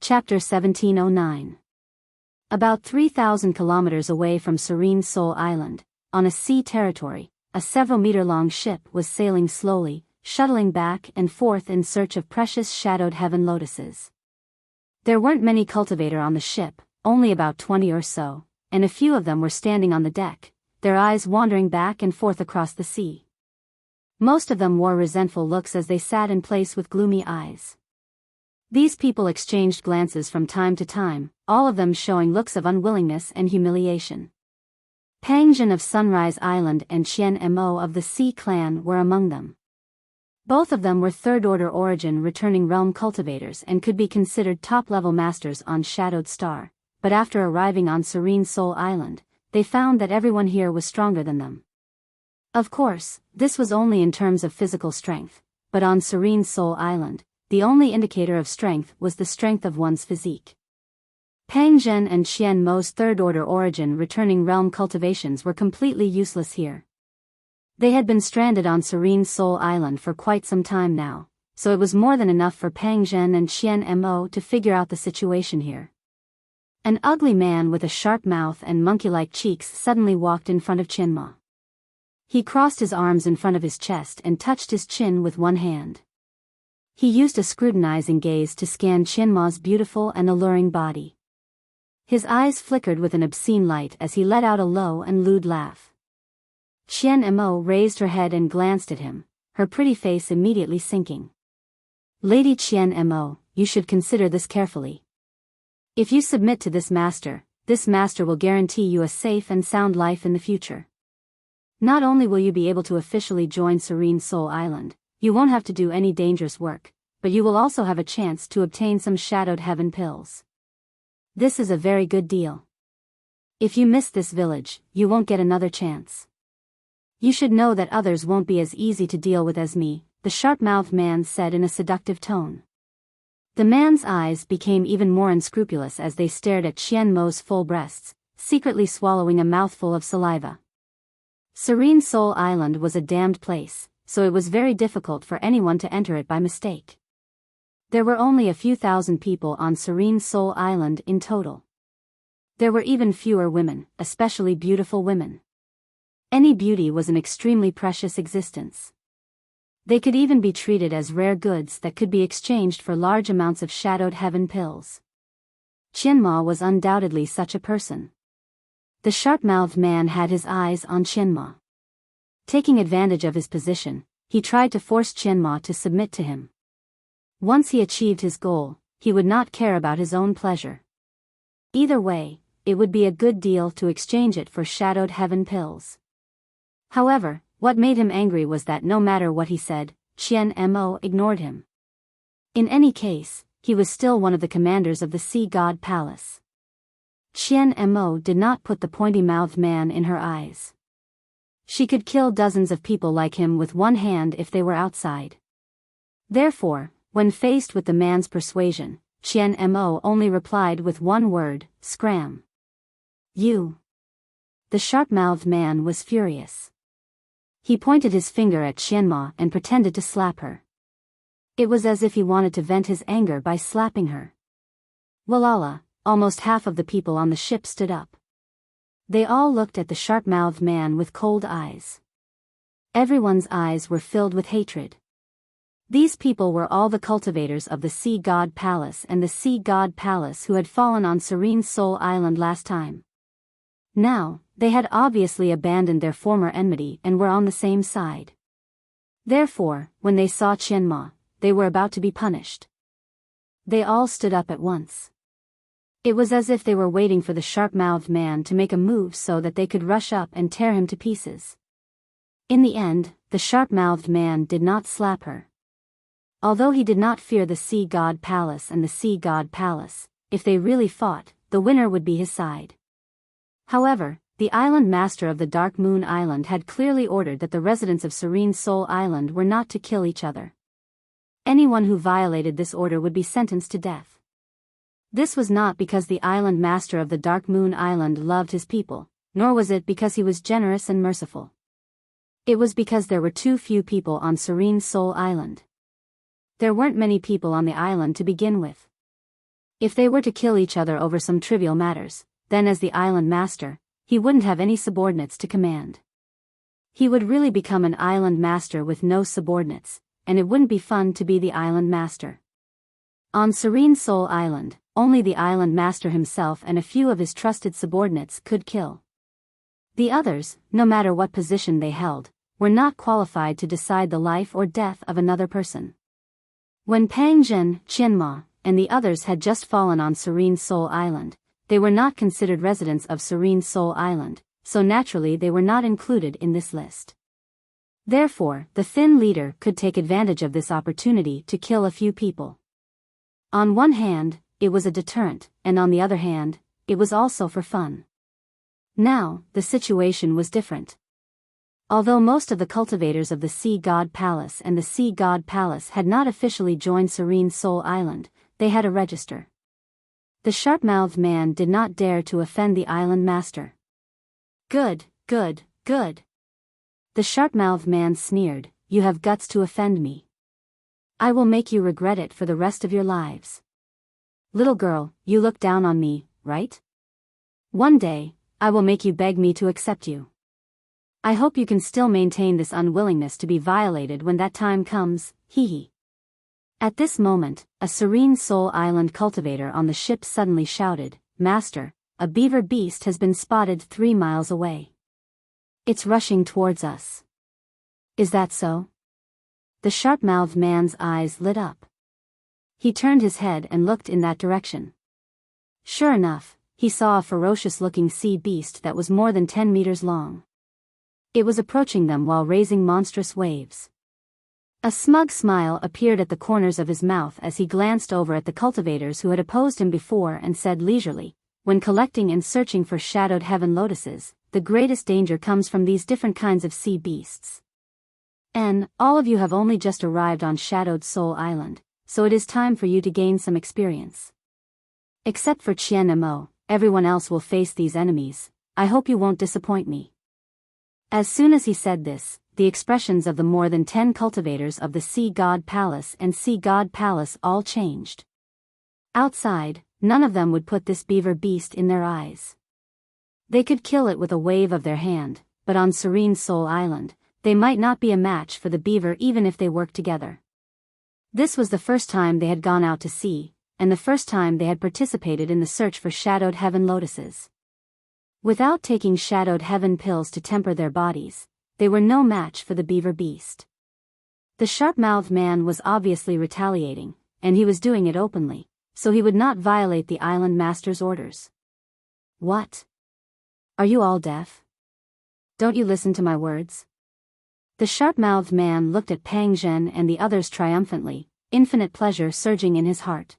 Chapter 1709. About 3,000 kilometers away from Serene Soul Island, on a sea territory, a several-meter-long ship was sailing slowly, shuttling back and forth in search of precious Shadowed Heaven lotuses. There weren't many cultivators on the ship, only about 20 or so, and a few of them were standing on the deck, their eyes wandering back and forth across the sea. Most of them wore resentful looks as they sat in place with gloomy eyes. These people exchanged glances from time to time, all of them showing looks of unwillingness and humiliation. Pangjin of Sunrise Island and Qian Mo of the Sea Clan were among them. Both of them were third-order origin returning realm cultivators and could be considered top-level masters on Shadowed Star, but after arriving on Serene Soul Island, they found that everyone here was stronger than them. Of course, this was only in terms of physical strength, but on Serene Soul Island, the only indicator of strength was the strength of one's physique. Pangjin and Qian Mo's third-order origin returning realm cultivations were completely useless here. They had been stranded on Serene Soul Island for quite some time now, so it was more than enough for Pangjin and Qian Mo to figure out the situation here. An ugly man with a sharp mouth and monkey-like cheeks suddenly walked in front of Qianma. He crossed his arms in front of his chest and touched his chin with one hand. He used a scrutinizing gaze to scan Qianma's beautiful and alluring body. His eyes flickered with an obscene light as he let out a low and lewd laugh. Qian Mo raised her head and glanced at him, her pretty face immediately sinking. Lady Qian Mo, you should consider this carefully. If you submit to this master will guarantee you a safe and sound life in the future. Not only will you be able to officially join Serene Soul Island, you won't have to do any dangerous work, but you will also have a chance to obtain some shadowed heaven pills. This is a very good deal. If you miss this village, you won't get another chance. You should know that others won't be as easy to deal with as me, the sharp-mouthed man said in a seductive tone. The man's eyes became even more unscrupulous as they stared at Qian Mo's full breasts, secretly swallowing a mouthful of saliva. Serene Soul Island was a damned place, so it was very difficult for anyone to enter it by mistake. There were only a few thousand people on Serene Soul Island in total. There were even fewer women, especially beautiful women. Any beauty was an extremely precious existence. They could even be treated as rare goods that could be exchanged for large amounts of shadowed heaven pills. Qianma was undoubtedly such a person. The sharp-mouthed man had his eyes on Qianma. Taking advantage of his position, he tried to force Qianma to submit to him. Once he achieved his goal, he would not care about his own pleasure. Either way, it would be a good deal to exchange it for shadowed heaven pills. However, what made him angry was that no matter what he said, Qian Mo ignored him. In any case, he was still one of the commanders of the Sea God Palace. Qian Mo did not put the pointy-mouthed man in her eyes. She could kill dozens of people like him with one hand if they were outside. Therefore, when faced with the man's persuasion, Qian Mo only replied with one word, scram. You. The sharp-mouthed man was furious. He pointed his finger at Qianma and pretended to slap her. It was as if he wanted to vent his anger by slapping her. Walala, almost half of the people on the ship stood up. They all looked at the sharp-mouthed man with cold eyes. Everyone's eyes were filled with hatred. These people were all the cultivators of the Sea God Palace and the Sea God Palace who had fallen on Serene Soul Island last time. Now, they had obviously abandoned their former enmity and were on the same side. Therefore, when they saw Qianma, they were about to be punished. They all stood up at once. It was as if they were waiting for the sharp-mouthed man to make a move so that they could rush up and tear him to pieces. In the end, the sharp-mouthed man did not slap her. Although he did not fear the Sea God Palace and the Sea God Palace, if they really fought, the winner would be his side. However, the island master of the Dark Moon Island had clearly ordered that the residents of Serene Soul Island were not to kill each other. Anyone who violated this order would be sentenced to death. This was not because the island master of the Dark Moon Island loved his people, nor was it because he was generous and merciful. It was because there were too few people on Serene Soul Island. There weren't many people on the island to begin with. If they were to kill each other over some trivial matters, then as the island master, he wouldn't have any subordinates to command. He would really become an island master with no subordinates, and it wouldn't be fun to be the island master. On Serene Soul Island, only the island master himself and a few of his trusted subordinates could kill. The others, no matter what position they held, were not qualified to decide the life or death of another person. When Pang Zhen, Qianma, and the others had just fallen on Serene Soul Island, they were not considered residents of Serene Soul Island, so naturally they were not included in this list. Therefore, the thin leader could take advantage of this opportunity to kill a few people. On one hand, it was a deterrent, and on the other hand, it was also for fun. Now, the situation was different. Although most of the cultivators of the Sea God Palace and the Sea God Palace had not officially joined Serene Soul Island, they had a register. The sharp-mouthed man did not dare to offend the island master. Good, good, good. The sharp-mouthed man sneered, you have guts to offend me. I will make you regret it for the rest of your lives. Little girl, you look down on me, right? One day, I will make you beg me to accept you. I hope you can still maintain this unwillingness to be violated when that time comes, hee hee. At this moment, a Serene Soul Island cultivator on the ship suddenly shouted, Master, a beaver beast has been spotted 3 miles away. It's rushing towards us. Is that so? The sharp-mouthed man's eyes lit up. He turned his head and looked in that direction. Sure enough, he saw a ferocious-looking sea beast that was more than 10 meters long. It was approaching them while raising monstrous waves. A smug smile appeared at the corners of his mouth as he glanced over at the cultivators who had opposed him before and said leisurely, "When collecting and searching for shadowed heaven lotuses, the greatest danger comes from these different kinds of sea beasts. And all of you have only just arrived on Shadowed Soul Island, so it is time for you to gain some experience. Except for Qian Mo, everyone else will face these enemies. I hope you won't disappoint me." As soon as he said this, the expressions of the more than 10 cultivators of the Sea God Palace and Sea God Palace all changed. Outside, none of them would put this beaver beast in their eyes. They could kill it with a wave of their hand, but on Serene Soul Island, they might not be a match for the beaver even if they worked together. This was the first time they had gone out to sea, and the first time they had participated in the search for shadowed heaven lotuses. Without taking shadowed heaven pills to temper their bodies, they were no match for the beaver beast. The sharp-mouthed man was obviously retaliating, and he was doing it openly, so he would not violate the island master's orders. What? Are you all deaf? Don't you listen to my words? The sharp-mouthed man looked at Pang Zhen and the others triumphantly, infinite pleasure surging in his heart.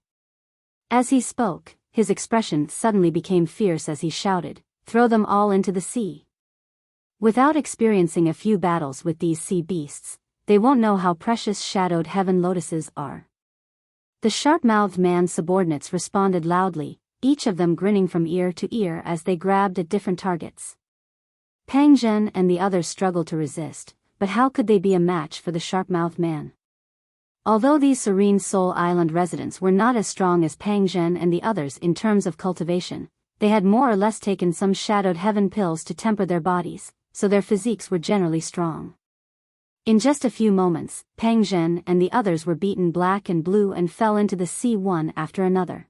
As he spoke, his expression suddenly became fierce as he shouted, "Throw them all into the sea." Without experiencing a few battles with these sea beasts, they won't know how precious shadowed heaven lotuses are. The sharp-mouthed man's subordinates responded loudly, each of them grinning from ear to ear as they grabbed at different targets. Pang Zhen and the others struggled to resist, but how could they be a match for the sharp-mouthed man? Although these Serene Soul Island residents were not as strong as Pang Zhen and the others in terms of cultivation, they had more or less taken some shadowed heaven pills to temper their bodies, so their physiques were generally strong. In just a few moments, Pang Zhen and the others were beaten black and blue and fell into the sea one after another.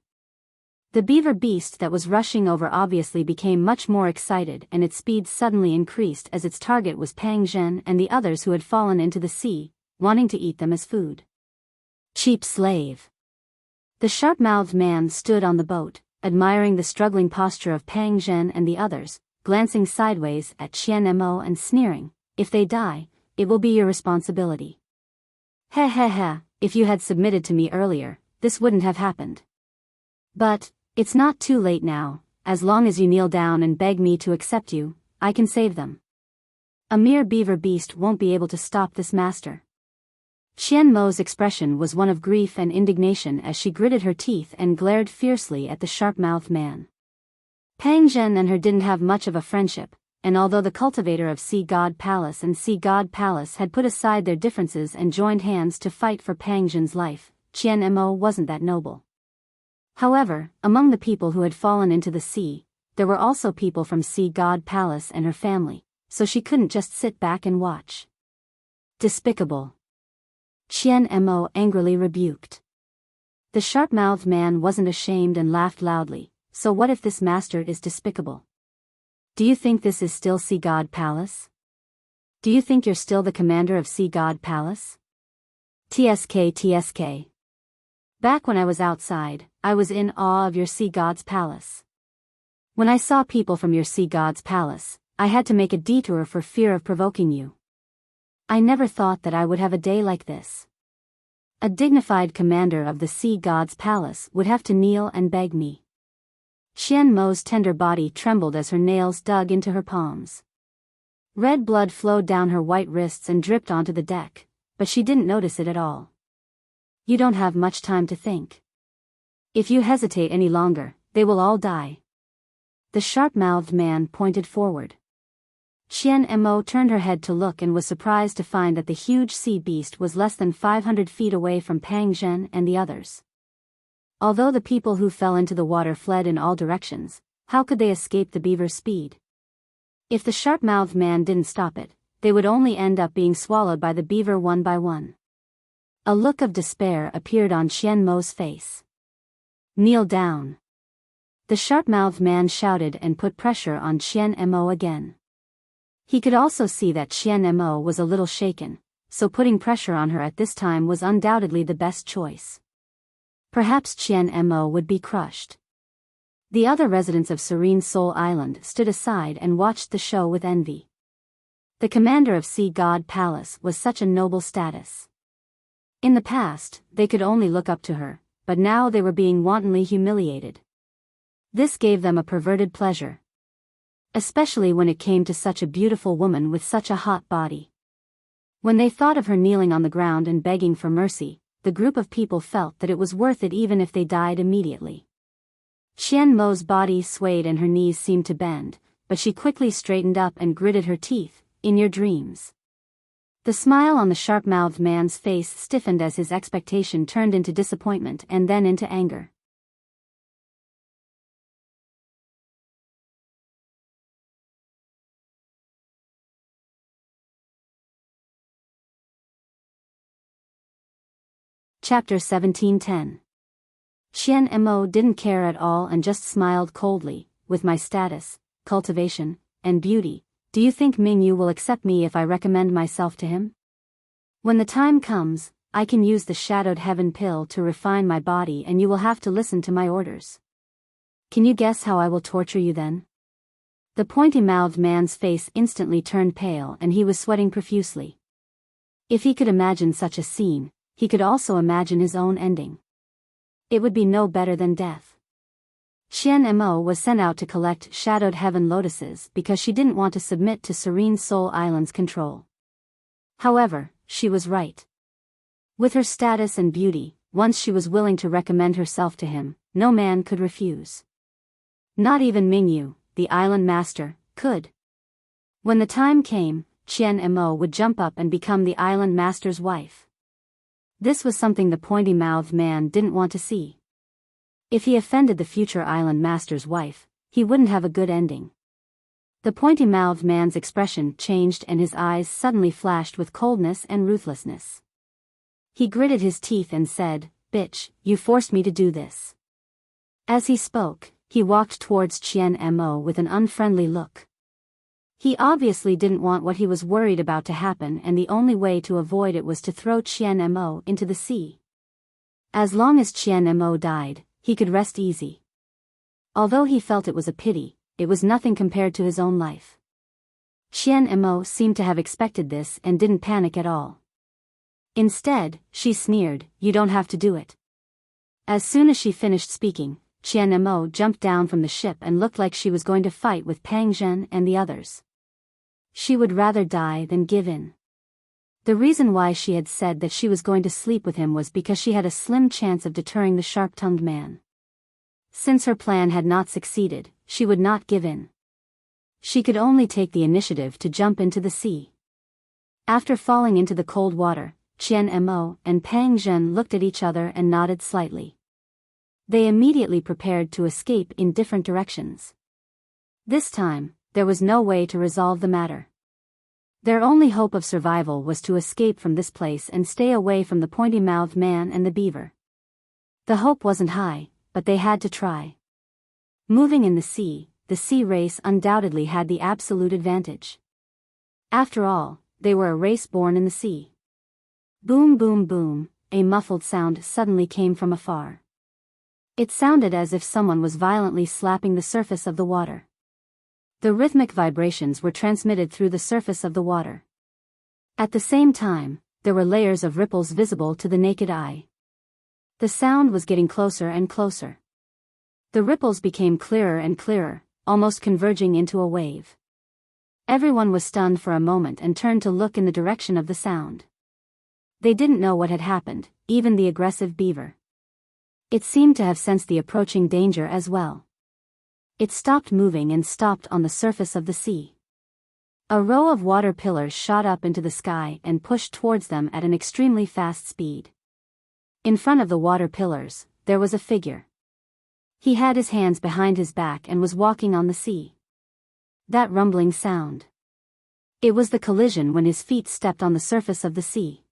The beaver beast that was rushing over obviously became much more excited and its speed suddenly increased as its target was Pang Zhen and the others who had fallen into the sea, wanting to eat them as food. Cheap slave. The sharp-mouthed man stood on the boat, admiring the struggling posture of Pang Zhen and the others, glancing sideways at Qian Mo and sneering, "If they die, it will be your responsibility. Heh heh heh, if you had submitted to me earlier, this wouldn't have happened. But, it's not too late now, as long as you kneel down and beg me to accept you, I can save them. A mere beaver beast won't be able to stop this master." Qian Mo's expression was one of grief and indignation as she gritted her teeth and glared fiercely at the sharp-mouthed man. Pang Zhen and her didn't have much of a friendship, and although the cultivator of Sea God Palace and Sea God Palace had put aside their differences and joined hands to fight for Pang Zhen's life, Qian Mo wasn't that noble. However, among the people who had fallen into the sea, there were also people from Sea God Palace and her family, so she couldn't just sit back and watch. Despicable. Qian Mo angrily rebuked. The sharp-mouthed man wasn't ashamed and laughed loudly, "So what if this master is despicable? Do you think this is still Sea God Palace? Do you think you're still the commander of Sea God Palace? TSK. Back when I was outside, I was in awe of your Sea God's Palace. When I saw people from your Sea God's Palace, I had to make a detour for fear of provoking you. I never thought that I would have a day like this. A dignified commander of the Sea God's Palace would have to kneel and beg me." Qian Mo's tender body trembled as her nails dug into her palms. Red blood flowed down her white wrists and dripped onto the deck, but she didn't notice it at all. "You don't have much time to think. If you hesitate any longer, they will all die." The sharp-mouthed man pointed forward. Qian Mo turned her head to look and was surprised to find that the huge sea beast was less than 500 feet away from Pang Zhen and the others. Although the people who fell into the water fled in all directions, how could they escape the beaver's speed? If the sharp-mouthed man didn't stop it, they would only end up being swallowed by the beaver one by one. A look of despair appeared on Qian Mo's face. "Kneel down." The sharp-mouthed man shouted and put pressure on Qian Mo again. He could also see that Qian Mo was a little shaken, so putting pressure on her at this time was undoubtedly the best choice. Perhaps Qian Mo would be crushed. The other residents of Serene Soul Island stood aside and watched the show with envy. The commander of Sea God Palace was such a noble status. In the past, they could only look up to her, but now they were being wantonly humiliated. This gave them a perverted pleasure. Especially when it came to such a beautiful woman with such a hot body. When they thought of her kneeling on the ground and begging for mercy, the group of people felt that it was worth it even if they died immediately. Qian Mo's body swayed and her knees seemed to bend, but she quickly straightened up and gritted her teeth. In your dreams. The smile on the sharp-mouthed man's face stiffened as his expectation turned into disappointment and then into anger. Chapter 17:10. Qian Mo didn't care at all and just smiled coldly. With my status, cultivation, and beauty, do you think Mingyu will accept me if I recommend myself to him? When the time comes, I can use the Shadowed Heaven pill to refine my body and you will have to listen to my orders. Can you guess how I will torture you then? The pointy-mouthed man's face instantly turned pale and he was sweating profusely. If he could imagine such a scene, he could also imagine his own ending. It would be no better than death. Qian Mo was sent out to collect Shadowed Heaven lotuses because she didn't want to submit to Serene Soul Island's control. However, she was right. With her status and beauty, once she was willing to recommend herself to him, no man could refuse. Not even Mingyu, the island master, could. When the time came, Qian Mo would jump up and become the island master's wife. This was something the pointy-mouthed man didn't want to see. If he offended the future island master's wife, he wouldn't have a good ending. The pointy-mouthed man's expression changed and his eyes suddenly flashed with coldness and ruthlessness. He gritted his teeth and said, "Bitch, you forced me to do this." As he spoke, he walked towards Qian Mo with an unfriendly look. He obviously didn't want what he was worried about to happen and the only way to avoid it was to throw Qian Mo into the sea. As long as Qian Mo died, he could rest easy. Although he felt it was a pity, it was nothing compared to his own life. Qian Mo seemed to have expected this and didn't panic at all. Instead, she sneered, "You don't have to do it." As soon as she finished speaking, Qian Mo jumped down from the ship and looked like she was going to fight with Pang Zhen and the others. She would rather die than give in. The reason why she had said that she was going to sleep with him was because she had a slim chance of deterring the sharp-tongued man. Since her plan had not succeeded, she would not give in. She could only take the initiative to jump into the sea. After falling into the cold water, Qian Mo and Pang Zhen looked at each other and nodded slightly. They immediately prepared to escape in different directions. This time, there was no way to resolve the matter. Their only hope of survival was to escape from this place and stay away from the pointy-mouthed man and the beaver. The hope wasn't high, but they had to try. Moving in the sea race undoubtedly had the absolute advantage. After all, they were a race born in the sea. Boom boom boom, a muffled sound suddenly came from afar. It sounded as if someone was violently slapping the surface of the water. The rhythmic vibrations were transmitted through the surface of the water. At the same time, there were layers of ripples visible to the naked eye. The sound was getting closer and closer. The ripples became clearer and clearer, almost converging into a wave. Everyone was stunned for a moment and turned to look in the direction of the sound. They didn't know what had happened, even the aggressive beaver. It seemed to have sensed the approaching danger as well. It stopped moving and stopped on the surface of the sea. A row of water pillars shot up into the sky and pushed towards them at an extremely fast speed. In front of the water pillars, there was a figure. He had his hands behind his back and was walking on the sea. That rumbling sound. It was the collision when his feet stepped on the surface of the sea.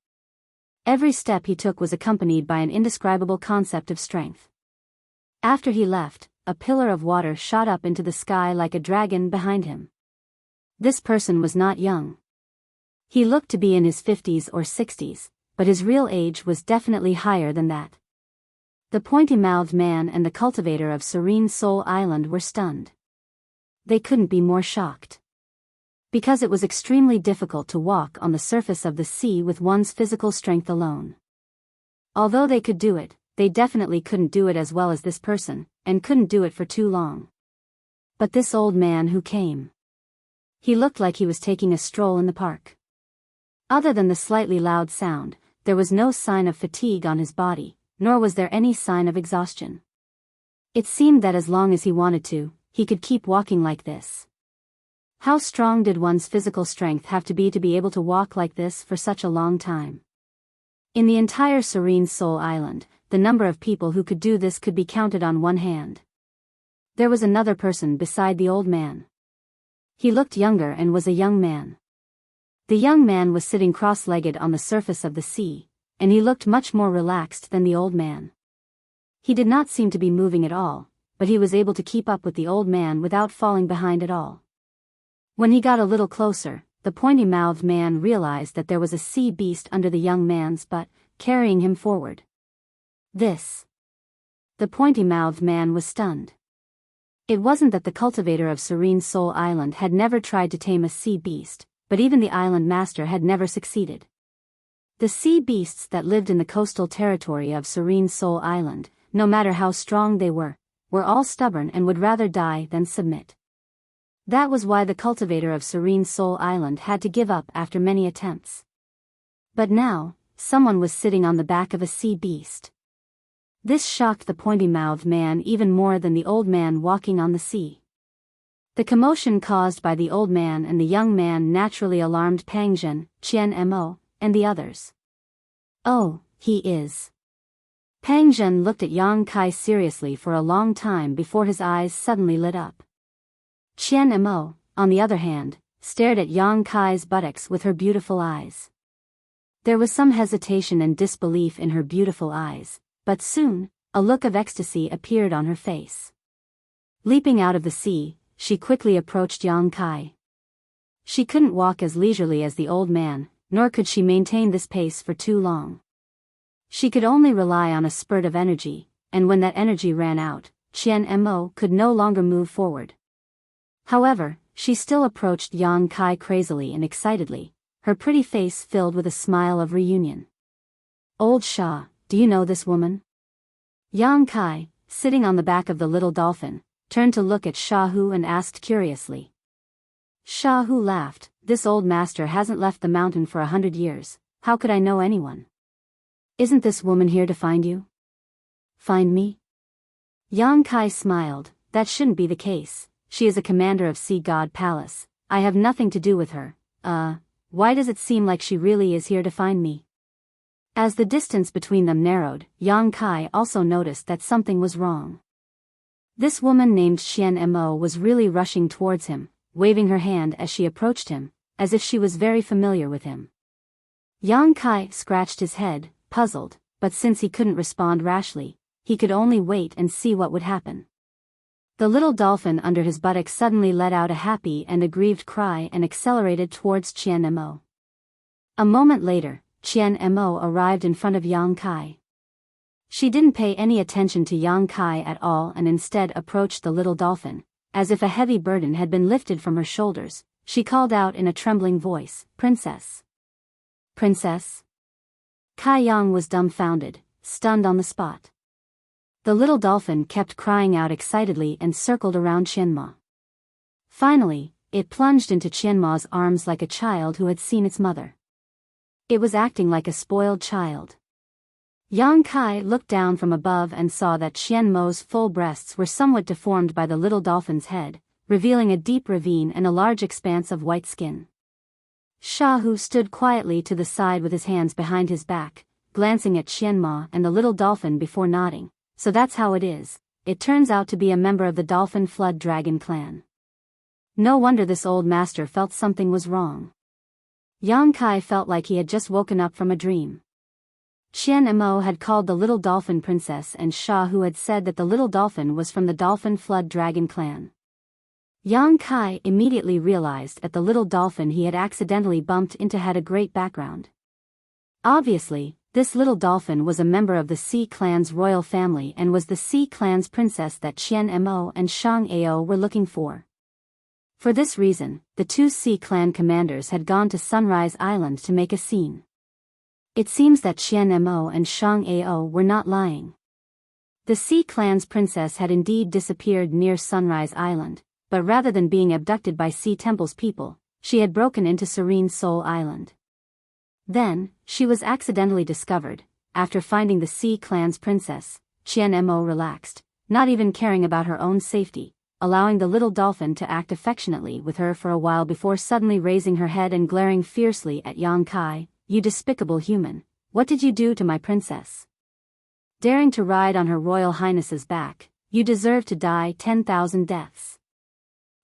Every step he took was accompanied by an indescribable concept of strength. After he left, a pillar of water shot up into the sky like a dragon behind him. This person was not young. He looked to be in his 50s or 60s, but his real age was definitely higher than that. The pointy-mouthed man and the cultivator of Serene Soul Island were stunned. They couldn't be more shocked. Because it was extremely difficult to walk on the surface of the sea with one's physical strength alone. Although they could do it, they definitely couldn't do it as well as this person, and couldn't do it for too long. But this old man who came. He looked like he was taking a stroll in the park. Other than the slightly loud sound, there was no sign of fatigue on his body, nor was there any sign of exhaustion. It seemed that as long as he wanted to, he could keep walking like this. How strong did one's physical strength have to be able to walk like this for such a long time? In the entire Serene Soul Island, the number of people who could do this could be counted on one hand. There was another person beside the old man. He looked younger and was a young man. The young man was sitting cross-legged on the surface of the sea, and he looked much more relaxed than the old man. He did not seem to be moving at all, but he was able to keep up with the old man without falling behind at all. When he got a little closer, the pointy-mouthed man realized that there was a sea beast under the young man's butt, carrying him forward. This. The pointy-mouthed man was stunned. It wasn't that the cultivator of Serene Soul Island had never tried to tame a sea beast, but even the island master had never succeeded. The sea beasts that lived in the coastal territory of Serene Soul Island, no matter how strong they were all stubborn and would rather die than submit. That was why the cultivator of Serene Soul Island had to give up after many attempts. But now, someone was sitting on the back of a sea beast. This shocked the pointy-mouthed man even more than the old man walking on the sea. The commotion caused by the old man and the young man naturally alarmed Pang Zhen, Qian Mo, and the others. Oh, he is. Pang Zhen looked at Yang Kai seriously for a long time before his eyes suddenly lit up. Qian Mo, on the other hand, stared at Yang Kai's buttocks with her beautiful eyes. There was some hesitation and disbelief in her beautiful eyes, but soon, a look of ecstasy appeared on her face. Leaping out of the sea, she quickly approached Yang Kai. She couldn't walk as leisurely as the old man, nor could she maintain this pace for too long. She could only rely on a spurt of energy, and when that energy ran out, Qian Mo could no longer move forward. However, she still approached Yang Kai crazily and excitedly, her pretty face filled with a smile of reunion. Old Sha, do you know this woman? Yang Kai, sitting on the back of the little dolphin, turned to look at Shahu and asked curiously. Shahu laughed, this old master hasn't left the mountain for 100 years, how could I know anyone? Isn't this woman here to find you? Find me? Yang Kai smiled, that shouldn't be the case. She is a commander of Sea God Palace. I have nothing to do with her. Why does it seem like she really is here to find me? As the distance between them narrowed, Yang Kai also noticed that something was wrong. This woman named Qian Mo was really rushing towards him, waving her hand as she approached him, as if she was very familiar with him. Yang Kai scratched his head, puzzled, but since he couldn't respond rashly, he could only wait and see what would happen. The little dolphin under his buttock suddenly let out a happy and aggrieved cry and accelerated towards Qian Mo. A moment later, Qian Mo arrived in front of Yang Kai. She didn't pay any attention to Yang Kai at all and instead approached the little dolphin. As if a heavy burden had been lifted from her shoulders, she called out in a trembling voice, "Princess! Princess!" Kai Yang was dumbfounded, stunned on the spot. The little dolphin kept crying out excitedly and circled around Qianma. Finally, it plunged into Qianma's arms like a child who had seen its mother. It was acting like a spoiled child. Yang Kai looked down from above and saw that Qianmo's full breasts were somewhat deformed by the little dolphin's head, revealing a deep ravine and a large expanse of white skin. Shahu stood quietly to the side with his hands behind his back, glancing at Qianma and the little dolphin before nodding. So that's how it is. It turns out to be a member of the Dolphin Flood Dragon clan. No wonder this old master felt something was wrong. Yang Kai felt like he had just woken up from a dream. Qian Mo had called the little dolphin princess and Shahu had said that the little dolphin was from the Dolphin Flood Dragon clan. Yang Kai immediately realized that the little dolphin he had accidentally bumped into had a great background. Obviously, this little dolphin was a member of the Sea clan's royal family and was the Sea clan's princess that Qian Mo and Shang Ao were looking for. For this reason, the two Sea clan commanders had gone to Sunrise Island to make a scene. It seems that Qian Mo and Shang Ao were not lying. The Sea clan's princess had indeed disappeared near Sunrise Island, but rather than being abducted by Sea Temple's people, she had broken into Serene Soul Island. Then, she was accidentally discovered. After finding the Sea clan's princess, Qian Mo relaxed, not even caring about her own safety, allowing the little dolphin to act affectionately with her for a while before suddenly raising her head and glaring fiercely at Yang Kai. "You despicable human, what did you do to my princess? Daring to ride on Her Royal Highness's back, you deserve to die 10,000 deaths."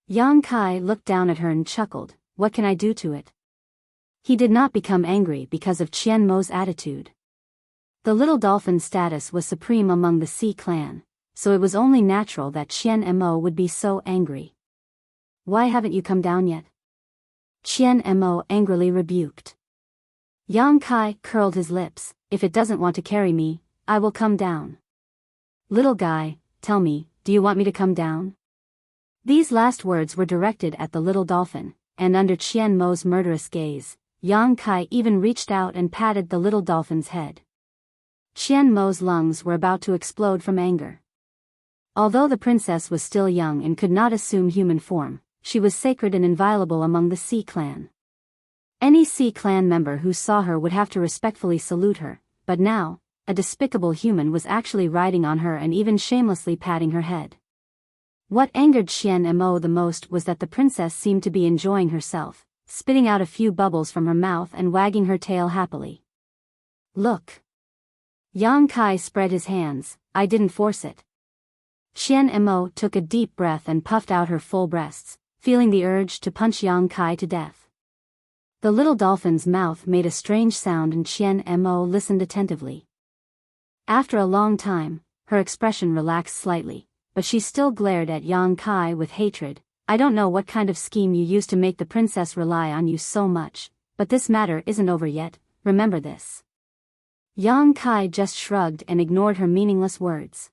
Yang Kai looked down at her and chuckled, "What can I do to it?" He did not become angry because of Qian Mo's attitude. The little dolphin's status was supreme among the Sea clan, so it was only natural that Qian Mo would be so angry. "Why haven't you come down yet?" Qian Mo angrily rebuked. Yang Kai curled his lips, "If it doesn't want to carry me, I will come down." "Little guy, tell me, do you want me to come down?" These last words were directed at the little dolphin, and under Qian Mo's murderous gaze, Yang Kai even reached out and patted the little dolphin's head. Qian Mo's lungs were about to explode from anger. Although the princess was still young and could not assume human form, she was sacred and inviolable among the Sea clan. Any Sea clan member who saw her would have to respectfully salute her, but now, a despicable human was actually riding on her and even shamelessly patting her head. What angered Qian Mo the most was that the princess seemed to be enjoying herself, spitting out a few bubbles from her mouth and wagging her tail happily. "Look." Yang Kai spread his hands, "I didn't force it." Qian Mo took a deep breath and puffed out her full breasts, feeling the urge to punch Yang Kai to death. The little dolphin's mouth made a strange sound and Qian Mo listened attentively. After a long time, her expression relaxed slightly, but she still glared at Yang Kai with hatred. "I don't know what kind of scheme you used to make the princess rely on you so much, but this matter isn't over yet, remember this." Yang Kai just shrugged and ignored her meaningless words.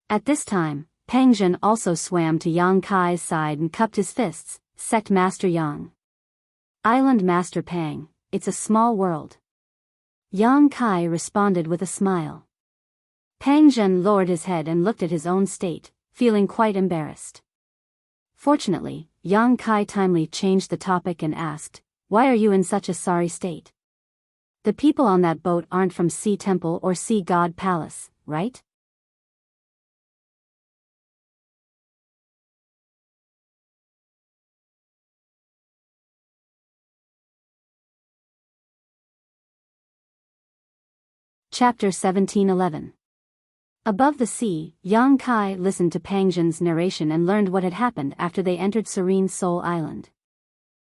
At this time, Pang Zhen also swam to Yang Kai's side and cupped his fists. "Sect Master Yang." "Island Master Pang, it's a small world." Yang Kai responded with a smile. Pang Zhen lowered his head and looked at his own state, feeling quite embarrassed. Fortunately, Yang Kai timely changed the topic and asked, "Why are you in such a sorry state? The people on that boat aren't from Sea Temple or Sea God Palace, right?" Chapter 1711. Above the sea, Yang Kai listened to Pang Zhen's narration and learned what had happened after they entered Serene Soul Island.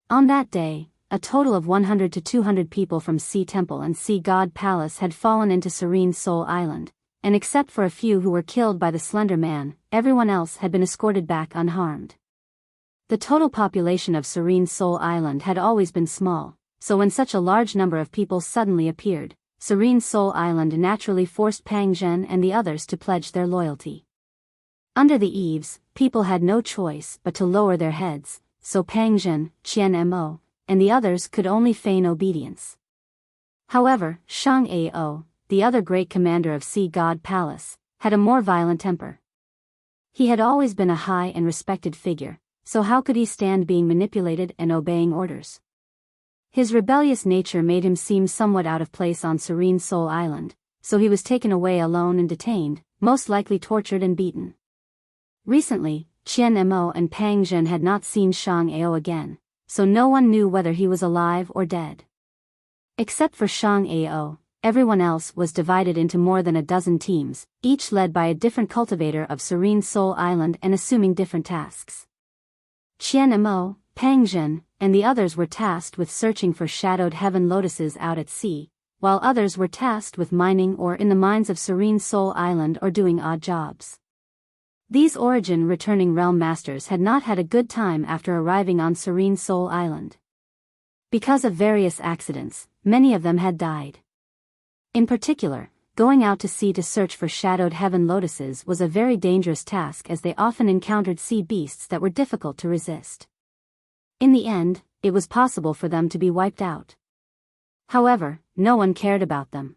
On that day, a total of 100 to 200 people from Sea Temple and Sea God Palace had fallen into Serene Soul Island, and except for a few who were killed by the Slender Man, everyone else had been escorted back unharmed. The total population of Serene Soul Island had always been small, so when such a large number of people suddenly appeared, Serene Soul Island naturally forced Pang Zhen and the others to pledge their loyalty. Under the eaves, people had no choice but to lower their heads, so Pang Zhen, Qian Mo, and the others could only feign obedience. However, Shang Ao, the other great commander of Sea God Palace, had a more violent temper. He had always been a high and respected figure, so how could he stand being manipulated and obeying orders? His rebellious nature made him seem somewhat out of place on Serene Soul Island, so he was taken away alone and detained, most likely tortured and beaten. Recently, Qian Mo and Pang Zhen had not seen Shang Ao again, so no one knew whether he was alive or dead. Except for Shang Ao, everyone else was divided into more than a dozen teams, each led by a different cultivator of Serene Soul Island and assuming different tasks. Qian Mo, Pang Zhen, and the others were tasked with searching for shadowed heaven lotuses out at sea, while others were tasked with mining or in the mines of Serene Soul Island or doing odd jobs. These origin-returning realm masters had not had a good time after arriving on Serene Soul Island. Because of various accidents, many of them had died. In particular, going out to sea to search for shadowed heaven lotuses was a very dangerous task, as they often encountered sea beasts that were difficult to resist. In the end, it was possible for them to be wiped out. However, no one cared about them.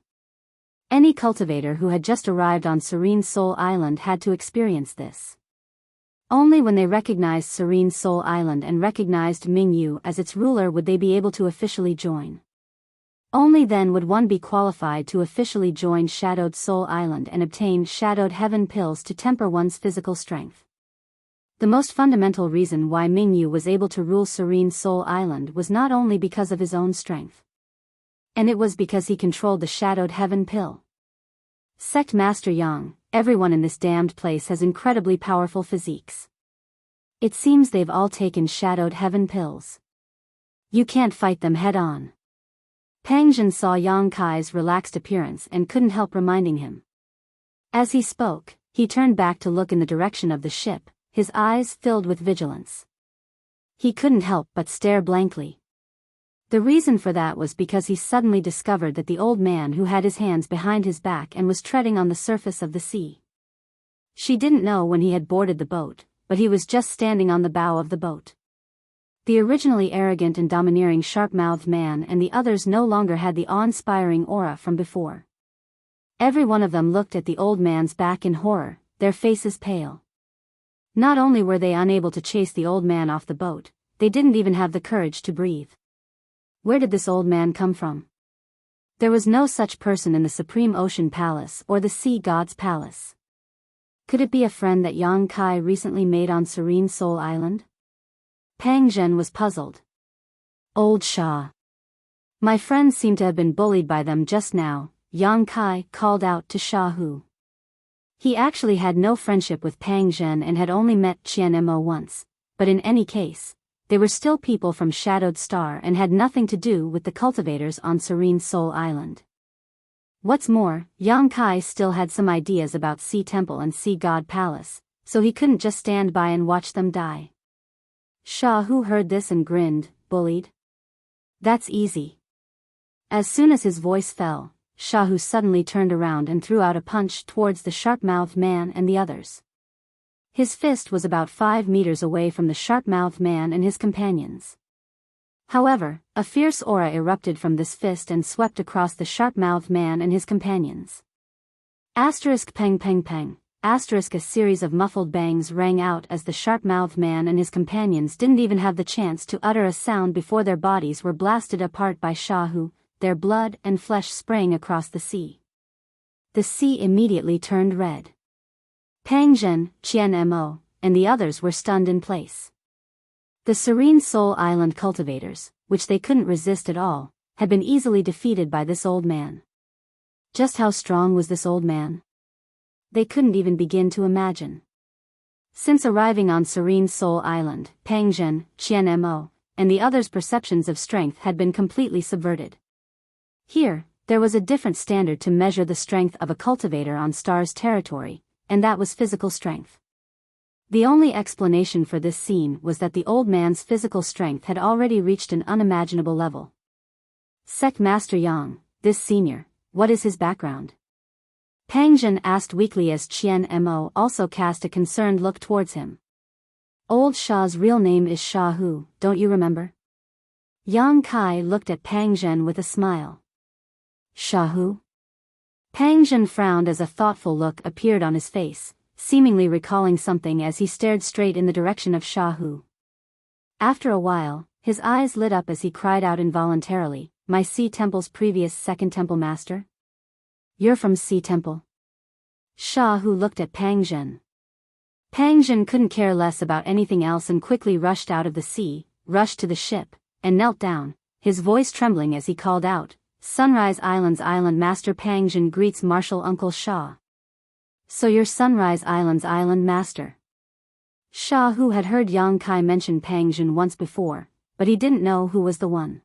Any cultivator who had just arrived on Serene Soul Island had to experience this. Only when they recognized Serene Soul Island and recognized Mingyu as its ruler would they be able to officially join. Only then would one be qualified to officially join Shadowed Soul Island and obtain Shadowed Heaven pills to temper one's physical strength. The most fundamental reason why Mingyu was able to rule Serene Soul Island was not only because of his own strength. And it was because he controlled the Shadowed Heaven pill. Sect Master Yang, everyone in this damned place has incredibly powerful physiques. It seems they've all taken Shadowed Heaven pills. You can't fight them head on. Pang Zhen saw Yang Kai's relaxed appearance and couldn't help reminding him. As he spoke, he turned back to look in the direction of the ship, his eyes filled with vigilance. He couldn't help but stare blankly. The reason for that was because he suddenly discovered that the old man who had his hands behind his back and was treading on the surface of the sea. She didn't know when he had boarded the boat, but he was just standing on the bow of the boat. The originally arrogant and domineering sharp-mouthed man and the others no longer had the awe-inspiring aura from before. Every one of them looked at the old man's back in horror, their faces pale. Not only were they unable to chase the old man off the boat, they didn't even have the courage to breathe. Where did this old man come from? There was no such person in the Supreme Ocean Palace or the Sea God's Palace. Could it be a friend that Yang Kai recently made on Serene Soul Island? Pang Zhen was puzzled. Old Shah. My friends seem to have been bullied by them just now, Yang Kai called out to Sha Hu. He actually had no friendship with Pang Zhen and had only met Qian Mo once, but in any case, they were still people from Shadowed Star and had nothing to do with the cultivators on Serene Soul Island. What's more, Yang Kai still had some ideas about Sea Temple and Sea God Palace, so he couldn't just stand by and watch them die. Sha Hu heard this and grinned, bullied. That's easy. As soon as his voice fell, Sha Hu suddenly turned around and threw out a punch towards the sharp-mouthed man and the others. His fist was about 5 meters away from the sharp-mouthed man and his companions. However, a fierce aura erupted from this fist and swept across the sharp-mouthed man and his companions. Asterisk peng peng peng, asterisk a series of muffled bangs rang out as the sharp-mouthed man and his companions didn't even have the chance to utter a sound before their bodies were blasted apart by Sha Hu, their blood and flesh spraying across the sea. The sea immediately turned red. Pang Zhen, Qian Mo, and the others were stunned in place. The Serene Soul Island cultivators, which they couldn't resist at all, had been easily defeated by this old man. Just how strong was this old man? They couldn't even begin to imagine. Since arriving on Serene Soul Island, Pang Zhen, Qian Mo, and the others' perceptions of strength had been completely subverted. Here, there was a different standard to measure the strength of a cultivator on Star's territory, and that was physical strength. The only explanation for this scene was that the old man's physical strength had already reached an unimaginable level. Sect Master Yang, this senior, what is his background? Pang Zhen asked weakly as Qian Mo also cast a concerned look towards him. Old Shah's real name is Sha Hu, don't you remember? Yang Kai looked at Pang Zhen with a smile. Sha Hu? Pang Zhen frowned as a thoughtful look appeared on his face, seemingly recalling something as he stared straight in the direction of Sha Hu. After a while, his eyes lit up as he cried out involuntarily, my Sea Temple's previous second temple master? You're from Sea Temple? Sha Hu looked at Pang Zhen. Pang Zhen couldn't care less about anything else and quickly rushed out of the sea, rushed to the ship, and knelt down, his voice trembling as he called out, Sunrise Island's Island Master Pang Zhen greets Marshal Uncle Sha. So you're Sunrise Island's Island Master. Sha Hu had heard Yang Kai mention Pang Zhen once before, but he didn't know who was the one.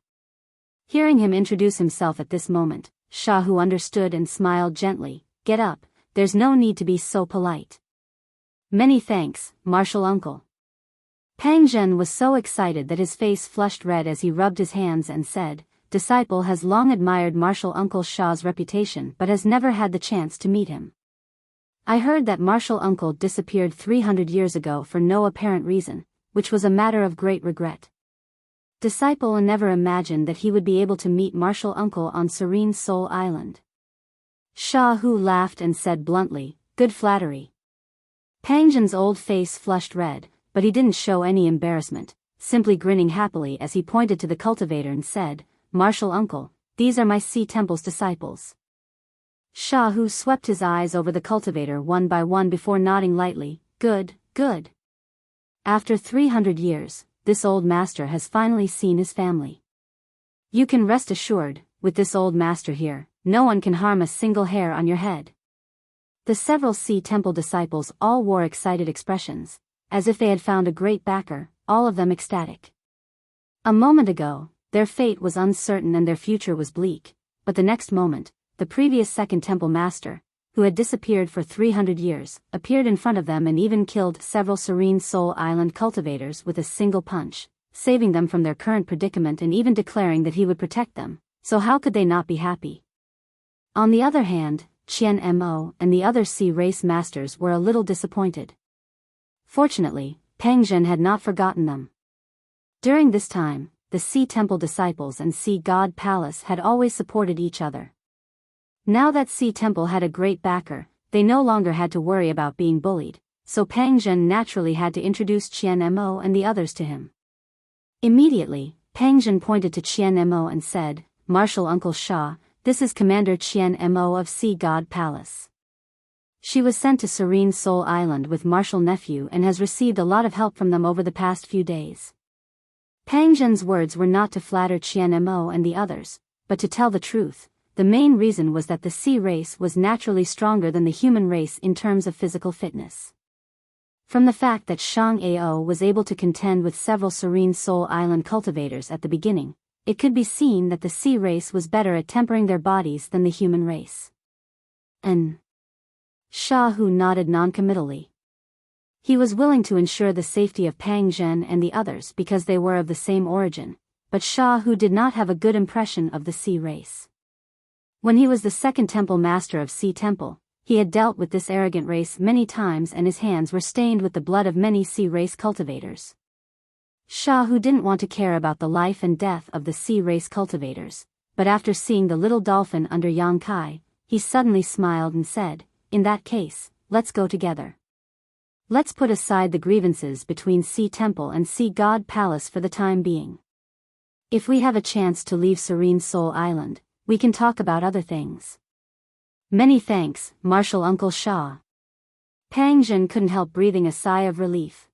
Hearing him introduce himself at this moment, Sha Hu understood and smiled gently, get up, there's no need to be so polite. Many thanks, martial uncle. Pang Zhen was so excited that his face flushed red as he rubbed his hands and said, Disciple has long admired martial uncle Sha's reputation but has never had the chance to meet him. I heard that martial uncle disappeared 300 years ago for no apparent reason, which was a matter of great regret. Disciple never imagined that he would be able to meet martial uncle on Serene Soul Island. Sha Hu laughed and said bluntly, Good flattery. Pang Zhen's old face flushed red, but he didn't show any embarrassment, simply grinning happily as he pointed to the cultivator and said, Martial uncle, these are my Sea Temple's disciples. Sha Hu swept his eyes over the cultivator one by one before nodding lightly, Good, good. After 300 years, this old master has finally seen his family. You can rest assured, with this old master here, no one can harm a single hair on your head. The several Sea Temple disciples all wore excited expressions, as if they had found a great backer, all of them ecstatic. A moment ago, their fate was uncertain and their future was bleak, but the next moment, the previous second temple master, who had disappeared for 300 years, appeared in front of them and even killed several Serene Soul Island cultivators with a single punch, saving them from their current predicament and even declaring that he would protect them, so how could they not be happy? On the other hand, Qian Mo and the other sea race masters were a little disappointed. Fortunately, Pang Zhen had not forgotten them. During this time, the Sea Temple disciples and Sea God Palace had always supported each other. Now that Sea Temple had a great backer, they no longer had to worry about being bullied, so Pang Zhen naturally had to introduce Qian Mo and the others to him. Immediately, Pang Zhen pointed to Qian Mo and said, Martial Uncle Sha, this is Commander Qian Mo of Sea God Palace. She was sent to Serene Soul Island with Martial Nephew and has received a lot of help from them over the past few days. Pang Zhen's words were not to flatter Qian Mo and the others, but to tell the truth. The main reason was that the sea race was naturally stronger than the human race in terms of physical fitness. From the fact that Shang Ao was able to contend with several Serene Soul Island cultivators at the beginning, it could be seen that the sea race was better at tempering their bodies than the human race. And Sha Hu nodded noncommittally. He was willing to ensure the safety of Pang Zhen and the others because they were of the same origin, but Sha Hu did not have a good impression of the sea race. When he was the second temple master of Sea Temple, he had dealt with this arrogant race many times and his hands were stained with the blood of many sea race cultivators. Sha Hu didn't want to care about the life and death of the sea race cultivators, but after seeing the little dolphin under Yang Kai, he suddenly smiled and said, In that case, let's go together. Let's put aside the grievances between Sea Temple and Sea God Palace for the time being. If we have a chance to leave Serene Soul Island, we can talk about other things. Many thanks, Martial Uncle Sha. Pang Zhen couldn't help breathing a sigh of relief.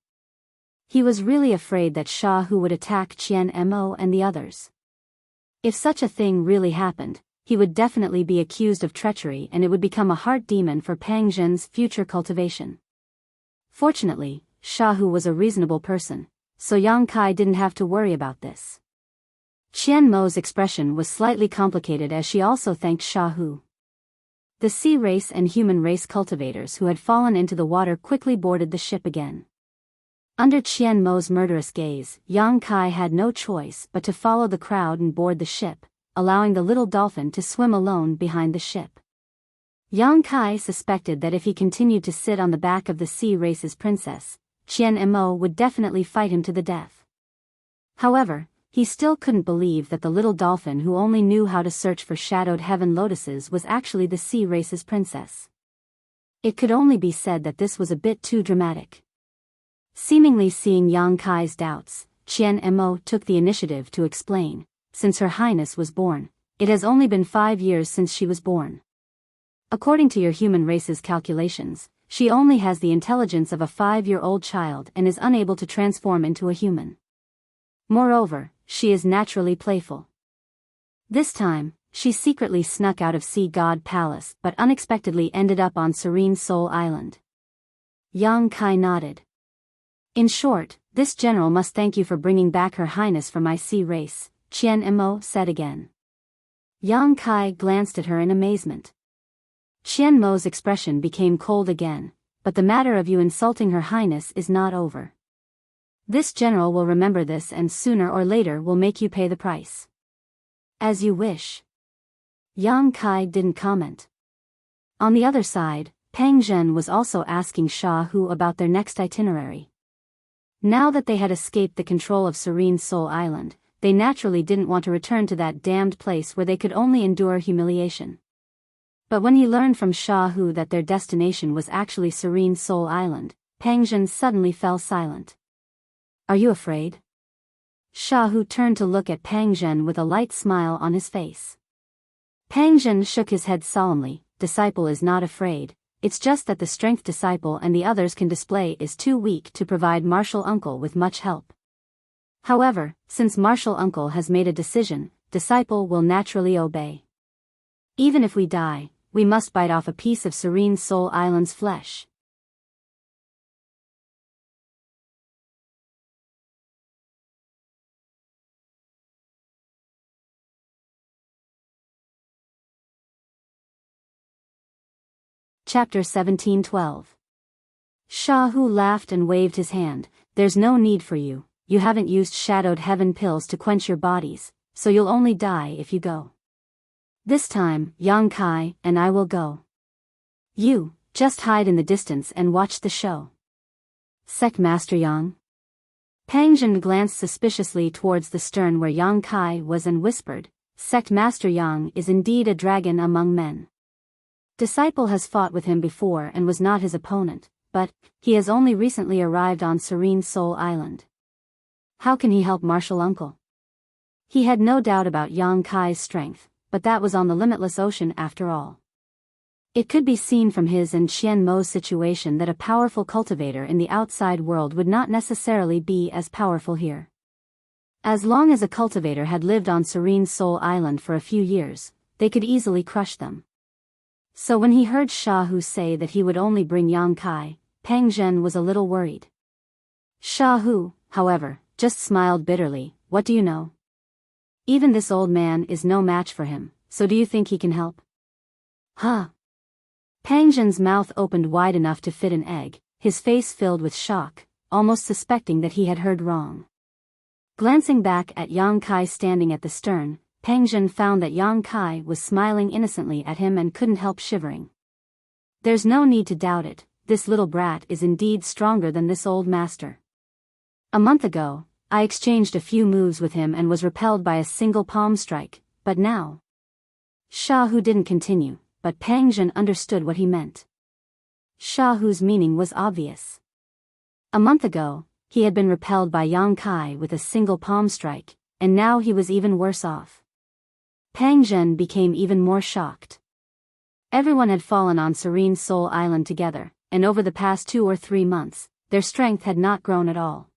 He was really afraid that Sha Hu would attack Qian Mo and the others. If such a thing really happened, he would definitely be accused of treachery and it would become a heart demon for Pang Zhen's future cultivation. Fortunately, Sha Hu was a reasonable person, so Yang Kai didn't have to worry about this. Qian Mo's expression was slightly complicated as she also thanked Sha Hu. The sea race and human race cultivators who had fallen into the water quickly boarded the ship again. Under Qian Mo's murderous gaze, Yang Kai had no choice but to follow the crowd and board the ship, allowing the little dolphin to swim alone behind the ship. Yang Kai suspected that if he continued to sit on the back of the sea race's princess, Qian Mo would definitely fight him to the death. However, he still couldn't believe that the little dolphin who only knew how to search for shadowed heaven lotuses was actually the sea race's princess. It could only be said that this was a bit too dramatic. Seemingly seeing Yang Kai's doubts, Qian Mo took the initiative to explain, since Her Highness was born, it has only been 5 years since she was born. According to your human race's calculations, she only has the intelligence of a 5-year-old child and is unable to transform into a human. Moreover, she is naturally playful. This time, she secretly snuck out of Sea God Palace but unexpectedly ended up on Serene Soul Island. Yang Kai nodded. In short, this general must thank you for bringing back Her Highness from my sea race, Qian Mo said again. Yang Kai glanced at her in amazement. Qian Mo's expression became cold again, but the matter of you insulting Her Highness is not over. This general will remember this and sooner or later will make you pay the price. As you wish. Yang Kai didn't comment. On the other side, Pang Zhen was also asking Sha Hu about their next itinerary. Now that they had escaped the control of Serene Soul Island, they naturally didn't want to return to that damned place where they could only endure humiliation. But when he learned from Sha Hu that their destination was actually Serene Soul Island, Pang Zhen suddenly fell silent. Are you afraid? Sha Hu turned to look at Pang Zhen with a light smile on his face. Pang Zhen shook his head solemnly. Disciple is not afraid, it's just that the strength disciple and the others can display is too weak to provide martial uncle with much help. However, since martial uncle has made a decision, disciple will naturally obey. Even if we die, we must bite off a piece of Serene Soul Island's flesh. Chapter 17:12. Sha Hu laughed and waved his hand. There's no need for you, you haven't used shadowed heaven pills to quench your bodies, so you'll only die if you go. This time, Yang Kai and I will go. You, just hide in the distance and watch the show. Sect Master Yang. Pang Zhen glanced suspiciously towards the stern where Yang Kai was and whispered, Sect Master Yang is indeed a dragon among men. Disciple has fought with him before and was not his opponent, but he has only recently arrived on Serene Soul Island. How can he help martial uncle? He had no doubt about Yang Kai's strength, but that was on the limitless ocean after all. It could be seen from his and Qian Mo's situation that a powerful cultivator in the outside world would not necessarily be as powerful here. As long as a cultivator had lived on Serene Soul Island for a few years, they could easily crush them. So when he heard Sha Hu say that he would only bring Yang Kai, Pang Zhen was a little worried. Sha Hu, however, just smiled bitterly. What do you know? Even this old man is no match for him, so do you think he can help? Huh? Pang Zhen's mouth opened wide enough to fit an egg, his face filled with shock, almost suspecting that he had heard wrong. Glancing back at Yang Kai standing at the stern, Pang Zhen found that Yang Kai was smiling innocently at him and couldn't help shivering. There's no need to doubt it, this little brat is indeed stronger than this old master. A month ago, I exchanged a few moves with him and was repelled by a single palm strike, but now. Sha Hu didn't continue, but Pang Zhen understood what he meant. Sha Hu's meaning was obvious. A month ago, he had been repelled by Yang Kai with a single palm strike, and now he was even worse off. Pang Zhen became even more shocked. Everyone had fallen on Serene Soul Island together, and over the past 2 or 3 months, their strength had not grown at all.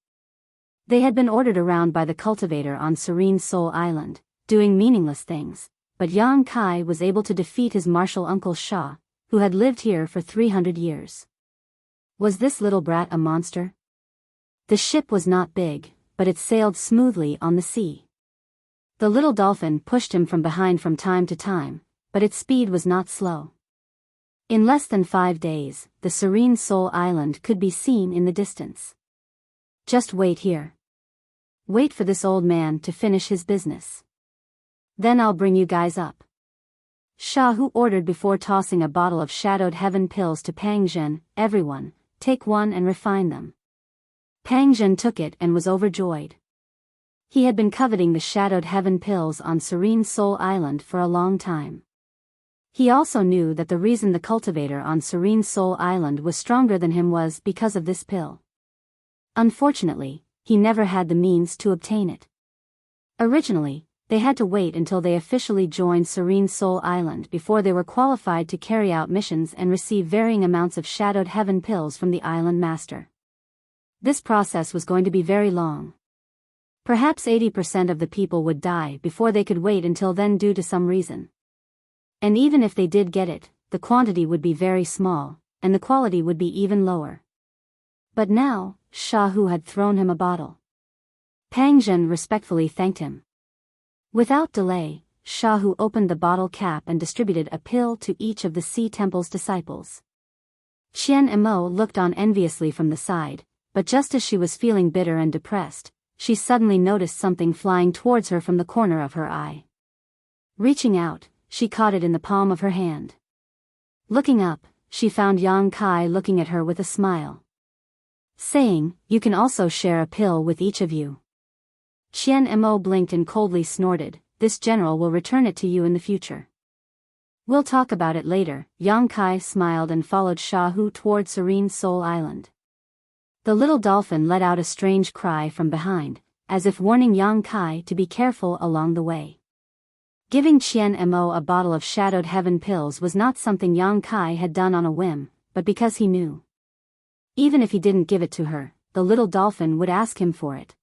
They had been ordered around by the cultivator on Serene Soul Island, doing meaningless things, but Yang Kai was able to defeat his martial uncle Sha, who had lived here for 300 years. Was this little brat a monster? The ship was not big, but it sailed smoothly on the sea. The little dolphin pushed him from behind from time to time, but its speed was not slow. In less than 5 days, the Serene Soul Island could be seen in the distance. Just wait here. Wait for this old man to finish his business. Then I'll bring you guys up. Sha Hu ordered before tossing a bottle of shadowed heaven pills to Pang Zhen. Everyone, take one and refine them. Pang Zhen took it and was overjoyed. He had been coveting the shadowed heaven pills on Serene Soul Island for a long time. He also knew that the reason the cultivator on Serene Soul Island was stronger than him was because of this pill. Unfortunately, he never had the means to obtain it. Originally, they had to wait until they officially joined Serene Soul Island before they were qualified to carry out missions and receive varying amounts of shadowed heaven pills from the island master. This process was going to be very long. Perhaps 80% of the people would die before they could wait until then due to some reason. And even if they did get it, the quantity would be very small, and the quality would be even lower. But now, Sha Hu had thrown him a bottle. Pang Zhen respectfully thanked him. Without delay, Sha Hu opened the bottle cap and distributed a pill to each of the Sea Temple's disciples. Qian Mo looked on enviously from the side, but just as she was feeling bitter and depressed, she suddenly noticed something flying towards her from the corner of her eye. Reaching out, she caught it in the palm of her hand. Looking up, she found Yang Kai looking at her with a smile, saying, "You can also share a pill with each of you." Qian Mo blinked and coldly snorted, "This general will return it to you in the future." "We'll talk about it later." Yang Kai smiled and followed Sha Hu toward Serene Soul Island. The little dolphin let out a strange cry from behind, as if warning Yang Kai to be careful along the way. Giving Qian Mo a bottle of Shadowed Heaven pills was not something Yang Kai had done on a whim, but because he knew. Even if he didn't give it to her, the little dolphin would ask him for it.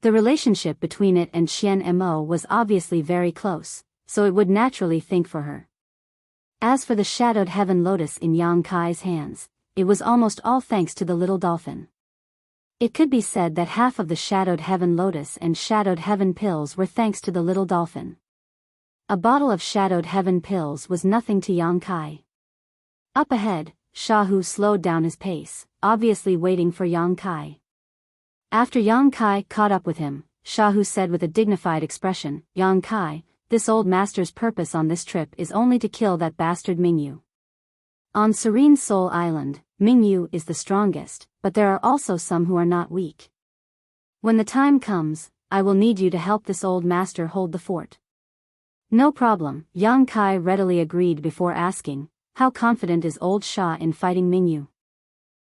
The relationship between it and Qian Mo was obviously very close, so it would naturally think for her. As for the Shadowed Heaven lotus in Yang Kai's hands, it was almost all thanks to the little dolphin. It could be said that half of the Shadowed Heaven lotus and Shadowed Heaven pills were thanks to the little dolphin. A bottle of Shadowed Heaven pills was nothing to Yang Kai. Up ahead, Sha Hu slowed down his pace, obviously waiting for Yang Kai. After Yang Kai caught up with him, Sha Hu said with a dignified expression, "Yang Kai, this old master's purpose on this trip is only to kill that bastard Mingyu. On Serene Soul Island, Mingyu is the strongest, but there are also some who are not weak. When the time comes, I will need you to help this old master hold the fort." "No problem," Yang Kai readily agreed before asking, "How confident is old Sha in fighting Mingyu?"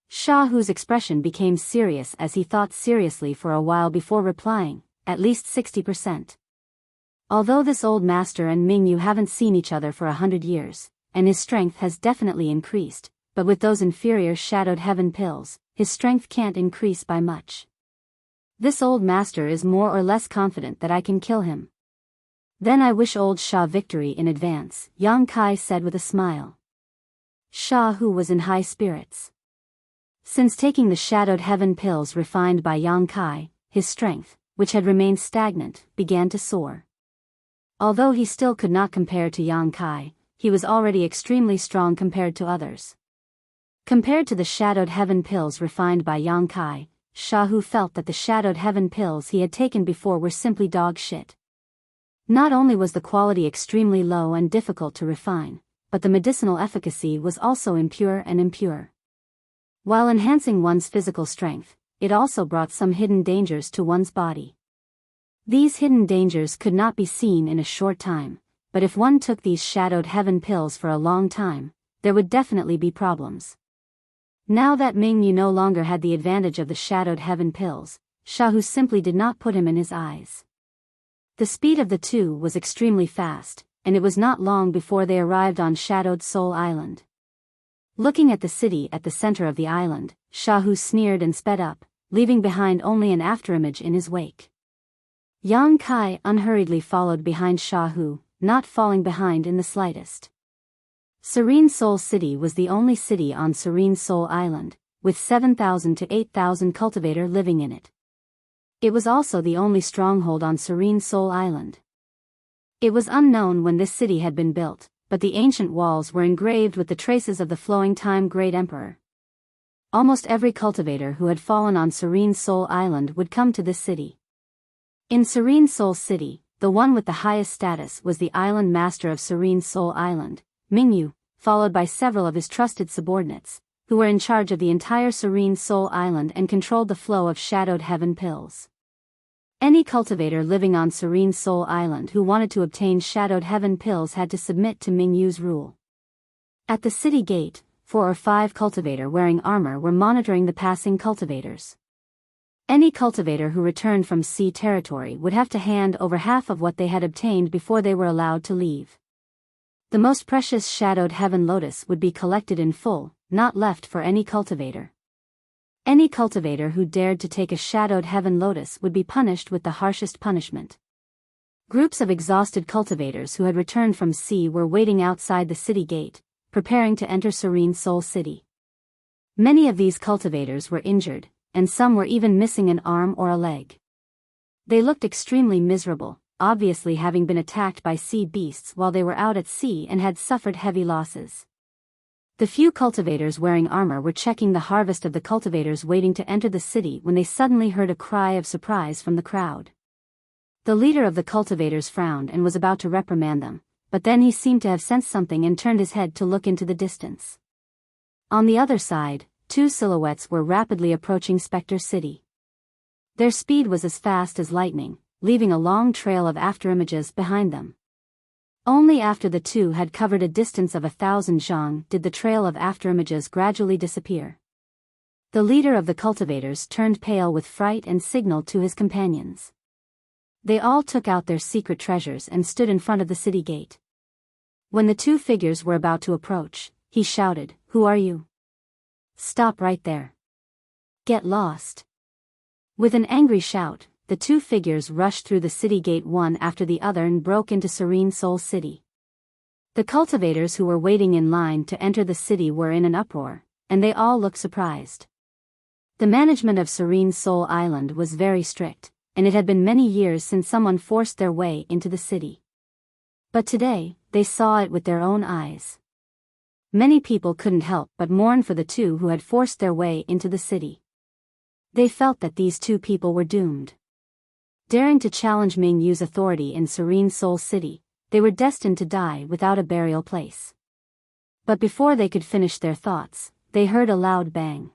Sha Hu's expression became serious as he thought seriously for a while before replying, "At least 60%. Although this old master and Mingyu haven't seen each other for 100 years, and his strength has definitely increased, but with those inferior Shadowed Heaven pills, his strength can't increase by much. This old master is more or less confident that I can kill him." "Then I wish old Sha victory in advance," Yang Kai said with a smile. Sha Hu was in high spirits. Since taking the Shadowed Heaven pills refined by Yang Kai, his strength, which had remained stagnant, began to soar. Although he still could not compare to Yang Kai, he was already extremely strong compared to others. Compared to the Shadowed Heaven pills refined by Yang Kai, Sha Hu felt that the Shadowed Heaven pills he had taken before were simply dog shit. Not only was the quality extremely low and difficult to refine, but the medicinal efficacy was also impure. While enhancing one's physical strength, it also brought some hidden dangers to one's body. These hidden dangers could not be seen in a short time, but if one took these Shadowed Heaven pills for a long time, there would definitely be problems. Now that Mingyu no longer had the advantage of the Shadowed Heaven pills, Sha Hu simply did not put him in his eyes. The speed of the two was extremely fast, and it was not long before they arrived on Shadowed Soul Island. Looking at the city at the center of the island, Sha Hu sneered and sped up, leaving behind only an afterimage in his wake. Yang Kai unhurriedly followed behind Sha Hu, not falling behind in the slightest. Serene Soul City was the only city on Serene Soul Island, with 7,000 to 8,000 cultivators living in it. It was also the only stronghold on Serene Soul Island. It was unknown when this city had been built, but the ancient walls were engraved with the traces of the flowing time Great Emperor. Almost every cultivator who had fallen on Serene Soul Island would come to this city. In Serene Soul City, the one with the highest status was the island master of Serene Soul Island, Mingyu, followed by several of his trusted subordinates, who were in charge of the entire Serene Soul Island and controlled the flow of Shadowed Heaven pills. Any cultivator living on Serene Soul Island who wanted to obtain Shadowed Heaven pills had to submit to Mingyu's rule. At the city gate, 4 or 5 cultivators wearing armor were monitoring the passing cultivators. Any cultivator who returned from sea territory would have to hand over half of what they had obtained before they were allowed to leave. The most precious Shadowed Heaven lotus would be collected in full, not left for any cultivator. Any cultivator who dared to take a Shadowed Heaven lotus would be punished with the harshest punishment. Groups of exhausted cultivators who had returned from sea were waiting outside the city gate, preparing to enter Serene Soul City. Many of these cultivators were injured, and some were even missing an arm or a leg. They looked extremely miserable, obviously having been attacked by sea beasts while they were out at sea and had suffered heavy losses. The few cultivators wearing armor were checking the harvest of the cultivators waiting to enter the city when they suddenly heard a cry of surprise from the crowd. The leader of the cultivators frowned and was about to reprimand them, but then he seemed to have sensed something and turned his head to look into the distance. On the other side, two silhouettes were rapidly approaching Spectre City. Their speed was as fast as lightning, leaving a long trail of afterimages behind them. Only after the two had covered a distance of 1,000 zhang did the trail of afterimages gradually disappear. The leader of the cultivators turned pale with fright and signaled to his companions. They all took out their secret treasures and stood in front of the city gate. When the two figures were about to approach, he shouted, "Who are you? Stop right there. Get lost." With an angry shout, the two figures rushed through the city gate one after the other and broke into Serene Soul City. The cultivators who were waiting in line to enter the city were in an uproar, and they all looked surprised. The management of Serene Soul Island was very strict, and it had been many years since someone forced their way into the city. But today, they saw it with their own eyes. Many people couldn't help but mourn for the two who had forced their way into the city. They felt that these two people were doomed. Daring to challenge Ming Yu's authority in Serene Soul City, they were destined to die without a burial place. But before they could finish their thoughts, they heard a loud bang.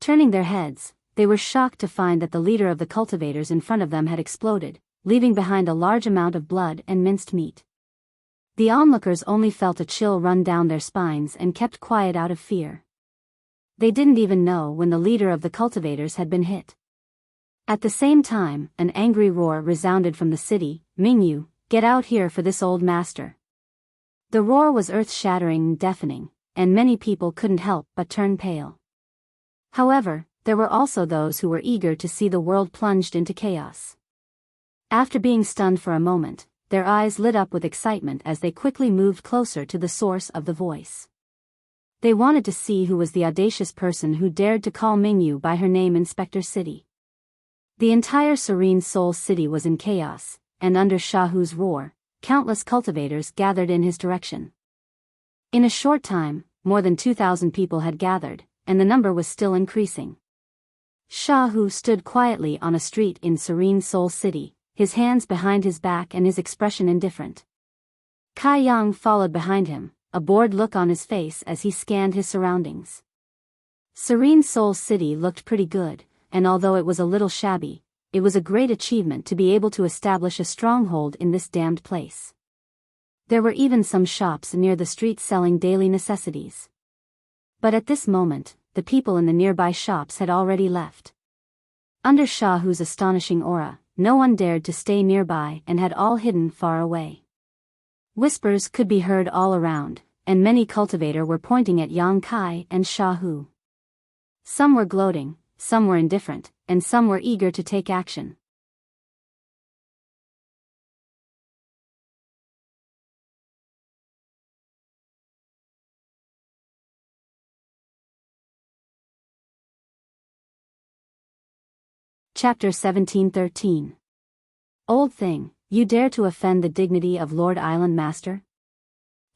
Turning their heads, they were shocked to find that the leader of the cultivators in front of them had exploded, leaving behind a large amount of blood and minced meat. The onlookers only felt a chill run down their spines and kept quiet out of fear. They didn't even know when the leader of the cultivators had been hit. At the same time, an angry roar resounded from the city, "Mingyu, get out here for this old master." The roar was earth-shattering and deafening, and many people couldn't help but turn pale. However, there were also those who were eager to see the world plunged into chaos. After being stunned for a moment, their eyes lit up with excitement as they quickly moved closer to the source of the voice. They wanted to see who was the audacious person who dared to call Mingyu by her name in Spectre City. The entire Serene Soul City was in chaos, and under Shahu's roar, countless cultivators gathered in his direction. In a short time, more than 2,000 people had gathered, and the number was still increasing. Shahu stood quietly on a street in Serene Soul City, his hands behind his back and his expression indifferent. Kai Yang followed behind him, a bored look on his face as he scanned his surroundings. Serene Soul City looked pretty good, and although it was a little shabby, it was a great achievement to be able to establish a stronghold in this damned place. There were even some shops near the street selling daily necessities. But at this moment, the people in the nearby shops had already left. Under Shahu's astonishing aura, no one dared to stay nearby and had all hidden far away. Whispers could be heard all around, and many cultivators were pointing at Yang Kai and Shahu. Some were gloating, some were indifferent, and some were eager to take action. Chapter 1713. Old thing, you dare to offend the dignity of Lord Island Master?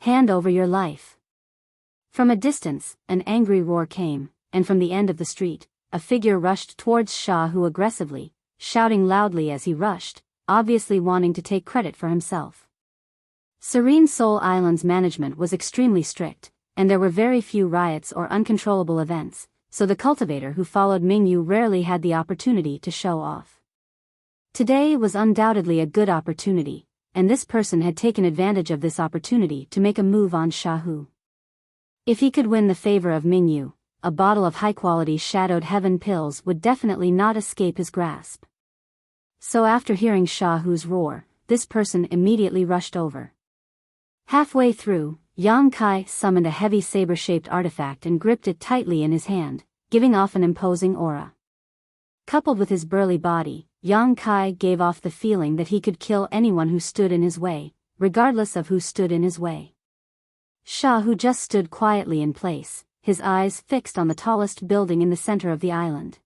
Hand over your life. From a distance, an angry roar came, and from the end of the street, a figure rushed towards Shahu aggressively, shouting loudly as he rushed, obviously wanting to take credit for himself. Serene Soul Island's management was extremely strict, and there were very few riots or uncontrollable events, so the cultivator who followed Mingyu rarely had the opportunity to show off. Today was undoubtedly a good opportunity, and this person had taken advantage of this opportunity to make a move on Shahu. If he could win the favor of Mingyu, a bottle of high-quality Shadowed Heaven pills would definitely not escape his grasp. So after hearing Shahu's roar, this person immediately rushed over. Halfway through, Yang Kai summoned a heavy saber-shaped artifact and gripped it tightly in his hand, giving off an imposing aura. Coupled with his burly body, Yang Kai gave off the feeling that he could kill anyone who stood in his way, regardless of who stood in his way. Shahu just stood quietly in place, his eyes fixed on the tallest building in the center of the island.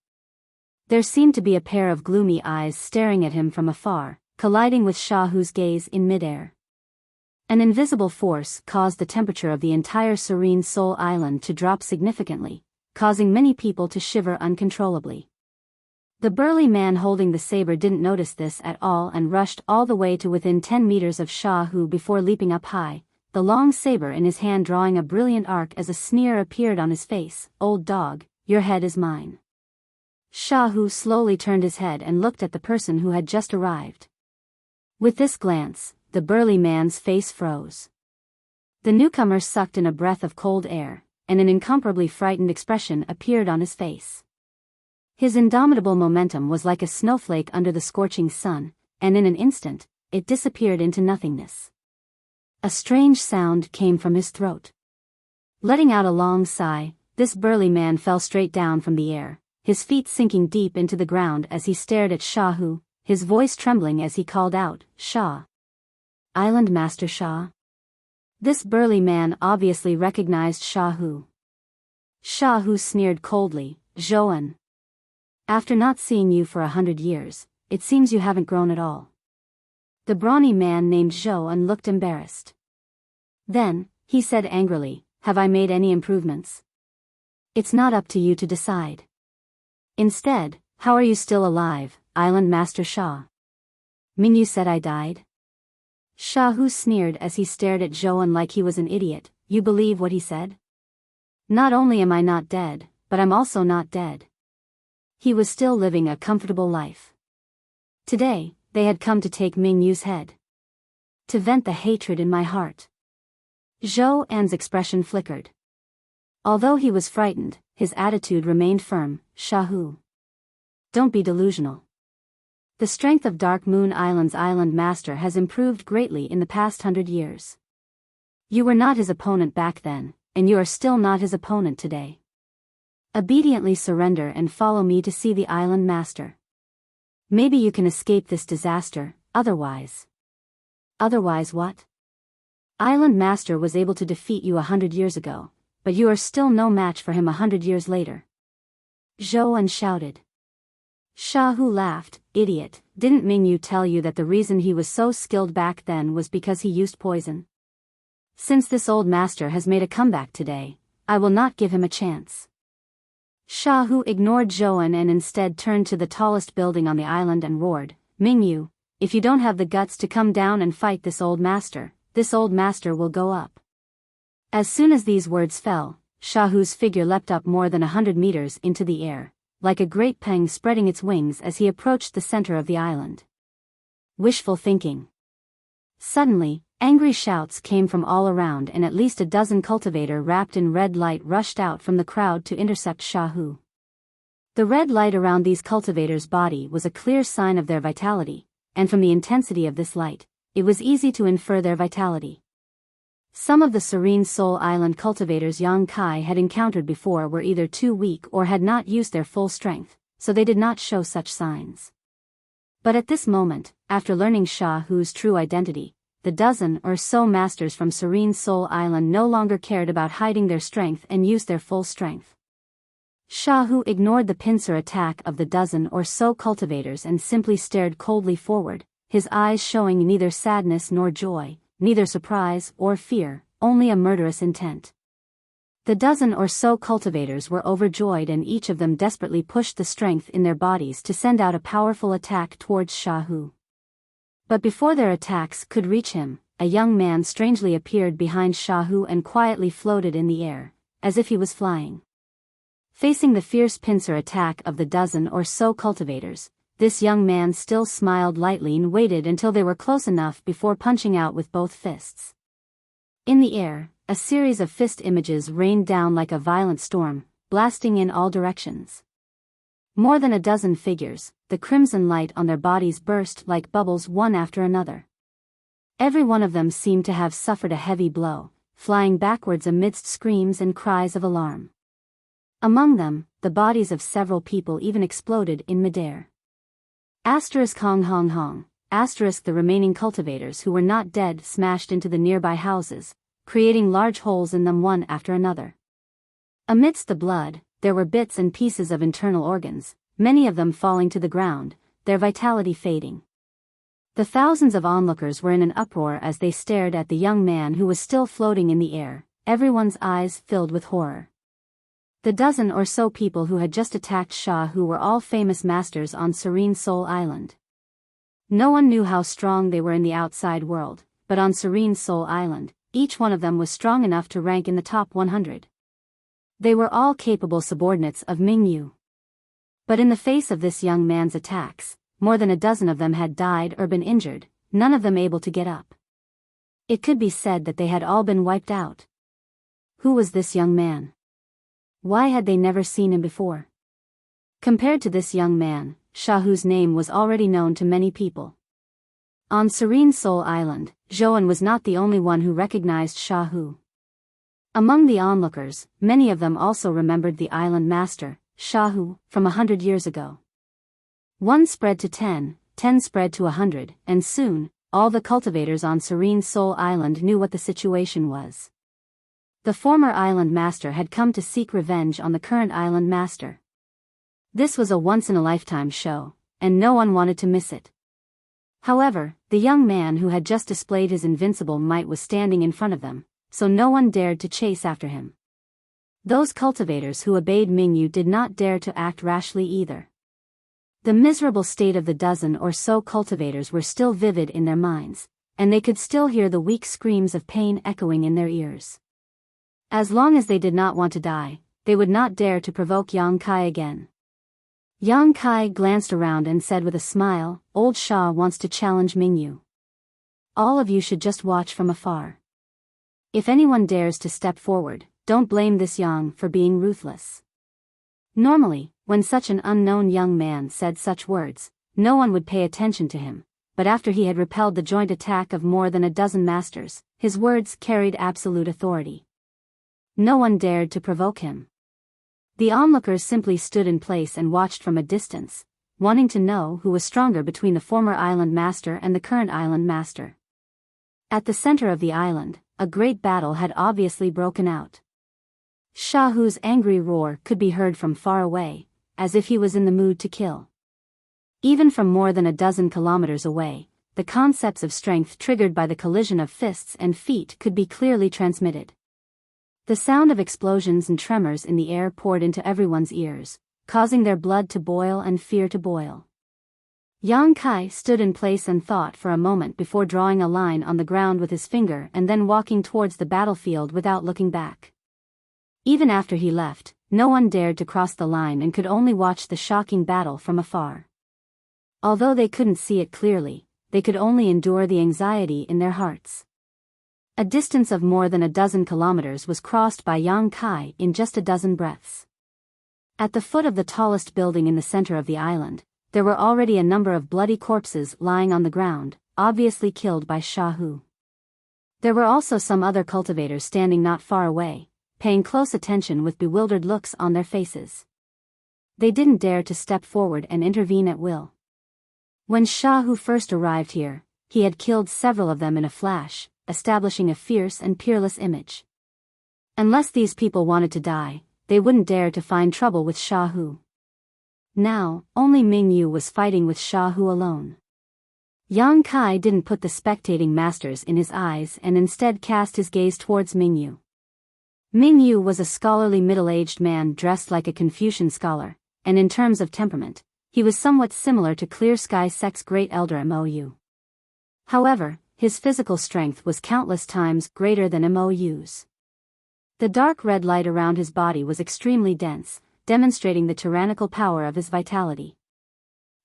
There seemed to be a pair of gloomy eyes staring at him from afar, colliding with Shahu's gaze in midair. An invisible force caused the temperature of the entire Serene Soul Island to drop significantly, causing many people to shiver uncontrollably. The burly man holding the saber didn't notice this at all and rushed all the way to within 10 meters of Shahu before leaping up high, the long saber in his hand drawing a brilliant arc as a sneer appeared on his face. "Old dog, your head is mine." Shahu slowly turned his head and looked at the person who had just arrived. With this glance, the burly man's face froze. The newcomer sucked in a breath of cold air, and an incomparably frightened expression appeared on his face. His indomitable momentum was like a snowflake under the scorching sun, and in an instant, it disappeared into nothingness. A strange sound came from his throat. Letting out a long sigh, this burly man fell straight down from the air, his feet sinking deep into the ground as he stared at Shahu, his voice trembling as he called out, "Shah. Island Master Shah?" This burly man obviously recognized Shahu. Shahu sneered coldly, "Zhouan. After not seeing you for 100 years, it seems you haven't grown at all." The brawny man named Zhouan looked embarrassed. Then, he said angrily, "Have I made any improvements? It's not up to you to decide. Instead, how are you still alive, Island Master Shah? Mingyu said I died?" Shahu sneered as he stared at Zhouan like he was an idiot. "You believe what he said? Not only am I not dead, but I'm also not dead." He was still living a comfortable life. Today, they had come to take Mingyu's head. To vent the hatred in my heart. Zhou An's expression flickered. Although he was frightened, his attitude remained firm. "Shahu. Don't be delusional. The strength of Dark Moon Island's Island Master has improved greatly in the past 100 years. You were not his opponent back then, and you are still not his opponent today. Obediently surrender and follow me to see the Island Master. Maybe you can escape this disaster, otherwise." "Otherwise what?" "Island Master was able to defeat you 100 years ago, but you are still no match for him 100 years later." Zhouan shouted. Shahu laughed, "Idiot, didn't Mingyu tell you that the reason he was so skilled back then was because he used poison? Since this old master has made a comeback today, I will not give him a chance." Shahu ignored Zhouan and instead turned to the tallest building on the island and roared, "Mingyu, if you don't have the guts to come down and fight this old master will go up." As soon as these words fell, Shahu's figure leapt up more than 100 meters into the air, like a great peng spreading its wings as he approached the center of the island. Wishful thinking. Suddenly, angry shouts came from all around and at least a dozen cultivator wrapped in red light rushed out from the crowd to intercept Shahu. The red light around these cultivators' body was a clear sign of their vitality, and from the intensity of this light, it was easy to infer their vitality. Some of the Serene Soul Island cultivators Yang Kai had encountered before were either too weak or had not used their full strength, so they did not show such signs. But at this moment, after learning Shahu's true identity, the dozen or so masters from Serene Soul Island no longer cared about hiding their strength and used their full strength. Shahu ignored the pincer attack of the dozen or so cultivators and simply stared coldly forward, his eyes showing neither sadness nor joy, neither surprise or fear, only a murderous intent. The dozen or so cultivators were overjoyed and each of them desperately pushed the strength in their bodies to send out a powerful attack towards Shahu. But before their attacks could reach him, a young man strangely appeared behind Shahu and quietly floated in the air, as if he was flying. Facing the fierce pincer attack of the dozen or so cultivators, this young man still smiled lightly and waited until they were close enough before punching out with both fists. In the air, a series of fist images rained down like a violent storm, blasting in all directions. More than a dozen figures, the crimson light on their bodies burst like bubbles one after another. Every one of them seemed to have suffered a heavy blow, flying backwards amidst screams and cries of alarm. Among them, the bodies of several people even exploded in midair. Hong hong hong. The remaining cultivators who were not dead smashed into the nearby houses, creating large holes in them one after another. Amidst the blood, there were bits and pieces of internal organs, many of them falling to the ground, their vitality fading. The thousands of onlookers were in an uproar as they stared at the young man who was still floating in the air, everyone's eyes filled with horror. The dozen or so people who had just attacked Shahu were all famous masters on Serene Soul Island. No one knew how strong they were in the outside world, but on Serene Soul Island, each one of them was strong enough to rank in the top 100. They were all capable subordinates of Mingyu. But in the face of this young man's attacks, more than a dozen of them had died or been injured, none of them able to get up. It could be said that they had all been wiped out. Who was this young man? Why had they never seen him before? Compared to this young man, Shahu's name was already known to many people. On Serene Soul Island, Zhouan was not the only one who recognized Shahu. Among the onlookers, many of them also remembered the island master, Shahu, from 100 years ago. 1 spread to 10, 10 spread to 100, and soon, all the cultivators on Serene Soul Island knew what the situation was. The former island master had come to seek revenge on the current island master. This was a once-in-a-lifetime show, and no one wanted to miss it. However, the young man who had just displayed his invincible might was standing in front of them, so no one dared to chase after him. Those cultivators who obeyed Mingyu did not dare to act rashly either. The miserable state of the dozen or so cultivators were still vivid in their minds, and they could still hear the weak screams of pain echoing in their ears. As long as they did not want to die, they would not dare to provoke Yang Kai again. Yang Kai glanced around and said with a smile, "Old Sha wants to challenge Mingyu. All of you should just watch from afar. If anyone dares to step forward, don't blame this Yang for being ruthless." Normally, when such an unknown young man said such words, no one would pay attention to him, but after he had repelled the joint attack of more than a dozen masters, his words carried absolute authority. No one dared to provoke him. The onlookers simply stood in place and watched from a distance, wanting to know who was stronger between the former island master and the current island master. At the center of the island, a great battle had obviously broken out. Shahu's angry roar could be heard from far away, as if he was in the mood to kill. Even from more than a dozen kilometers away, the concepts of strength triggered by the collision of fists and feet could be clearly transmitted. The sound of explosions and tremors in the air poured into everyone's ears, causing their blood to boil and fear to boil. Yang Kai stood in place and thought for a moment before drawing a line on the ground with his finger and then walking towards the battlefield without looking back. Even after he left, no one dared to cross the line and could only watch the shocking battle from afar. Although they couldn't see it clearly, they could only endure the anxiety in their hearts. A distance of more than a dozen kilometers was crossed by Yang Kai in just a dozen breaths. At the foot of the tallest building in the center of the island, there were already a number of bloody corpses lying on the ground, obviously killed by Shahu. There were also some other cultivators standing not far away, paying close attention with bewildered looks on their faces. They didn't dare to step forward and intervene at will. When Shahu first arrived here, he had killed several of them in a flash, establishing a fierce and peerless image. Unless these people wanted to die, they wouldn't dare to find trouble with Shahu. Now, only Mingyu was fighting with Shahu alone. Yang Kai didn't put the spectating masters in his eyes and instead cast his gaze towards Mingyu. Mingyu was a scholarly middle-aged man dressed like a Confucian scholar, and in terms of temperament, he was somewhat similar to Clear Sky Sect's great elder Mou. However, his physical strength was countless times greater than Mou's. The dark red light around his body was extremely dense, demonstrating the tyrannical power of his vitality.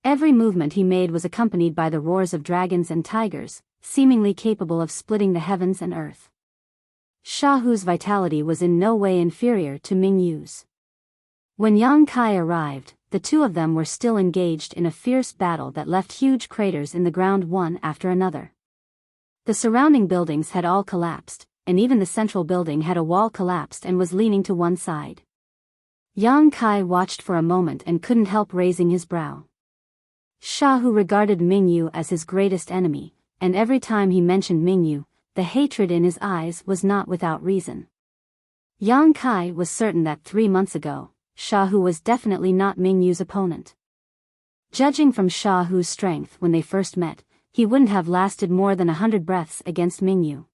Every movement he made was accompanied by the roars of dragons and tigers, seemingly capable of splitting the heavens and earth. Shahu's vitality was in no way inferior to Mingyu's. When Yang Kai arrived, the two of them were still engaged in a fierce battle that left huge craters in the ground one after another. The surrounding buildings had all collapsed, and even the central building had a wall collapsed and was leaning to one side. Yang Kai watched for a moment and couldn't help raising his brow. Shahu regarded Mingyu as his greatest enemy, and every time he mentioned Mingyu, the hatred in his eyes was not without reason. Yang Kai was certain that 3 months ago, Shahu was definitely not Mingyu's opponent. Judging from Shahu's strength when they first met, he wouldn't have lasted more than 100 breaths against Mingyu.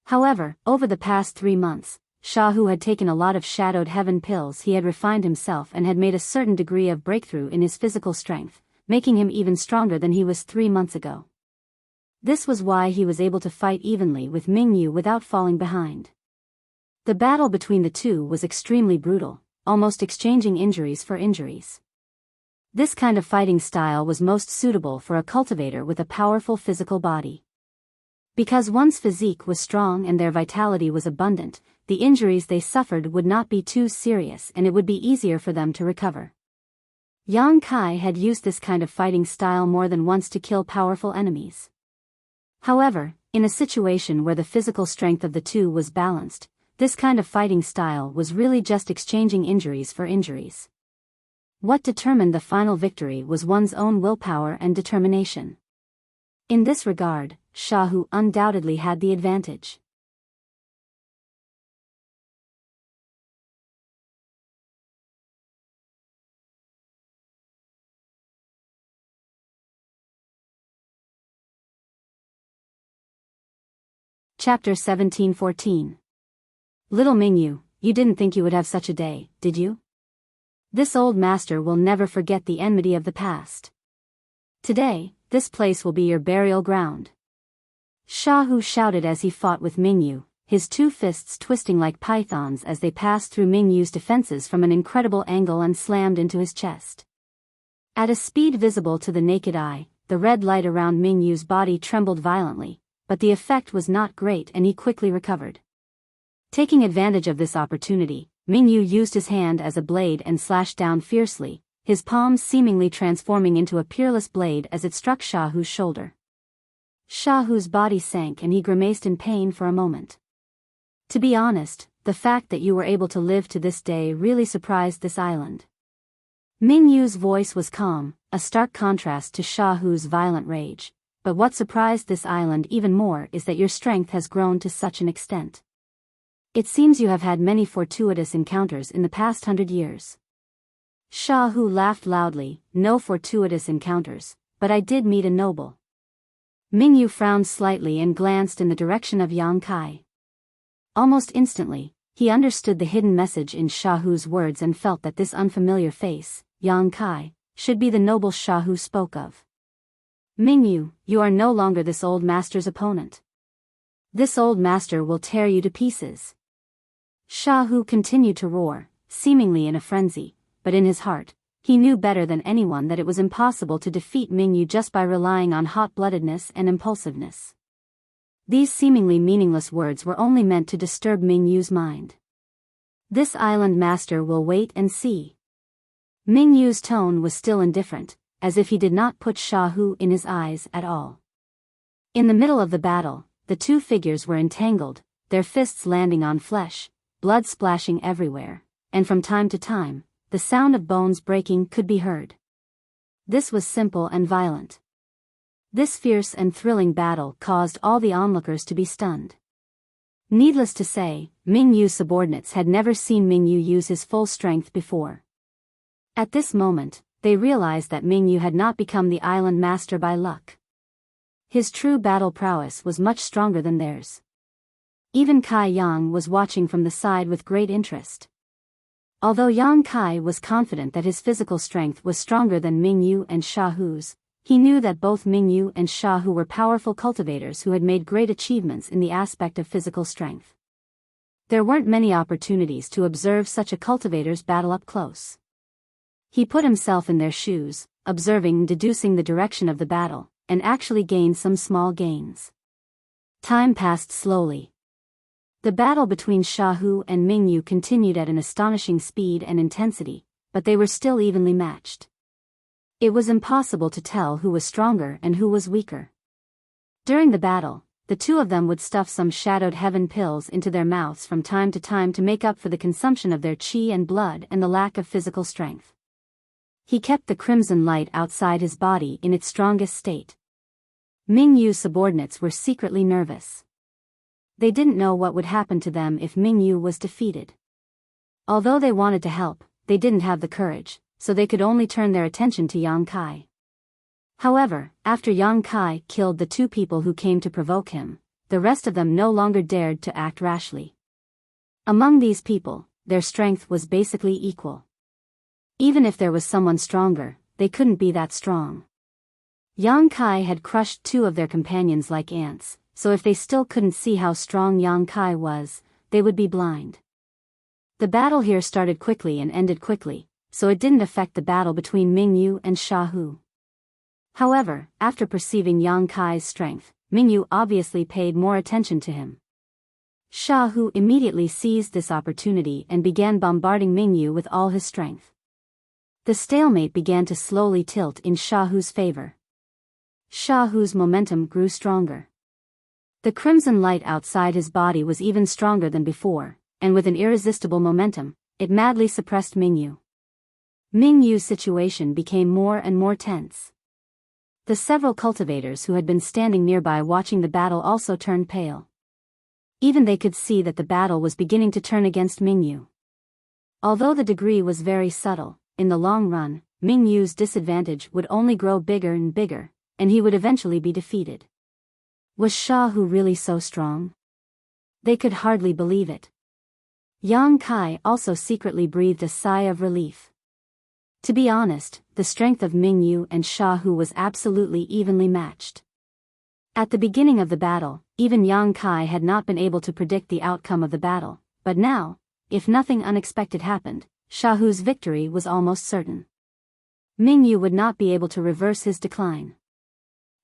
However, over the past 3 months, Shahu had taken a lot of shadowed heaven pills. He had refined himself and had made a certain degree of breakthrough in his physical strength, making him even stronger than he was 3 months ago. This was why he was able to fight evenly with Mingyu without falling behind. The battle between the two was extremely brutal, almost exchanging injuries for injuries. This kind of fighting style was most suitable for a cultivator with a powerful physical body. Because one's physique was strong and their vitality was abundant, the injuries they suffered would not be too serious and it would be easier for them to recover. Yang Kai had used this kind of fighting style more than once to kill powerful enemies. However, in a situation where the physical strength of the two was balanced, this kind of fighting style was really just exchanging injuries for injuries. What determined the final victory was one's own willpower and determination. In this regard, Shahu undoubtedly had the advantage. Chapter 17-14. Little Mingyu, you didn't think you would have such a day, did you? This old master will never forget the enmity of the past. Today, this place will be your burial ground. Shahu shouted as he fought with Mingyu, his 2 fists twisting like pythons as they passed through Mingyu's defenses from an incredible angle and slammed into his chest. At a speed visible to the naked eye, the red light around Mingyu's body trembled violently, but the effect was not great and he quickly recovered. Taking advantage of this opportunity, Mingyu used his hand as a blade and slashed down fiercely, his palm seemingly transforming into a peerless blade as it struck Shahu's shoulder. Shahu's body sank and he grimaced in pain for a moment. To be honest, the fact that you were able to live to this day really surprised this island. Mingyu's voice was calm, a stark contrast to Shahu's violent rage, but what surprised this island even more is that your strength has grown to such an extent. It seems you have had many fortuitous encounters in the past 100 years. Shahu laughed loudly. No fortuitous encounters, but I did meet a noble. Mingyu frowned slightly and glanced in the direction of Yang Kai. Almost instantly, he understood the hidden message in Shahu's words and felt that this unfamiliar face, Yang Kai, should be the noble Shahu spoke of. Mingyu, you are no longer this old master's opponent. This old master will tear you to pieces. Shahu continued to roar, seemingly in a frenzy, but in his heart, he knew better than anyone that it was impossible to defeat Mingyu just by relying on hot-bloodedness and impulsiveness. These seemingly meaningless words were only meant to disturb Mingyu's mind. This island master will wait and see. Mingyu's tone was still indifferent, as if he did not put Shahu in his eyes at all. In the middle of the battle, the 2 figures were entangled, their fists landing on flesh, blood splashing everywhere, and from time to time, the sound of bones breaking could be heard. This was simple and violent. This fierce and thrilling battle caused all the onlookers to be stunned. Needless to say, Mingyu's subordinates had never seen Mingyu use his full strength before. At this moment, they realized that Mingyu had not become the island master by luck. His true battle prowess was much stronger than theirs. Even Kai Yang was watching from the side with great interest. Although Yang Kai was confident that his physical strength was stronger than Mingyu and Shahu's, he knew that both Mingyu and Shahu were powerful cultivators who had made great achievements in the aspect of physical strength. There weren't many opportunities to observe such a cultivator's battle up close. He put himself in their shoes, observing and deducing the direction of the battle, and actually gained some small gains. Time passed slowly. The battle between Shahu and Mingyu continued at an astonishing speed and intensity, but they were still evenly matched. It was impossible to tell who was stronger and who was weaker. During the battle, the 2 of them would stuff some shadowed heaven pills into their mouths from time to make up for the consumption of their chi and blood and the lack of physical strength. He kept the crimson light outside his body in its strongest state. Mingyu's subordinates were secretly nervous. They didn't know what would happen to them if Mingyu was defeated. Although they wanted to help, they didn't have the courage, so they could only turn their attention to Yang Kai. However, after Yang Kai killed the two people who came to provoke him, the rest of them no longer dared to act rashly. Among these people, their strength was basically equal. Even if there was someone stronger, they couldn't be that strong. Yang Kai had crushed two of their companions like ants, so if they still couldn't see how strong Yang Kai was, they would be blind. The battle here started quickly and ended quickly, so it didn't affect the battle between Mingyu and Xiaohu. However, after perceiving Yang Kai's strength, Mingyu obviously paid more attention to him. Xiaohu immediately seized this opportunity and began bombarding Mingyu with all his strength. The stalemate began to slowly tilt in Xiaohu's favor. Xiaohu's momentum grew stronger. The crimson light outside his body was even stronger than before, and with an irresistible momentum, it madly suppressed Mingyu. Mingyu's situation became more and more tense. The several cultivators who had been standing nearby watching the battle also turned pale. Even they could see that the battle was beginning to turn against Mingyu. Although the degree was very subtle, in the long run, Mingyu's disadvantage would only grow bigger and bigger, and he would eventually be defeated. Was Xiaohu really so strong? They could hardly believe it. Yang Kai also secretly breathed a sigh of relief. To be honest, the strength of Mingyu and Xiaohu was absolutely evenly matched. At the beginning of the battle, even Yang Kai had not been able to predict the outcome of the battle, but now, if nothing unexpected happened, Xiaohu's victory was almost certain. Mingyu would not be able to reverse his decline.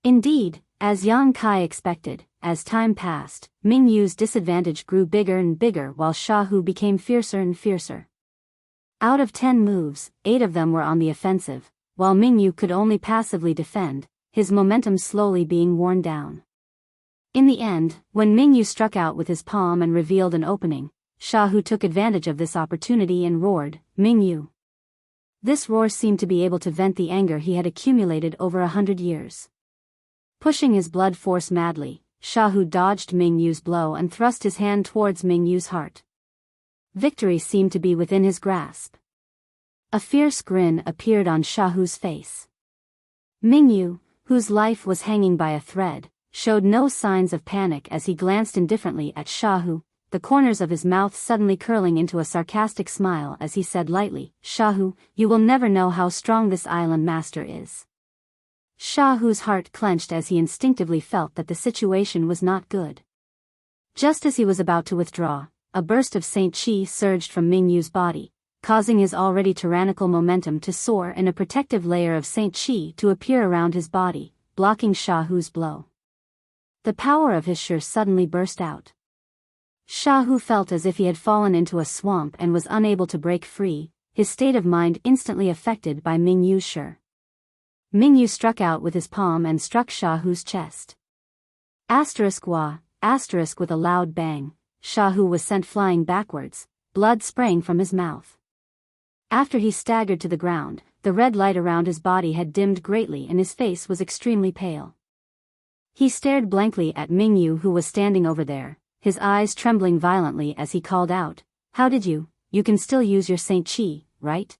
Indeed, as Yang Kai expected, as time passed, Mingyu's disadvantage grew bigger and bigger while Xiaohu became fiercer and fiercer. Out of 10 moves, 8 of them were on the offensive, while Mingyu could only passively defend, his momentum slowly being worn down. In the end, when Mingyu struck out with his palm and revealed an opening, Xiaohu took advantage of this opportunity and roared, "Mingyu!" This roar seemed to be able to vent the anger he had accumulated over 100 years. Pushing his blood force madly, Xiaohu dodged Mingyu's blow and thrust his hand towards Mingyu's heart. Victory seemed to be within his grasp. A fierce grin appeared on Xiaohu's face. Mingyu, whose life was hanging by a thread, showed no signs of panic as he glanced indifferently at Xiaohu, the corners of his mouth suddenly curling into a sarcastic smile as he said lightly, "Xiaohu, you will never know how strong this island master is." Xiaohu's heart clenched as he instinctively felt that the situation was not good. Just as he was about to withdraw, a burst of Saint Qi surged from Mingyu's body, causing his already tyrannical momentum to soar and a protective layer of Saint Qi to appear around his body, blocking Xiaohu's blow. The power of his Shi suddenly burst out. Xiaohu felt as if he had fallen into a swamp and was unable to break free, his state of mind instantly affected by Mingyu's Shi. Mingyu struck out with his palm and struck Xiaohu's chest. **** with a loud bang, Xiaohu was sent flying backwards, blood spraying from his mouth. After he staggered to the ground, the red light around his body had dimmed greatly and his face was extremely pale. He stared blankly at Mingyu who was standing over there, his eyes trembling violently as he called out, "How did you can still use your Saint Qi, right?"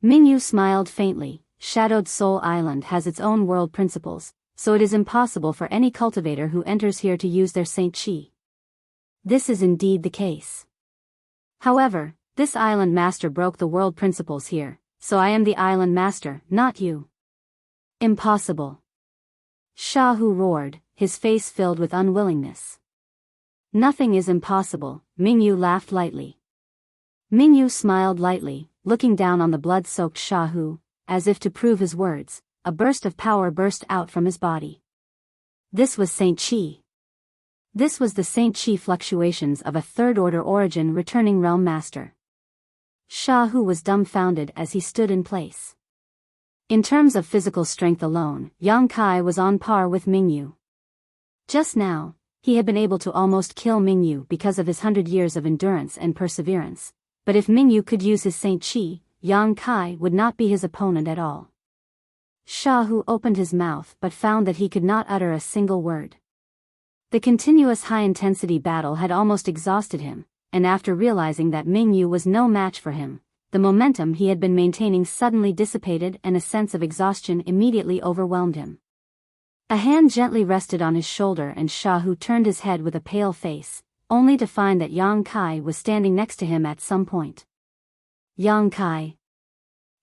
Mingyu smiled faintly. Shadowed Soul Island has its own world principles, so it is impossible for any cultivator who enters here to use their Saint Qi. This is indeed the case. However, this island master broke the world principles here, so I am the island master, not you. Impossible. Xiaohu roared, his face filled with unwillingness. Nothing is impossible, Mingyu laughed lightly. Mingyu smiled lightly, looking down on the blood-soaked Xiaohu, as if to prove his words, a burst of power burst out from his body. This was Saint Qi. This was the Saint Qi fluctuations of a third-order origin returning realm master. Xiaohu was dumbfounded as he stood in place. In terms of physical strength alone, Yang Kai was on par with Mingyu. Just now, he had been able to almost kill Mingyu because of his 100 years of endurance and perseverance, but if Mingyu could use his Saint Qi, Yang Kai would not be his opponent at all. Xiaohu opened his mouth but found that he could not utter a single word. The continuous high-intensity battle had almost exhausted him, and after realizing that Mingyu was no match for him, the momentum he had been maintaining suddenly dissipated and a sense of exhaustion immediately overwhelmed him. A hand gently rested on his shoulder and Shahu turned his head with a pale face, only to find that Yang Kai was standing next to him at some point. Yang Kai.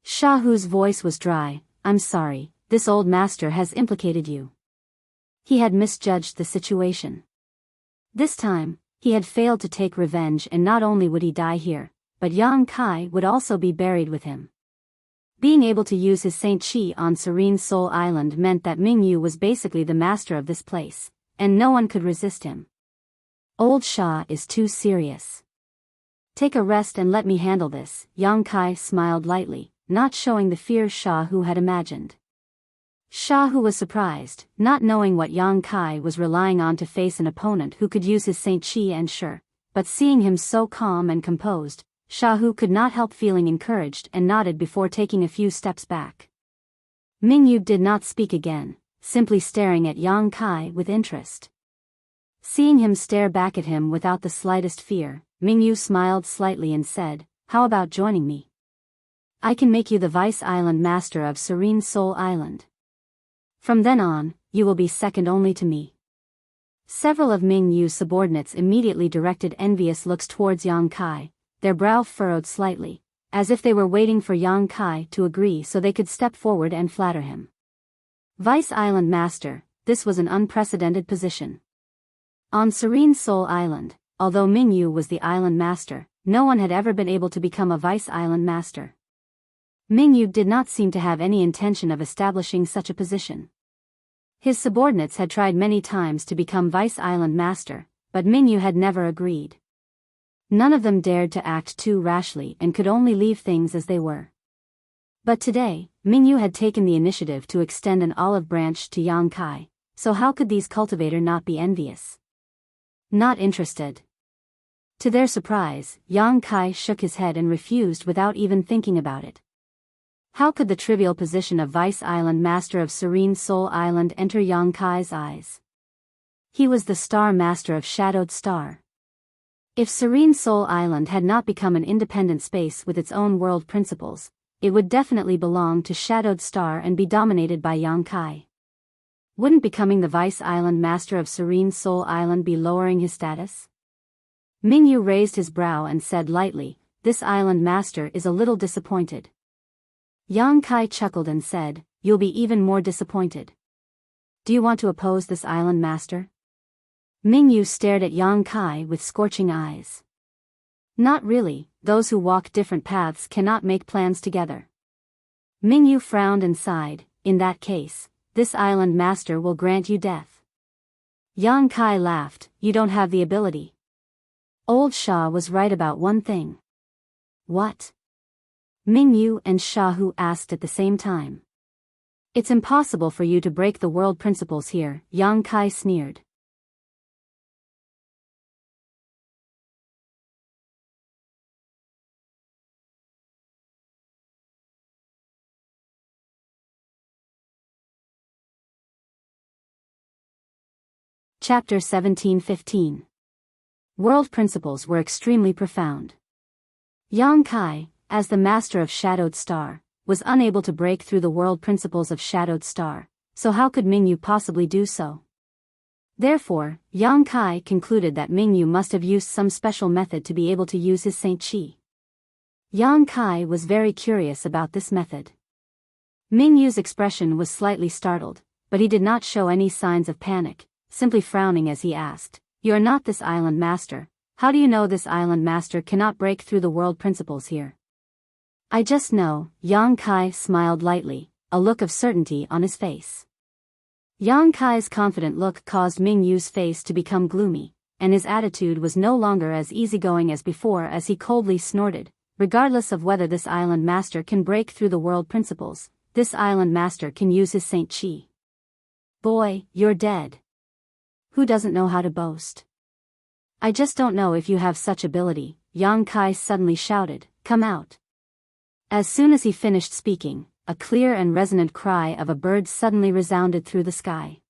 Shahu's voice was dry. I'm sorry, this old master has implicated you. He had misjudged the situation. This time, he had failed to take revenge and not only would he die here, but Yang Kai would also be buried with him. Being able to use his Saint Chi on Serene Soul Island meant that Mingyu was basically the master of this place, and no one could resist him. Old Sha is too serious. Take a rest and let me handle this, Yang Kai smiled lightly, not showing the fear Shahu had imagined. Shahu was surprised, not knowing what Yang Kai was relying on to face an opponent who could use his Saint Chi and sure, but seeing him so calm and composed, Shahu could not help feeling encouraged and nodded before taking a few steps back. Mingyu did not speak again, simply staring at Yang Kai with interest. Seeing him stare back at him without the slightest fear, Mingyu smiled slightly and said, "How about joining me? I can make you the Vice Island Master of Serene Soul Island. From then on, you will be second only to me." Several of Mingyu's subordinates immediately directed envious looks towards Yang Kai, their brow furrowed slightly, as if they were waiting for Yang Kai to agree so they could step forward and flatter him. Vice Island Master, this was an unprecedented position. On Serene Soul Island, although Mingyu was the island master, no one had ever been able to become a Vice Island Master. Mingyu did not seem to have any intention of establishing such a position. His subordinates had tried many times to become Vice Island Master, but Mingyu had never agreed. None of them dared to act too rashly and could only leave things as they were. But today, Mingyu had taken the initiative to extend an olive branch to Yang Kai, so how could these cultivators not be envious? Not interested. To their surprise, Yang Kai shook his head and refused without even thinking about it. How could the trivial position of Vice Island Master of Serene Soul Island enter Yang Kai's eyes? He was the Star Master of Shadowed Star. If Serene Soul Island had not become an independent space with its own world principles, it would definitely belong to Shadowed Star and be dominated by Yang Kai. Wouldn't becoming the Vice Island Master of Serene Soul Island be lowering his status? Mingyu raised his brow and said lightly, "This island master is a little disappointed." Yang Kai chuckled and said, "You'll be even more disappointed. Do you want to oppose this island master?" Mingyu stared at Yang Kai with scorching eyes. "Not really, those who walk different paths cannot make plans together." Mingyu frowned and sighed, "In that case, this island master will grant you death." Yang Kai laughed, "You don't have the ability." Old Sha was right about one thing. What? Mingyu and Shahu asked at the same time. "It's impossible for you to break the world principles here," Yang Kai sneered. Chapter 17-15. World principles were extremely profound. Yang Kai, as the master of Shadowed Star, was unable to break through the world principles of Shadowed Star, so how could Mingyu possibly do so? Therefore, Yang Kai concluded that Mingyu must have used some special method to be able to use his Saint Chi. Yang Kai was very curious about this method. Mingyu's expression was slightly startled, but he did not show any signs of panic, simply frowning as he asked, "You are not this island master. How do you know this island master cannot break through the world principles here?" "I just know," Yang Kai smiled lightly, a look of certainty on his face. Yang Kai's confident look caused Mingyu's face to become gloomy, and his attitude was no longer as easygoing as before as he coldly snorted, "Regardless of whether this island master can break through the world principles, this island master can use his Saint Chi. Boy, you're dead. Who doesn't know how to boast? I just don't know if you have such ability," Yang Kai suddenly shouted, "Come out." As soon as he finished speaking, a clear and resonant cry of a bird suddenly resounded through the sky.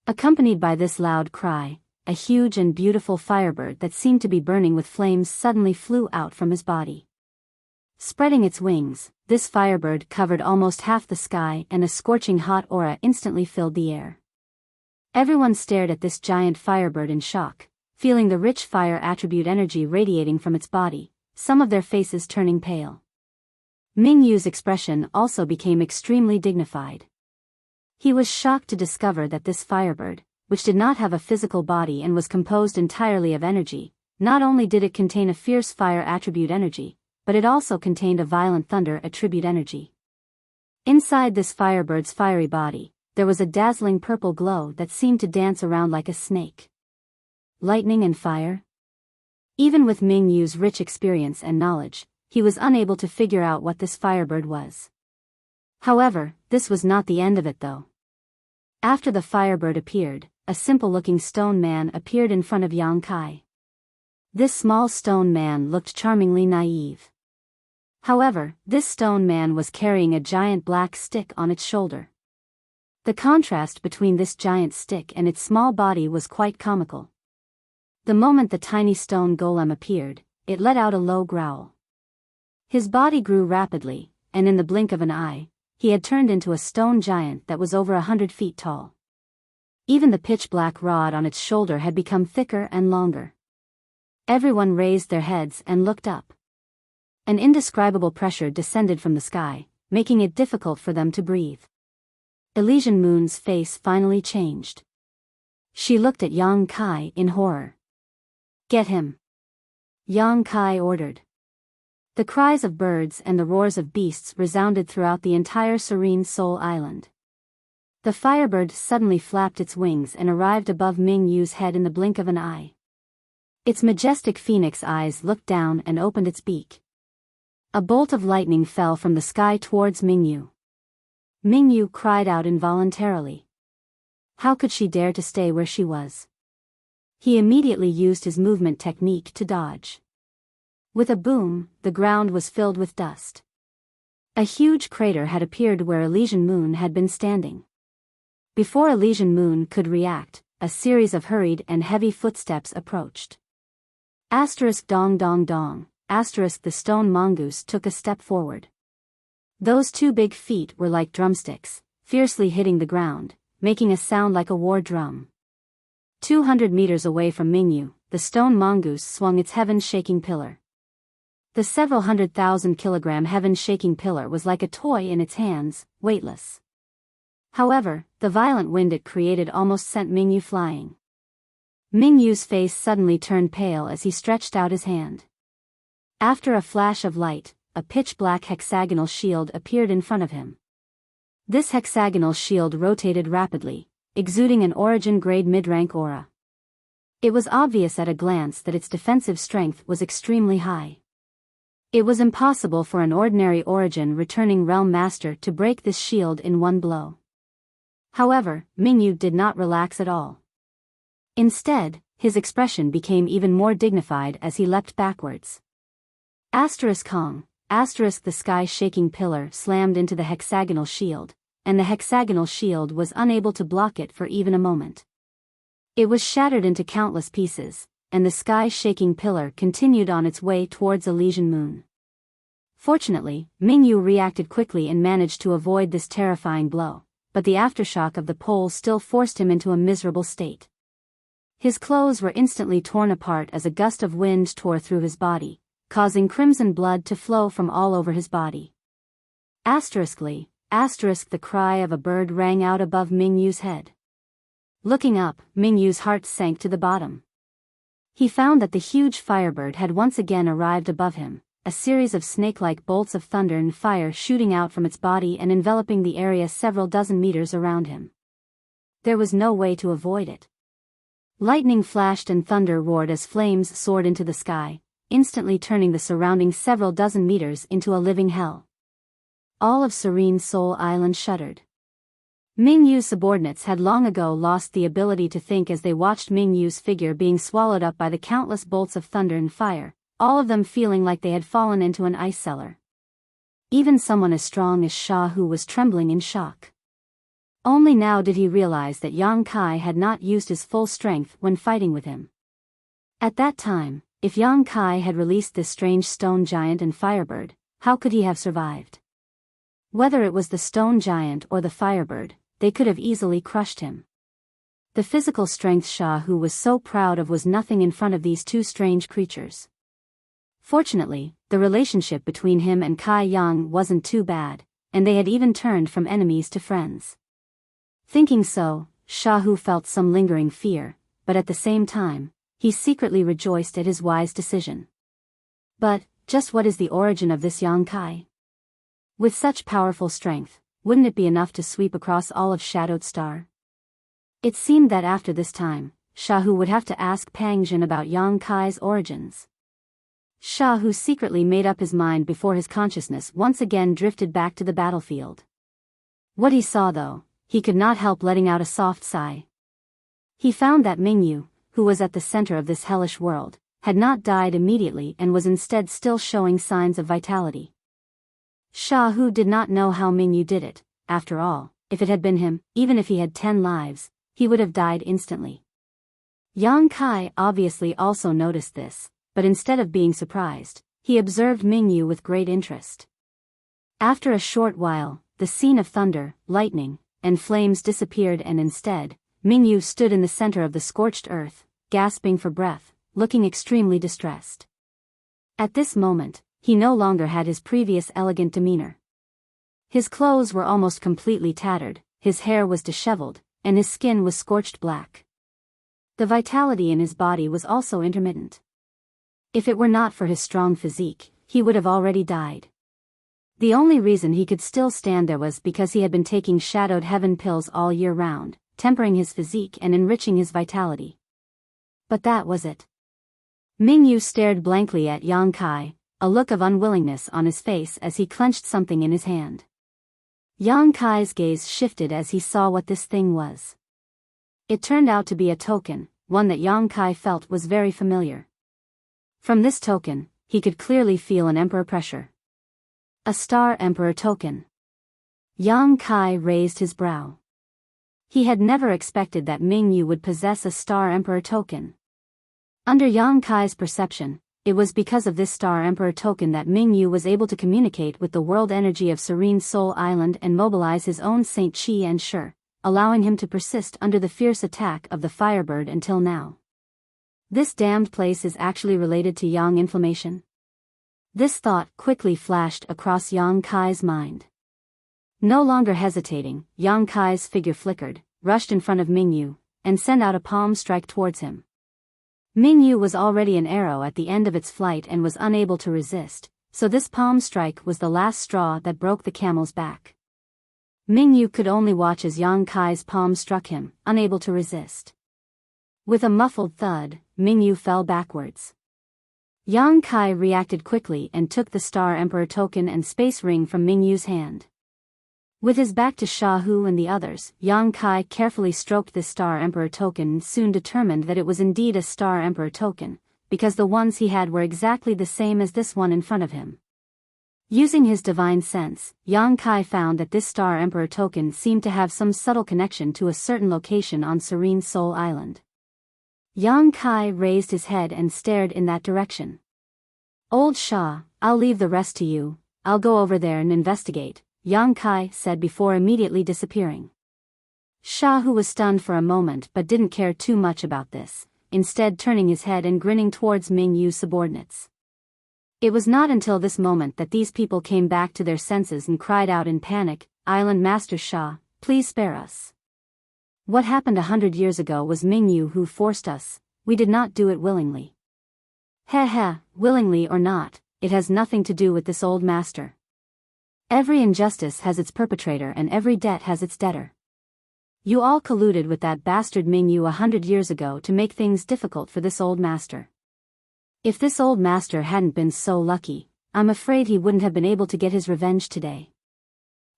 Accompanied by this loud cry, a huge and beautiful firebird that seemed to be burning with flames suddenly flew out from his body. Spreading its wings, this firebird covered almost half the sky, and a scorching hot aura instantly filled the air. Everyone stared at this giant firebird in shock, feeling the rich fire attribute energy radiating from its body, some of their faces turning pale. Ming Yu's expression also became extremely dignified. He was shocked to discover that this firebird, which did not have a physical body and was composed entirely of energy, not only did it contain a fierce fire attribute energy, but it also contained a violent thunder attribute energy. Inside this firebird's fiery body, there was a dazzling purple glow that seemed to dance around like a snake. Lightning and fire? Even with Ming Yu's rich experience and knowledge, he was unable to figure out what this firebird was. However, this was not the end of it though. After the firebird appeared, a simple-looking stone man appeared in front of Yang Kai. This small stone man looked charmingly naive. However, this stone man was carrying a giant black stick on its shoulder. The contrast between this giant stick and its small body was quite comical. The moment the tiny stone golem appeared, it let out a low growl. His body grew rapidly, and in the blink of an eye, he had turned into a stone giant that was over 100 feet tall. Even the pitch-black rod on its shoulder had become thicker and longer. Everyone raised their heads and looked up. An indescribable pressure descended from the sky, making it difficult for them to breathe. Elysian Moon's face finally changed. She looked at Yang Kai in horror. "Get him!" Yang Kai ordered. The cries of birds and the roars of beasts resounded throughout the entire Serene Soul Island. The firebird suddenly flapped its wings and arrived above Ming Yu's head in the blink of an eye. Its majestic phoenix eyes looked down and opened its beak. A bolt of lightning fell from the sky towards Ming Yu. Ming Yu cried out involuntarily. How could she dare to stay where she was? He immediately used his movement technique to dodge. With a boom, the ground was filled with dust. A huge crater had appeared where Elysian Moon had been standing. Before Elysian Moon could react, a series of hurried and heavy footsteps approached. Dong dong dong, the stone mongoose took a step forward. Those two big feet were like drumsticks, fiercely hitting the ground, making a sound like a war drum. 200 meters away from Ming Yu, the stone mongoose swung its heaven-shaking pillar. The several 100,000-kilogram heaven-shaking pillar was like a toy in its hands, weightless. However, the violent wind it created almost sent Ming Yu flying. Ming Yu's face suddenly turned pale as he stretched out his hand. After a flash of light, a pitch-black hexagonal shield appeared in front of him. This hexagonal shield rotated rapidly, exuding an origin-grade mid-rank aura. It was obvious at a glance that its defensive strength was extremely high. It was impossible for an ordinary origin returning realm master to break this shield in one blow. However, Ming Yu did not relax at all. Instead, his expression became even more dignified as he leapt backwards. Kong, the sky-shaking pillar slammed into the hexagonal shield, and the hexagonal shield was unable to block it for even a moment. It was shattered into countless pieces, and the sky-shaking pillar continued on its way towards Elysian Moon. Fortunately, Ming Yu reacted quickly and managed to avoid this terrifying blow, but the aftershock of the pole still forced him into a miserable state. His clothes were instantly torn apart as a gust of wind tore through his body, causing crimson blood to flow from all over his body. The cry of a bird rang out above Ming Yu's head. Looking up, Ming Yu's heart sank to the bottom. He found that the huge firebird had once again arrived above him, a series of snake-like bolts of thunder and fire shooting out from its body and enveloping the area several dozen meters around him. There was no way to avoid it. Lightning flashed and thunder roared as flames soared into the sky, instantly turning the surrounding several dozen meters into a living hell. All of Serene Soul Island shuddered. Ming Yu's subordinates had long ago lost the ability to think as they watched Ming Yu's figure being swallowed up by the countless bolts of thunder and fire, all of them feeling like they had fallen into an ice cellar. Even someone as strong as Sha Hu was trembling in shock. Only now did he realize that Yang Kai had not used his full strength when fighting with him. At that time, if Yang Kai had released this strange stone giant and firebird, how could he have survived? Whether it was the stone giant or the firebird, they could have easily crushed him. The physical strength Shahu was so proud of was nothing in front of these two strange creatures. Fortunately, the relationship between him and Kai Yang wasn't too bad, and they had even turned from enemies to friends. Thinking so, Shahu felt some lingering fear, but at the same time, he secretly rejoiced at his wise decision. But, just what is the origin of this Yang Kai? With such powerful strength, wouldn't it be enough to sweep across all of Shadowed Star? It seemed that after this time, Shahu would have to ask Pang Jin about Yang Kai's origins. Shahu secretly made up his mind before his consciousness once again drifted back to the battlefield. What he saw though, he could not help letting out a soft sigh. He found that Mingyu, who was at the center of this hellish world, had not died immediately and was instead still showing signs of vitality. Shahu did not know how Mingyu did it. After all, if it had been him, even if he had 10 lives, he would have died instantly. Yang Kai obviously also noticed this, but instead of being surprised, he observed Mingyu with great interest. After a short while, the scene of thunder, lightning, and flames disappeared and instead, Mingyu stood in the center of the scorched earth, gasping for breath, looking extremely distressed. At this moment, he no longer had his previous elegant demeanor. His clothes were almost completely tattered, his hair was disheveled, and his skin was scorched black. The vitality in his body was also intermittent. If it were not for his strong physique, he would have already died. The only reason he could still stand there was because he had been taking shadowed heaven pills all year round, tempering his physique and enriching his vitality. But that was it. Mingyu stared blankly at Yang Kai, a look of unwillingness on his face as he clenched something in his hand. Yang Kai's gaze shifted as he saw what this thing was. It turned out to be a token, one that Yang Kai felt was very familiar. From this token, he could clearly feel an emperor pressure. A Star Emperor token. Yang Kai raised his brow. He had never expected that Mingyu would possess a Star Emperor token. Under Yang Kai's perception, it was because of this Star Emperor token that Mingyu was able to communicate with the world energy of Serene Soul Island and mobilize his own Saint Qi and Shi, allowing him to persist under the fierce attack of the Firebird until now. This damned place is actually related to Yang inflammation. This thought quickly flashed across Yang Kai's mind. No longer hesitating, Yang Kai's figure flickered, rushed in front of Mingyu, and sent out a palm strike towards him. Mingyu was already an arrow at the end of its flight and was unable to resist, so this palm strike was the last straw that broke the camel's back. Mingyu could only watch as Yang Kai's palm struck him, unable to resist. With a muffled thud, Mingyu fell backwards. Yang Kai reacted quickly and took the Star Emperor token and space ring from Mingyu's hand. With his back to Shahu and the others, Yang Kai carefully stroked this Star Emperor token and soon determined that it was indeed a Star Emperor token, because the ones he had were exactly the same as this one in front of him. Using his divine sense, Yang Kai found that this Star Emperor token seemed to have some subtle connection to a certain location on Serene Soul Island. Yang Kai raised his head and stared in that direction. "Old Shah, I'll leave the rest to you, I'll go over there and investigate," Yang Kai said before immediately disappearing. Shah, who was stunned for a moment but didn't care too much about this, instead turning his head and grinning towards Mingyu's subordinates. It was not until this moment that these people came back to their senses and cried out in panic, "Island Master Shah, please spare us. What happened 100 years ago was Mingyu who forced us, we did not do it willingly." "Heh, willingly or not, it has nothing to do with this old master. Every injustice has its perpetrator and every debt has its debtor. You all colluded with that bastard Mingyu 100 years ago to make things difficult for this old master. If this old master hadn't been so lucky, I'm afraid he wouldn't have been able to get his revenge today."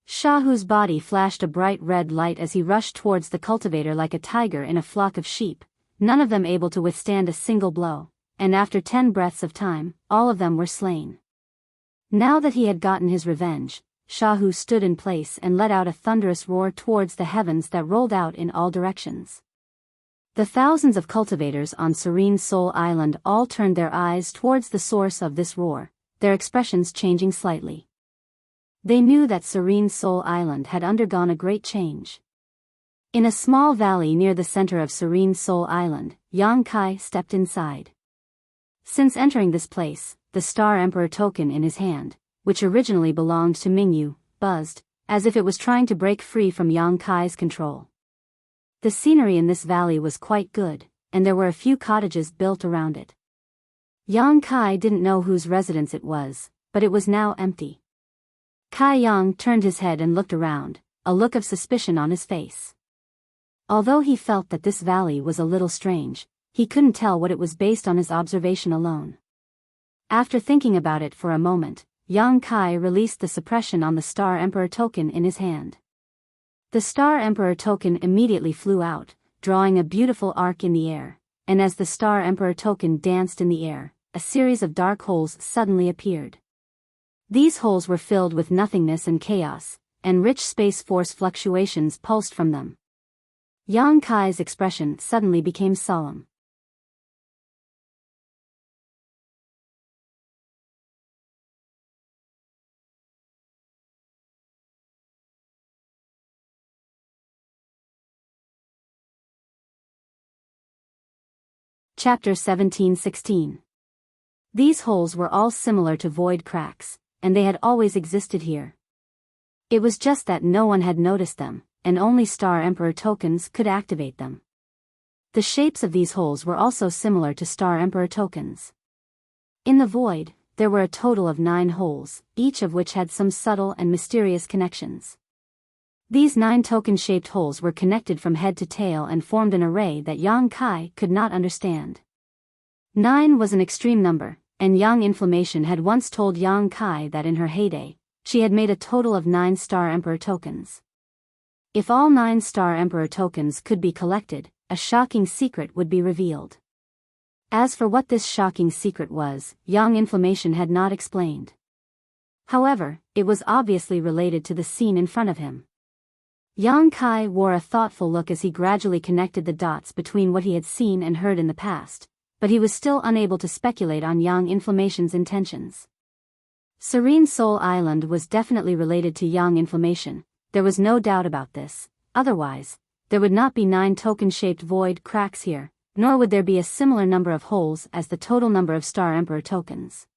Shahu's body flashed a bright red light as he rushed towards the cultivator like a tiger in a flock of sheep, none of them able to withstand a single blow, and after 10 breaths of time, all of them were slain. Now that he had gotten his revenge, Shahu stood in place and let out a thunderous roar towards the heavens that rolled out in all directions. The thousands of cultivators on Serene Soul Island all turned their eyes towards the source of this roar, their expressions changing slightly. They knew that Serene Soul Island had undergone a great change. In a small valley near the center of Serene Soul Island, Yang Kai stepped inside. Since entering this place, the Star Emperor token in his hand, which originally belonged to Mingyu, buzzed, as if it was trying to break free from Yang Kai's control. The scenery in this valley was quite good, and there were a few cottages built around it. Yang Kai didn't know whose residence it was, but it was now empty. Kai Yang turned his head and looked around, a look of suspicion on his face. Although he felt that this valley was a little strange, he couldn't tell what it was based on his observation alone. After thinking about it for a moment, Yang Kai released the suppression on the Star Emperor token in his hand. The Star Emperor token immediately flew out, drawing a beautiful arc in the air, and as the Star Emperor token danced in the air, a series of dark holes suddenly appeared. These holes were filled with nothingness and chaos, and rich space force fluctuations pulsed from them. Yang Kai's expression suddenly became solemn. Chapter 17:16. These holes were all similar to void cracks, and they had always existed here. It was just that no one had noticed them, and only Star Emperor tokens could activate them. The shapes of these holes were also similar to Star Emperor tokens. In the void, there were a total of 9 holes, each of which had some subtle and mysterious connections. These 9 token-shaped holes were connected from head to tail and formed an array that Yang Kai could not understand. 9 was an extreme number, and Yang Inflammation had once told Yang Kai that in her heyday, she had made a total of 9 Star Emperor tokens. If all 9 Star Emperor tokens could be collected, a shocking secret would be revealed. As for what this shocking secret was, Yang Inflammation had not explained. However, it was obviously related to the scene in front of him. Yang Kai wore a thoughtful look as he gradually connected the dots between what he had seen and heard in the past, but he was still unable to speculate on Yang Inflammation's intentions. Serene Soul Island was definitely related to Yang Inflammation, there was no doubt about this, otherwise, there would not be 9 token-shaped void cracks here, nor would there be a similar number of holes as the total number of Star Emperor tokens.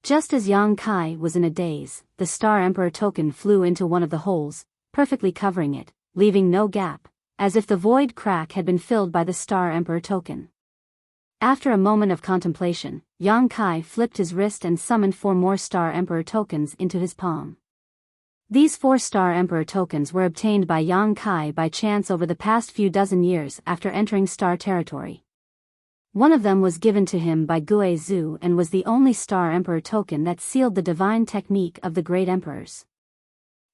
Just as Yang Kai was in a daze, the Star Emperor token flew into one of the holes, perfectly covering it, leaving no gap, as if the void crack had been filled by the Star Emperor token. After a moment of contemplation, Yang Kai flipped his wrist and summoned 4 more Star Emperor tokens into his palm. These 4 Star Emperor tokens were obtained by Yang Kai by chance over the past few dozen years after entering Star territory. One of them was given to him by Gue Zhu and was the only Star Emperor token that sealed the divine technique of the Great Emperors.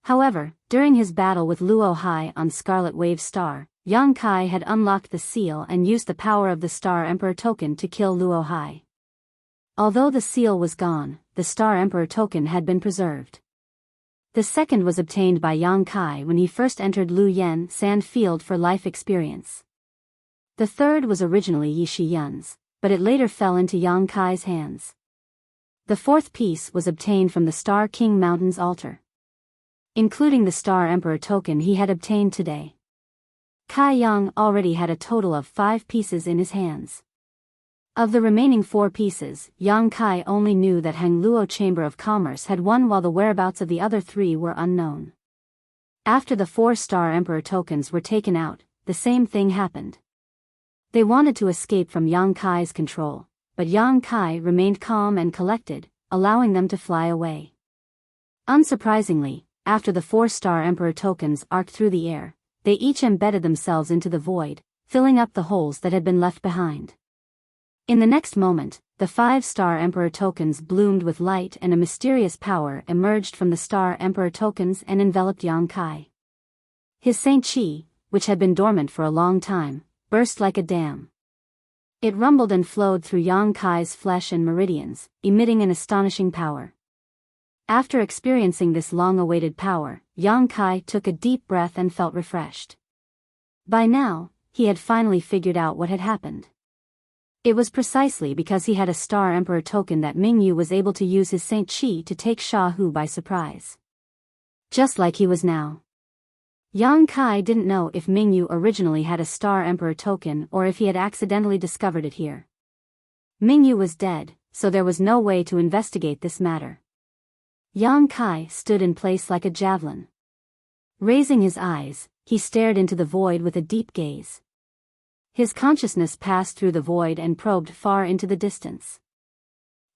However, during his battle with Luo Hai on Scarlet Wave Star, Yang Kai had unlocked the seal and used the power of the Star Emperor token to kill Luo Hai. Although the seal was gone, the Star Emperor token had been preserved. The second was obtained by Yang Kai when he first entered Lu Yen Sand Field for life experience. The third was originally Yi Shi Yun's, but it later fell into Yang Kai's hands. The fourth piece was obtained from the Star King Mountain's altar. Including the Star Emperor token he had obtained today, Kai Yang already had a total of 5 pieces in his hands. Of the remaining 4 pieces, Yang Kai only knew that Hang Luo Chamber of Commerce had one while the whereabouts of the other 3 were unknown. After the 4 Star Emperor tokens were taken out, the same thing happened. They wanted to escape from Yang Kai's control, but Yang Kai remained calm and collected, allowing them to fly away. Unsurprisingly, after the 4 Star Emperor tokens arced through the air, they each embedded themselves into the void, filling up the holes that had been left behind. In the next moment, the 5 Star Emperor tokens bloomed with light and a mysterious power emerged from the Star Emperor tokens and enveloped Yang Kai. His Saint Chi, which had been dormant for a long time, burst like a dam. It rumbled and flowed through Yang Kai's flesh and meridians, emitting an astonishing power. After experiencing this long-awaited power, Yang Kai took a deep breath and felt refreshed. By now, he had finally figured out what had happened. It was precisely because he had a Star Emperor token that Mingyu was able to use his Saint Chi to take Sha Hu by surprise. Just like he was now. Yang Kai didn't know if Mingyu originally had a Star Emperor token or if he had accidentally discovered it here. Mingyu was dead, so there was no way to investigate this matter. Yang Kai stood in place like a javelin. Raising his eyes, he stared into the void with a deep gaze. His consciousness passed through the void and probed far into the distance.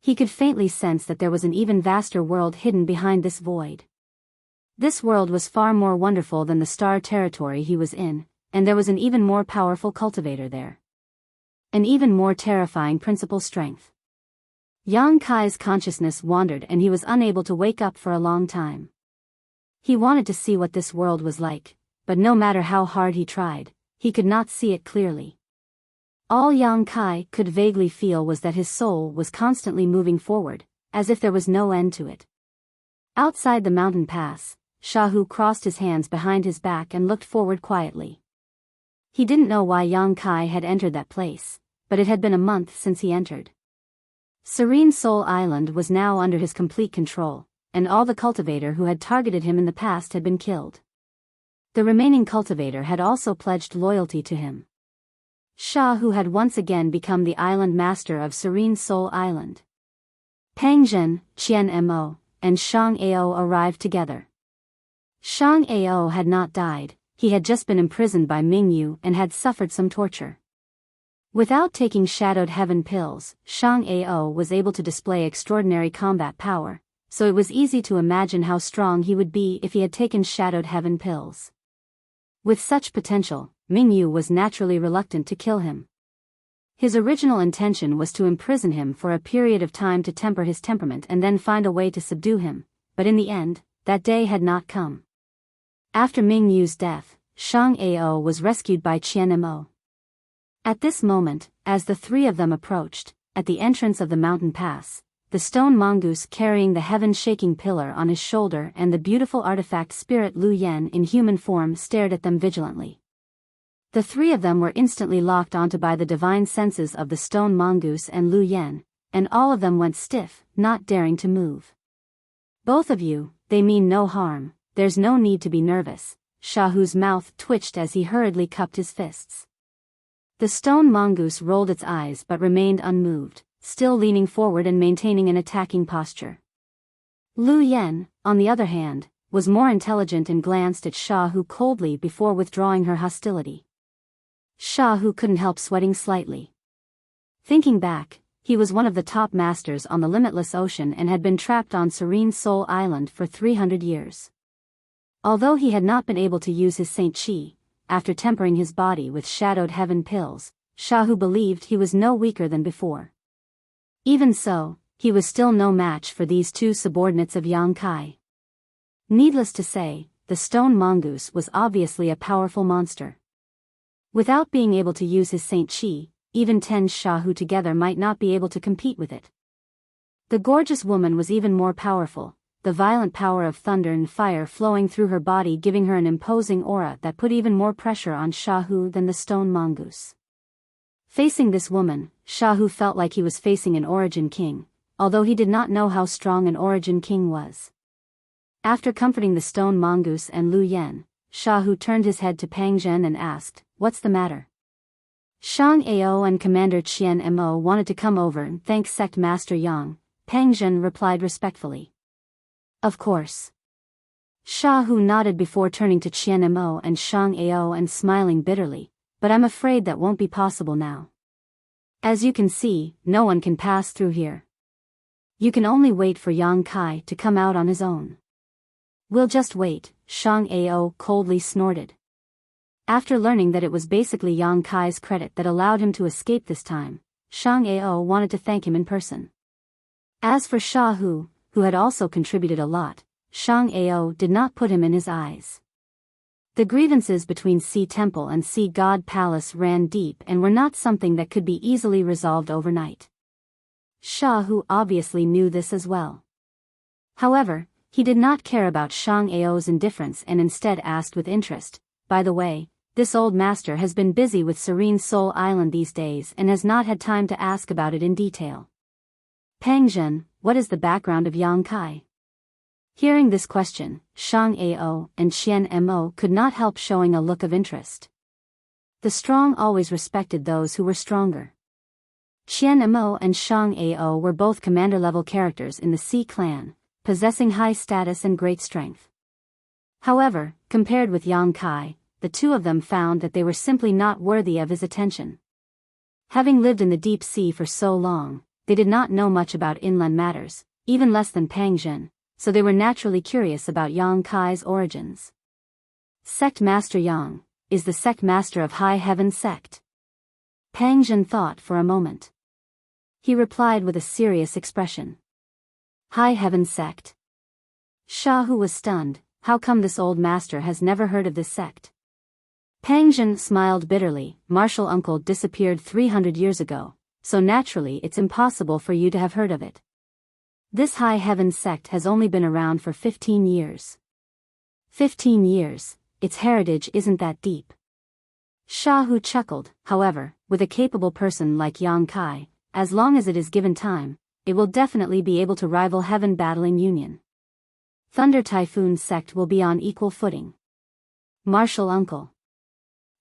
He could faintly sense that there was an even vaster world hidden behind this void. This world was far more wonderful than the star territory he was in, and there was an even more powerful cultivator there. An even more terrifying principal strength. Yang Kai's consciousness wandered and he was unable to wake up for a long time. He wanted to see what this world was like, but no matter how hard he tried, he could not see it clearly. All Yang Kai could vaguely feel was that his soul was constantly moving forward, as if there was no end to it. Outside the mountain pass, Sha Hu crossed his hands behind his back and looked forward quietly. He didn't know why Yang Kai had entered that place, but it had been a month since he entered. Serene Soul Island was now under his complete control, and all the cultivator who had targeted him in the past had been killed. The remaining cultivator had also pledged loyalty to him. Sha Hu had once again become the island master of Serene Soul Island. Pang Zhen, Qian Mo, and Shang Ao arrived together. Shang Ao had not died, he had just been imprisoned by Mingyu and had suffered some torture. Without taking Shadowed Heaven pills, Shang Ao was able to display extraordinary combat power, so it was easy to imagine how strong he would be if he had taken Shadowed Heaven pills. With such potential, Mingyu was naturally reluctant to kill him. His original intention was to imprison him for a period of time to temper his temperament and then find a way to subdue him, but in the end, that day had not come. After Mingyu's death, Shang Ao was rescued by Qian Mo. At this moment, as the three of them approached, at the entrance of the mountain pass, the stone mongoose carrying the heaven-shaking pillar on his shoulder and the beautiful artifact spirit Lu Yen in human form stared at them vigilantly. The three of them were instantly locked onto by the divine senses of the stone mongoose and Lu Yen, and all of them went stiff, not daring to move. Both of you, they mean no harm, there's no need to be nervous, Sha Hu's mouth twitched as he hurriedly cupped his fists. The stone mongoose rolled its eyes but remained unmoved, still leaning forward and maintaining an attacking posture. Lu Yen, on the other hand, was more intelligent and glanced at Sha Hu coldly before withdrawing her hostility. Sha Hu couldn't help sweating slightly. Thinking back, he was one of the top masters on the limitless ocean and had been trapped on Serene Soul Island for 300 years. Although he had not been able to use his Saint Chi, after tempering his body with Shadowed Heaven pills, Sha Hu believed he was no weaker than before. Even so, he was still no match for these two subordinates of Yang Kai. Needless to say, the stone mongoose was obviously a powerful monster. Without being able to use his Saint Chi, even 10 Sha Hu together might not be able to compete with it. The gorgeous woman was even more powerful, the violent power of thunder and fire flowing through her body giving her an imposing aura that put even more pressure on Sha Hu than the stone mongoose. Facing this woman, Sha Hu felt like he was facing an origin king, although he did not know how strong an origin king was. After comforting the stone mongoose and Lu Yen, Sha Hu turned his head to Pang Zhen and asked, "What's the matter?" Shang Ao and Commander Qian Mo wanted to come over and thank Sect Master Yang, Pang Zhen replied respectfully. Of course. Sha Hu nodded before turning to Qian Mo and Shang Ao and smiling bitterly, but I'm afraid that won't be possible now. As you can see, no one can pass through here. You can only wait for Yang Kai to come out on his own. We'll just wait, Shang Ao coldly snorted. After learning that it was basically Yang Kai's credit that allowed him to escape this time, Shang Ao wanted to thank him in person. As for Sha Hu, who had also contributed a lot, Shang Ao did not put him in his eyes. The grievances between Sea Temple and Sea God Palace ran deep and were not something that could be easily resolved overnight. Sha Hu obviously knew this as well. However, he did not care about Shang Ao's indifference and instead asked with interest, "By the way, this old master has been busy with Serene Soul Island these days and has not had time to ask about it in detail. Pang Zhen, what is the background of Yang Kai? Hearing this question, Shang Ao and Qian Mo could not help showing a look of interest. The strong always respected those who were stronger. Qian Mo and Shang Ao were both commander-level characters in the Sea clan, possessing high status and great strength. However, compared with Yang Kai, the two of them found that they were simply not worthy of his attention. Having lived in the deep sea for so long, they did not know much about inland matters, even less than Pang Zhen, so they were naturally curious about Yang Kai's origins. Sect Master Yang is the sect master of High Heaven Sect. Pang Zhen thought for a moment. He replied with a serious expression. High Heaven Sect. Sha Hu was stunned. How come this old master has never heard of this sect? Pang Zhen smiled bitterly. Martial uncle disappeared 300 years ago, so naturally it's impossible for you to have heard of it. This High Heaven Sect has only been around for 15 years. 15 years, its heritage isn't that deep. Sha Hu chuckled. However, with a capable person like Yang Kai, as long as it is given time, it will definitely be able to rival Heaven Battling Union. Thunder Typhoon Sect will be on equal footing. Martial uncle.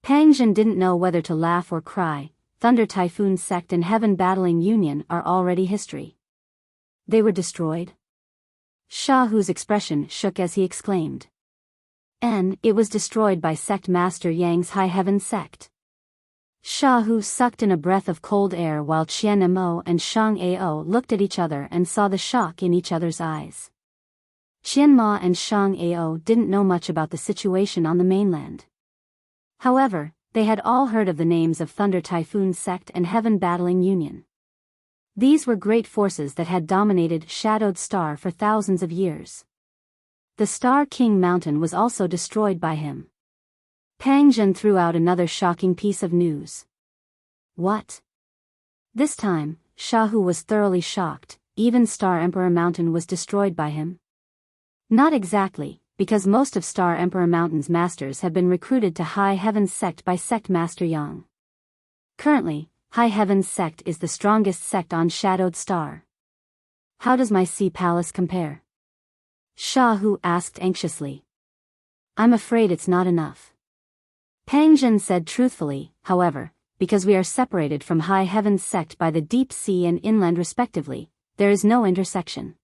Pang Zhen didn't know whether to laugh or cry. Thunder Typhoon Sect and Heaven Battling Union are already history. They were destroyed? Sha Hu's expression shook as he exclaimed. It was destroyed by Sect Master Yang's High Heaven Sect. Sha Hu sucked in a breath of cold air while Qian Mo and Shang Ao looked at each other and saw the shock in each other's eyes. Qian Ma and Shang Ao didn't know much about the situation on the mainland. However, they had all heard of the names of Thunder Typhoon Sect and Heaven Battling Union. These were great forces that had dominated Shadowed Star for thousands of years. The Star King Mountain was also destroyed by him. Pang Zhen threw out another shocking piece of news. What? This time, Sha Hu was thoroughly shocked. Even Star Emperor Mountain was destroyed by him? Not exactly, because most of Star Emperor Mountain's masters have been recruited to High Heaven's Sect by Sect Master Yang. Currently, High Heaven's Sect is the strongest sect on Shadowed Star. How does my Sea Palace compare? Sha Hu asked anxiously. I'm afraid it's not enough. Pang Zhen said truthfully, however, because we are separated from High Heaven's Sect by the deep sea and inland respectively, there is no intersection.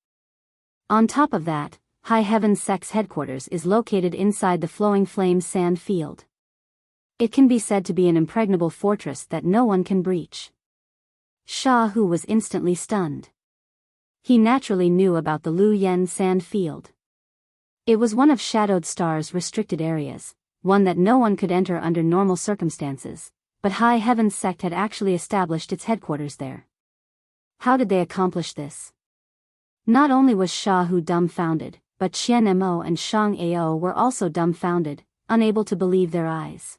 On top of that, High Heaven Sect's headquarters is located inside the Flowing Flame sand field. It can be said to be an impregnable fortress that no one can breach. Sha Hu was instantly stunned. He naturally knew about the Lu Yen sand field. It was one of Shadowed Star's restricted areas, one that no one could enter under normal circumstances, but High Heaven Sect had actually established its headquarters there. How did they accomplish this? Not only was Sha Hu dumbfounded, but Qian Mo and Shang Ao were also dumbfounded, unable to believe their eyes.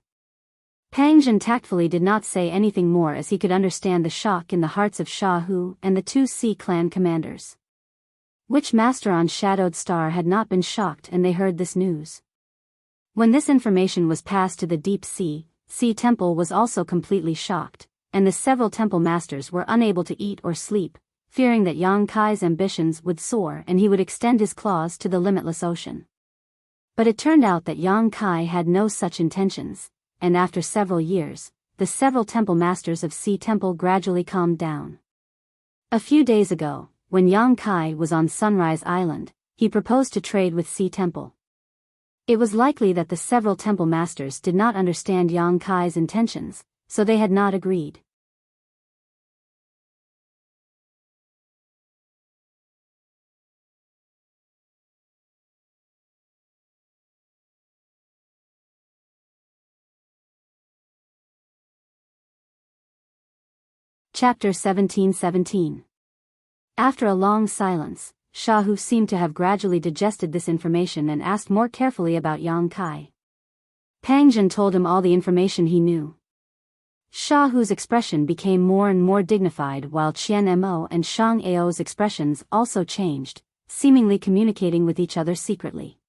Pang Zhen tactfully did not say anything more as he could understand the shock in the hearts of Sha Hu and the two Sea clan commanders. Which master on Shadowed Star had not been shocked and they heard this news? When this information was passed to the Deep Sea, Sea Temple was also completely shocked, and the several temple masters were unable to eat or sleep, fearing that Yang Kai's ambitions would soar and he would extend his claws to the limitless ocean. But it turned out that Yang Kai had no such intentions, and after several years, the several temple masters of Sea Temple gradually calmed down. A few days ago, when Yang Kai was on Sunrise Island, he proposed to trade with Sea Temple. It was likely that the several temple masters did not understand Yang Kai's intentions, so they had not agreed. Chapter 1717. After a long silence, Sha Hu seemed to have gradually digested this information and asked more carefully about Yang Kai. Pang Zhen told him all the information he knew. Sha Hu's expression became more and more dignified while Qian Mo and Shang Ao's expressions also changed, seemingly communicating with each other secretly.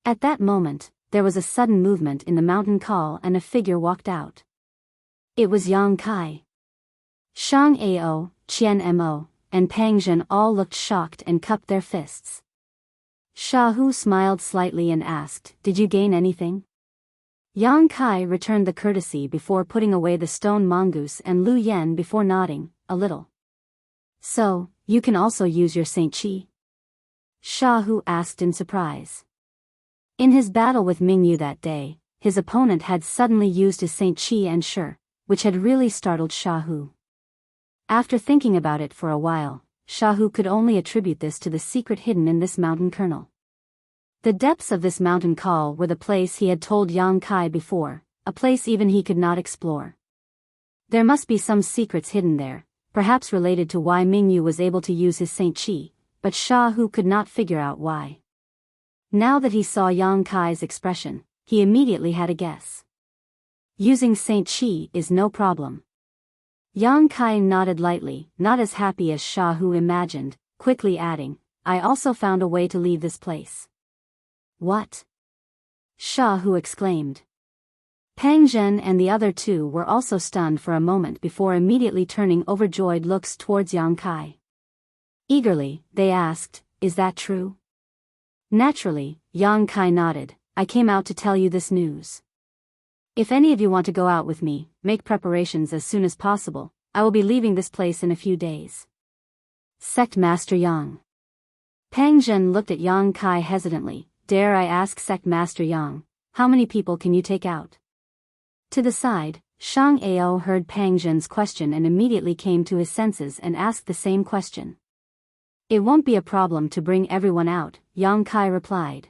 At that moment, there was a sudden movement in the mountain call and a figure walked out. It was Yang Kai. Shang Ao, Qian Mo, and Pang Zhen all looked shocked and cupped their fists. Shahu smiled slightly and asked, "Did you gain anything?" Yang Kai returned the courtesy before putting away the stone mongoose and Lu Yen before nodding, a little. "So, you can also use your Saint Qi?" Shahu asked in surprise. In his battle with Mingyu that day, his opponent had suddenly used his Saint Qi and Shi, which had really startled Shahu. After thinking about it for a while, Shahu could only attribute this to the secret hidden in this mountain kernel. The depths of this mountain call were the place he had told Yang Kai before, a place even he could not explore. There must be some secrets hidden there, perhaps related to why Mingyu was able to use his Saint Qi, but Shahu could not figure out why. Now that he saw Yang Kai's expression, he immediately had a guess. Using Saint Qi is no problem. Yang Kai nodded lightly, not as happy as Shahu imagined, quickly adding, "I also found a way to leave this place." "What?" Shahu exclaimed. Pang Zhen and the other two were also stunned for a moment before immediately turning overjoyed looks towards Yang Kai. Eagerly, they asked, "Is that true?" Naturally, Yang Kai nodded, "I came out to tell you this news. If any of you want to go out with me, make preparations as soon as possible. I will be leaving this place in a few days." Sect Master Yang. Pang Zhen looked at Yang Kai hesitantly. "Dare I ask Sect Master Yang, how many people can you take out?" To the side, Shang Ao heard Pang Zhen's question and immediately came to his senses and asked the same question. "It won't be a problem to bring everyone out," Yang Kai replied.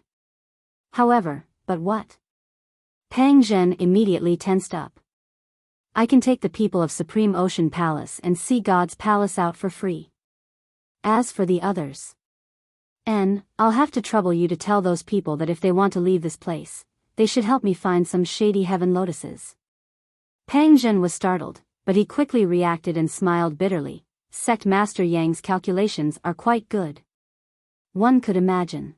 "However, but what?" Pang Zhen immediately tensed up. "I can take the people of Supreme Ocean Palace and Sea God's Palace out for free. As for the others, I'll have to trouble you to tell those people that if they want to leave this place, they should help me find some shady heaven lotuses." Pang Zhen was startled, but he quickly reacted and smiled bitterly. Sect Master Yang's calculations are quite good. One could imagine.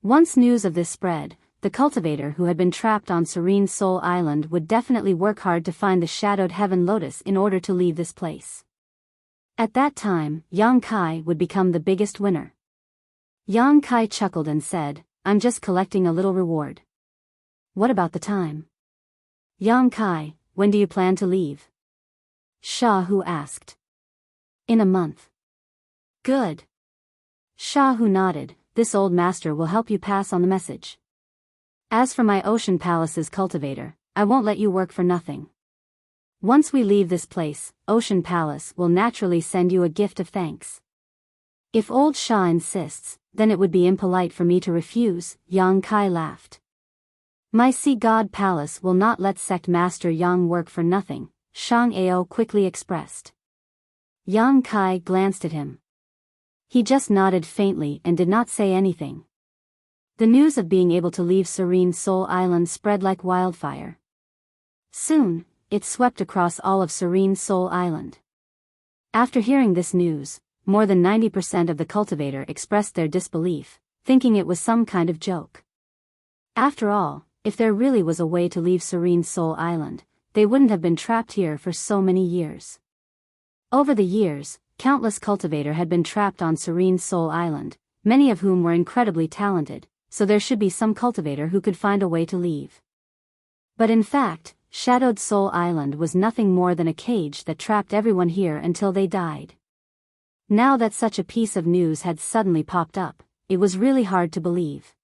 Once news of this spread, the cultivator who had been trapped on Serene Soul Island would definitely work hard to find the shadowed heaven lotus in order to leave this place. At that time, Yang Kai would become the biggest winner. Yang Kai chuckled and said, "I'm just collecting a little reward." "What about the time?" "Yang Kai, when do you plan to leave?" Shahu asked. "In a month." "Good." Shahu nodded, "This old master will help you pass on the message. As for my Ocean Palace's cultivator, I won't let you work for nothing. Once we leave this place, Ocean Palace will naturally send you a gift of thanks. If old Shah insists, then it would be impolite for me to refuse." Yang Kai laughed. "My Sea God Palace will not let Sect Master Yang work for nothing," Shang Ao quickly expressed. Yang Kai glanced at him. He just nodded faintly and did not say anything. The news of being able to leave Serene Soul Island spread like wildfire. Soon, it swept across all of Serene Soul Island. After hearing this news, more than 90% of the cultivator expressed their disbelief, thinking it was some kind of joke. After all, if there really was a way to leave Serene Soul Island, they wouldn't have been trapped here for so many years. Over the years, countless cultivator had been trapped on Serene Soul Island, many of whom were incredibly talented, so there should be some cultivator who could find a way to leave. But in fact, Shadowed Soul Island was nothing more than a cage that trapped everyone here until they died. Now that such a piece of news had suddenly popped up, it was really hard to believe.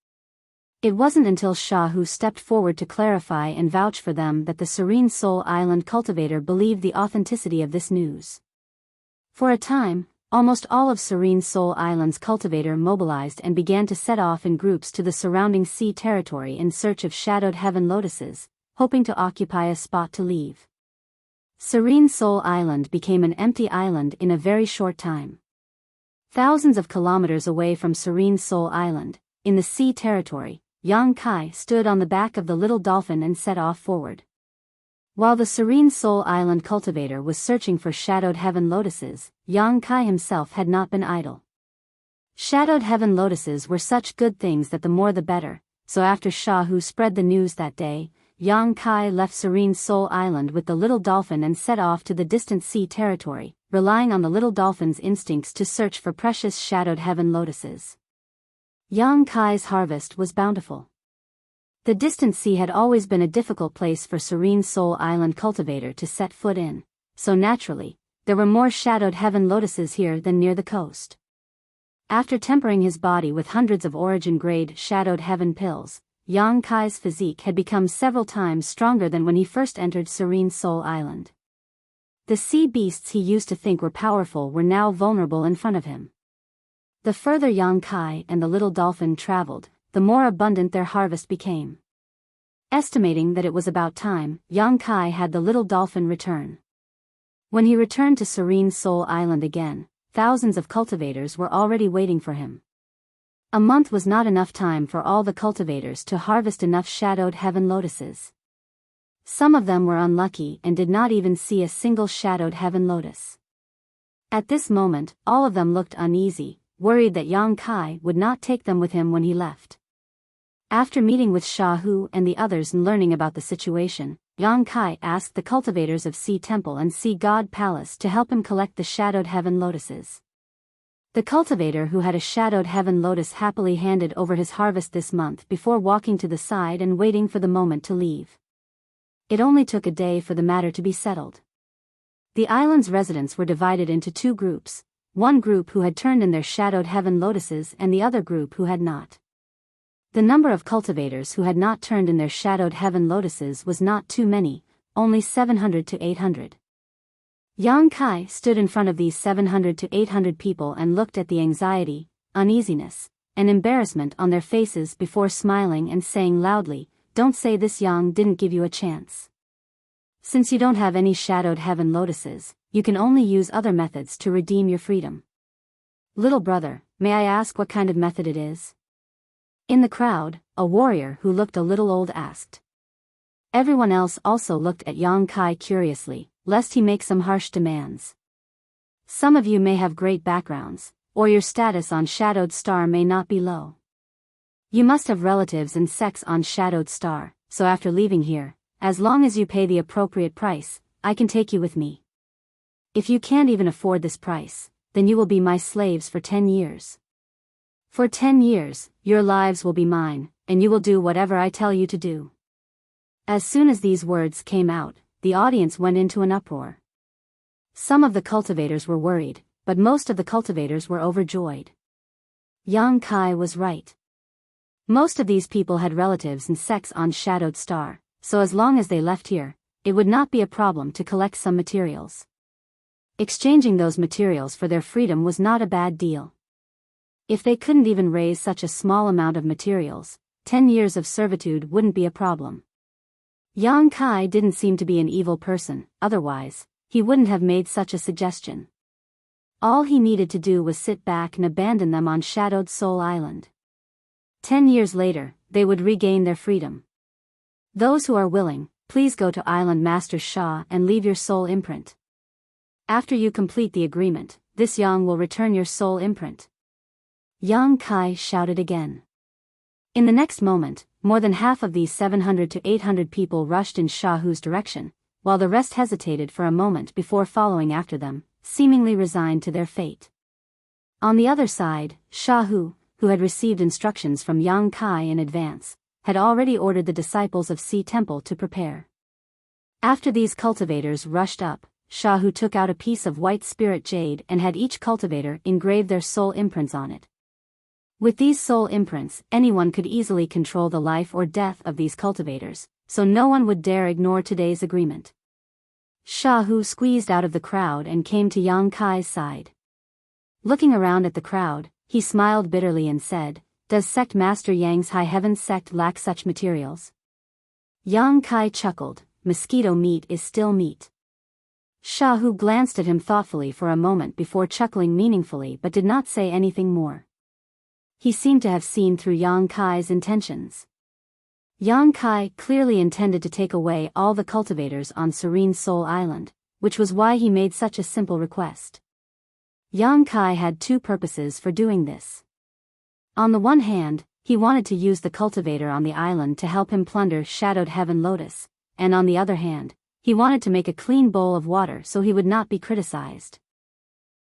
It wasn't until Shahu stepped forward to clarify and vouch for them that the Serene Soul Island cultivator believed the authenticity of this news. For a time, almost all of Serene Soul Island's cultivator mobilized and began to set off in groups to the surrounding sea territory in search of shadowed heaven lotuses, hoping to occupy a spot to leave. Serene Soul Island became an empty island in a very short time. Thousands of kilometers away from Serene Soul Island, in the sea territory, Yang Kai stood on the back of the little dolphin and set off forward. While the Serene Soul Island cultivator was searching for shadowed heaven lotuses, Yang Kai himself had not been idle. Shadowed heaven lotuses were such good things that the more the better, so after Shahu spread the news that day, Yang Kai left Serene Soul Island with the little dolphin and set off to the distant sea territory, relying on the little dolphin's instincts to search for precious shadowed heaven lotuses. Yang Kai's harvest was bountiful. The distant sea had always been a difficult place for Serene Soul Island cultivator to set foot in, so naturally, there were more shadowed heaven lotuses here than near the coast. After tempering his body with hundreds of origin-grade shadowed heaven pills, Yang Kai's physique had become several times stronger than when he first entered Serene Soul Island. The sea beasts he used to think were powerful were now vulnerable in front of him. The further Yang Kai and the little dolphin traveled, the more abundant their harvest became. Estimating that it was about time, Yang Kai had the little dolphin return. When he returned to Serene Soul Island again, thousands of cultivators were already waiting for him. A month was not enough time for all the cultivators to harvest enough shadowed heaven lotuses. Some of them were unlucky and did not even see a single shadowed heaven lotus. At this moment, all of them looked uneasy, worried that Yang Kai would not take them with him when he left. After meeting with Shahu and the others and learning about the situation, Yang Kai asked the cultivators of Sea Temple and Sea God Palace to help him collect the shadowed heaven lotuses. The cultivator who had a shadowed heaven lotus happily handed over his harvest this month before walking to the side and waiting for the moment to leave. It only took a day for the matter to be settled. The island's residents were divided into two groups, one group who had turned in their shadowed heaven lotuses and the other group who had not. The number of cultivators who had not turned in their shadowed heaven lotuses was not too many, only 700 to 800. Yang Kai stood in front of these 700 to 800 people and looked at the anxiety, uneasiness, and embarrassment on their faces before smiling and saying loudly, "Don't say this Yang didn't give you a chance. Since you don't have any shadowed heaven lotuses, you can only use other methods to redeem your freedom. Little brother, may I ask what kind of method it is?" In the crowd, a warrior who looked a little old asked. Everyone else also looked at Yang Kai curiously, lest he make some harsh demands. Some of you may have great backgrounds, or your status on Shadowed Star may not be low. You must have relatives and sex on Shadowed Star, so after leaving here, as long as you pay the appropriate price, I can take you with me. If you can't even afford this price, then you will be my slaves for 10 years. For 10 years, your lives will be mine, and you will do whatever I tell you to do. As soon as these words came out, the audience went into an uproar. Some of the cultivators were worried, but most of the cultivators were overjoyed. Yang Kai was right. Most of these people had relatives and sex on Shadowed Star, so as long as they left here, it would not be a problem to collect some materials. Exchanging those materials for their freedom was not a bad deal. If they couldn't even raise such a small amount of materials, 10 years of servitude wouldn't be a problem. Yang Kai didn't seem to be an evil person, otherwise, he wouldn't have made such a suggestion. All he needed to do was sit back and abandon them on Shadowed Soul Island. 10 years later, they would regain their freedom. Those who are willing, please go to Island Master Shah and leave your soul imprint. After you complete the agreement, this Yang will return your soul imprint. Yang Kai shouted again. In the next moment, more than half of these 700 to 800 people rushed in Shahu's direction, while the rest hesitated for a moment before following after them, seemingly resigned to their fate. On the other side, Shahu, who had received instructions from Yang Kai in advance, had already ordered the disciples of Sea Temple to prepare. After these cultivators rushed up, Shahu took out a piece of white spirit jade and had each cultivator engrave their soul imprints on it. With these soul imprints, anyone could easily control the life or death of these cultivators, so no one would dare ignore today's agreement. Shahu squeezed out of the crowd and came to Yang Kai's side. Looking around at the crowd, he smiled bitterly and said, "Does Sect Master Yang's High Heaven sect lack such materials?" Yang Kai chuckled, "Mosquito meat is still meat." Shahu glanced at him thoughtfully for a moment before chuckling meaningfully but did not say anything more. He seemed to have seen through Yang Kai's intentions. Yang Kai clearly intended to take away all the cultivators on Serene Soul Island, which was why he made such a simple request. Yang Kai had two purposes for doing this. On the one hand, he wanted to use the cultivator on the island to help him plunder Shadowed Heaven Lotus, and on the other hand, he wanted to make a clean bowl of water so he would not be criticized.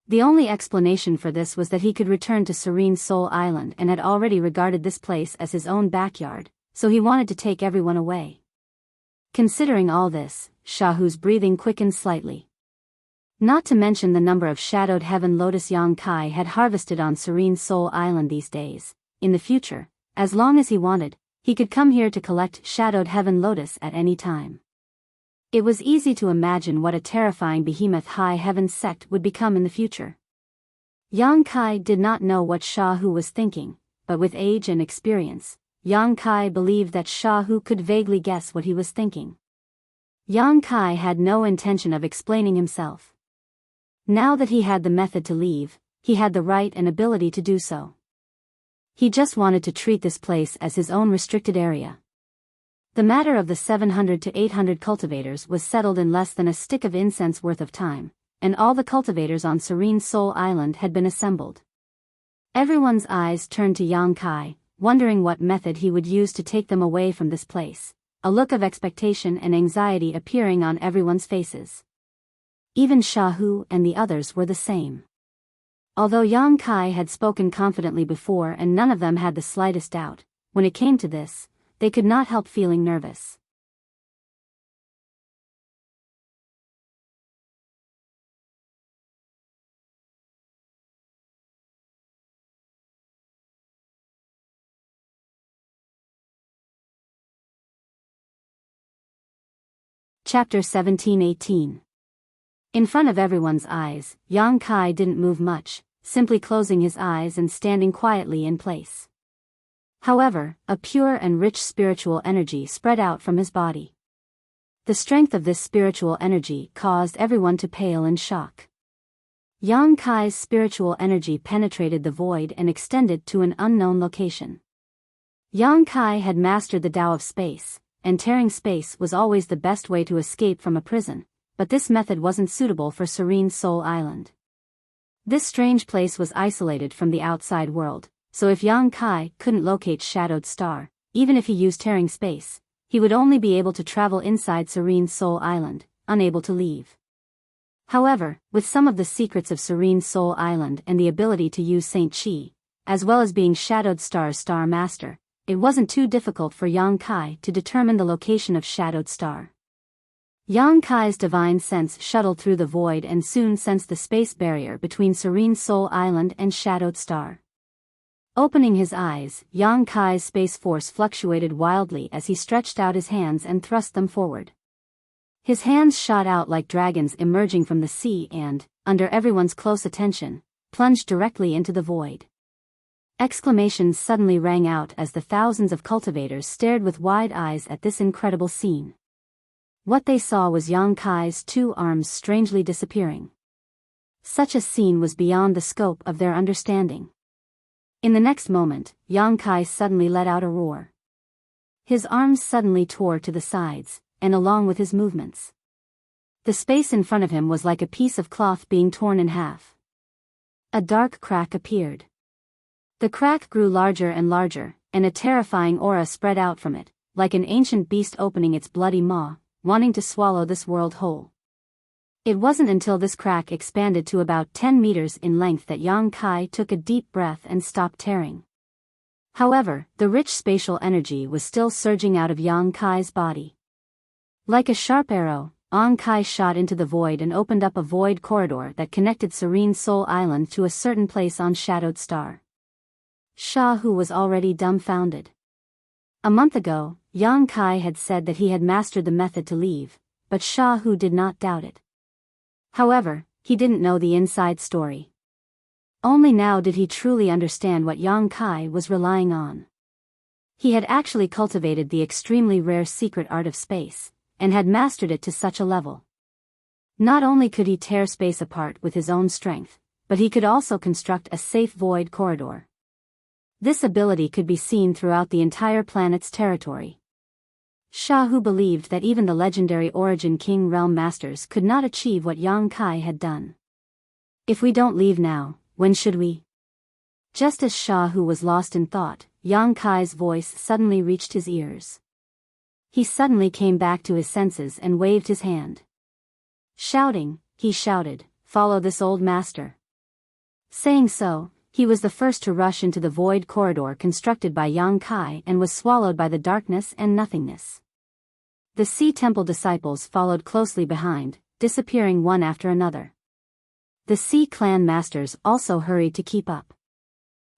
The only explanation for this was that he could return to Serene Soul Island and had already regarded this place as his own backyard, so he wanted to take everyone away. Considering all this, Shahu's breathing quickened slightly. Not to mention the number of Shadowed Heaven Lotus Yang Kai had harvested on Serene Soul Island these days. In the future, as long as he wanted, he could come here to collect Shadowed Heaven Lotus at any time. It was easy to imagine what a terrifying behemoth High Heaven sect would become in the future. Yang Kai did not know what Shahu was thinking, but with age and experience, Yang Kai believed that Shahu could vaguely guess what he was thinking. Yang Kai had no intention of explaining himself. Now that he had the method to leave, he had the right and ability to do so. He just wanted to treat this place as his own restricted area. The matter of the 700 to 800 cultivators was settled in less than a stick of incense worth of time, and all the cultivators on Serene Soul Island had been assembled. Everyone's eyes turned to Yang Kai, wondering what method he would use to take them away from this place, a look of expectation and anxiety appearing on everyone's faces. Even Shahu and the others were the same. Although Yang Kai had spoken confidently before and none of them had the slightest doubt, when it came to this, they could not help feeling nervous. Chapter 17-18. In front of everyone's eyes, Yang Kai didn't move much, simply closing his eyes and standing quietly in place. However, a pure and rich spiritual energy spread out from his body. The strength of this spiritual energy caused everyone to pale in shock. Yang Kai's spiritual energy penetrated the void and extended to an unknown location. Yang Kai had mastered the Tao of space, and tearing space was always the best way to escape from a prison, but this method wasn't suitable for Serene Soul Island. This strange place was isolated from the outside world, so if Yang Kai couldn't locate Shadowed Star, even if he used tearing space, he would only be able to travel inside Serene Soul Island, unable to leave. However, with some of the secrets of Serene Soul Island and the ability to use Saint Chi, as well as being Shadowed Star's Star Master, it wasn't too difficult for Yang Kai to determine the location of Shadowed Star. Yang Kai's divine sense shuttled through the void and soon sensed the space barrier between Serene Soul Island and Shadowed Star. Opening his eyes, Yang Kai's space force fluctuated wildly as he stretched out his hands and thrust them forward. His hands shot out like dragons emerging from the sea and, under everyone's close attention, plunged directly into the void. Exclamations suddenly rang out as the thousands of cultivators stared with wide eyes at this incredible scene. What they saw was Yang Kai's two arms strangely disappearing. Such a scene was beyond the scope of their understanding. In the next moment, Yang Kai suddenly let out a roar. His arms suddenly tore to the sides, and along with his movements. The space in front of him was like a piece of cloth being torn in half. A dark crack appeared. The crack grew larger and larger, and a terrifying aura spread out from it, like an ancient beast opening its bloody maw, wanting to swallow this world whole. It wasn't until this crack expanded to about 10 meters in length that Yang Kai took a deep breath and stopped tearing. However, the rich spatial energy was still surging out of Yang Kai's body. Like a sharp arrow, Yang Kai shot into the void and opened up a void corridor that connected Serene Soul Island to a certain place on Shadowed Star. Shahu was already dumbfounded. A month ago, Yang Kai had said that he had mastered the method to leave, but Shahu did not doubt it. However, he didn't know the inside story. Only now did he truly understand what Yang Kai was relying on. He had actually cultivated the extremely rare secret art of space, and had mastered it to such a level. Not only could he tear space apart with his own strength, but he could also construct a safe void corridor. This ability could be seen throughout the entire planet's territory. Shahu believed that even the legendary Origin King Realm Masters could not achieve what Yang Kai had done. If we don't leave now, when should we? Just as Shahu was lost in thought, Yang Kai's voice suddenly reached his ears. He suddenly came back to his senses and waved his hand. Shouting, he shouted, "Follow this old master." Saying so, he was the first to rush into the void corridor constructed by Yang Kai and was swallowed by the darkness and nothingness. The Sea Temple disciples followed closely behind, disappearing one after another. The Sea Clan masters also hurried to keep up.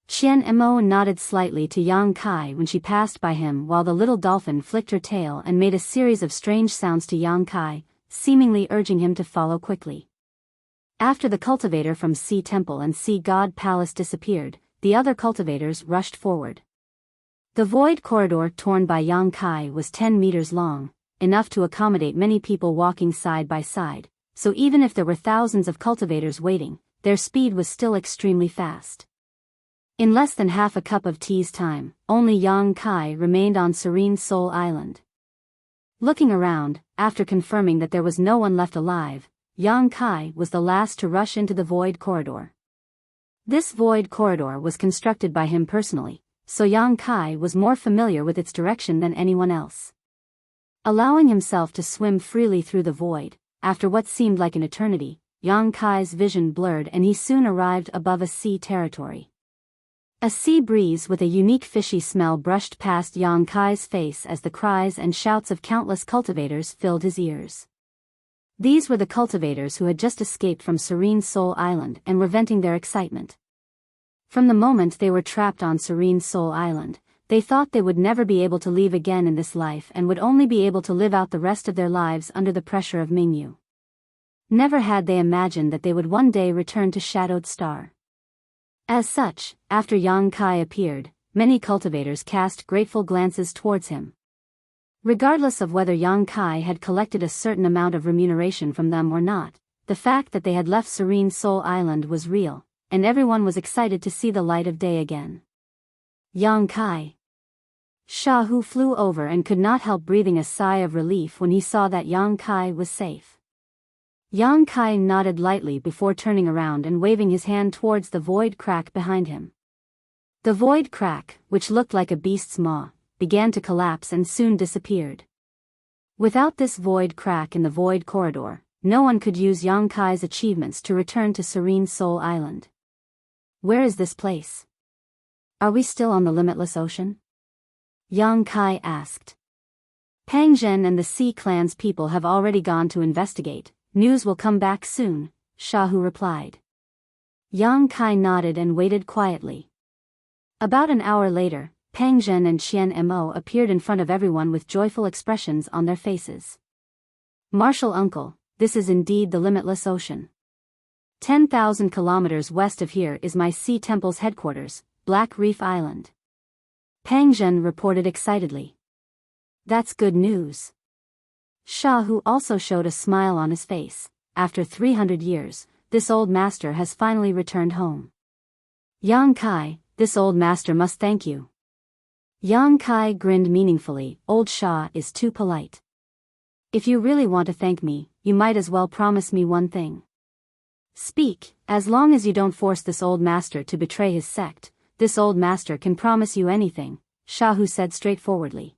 Qian Mo nodded slightly to Yang Kai when she passed by him while the little dolphin flicked her tail and made a series of strange sounds to Yang Kai, seemingly urging him to follow quickly. After the cultivator from Sea Temple and Sea God Palace disappeared, the other cultivators rushed forward. The void corridor torn by Yang Kai was 10 meters long, enough to accommodate many people walking side by side, so even if there were thousands of cultivators waiting, their speed was still extremely fast. In less than half a cup of tea's time, only Yang Kai remained on Serene Soul Island. Looking around, after confirming that there was no one left alive, Yang Kai was the last to rush into the void corridor. This void corridor was constructed by him personally, so Yang Kai was more familiar with its direction than anyone else. Allowing himself to swim freely through the void, after what seemed like an eternity, Yang Kai's vision blurred and he soon arrived above a sea territory. A sea breeze with a unique fishy smell brushed past Yang Kai's face as the cries and shouts of countless cultivators filled his ears. These were the cultivators who had just escaped from Serene Soul Island and were venting their excitement. From the moment they were trapped on Serene Soul Island, they thought they would never be able to leave again in this life and would only be able to live out the rest of their lives under the pressure of Mingyu. Never had they imagined that they would one day return to Shadowed Star. As such, after Yang Kai appeared, many cultivators cast grateful glances towards him. Regardless of whether Yang Kai had collected a certain amount of remuneration from them or not, the fact that they had left Serene Soul Island was real, and everyone was excited to see the light of day again. Yang Kai. Shahu flew over and could not help breathing a sigh of relief when he saw that Yang Kai was safe. Yang Kai nodded lightly before turning around and waving his hand towards the void crack behind him. The void crack, which looked like a beast's maw, began to collapse and soon disappeared. Without this void crack in the void corridor, no one could use Yang Kai's achievements to return to Serene Soul Island. Where is this place? Are we still on the limitless ocean? Yang Kai asked. Pang Zhen and the Sea Clan's people have already gone to investigate. News will come back soon, Shahu replied. Yang Kai nodded and waited quietly. About an hour later, Pang Zhen and Qian Mo appeared in front of everyone with joyful expressions on their faces. Martial uncle, this is indeed the limitless ocean. 10,000 kilometers west of here is my Sea Temple's headquarters, Black Reef Island. Pang Zhen reported excitedly. That's good news. Shahu also showed a smile on his face. After 300 years, this old master has finally returned home. Yang Kai, this old master must thank you. Yang Kai grinned meaningfully. Old Sha is too polite. If you really want to thank me, you might as well promise me one thing. Speak, as long as you don't force this old master to betray his sect, this old master can promise you anything, Shahu said straightforwardly.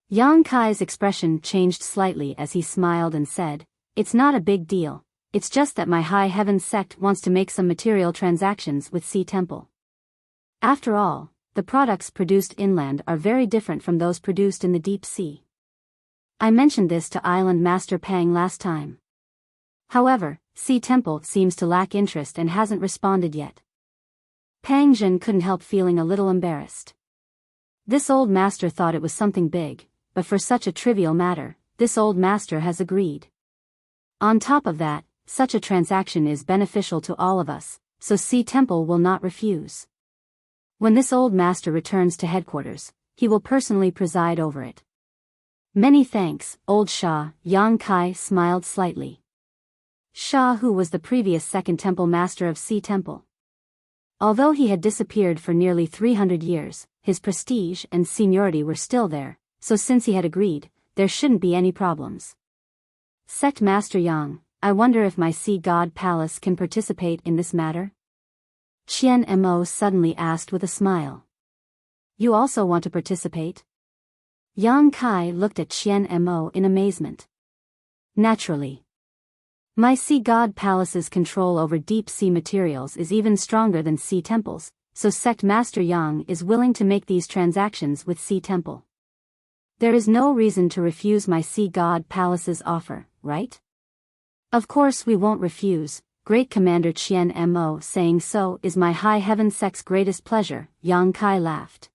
Yang Kai's expression changed slightly as he smiled and said, "It's not a big deal, it's just that my High Heaven sect wants to make some material transactions with Sea Temple. After all, the products produced inland are very different from those produced in the deep sea. I mentioned this to Island Master Pang last time. However, Sea Temple seems to lack interest and hasn't responded yet." Pang Zhen couldn't help feeling a little embarrassed. This old master thought it was something big, but for such a trivial matter, this old master has agreed. On top of that, such a transaction is beneficial to all of us, so Sea Temple will not refuse. When this old master returns to headquarters, he will personally preside over it. Many thanks, old Sha. Yang Kai smiled slightly. Sha, who was the previous second temple master of Sea Temple. Although he had disappeared for nearly 300 years, his prestige and seniority were still there, so since he had agreed, there shouldn't be any problems. Sect Master Yang, I wonder if my Sea God Palace can participate in this matter? Qian Mo suddenly asked with a smile. You also want to participate? Yang Kai looked at Qian Mo in amazement. Naturally. My sea god palace's control over deep sea materials is even stronger than sea temples, so Sect Master Yang is willing to make these transactions with Sea Temple. There is no reason to refuse my sea god palace's offer, right? Of course we won't refuse, Great Commander Qian Mo. Saying so is my High Heaven Sect's greatest pleasure, Yang Kai laughed.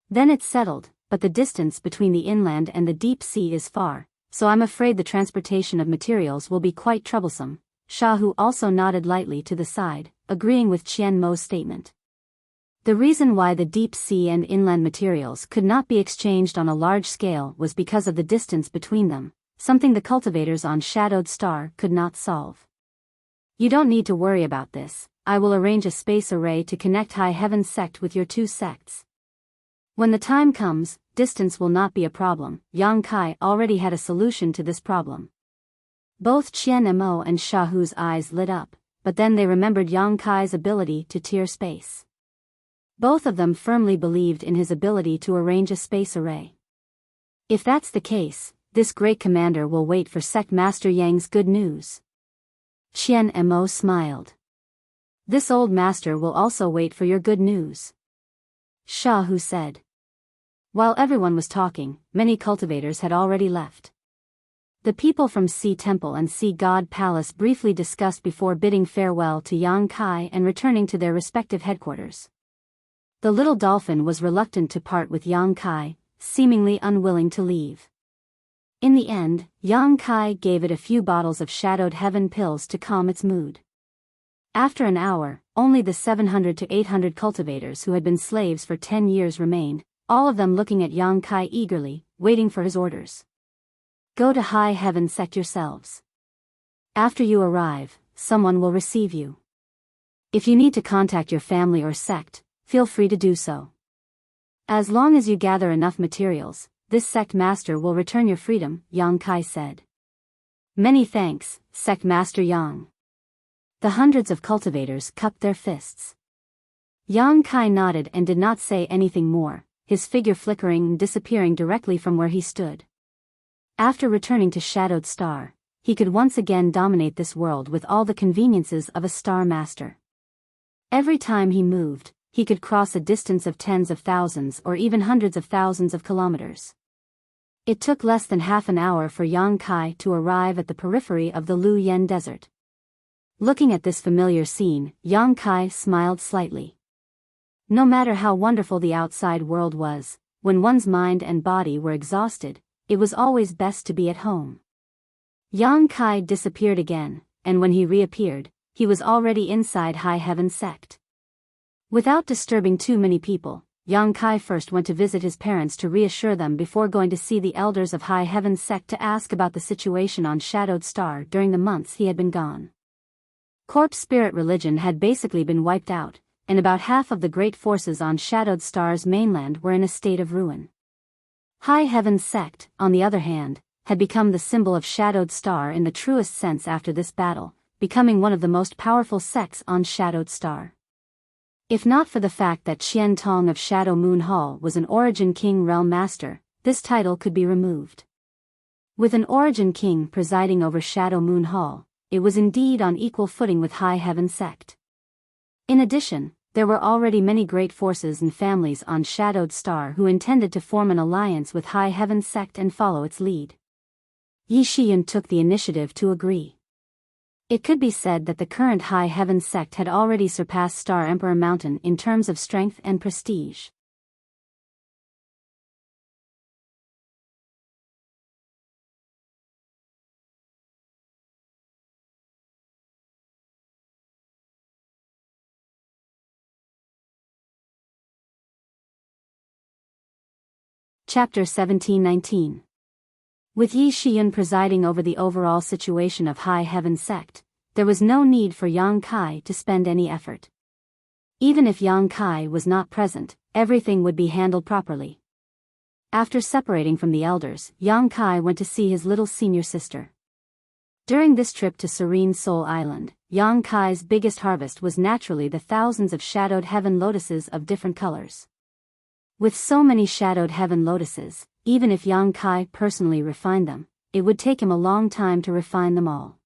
Then it's settled, but the distance between the inland and the deep sea is far, so I'm afraid the transportation of materials will be quite troublesome. Shahu also nodded lightly to the side, agreeing with Qian Mo's statement. The reason why the deep sea and inland materials could not be exchanged on a large scale was because of the distance between them, something the cultivators on Shadowed Star could not solve. You don't need to worry about this, I will arrange a space array to connect High Heaven Sect with your two sects. When the time comes, distance will not be a problem. Yang Kai already had a solution to this problem. Both Qian Mo and Shahu's eyes lit up, but then they remembered Yang Kai's ability to tier space. Both of them firmly believed in his ability to arrange a space array. If that's the case, this great commander will wait for Sect Master Yang's good news. Qian Mo smiled. This old master will also wait for your good news. Shahu said. While everyone was talking, many cultivators had already left. The people from Sea Temple and Sea God Palace briefly discussed before bidding farewell to Yang Kai and returning to their respective headquarters. The little dolphin was reluctant to part with Yang Kai, seemingly unwilling to leave. In the end, Yang Kai gave it a few bottles of Shadowed Heaven pills to calm its mood. After an hour, only the 700 to 800 cultivators who had been slaves for 10 years remained, all of them looking at Yang Kai eagerly, waiting for his orders. Go to High Heaven Sect yourselves. After you arrive, someone will receive you. If you need to contact your family or sect, feel free to do so. As long as you gather enough materials, this sect master will return your freedom, Yang Kai said. Many thanks, Sect Master Yang. The hundreds of cultivators cupped their fists. Yang Kai nodded and did not say anything more, his figure flickering and disappearing directly from where he stood. After returning to Shadowed Star, he could once again dominate this world with all the conveniences of a Star Master. Every time he moved, he could cross a distance of tens of thousands or even hundreds of thousands of kilometers. It took less than half an hour for Yang Kai to arrive at the periphery of the Lu Yen Desert. Looking at this familiar scene, Yang Kai smiled slightly. No matter how wonderful the outside world was, when one's mind and body were exhausted, it was always best to be at home. Yang Kai disappeared again, and when he reappeared, he was already inside High Heaven Sect. Without disturbing too many people, Yang Kai first went to visit his parents to reassure them before going to see the elders of High Heaven Sect to ask about the situation on Shadowed Star during the months he had been gone. Corpse Spirit religion had basically been wiped out, and about half of the great forces on Shadowed Star's mainland were in a state of ruin. High Heaven Sect, on the other hand, had become the symbol of Shadowed Star in the truest sense after this battle, becoming one of the most powerful sects on Shadowed Star. If not for the fact that Qian Tong of Shadow Moon Hall was an Origin King Realm Master, this title could be removed. With an Origin King presiding over Shadow Moon Hall, it was indeed on equal footing with High Heaven Sect. In addition, there were already many great forces and families on Shadowed Star who intended to form an alliance with High Heaven Sect and follow its lead. Yi Shiyun took the initiative to agree. It could be said that the current High Heaven Sect had already surpassed Star Emperor Mountain in terms of strength and prestige. Chapter 1719. With Yi Shiyun presiding over the overall situation of High Heaven Sect, there was no need for Yang Kai to spend any effort. Even if Yang Kai was not present, everything would be handled properly. After separating from the elders, Yang Kai went to see his little senior sister. During this trip to Serene Soul Island, Yang Kai's biggest harvest was naturally the thousands of shadowed heaven lotuses of different colors. With so many shadowed heaven lotuses, even if Yang Kai personally refined them, it would take him a long time to refine them all.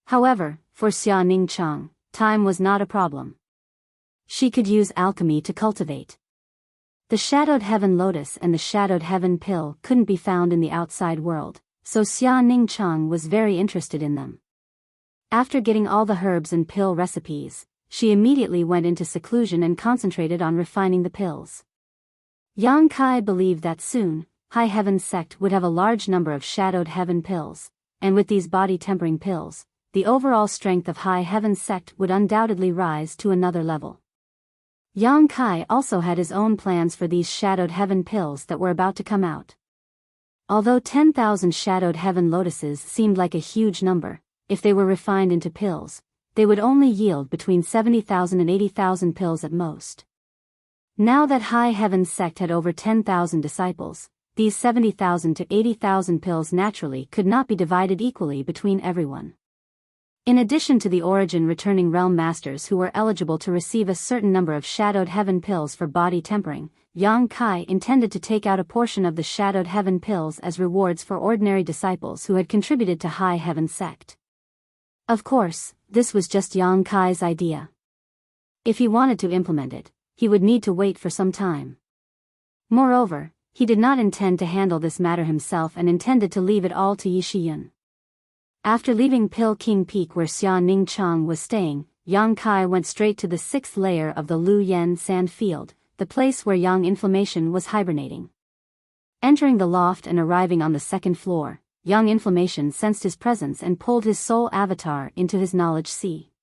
However, for Xia Ningchang, time was not a problem. She could use alchemy to cultivate. The shadowed heaven lotus and the shadowed heaven pill couldn't be found in the outside world, so Xia Ningchang was very interested in them. After getting all the herbs and pill recipes, she immediately went into seclusion and concentrated on refining the pills. Yang Kai believed that soon, High Heaven sect would have a large number of shadowed heaven pills, and with these body-tempering pills, the overall strength of High Heaven sect would undoubtedly rise to another level. Yang Kai also had his own plans for these shadowed heaven pills that were about to come out. Although 10,000 shadowed heaven lotuses seemed like a huge number, if they were refined into pills, they would only yield between 70,000 and 80,000 pills at most. Now that High Heaven sect had over 10,000 disciples, these 70,000 to 80,000 pills naturally could not be divided equally between everyone. In addition to the origin returning realm masters who were eligible to receive a certain number of shadowed heaven pills for body tempering, Yang Kai intended to take out a portion of the shadowed heaven pills as rewards for ordinary disciples who had contributed to High Heaven sect. Of course, this was just Yang Kai's idea. If he wanted to implement it, he would need to wait for some time. Moreover, he did not intend to handle this matter himself and intended to leave it all to Yi Shiyun. After leaving Pill King Peak where Xia Ningchang was staying, Yang Kai went straight to the 6th layer of the Lu Yen sand field, the place where Yang Inflammation was hibernating. Entering the loft and arriving on the 2nd floor, Yang Inflammation sensed his presence and pulled his soul avatar into his knowledge sea.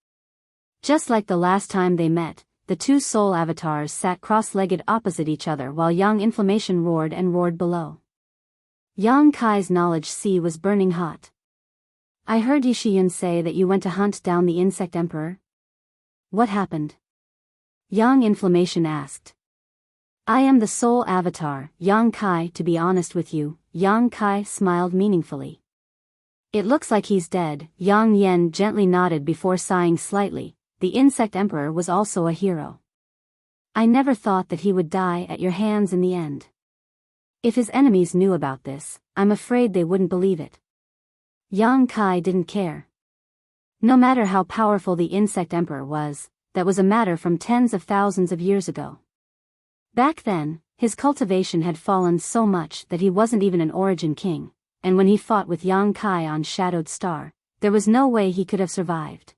Just like the last time they met, the two soul avatars sat cross-legged opposite each other while Yang Inflammation roared and roared below. Yang Kai's knowledge sea was burning hot. I heard Yi Shiyun say that you went to hunt down the insect emperor. What happened? Yang Inflammation asked. I am the soul avatar, Yang Kai. To be honest with you, Yang Kai smiled meaningfully. It looks like he's dead. Yang Yen gently nodded before sighing slightly. The insect emperor was also a hero. I never thought that he would die at your hands in the end. If his enemies knew about this, I'm afraid they wouldn't believe it. Yang Kai didn't care. No matter how powerful the insect emperor was, that was a matter from tens of thousands of years ago. Back then, his cultivation had fallen so much that he wasn't even an origin king, and when he fought with Yang Kai on Shadowed Star, there was no way he could have survived.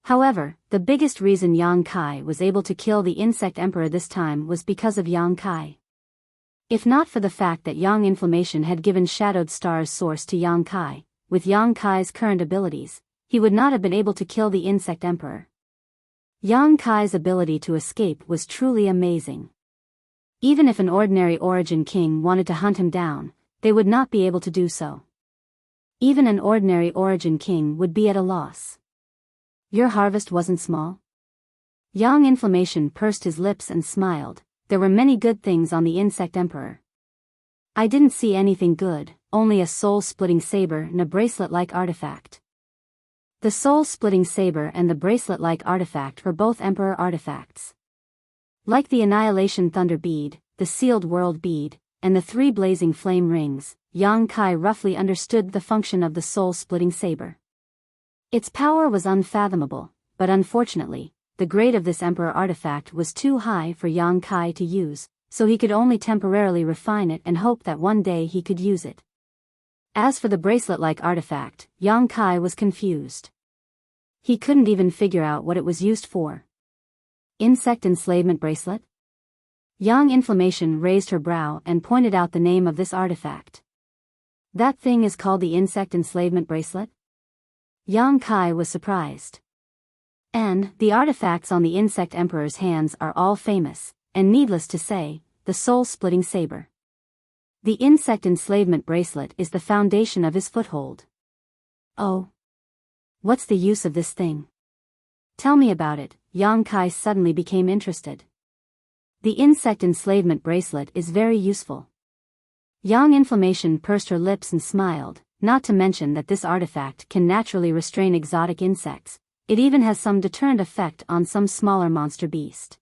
However, the biggest reason Yang Kai was able to kill the insect emperor this time was because of Yang Kai. If not for the fact that Yang Inflammation had given Shadowed Star's source to Yang Kai, with Yang Kai's current abilities, he would not have been able to kill the insect emperor. Yang Kai's ability to escape was truly amazing. Even if an ordinary origin king wanted to hunt him down, they would not be able to do so. Even an ordinary origin king would be at a loss. Your harvest wasn't small? Yang Inflammation pursed his lips and smiled. There were many good things on the insect emperor. I didn't see anything good, only a soul-splitting saber and a bracelet-like artifact. The soul-splitting saber and the bracelet-like artifact were both emperor artifacts. Like the Annihilation Thunder Bead, the Sealed World Bead, and the 3 blazing flame rings, Yang Kai roughly understood the function of the soul-splitting saber. Its power was unfathomable, but unfortunately, the grade of this emperor artifact was too high for Yang Kai to use, so he could only temporarily refine it and hope that one day he could use it. As for the bracelet-like artifact, Yang Kai was confused. He couldn't even figure out what it was used for. Insect enslavement bracelet? Yang Inflammation raised her brow and pointed out the name of this artifact. That thing is called the insect enslavement bracelet? Yang Kai was surprised. And the artifacts on the insect emperor's hands are all famous, and needless to say, the soul-splitting saber. The insect enslavement bracelet is the foundation of his foothold. Oh. What's the use of this thing? Tell me about it. Yang Kai suddenly became interested. The insect enslavement bracelet is very useful. Yang Inflammation pursed her lips and smiled, not to mention that this artifact can naturally restrain exotic insects. It even has some deterrent effect on some smaller monster beast.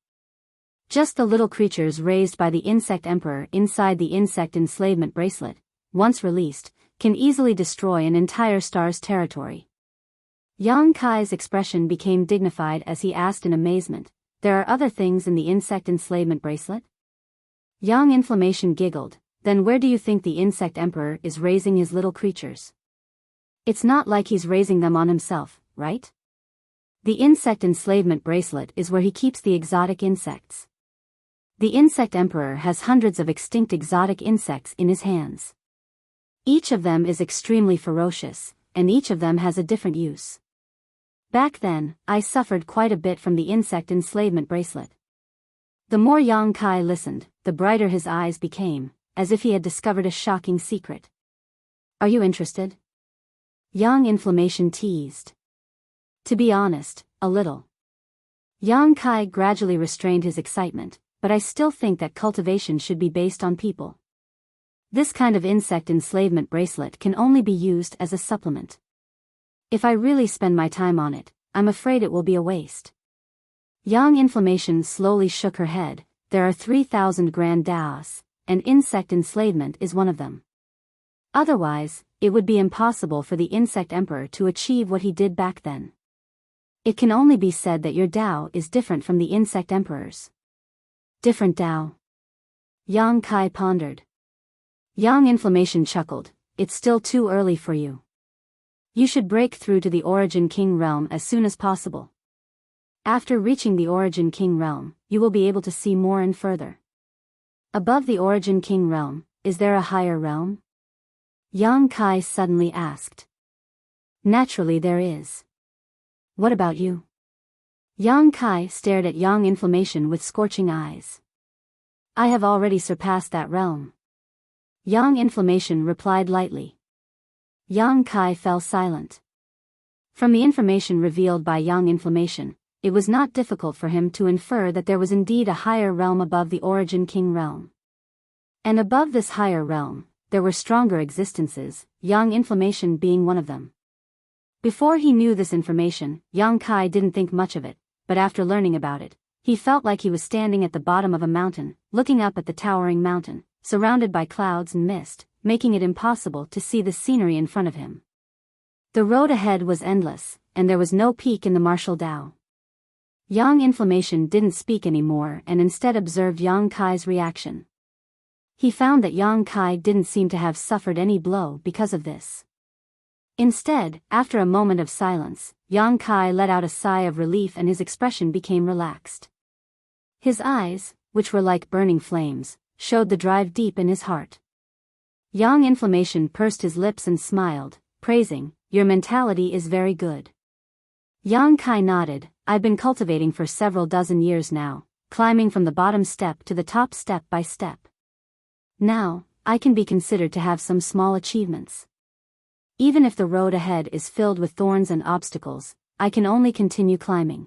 Just the little creatures raised by the insect emperor inside the insect enslavement bracelet, once released, can easily destroy an entire star's territory. Yang Kai's expression became dignified as he asked in amazement, "There are other things in the insect enslavement bracelet?" Yang Inflammation giggled, "Then where do you think the insect emperor is raising his little creatures? It's not like he's raising them on himself, right? The insect enslavement bracelet is where he keeps the exotic insects. The insect emperor has hundreds of extinct exotic insects in his hands. Each of them is extremely ferocious, and each of them has a different use. Back then, I suffered quite a bit from the insect enslavement bracelet." The more Yang Kai listened, the brighter his eyes became, as if he had discovered a shocking secret. "Are you interested?" Yang Inflammation teased. "To be honest, a little." Yang Kai gradually restrained his excitement, "But I still think that cultivation should be based on people. This kind of insect enslavement bracelet can only be used as a supplement. If I really spend my time on it, I'm afraid it will be a waste." Yang Inflammation slowly shook her head. "There are 3,000 grand daos, and insect enslavement is one of them. Otherwise, it would be impossible for the insect emperor to achieve what he did back then. It can only be said that your Dao is different from the insect emperor's." "Different Dao?" Yang Kai pondered. Yang Inflammation chuckled, "It's still too early for you. You should break through to the Origin King realm as soon as possible. After reaching the Origin King realm, you will be able to see more and further." "Above the Origin King realm, is there a higher realm?" Yang Kai suddenly asked. "Naturally there is. What about you?" Yang Kai stared at Yang Inflammation with scorching eyes. "I have already surpassed that realm." Yang Inflammation replied lightly. Yang Kai fell silent. From the information revealed by Yang Inflammation, it was not difficult for him to infer that there was indeed a higher realm above the Origin King realm. And above this higher realm, there were stronger existences, Yang Inflammation being one of them. Before he knew this information, Yang Kai didn't think much of it, but after learning about it, he felt like he was standing at the bottom of a mountain, looking up at the towering mountain, surrounded by clouds and mist, making it impossible to see the scenery in front of him. The road ahead was endless, and there was no peak in the martial Dao. Yang Inflammation didn't speak anymore and instead observed Yang Kai's reaction. He found that Yang Kai didn't seem to have suffered any blow because of this. Instead, after a moment of silence, Yang Kai let out a sigh of relief and his expression became relaxed. His eyes, which were like burning flames, showed the drive deep in his heart. Yang Inflammation pursed his lips and smiled, praising, "Your mentality is very good." Yang Kai nodded, "I've been cultivating for several dozen years now, climbing from the bottom step to the top step by step. Now, I can be considered to have some small achievements. Even if the road ahead is filled with thorns and obstacles, I can only continue climbing.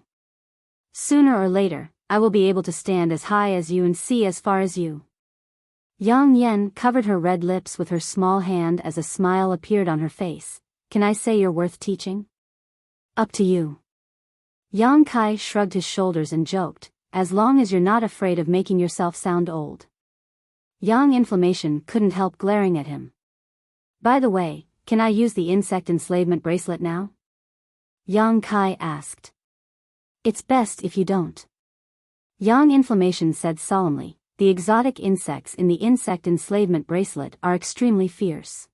Sooner or later, I will be able to stand as high as you and see as far as you." Yang Yen covered her red lips with her small hand as a smile appeared on her face. "Can I say you're worth teaching?" "Up to you." Yang Kai shrugged his shoulders and joked, "As long as you're not afraid of making yourself sound old." Yang Inflammation couldn't help glaring at him. "By the way, can I use the insect enslavement bracelet now?" Yang Kai asked. "It's best if you don't." Yang Inflammation said solemnly, "The exotic insects in the insect enslavement bracelet are extremely fierce.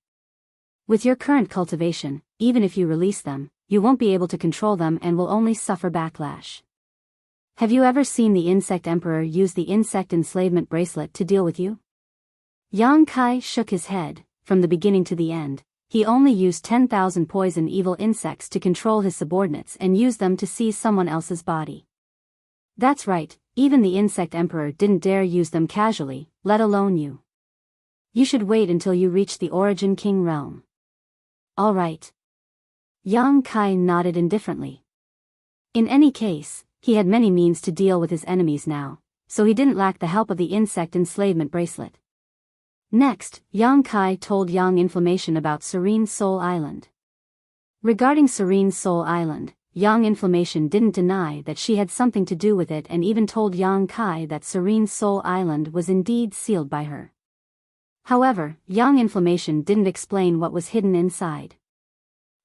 With your current cultivation, even if you release them, you won't be able to control them and will only suffer backlash. Have you ever seen the insect emperor use the insect enslavement bracelet to deal with you?" Yang Kai shook his head. From the beginning to the end, he only used 10,000 poison evil insects to control his subordinates and use them to seize someone else's body. That's right, even the insect emperor didn't dare use them casually, let alone you. You should wait until you reach the Origin King realm. All right. Yang Kai nodded indifferently. In any case, he had many means to deal with his enemies now, so he didn't lack the help of the insect enslavement bracelet. Next, Yang Kai told Yang Inflammation about Serene Soul Island. Regarding Serene Soul Island, Yang Inflammation didn't deny that she had something to do with it and even told Yang Kai that Serene Soul Island was indeed sealed by her. However, Yang Inflammation didn't explain what was hidden inside.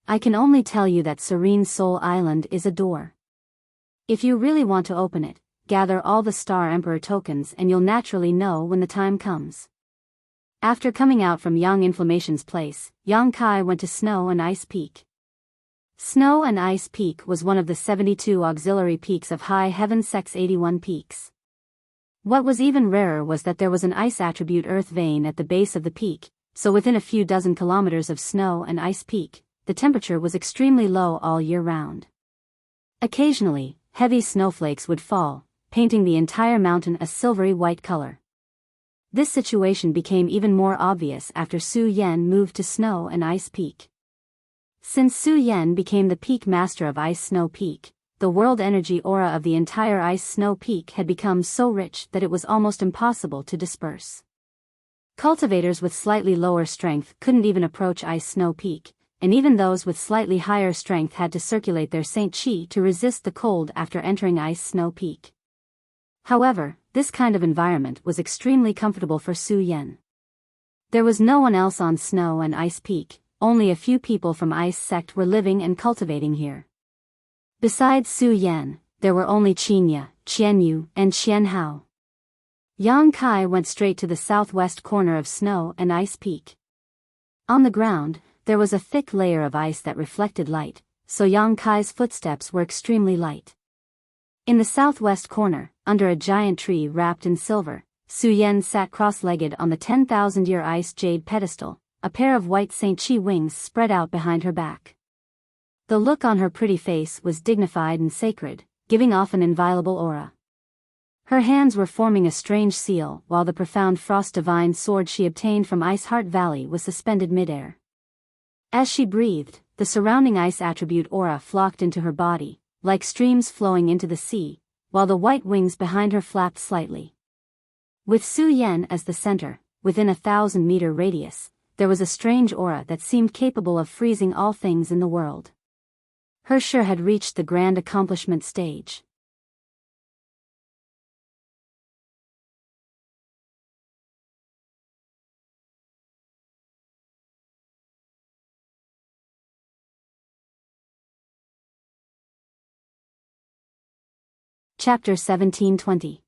I can only tell you that Serene Soul Island is a door. If you really want to open it, gather all the Star Emperor tokens and you'll naturally know when the time comes. After coming out from Yang Inflammation's place, Yang Kai went to Snow and Ice Peak. Snow and Ice Peak was one of the 72 auxiliary peaks of High Heaven's 81 peaks. What was even rarer was that there was an ice attribute earth vein at the base of the peak, so within a few dozen kilometers of Snow and Ice Peak, the temperature was extremely low all year round. Occasionally, heavy snowflakes would fall, painting the entire mountain a silvery white color. This situation became even more obvious after Su Yan moved to Snow and Ice Peak. Since Su Yan became the peak master of Ice Snow Peak, the world energy aura of the entire Ice Snow Peak had become so rich that it was almost impossible to disperse. Cultivators with slightly lower strength couldn't even approach Ice Snow Peak, and even those with slightly higher strength had to circulate their Saint Chi to resist the cold after entering Ice Snow Peak. However, this kind of environment was extremely comfortable for Su Yan. There was no one else on Snow and Ice Peak, only a few people from Ice Sect were living and cultivating here. Besides Su Yan, there were only Qinya, Qianyu, and Qianhao. Yang Kai went straight to the southwest corner of Snow and Ice Peak. On the ground, there was a thick layer of ice that reflected light, so Yang Kai's footsteps were extremely light. In the southwest corner, under a giant tree wrapped in silver, Su Yan sat cross-legged on the 10,000-year ice jade pedestal, a pair of white Saint Chi wings spread out behind her back. The look on her pretty face was dignified and sacred, giving off an inviolable aura. Her hands were forming a strange seal while the profound frost divine sword she obtained from Ice Heart Valley was suspended midair. As she breathed, the surrounding ice attribute aura flocked into her body, like streams flowing into the sea, while the white wings behind her flapped slightly. With Su Yan as the center, within a 1,000-meter radius, there was a strange aura that seemed capable of freezing all things in the world. Her Shi had reached the grand accomplishment stage. Chapter 1720.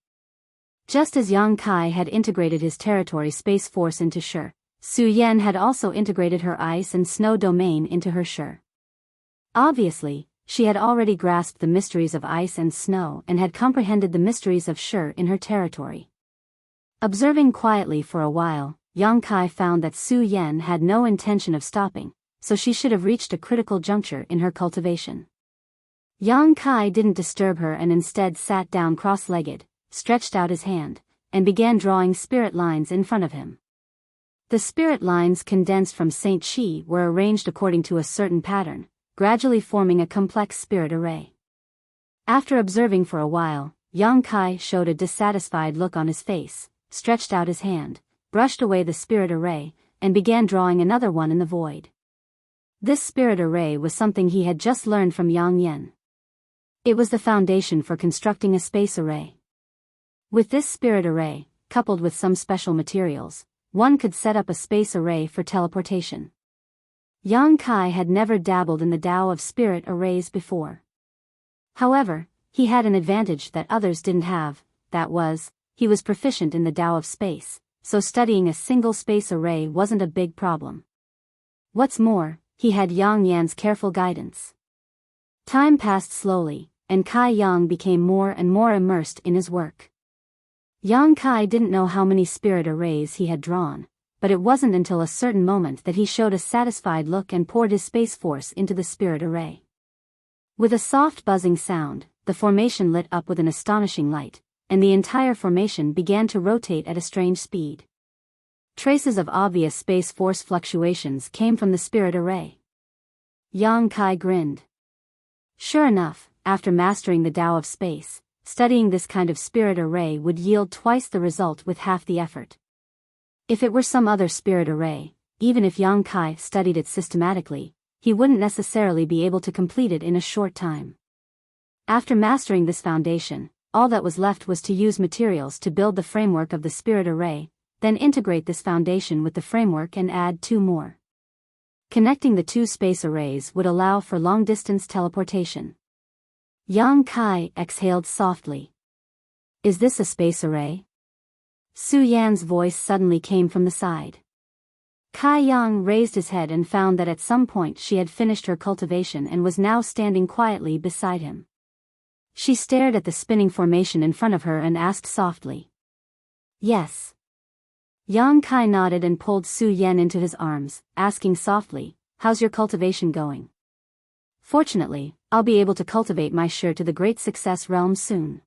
Just as Yang Kai had integrated his territory space force into Shi, Su Yan had also integrated her ice and snow domain into her Shi. Obviously, she had already grasped the mysteries of ice and snow and had comprehended the mysteries of Shi in her territory. Observing quietly for a while, Yang Kai found that Su Yan had no intention of stopping, so she should have reached a critical juncture in her cultivation. Yang Kai didn't disturb her and instead sat down cross-legged, stretched out his hand, and began drawing spirit lines in front of him. The spirit lines condensed from Saint Chi were arranged according to a certain pattern, gradually forming a complex spirit array. After observing for a while, Yang Kai showed a dissatisfied look on his face, stretched out his hand, brushed away the spirit array, and began drawing another one in the void. This spirit array was something he had just learned from Yang Yan. It was the foundation for constructing a space array. With this spirit array, coupled with some special materials, one could set up a space array for teleportation. Yang Kai had never dabbled in the Tao of spirit arrays before. However, he had an advantage that others didn't have, that was, he was proficient in the Tao of space, so studying a single space array wasn't a big problem. What's more, he had Yang Yan's careful guidance. Time passed slowly, and Kai Yang became more and more immersed in his work. Yang Kai didn't know how many spirit arrays he had drawn, but it wasn't until a certain moment that he showed a satisfied look and poured his space force into the spirit array. With a soft buzzing sound, the formation lit up with an astonishing light, and the entire formation began to rotate at a strange speed. Traces of obvious space force fluctuations came from the spirit array. Yang Kai grinned. Sure enough, after mastering the Tao of space, studying this kind of spirit array would yield twice the result with half the effort. If it were some other spirit array, even if Yang Kai studied it systematically, he wouldn't necessarily be able to complete it in a short time. After mastering this foundation, all that was left was to use materials to build the framework of the spirit array, then integrate this foundation with the framework and add 2 more. Connecting the 2 space arrays would allow for long-distance teleportation. Yang Kai exhaled softly. Is this a space array? Su Yan's voice suddenly came from the side. Kai Yang raised his head and found that at some point she had finished her cultivation and was now standing quietly beside him. She stared at the spinning formation in front of her and asked softly. Yes. Yang Kai nodded and pulled Su Yan into his arms, asking softly, how's your cultivation going? Fortunately, I'll be able to cultivate my share to the great success realm soon.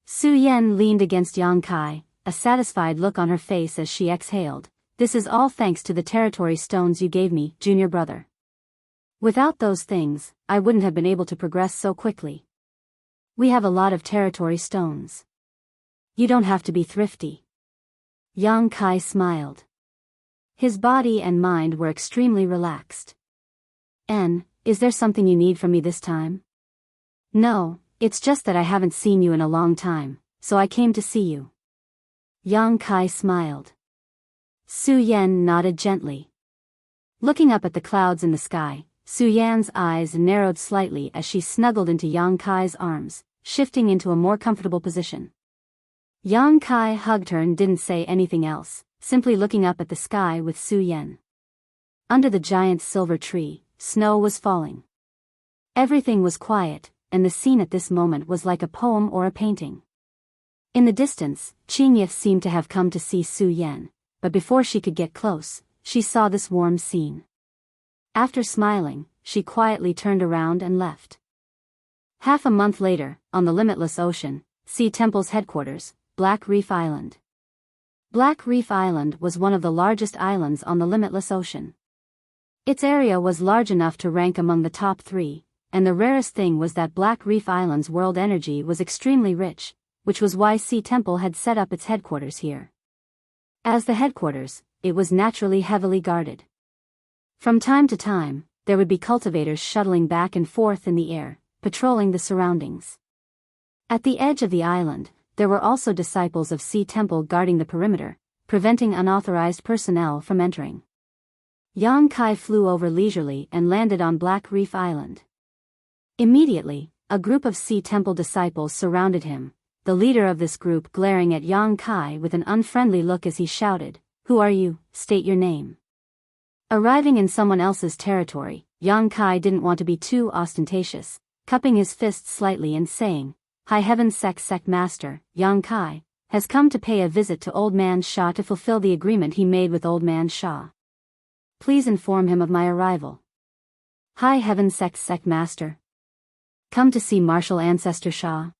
Su Yan leaned against Yang Kai, a satisfied look on her face as she exhaled. This is all thanks to the territory stones you gave me, junior brother. Without those things, I wouldn't have been able to progress so quickly. We have a lot of territory stones. You don't have to be thrifty. Yang Kai smiled. His body and mind were extremely relaxed. Is there something you need from me this time? No, it's just that I haven't seen you in a long time, so I came to see you. Yang Kai smiled. Su Yan nodded gently. Looking up at the clouds in the sky, Su Yan's eyes narrowed slightly as she snuggled into Yang Kai's arms, shifting into a more comfortable position. Yang Kai hugged her and didn't say anything else, simply looking up at the sky with Su Yan. Under the giant silver tree, snow was falling. Everything was quiet, and the scene at this moment was like a poem or a painting. In the distance, Qingyef seemed to have come to see Su Yan, but before she could get close, she saw this warm scene. After smiling, she quietly turned around and left. Half a month later, on the limitless ocean, Sea Temple's headquarters, Black Reef Island. Black Reef Island was one of the largest islands on the limitless ocean. Its area was large enough to rank among the top 3, and the rarest thing was that Black Reef Island's world energy was extremely rich, which was why Sea Temple had set up its headquarters here. As the headquarters, it was naturally heavily guarded. From time to time, there would be cultivators shuttling back and forth in the air, patrolling the surroundings. At the edge of the island, there were also disciples of Sea Temple guarding the perimeter, preventing unauthorized personnel from entering. Yang Kai flew over leisurely and landed on Black Reef Island. Immediately, a group of Sea Temple disciples surrounded him, the leader of this group glaring at Yang Kai with an unfriendly look as he shouted, "Who are you? State your name." Arriving in someone else's territory, Yang Kai didn't want to be too ostentatious, cupping his fists slightly and saying, High Heaven Sect Master, Yang Kai, has come to pay a visit to Old Man Sha to fulfill the agreement he made with Old Man Sha. Please inform him of my arrival. High Heaven Sect Master. Come to see Martial Ancestor Sha.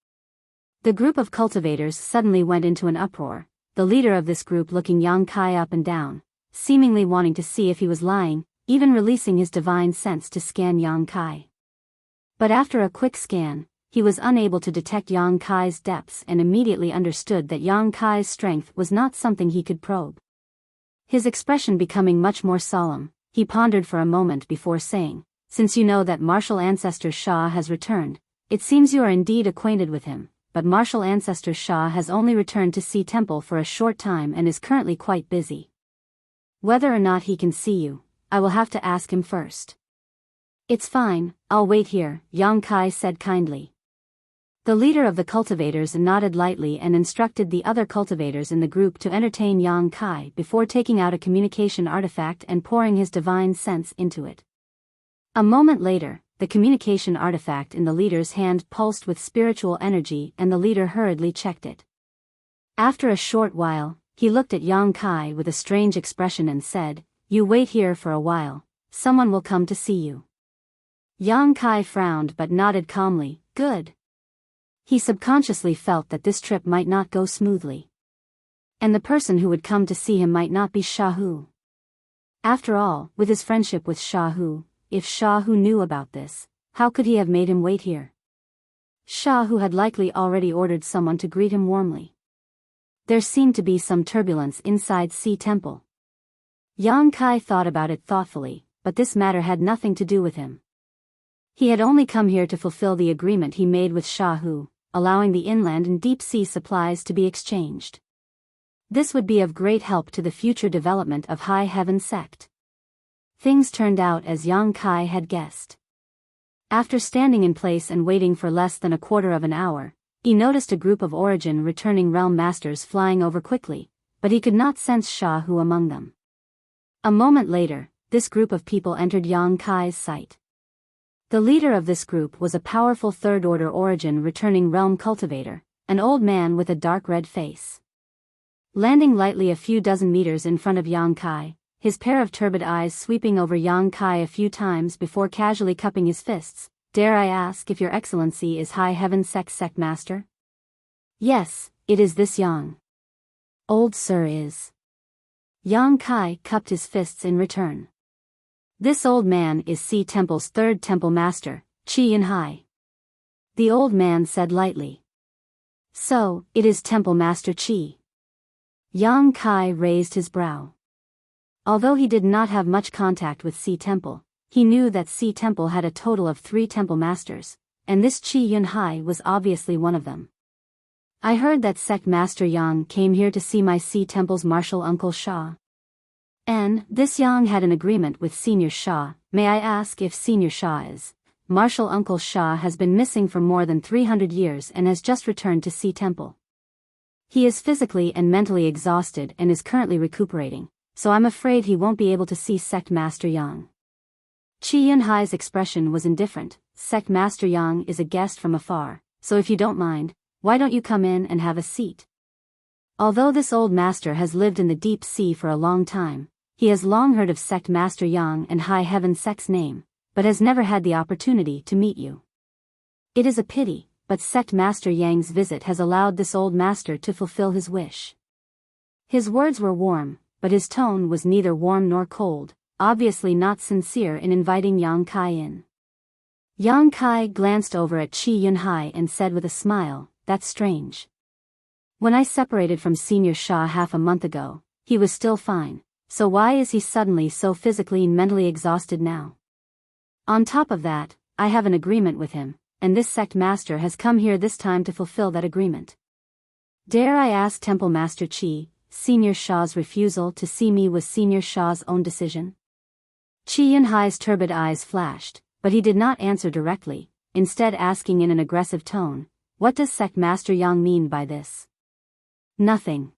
The group of cultivators suddenly went into an uproar, the leader of this group looking Yang Kai up and down, seemingly wanting to see if he was lying, even releasing his divine sense to scan Yang Kai. But after a quick scan, he was unable to detect Yang Kai's depths and immediately understood that Yang Kai's strength was not something he could probe. His expression becoming much more solemn, he pondered for a moment before saying, Since you know that Martial Ancestor Sha has returned, it seems you are indeed acquainted with him, but Martial Ancestor Sha has only returned to Sea Temple for a short time and is currently quite busy. Whether or not he can see you, I will have to ask him first. It's fine, I'll wait here, Yang Kai said kindly. The leader of the cultivators nodded lightly and instructed the other cultivators in the group to entertain Yang Kai before taking out a communication artifact and pouring his divine sense into it. A moment later, the communication artifact in the leader's hand pulsed with spiritual energy and the leader hurriedly checked it. After a short while, he looked at Yang Kai with a strange expression and said, You wait here for a while, someone will come to see you. Yang Kai frowned but nodded calmly, Good. He subconsciously felt that this trip might not go smoothly. And the person who would come to see him might not be Shahu. After all, with his friendship with Shahu, if Shahu knew about this, how could he have made him wait here? Shahu had likely already ordered someone to greet him warmly. There seemed to be some turbulence inside Sea Temple. Yang Kai thought about it thoughtfully, but this matter had nothing to do with him. He had only come here to fulfill the agreement he made with Shah Hu, allowing the inland and deep-sea supplies to be exchanged. This would be of great help to the future development of High Heaven sect. Things turned out as Yang Kai had guessed. After standing in place and waiting for less than a quarter of an hour, he noticed a group of Origin returning realm masters flying over quickly, but he could not sense Shah Hu among them. A moment later, this group of people entered Yang Kai's sight. The leader of this group was a powerful third-order Origin returning realm cultivator, an old man with a dark red face. Landing lightly a few dozen meters in front of Yang Kai, his pair of turbid eyes sweeping over Yang Kai a few times before casually cupping his fists, "Dare I ask if your excellency is High Heaven sect master?" "Yes, it is this Yang. Old sir is." Yang Kai cupped his fists in return. "This old man is Sea Temple's third temple master, Qi Yunhai." The old man said lightly. "So, it is Temple Master Qi." Yang Kai raised his brow. Although he did not have much contact with Sea Temple, he knew that Sea Temple had a total of 3 temple masters, and this Qi Yunhai was obviously one of them. "I heard that sect master Yang came here to see my Sea Temple's martial uncle Shah. And this Yang had an agreement with Senior Shah. May I ask if Senior Shah is?" Martial uncle Shah has been missing for more than 300 years and has just returned to Sea Temple. He is physically and mentally exhausted and is currently recuperating, so I'm afraid he won't be able to see Sect Master Yang. Qi Yunhai's expression was indifferent. "Sect Master Yang is a guest from afar, so if you don't mind, why don't you come in and have a seat?" Although this old master has lived in the deep sea for a long time, he has long heard of Sect Master Yang and High Heaven Sect's name, but has never had the opportunity to meet you. It is a pity, but Sect Master Yang's visit has allowed this old master to fulfill his wish. His words were warm, but his tone was neither warm nor cold, obviously not sincere in inviting Yang Kai in. Yang Kai glanced over at Qi Yunhai and said with a smile, "That's strange. When I separated from Senior Shah half a month ago, he was still fine, so why is he suddenly so physically and mentally exhausted now? On top of that, I have an agreement with him, and this sect master has come here this time to fulfill that agreement. Dare I ask Temple Master Qi, Senior Shah's refusal to see me was Senior Shah's own decision?" Qi Yunhai's turbid eyes flashed, but he did not answer directly, instead asking in an aggressive tone, "What does Sect Master Yang mean by this?" "Nothing."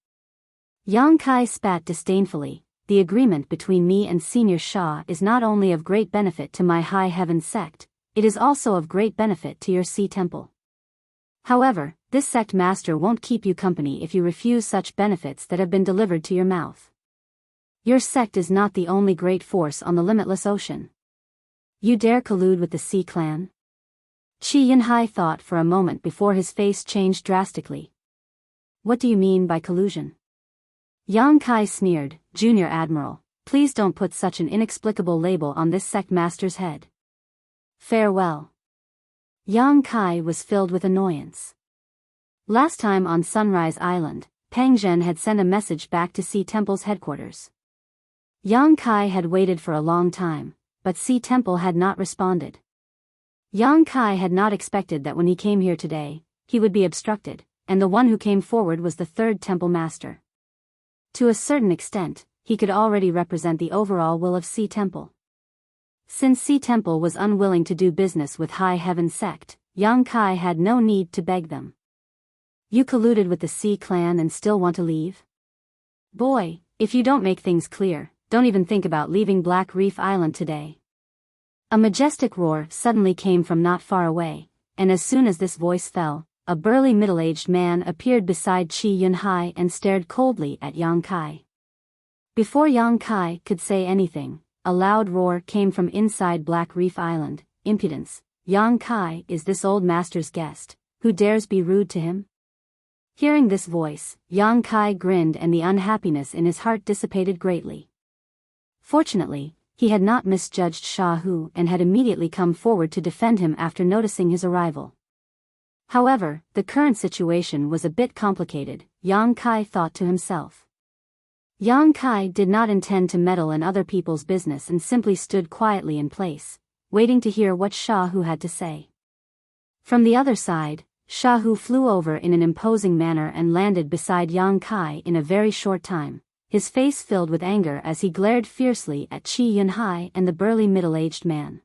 Yang Kai spat disdainfully. "The agreement between me and Senior Shah is not only of great benefit to my High Heaven sect, it is also of great benefit to your Sea Temple. However, this sect master won't keep you company if you refuse such benefits that have been delivered to your mouth. Your sect is not the only great force on the limitless ocean. You dare collude with the Sea Clan?" Qi Yunhai thought for a moment before his face changed drastically. "What do you mean by collusion?" Yang Kai sneered, "Junior Admiral, please don't put such an inexplicable label on this sect master's head. Farewell." Yang Kai was filled with annoyance. Last time on Sunrise Island, Peng Zhen had sent a message back to Sea Temple's headquarters. Yang Kai had waited for a long time, but Sea Temple had not responded. Yang Kai had not expected that when he came here today, he would be obstructed, and the one who came forward was the third temple master. To a certain extent, he could already represent the overall will of Sea Temple. Since Sea Temple was unwilling to do business with High Heaven sect, Yang Kai had no need to beg them. "You colluded with the Sea Clan and still want to leave? Boy, if you don't make things clear, don't even think about leaving Black Reef Island today." A majestic roar suddenly came from not far away, and as soon as this voice fell, a burly middle-aged man appeared beside Qi Yunhai and stared coldly at Yang Kai. Before Yang Kai could say anything, a loud roar came from inside Black Reef Island. "Impudence! Yang Kai is this old master's guest, who dares be rude to him?" Hearing this voice, Yang Kai grinned and the unhappiness in his heart dissipated greatly. Fortunately, he had not misjudged Shah Hu and had immediately come forward to defend him after noticing his arrival. However, the current situation was a bit complicated, Yang Kai thought to himself. Yang Kai did not intend to meddle in other people's business and simply stood quietly in place, waiting to hear what Shahu had to say. From the other side, Shahu flew over in an imposing manner and landed beside Yang Kai in a very short time, his face filled with anger as he glared fiercely at Qi Yunhai and the burly middle-aged man.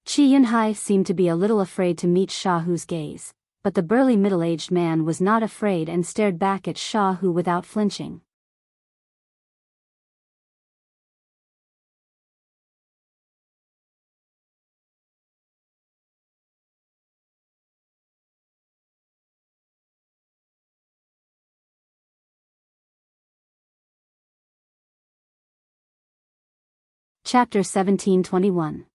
Qi Yunhai seemed to be a little afraid to meet Shahu's gaze, but the burly middle-aged man was not afraid and stared back at Shahu without flinching. Chapter 1721.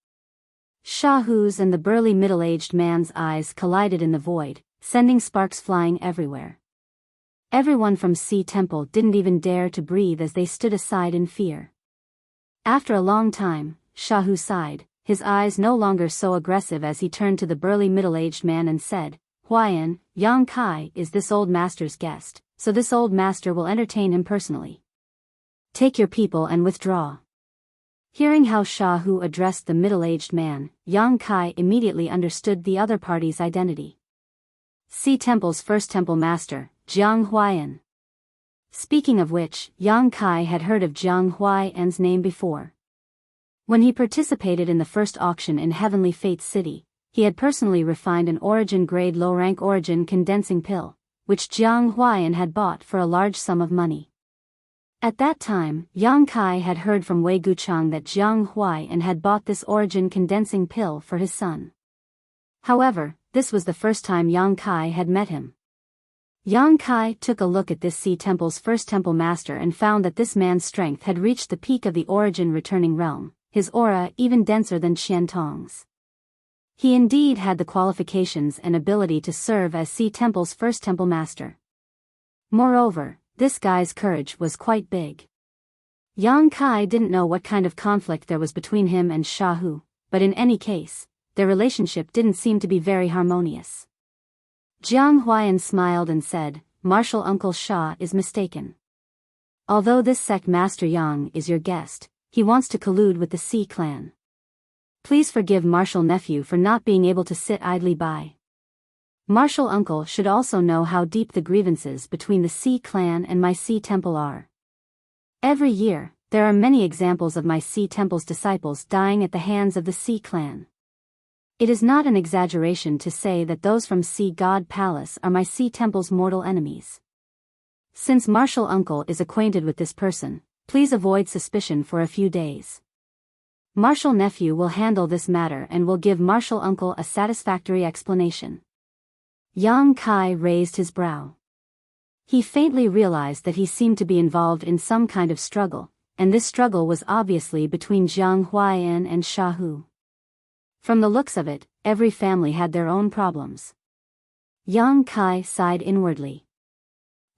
Shahu's and the burly middle-aged man's eyes collided in the void, sending sparks flying everywhere. Everyone from Sea Temple didn't even dare to breathe as they stood aside in fear. After a long time, Shahu sighed, his eyes no longer so aggressive as he turned to the burly middle-aged man and said, "Huayan, Yang Kai is this old master's guest, so this old master will entertain him personally. Take your people and withdraw." Hearing how Shahu addressed the middle-aged man, Yang Kai immediately understood the other party's identity. Sea Temple's first temple master, Jiang Huayan. Speaking of which, Yang Kai had heard of Jiang Huayan's name before. When he participated in the first auction in Heavenly Fates City, he had personally refined an origin-grade low-rank origin condensing pill, which Jiang Huayan had bought for a large sum of money. At that time, Yang Kai had heard from Wei Guchang that Jiang Huayan had bought this origin condensing pill for his son. However, this was the first time Yang Kai had met him. Yang Kai took a look at this Sea Temple's first temple master and found that this man's strength had reached the peak of the origin returning realm, his aura even denser than Qian Tong's. He indeed had the qualifications and ability to serve as Sea Temple's first temple master. Moreover, this guy's courage was quite big. Yang Kai didn't know what kind of conflict there was between him and Shahu, but in any case, their relationship didn't seem to be very harmonious. Jiang Huayan smiled and said, "Martial Uncle Sha is mistaken. Although this sect Master Yang is your guest, he wants to collude with the Sea clan. Please forgive Martial Nephew for not being able to sit idly by. Martial Uncle should also know how deep the grievances between the Sea clan and my Sea Temple are. Every year, there are many examples of my Sea Temple's disciples dying at the hands of the Sea clan. It is not an exaggeration to say that those from Sea God Palace are my Sea Temple's mortal enemies. Since Martial Uncle is acquainted with this person, please avoid suspicion for a few days. Martial Nephew will handle this matter and will give Martial Uncle a satisfactory explanation." Yang Kai raised his brow. He faintly realized that he seemed to be involved in some kind of struggle, and this struggle was obviously between Jiang Huayan and Shahu. From the looks of it, every family had their own problems. Yang Kai sighed inwardly.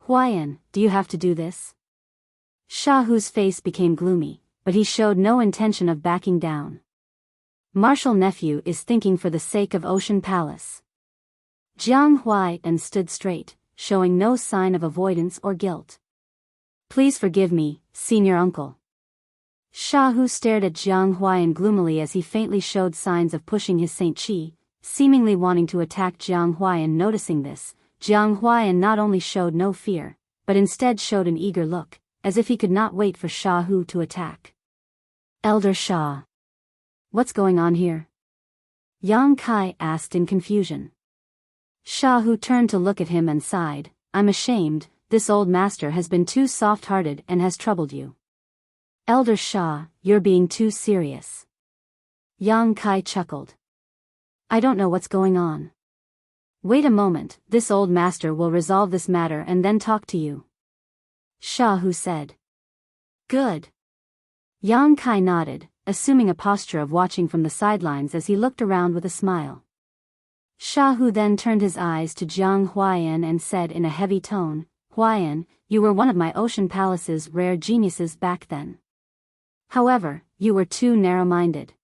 "Huayan, do you have to do this?" Shahu's face became gloomy, but he showed no intention of backing down. "Martial Nephew is thinking for the sake of Ocean Palace." Jiang Huayan stood straight, showing no sign of avoidance or guilt. "Please forgive me, senior uncle." Shahu stared at Jiang Huayan gloomily as he faintly showed signs of pushing his Saint Qi, seemingly wanting to attack Jiang Huayan. Noticing this, Jiang Huayan not only showed no fear, but instead showed an eager look, as if he could not wait for Shahu to attack. "Elder Shah. What's going on here?" Yang Kai asked in confusion. Shahu turned to look at him and sighed, "I'm ashamed, this old master has been too soft-hearted and has troubled you. Elder Shah, you're being too serious." Yang Kai chuckled. "I don't know what's going on. Wait a moment, this old master will resolve this matter and then talk to you," Shahu said. "Good." Yang Kai nodded, assuming a posture of watching from the sidelines as he looked around with a smile. Shahu then turned his eyes to Jiang Huayan and said in a heavy tone, "Huayan, you were one of my Ocean Palace's rare geniuses back then. However, you were too narrow-minded.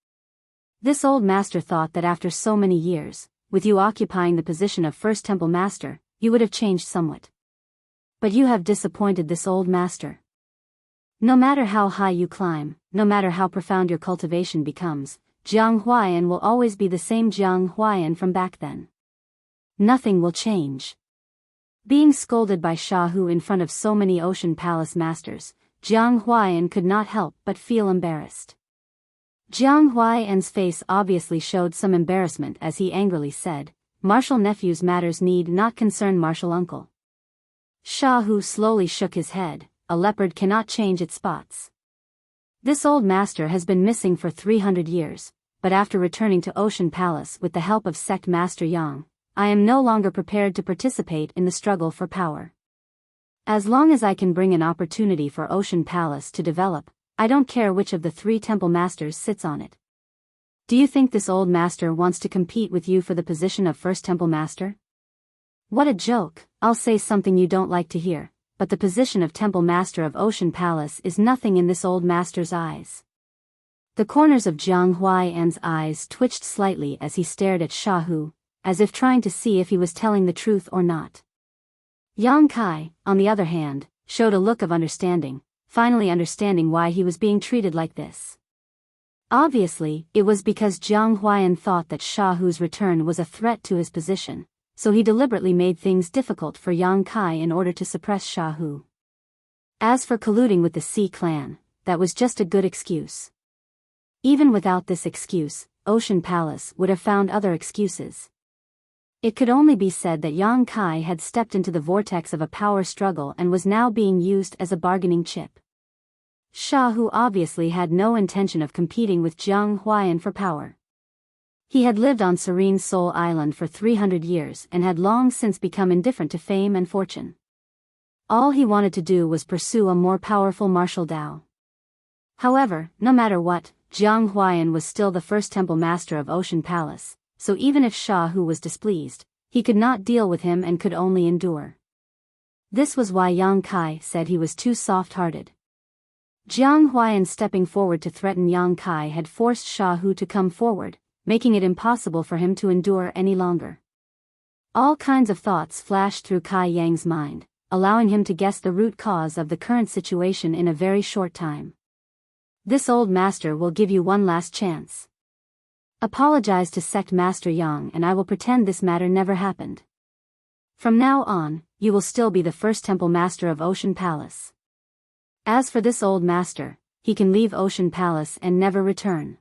This old master thought that after so many years, with you occupying the position of First Temple Master, you would have changed somewhat. But you have disappointed this old master. No matter how high you climb, no matter how profound your cultivation becomes, Jiang Huayan will always be the same Jiang Huayan from back then. Nothing will change. Being scolded by Sha Hu in front of so many Ocean Palace masters, Jiang Huayan could not help but feel embarrassed. Jiang Huayan's face obviously showed some embarrassment as he angrily said, "Martial nephew's matters need not concern martial uncle." Sha Hu slowly shook his head. A leopard cannot change its spots. This old master has been missing for 300 years, but after returning to Ocean Palace with the help of Sect Master Yang, I am no longer prepared to participate in the struggle for power. As long as I can bring an opportunity for Ocean Palace to develop, I don't care which of the 3 temple masters sits on it. Do you think this old master wants to compete with you for the position of first temple master? What a joke. I'll say something you don't like to hear, but the position of temple master of Ocean Palace is nothing in this old master's eyes. The corners of Jiang Huayan's eyes twitched slightly as he stared at Sha Hu, as if trying to see if he was telling the truth or not. Yang Kai, on the other hand, showed a look of understanding, finally understanding why he was being treated like this. Obviously, it was because Jiang Huayan thought that Sha Hu's return was a threat to his position, so he deliberately made things difficult for Yang Kai in order to suppress Sha Hu. As for colluding with the Sea clan, that was just a good excuse. Even without this excuse, Ocean Palace would have found other excuses. It could only be said that Yang Kai had stepped into the vortex of a power struggle and was now being used as a bargaining chip. Sha Hu obviously had no intention of competing with Jiang Huayan for power. He had lived on Serene Soul Island for 300 years and had long since become indifferent to fame and fortune. All he wanted to do was pursue a more powerful martial Dao. However, no matter what, Jiang Huayan was still the first temple master of Ocean Palace, so even if Sha Hu was displeased, he could not deal with him and could only endure. This was why Yang Kai said he was too soft-hearted. Jiang Huayan stepping forward to threaten Yang Kai had forced Sha Hu to come forward, making it impossible for him to endure any longer. All kinds of thoughts flashed through Kai Yang's mind, allowing him to guess the root cause of the current situation in a very short time. This old master will give you one last chance. Apologize to Sect Master Yang and I will pretend this matter never happened. From now on, you will still be the first temple master of Ocean Palace. As for this old master, he can leave Ocean Palace and never return.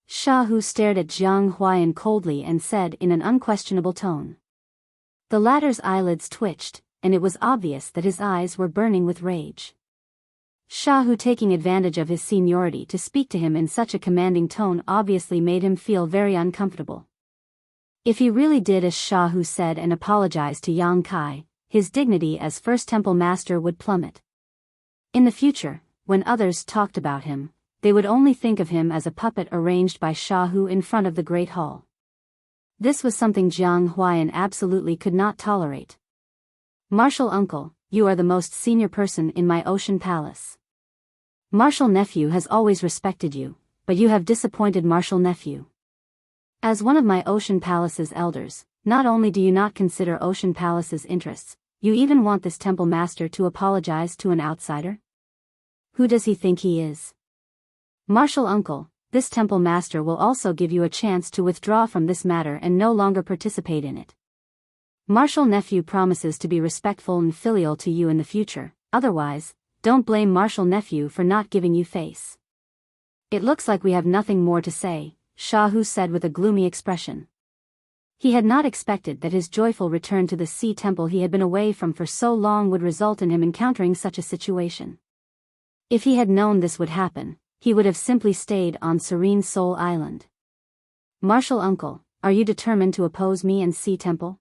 Sha Hu stared at Jiang Huayan coldly and said in an unquestionable tone. The latter's eyelids twitched, and it was obvious that his eyes were burning with rage. Sha Hu taking advantage of his seniority to speak to him in such a commanding tone obviously made him feel very uncomfortable. If he really did as Sha Hu said and apologized to Yang Kai, his dignity as first temple master would plummet. In the future, when others talked about him, they would only think of him as a puppet arranged by Sha Hu in front of the Great Hall. This was something Jiang Huayan absolutely could not tolerate. Martial uncle, you are the most senior person in my Ocean Palace. Martial nephew has always respected you, but you have disappointed Martial nephew. As one of my Ocean Palace's elders, not only do you not consider Ocean Palace's interests, you even want this temple master to apologize to an outsider? Who does he think he is? Martial uncle, this temple master will also give you a chance to withdraw from this matter and no longer participate in it. Martial nephew promises to be respectful and filial to you in the future, otherwise, don't blame Martial nephew for not giving you face. It looks like we have nothing more to say, Sha Hu said with a gloomy expression. He had not expected that his joyful return to the Sea Temple he had been away from for so long would result in him encountering such a situation. If he had known this would happen, he would have simply stayed on Serene Soul Island. Martial uncle, are you determined to oppose me and Sea Temple?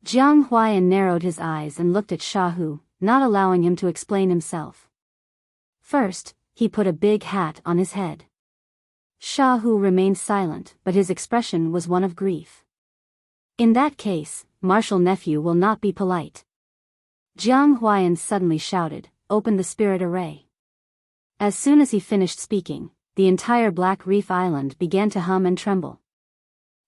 Jiang Huayan narrowed his eyes and looked at Sha Hu, not allowing him to explain himself. First, he put a big hat on his head. Sha Hu remained silent, but his expression was one of grief. In that case, Martial nephew will not be polite. Jiang Huayan suddenly shouted, "Open the spirit array." As soon as he finished speaking, the entire Black Reef Island began to hum and tremble.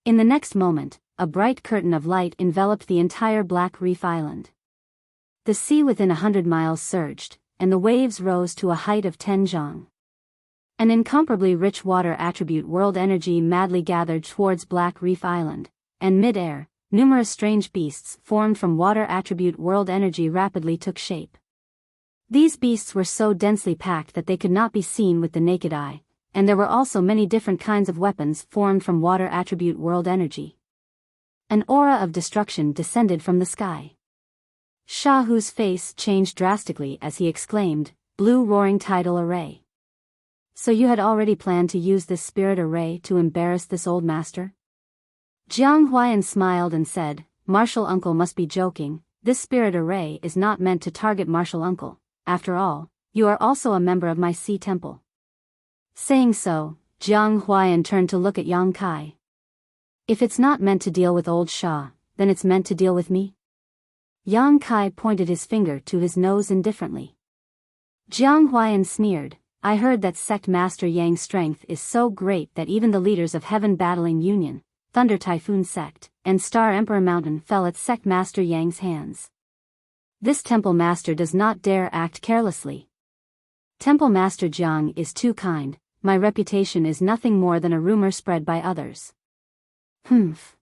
In the next moment, a bright curtain of light enveloped the entire Black Reef Island. The sea within 100 miles surged, and the waves rose to a height of 10 zhang. An incomparably rich water attribute world energy madly gathered towards Black Reef Island, and mid-air, numerous strange beasts formed from water attribute world energy rapidly took shape. These beasts were so densely packed that they could not be seen with the naked eye, and there were also many different kinds of weapons formed from water attribute world energy. An aura of destruction descended from the sky. Shahu's face changed drastically as he exclaimed, "Blue roaring tidal array. So you had already planned to use this spirit array to embarrass this old master?" Jiang Huayan smiled and said, "Martial uncle must be joking, this spirit array is not meant to target martial uncle, after all, you are also a member of my sea temple." Saying so, Jiang Huayan turned to look at Yang Kai. "If it's not meant to deal with old Sha, then it's meant to deal with me?" Yang Kai pointed his finger to his nose indifferently. Jiang Huayan sneered, "I heard that sect master Yang's strength is so great that even the leaders of Heaven Battling Union, Thunder Typhoon Sect, and Star Emperor Mountain fell at sect master Yang's hands. This temple master does not dare act carelessly. Temple master Jiang is too kind, my reputation is nothing more than a rumor spread by others." "Humph.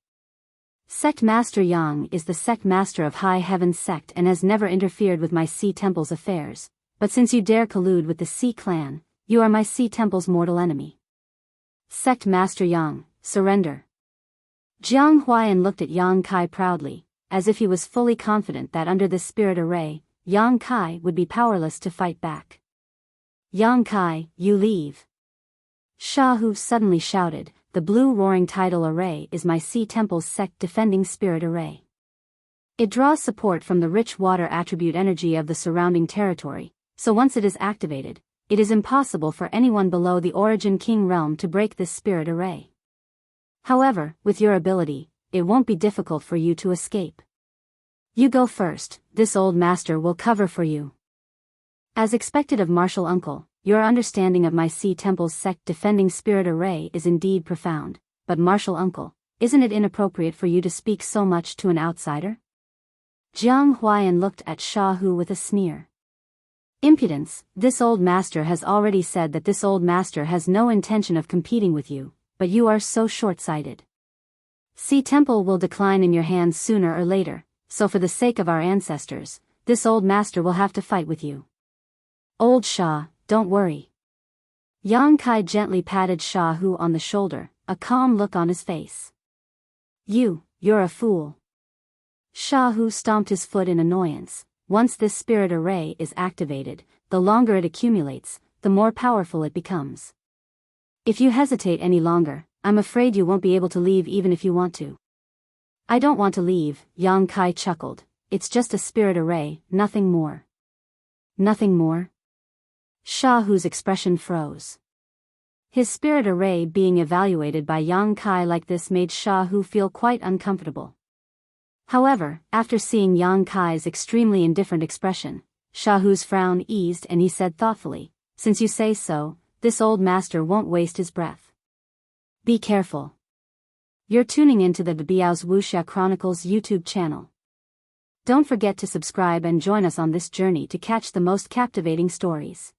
Sect master Yang is the sect master of High Heaven Sect and has never interfered with my sea temple's affairs. But since you dare collude with the Sea clan, you are my Sea Temple's mortal enemy. Sect Master Yang, surrender." Jiang Huayan looked at Yang Kai proudly, as if he was fully confident that under this spirit array, Yang Kai would be powerless to fight back. "Yang Kai, you leave." Shahu suddenly shouted, "The blue roaring tidal array is my Sea Temple's sect defending spirit array. It draws support from the rich water attribute energy of the surrounding territory. So once it is activated, it is impossible for anyone below the Origin King realm to break this spirit array. However, with your ability, it won't be difficult for you to escape. You go first, this old master will cover for you." As expected of martial uncle, your understanding of my Sea Temple's sect defending spirit array is indeed profound, but martial uncle, isn't it inappropriate for you to speak so much to an outsider? Jiang Huayan looked at Shahu with a sneer. "Impudence, this old master has already said that this old master has no intention of competing with you, but you are so short-sighted. Sea Temple will decline in your hands sooner or later, so for the sake of our ancestors, this old master will have to fight with you. Old Sha, don't worry." Yang Kai gently patted Shahu on the shoulder, a calm look on his face. You're a fool." Shahu stomped his foot in annoyance. Once this spirit array is activated, the longer it accumulates, the more powerful it becomes. If you hesitate any longer, I'm afraid you won't be able to leave even if you want to. "I don't want to leave," Yang Kai chuckled. "It's just a spirit array, nothing more." "Nothing more?" Shahu's expression froze. His spirit array being evaluated by Yang Kai like this made Shahu feel quite uncomfortable. However, after seeing Yang Kai's extremely indifferent expression, Shahu's frown eased and he said thoughtfully, "Since you say so, this old master won't waste his breath. Be careful. You're tuning into the Biyao's Wuxia Chronicles YouTube channel. Don't forget to subscribe and join us on this journey to catch the most captivating stories.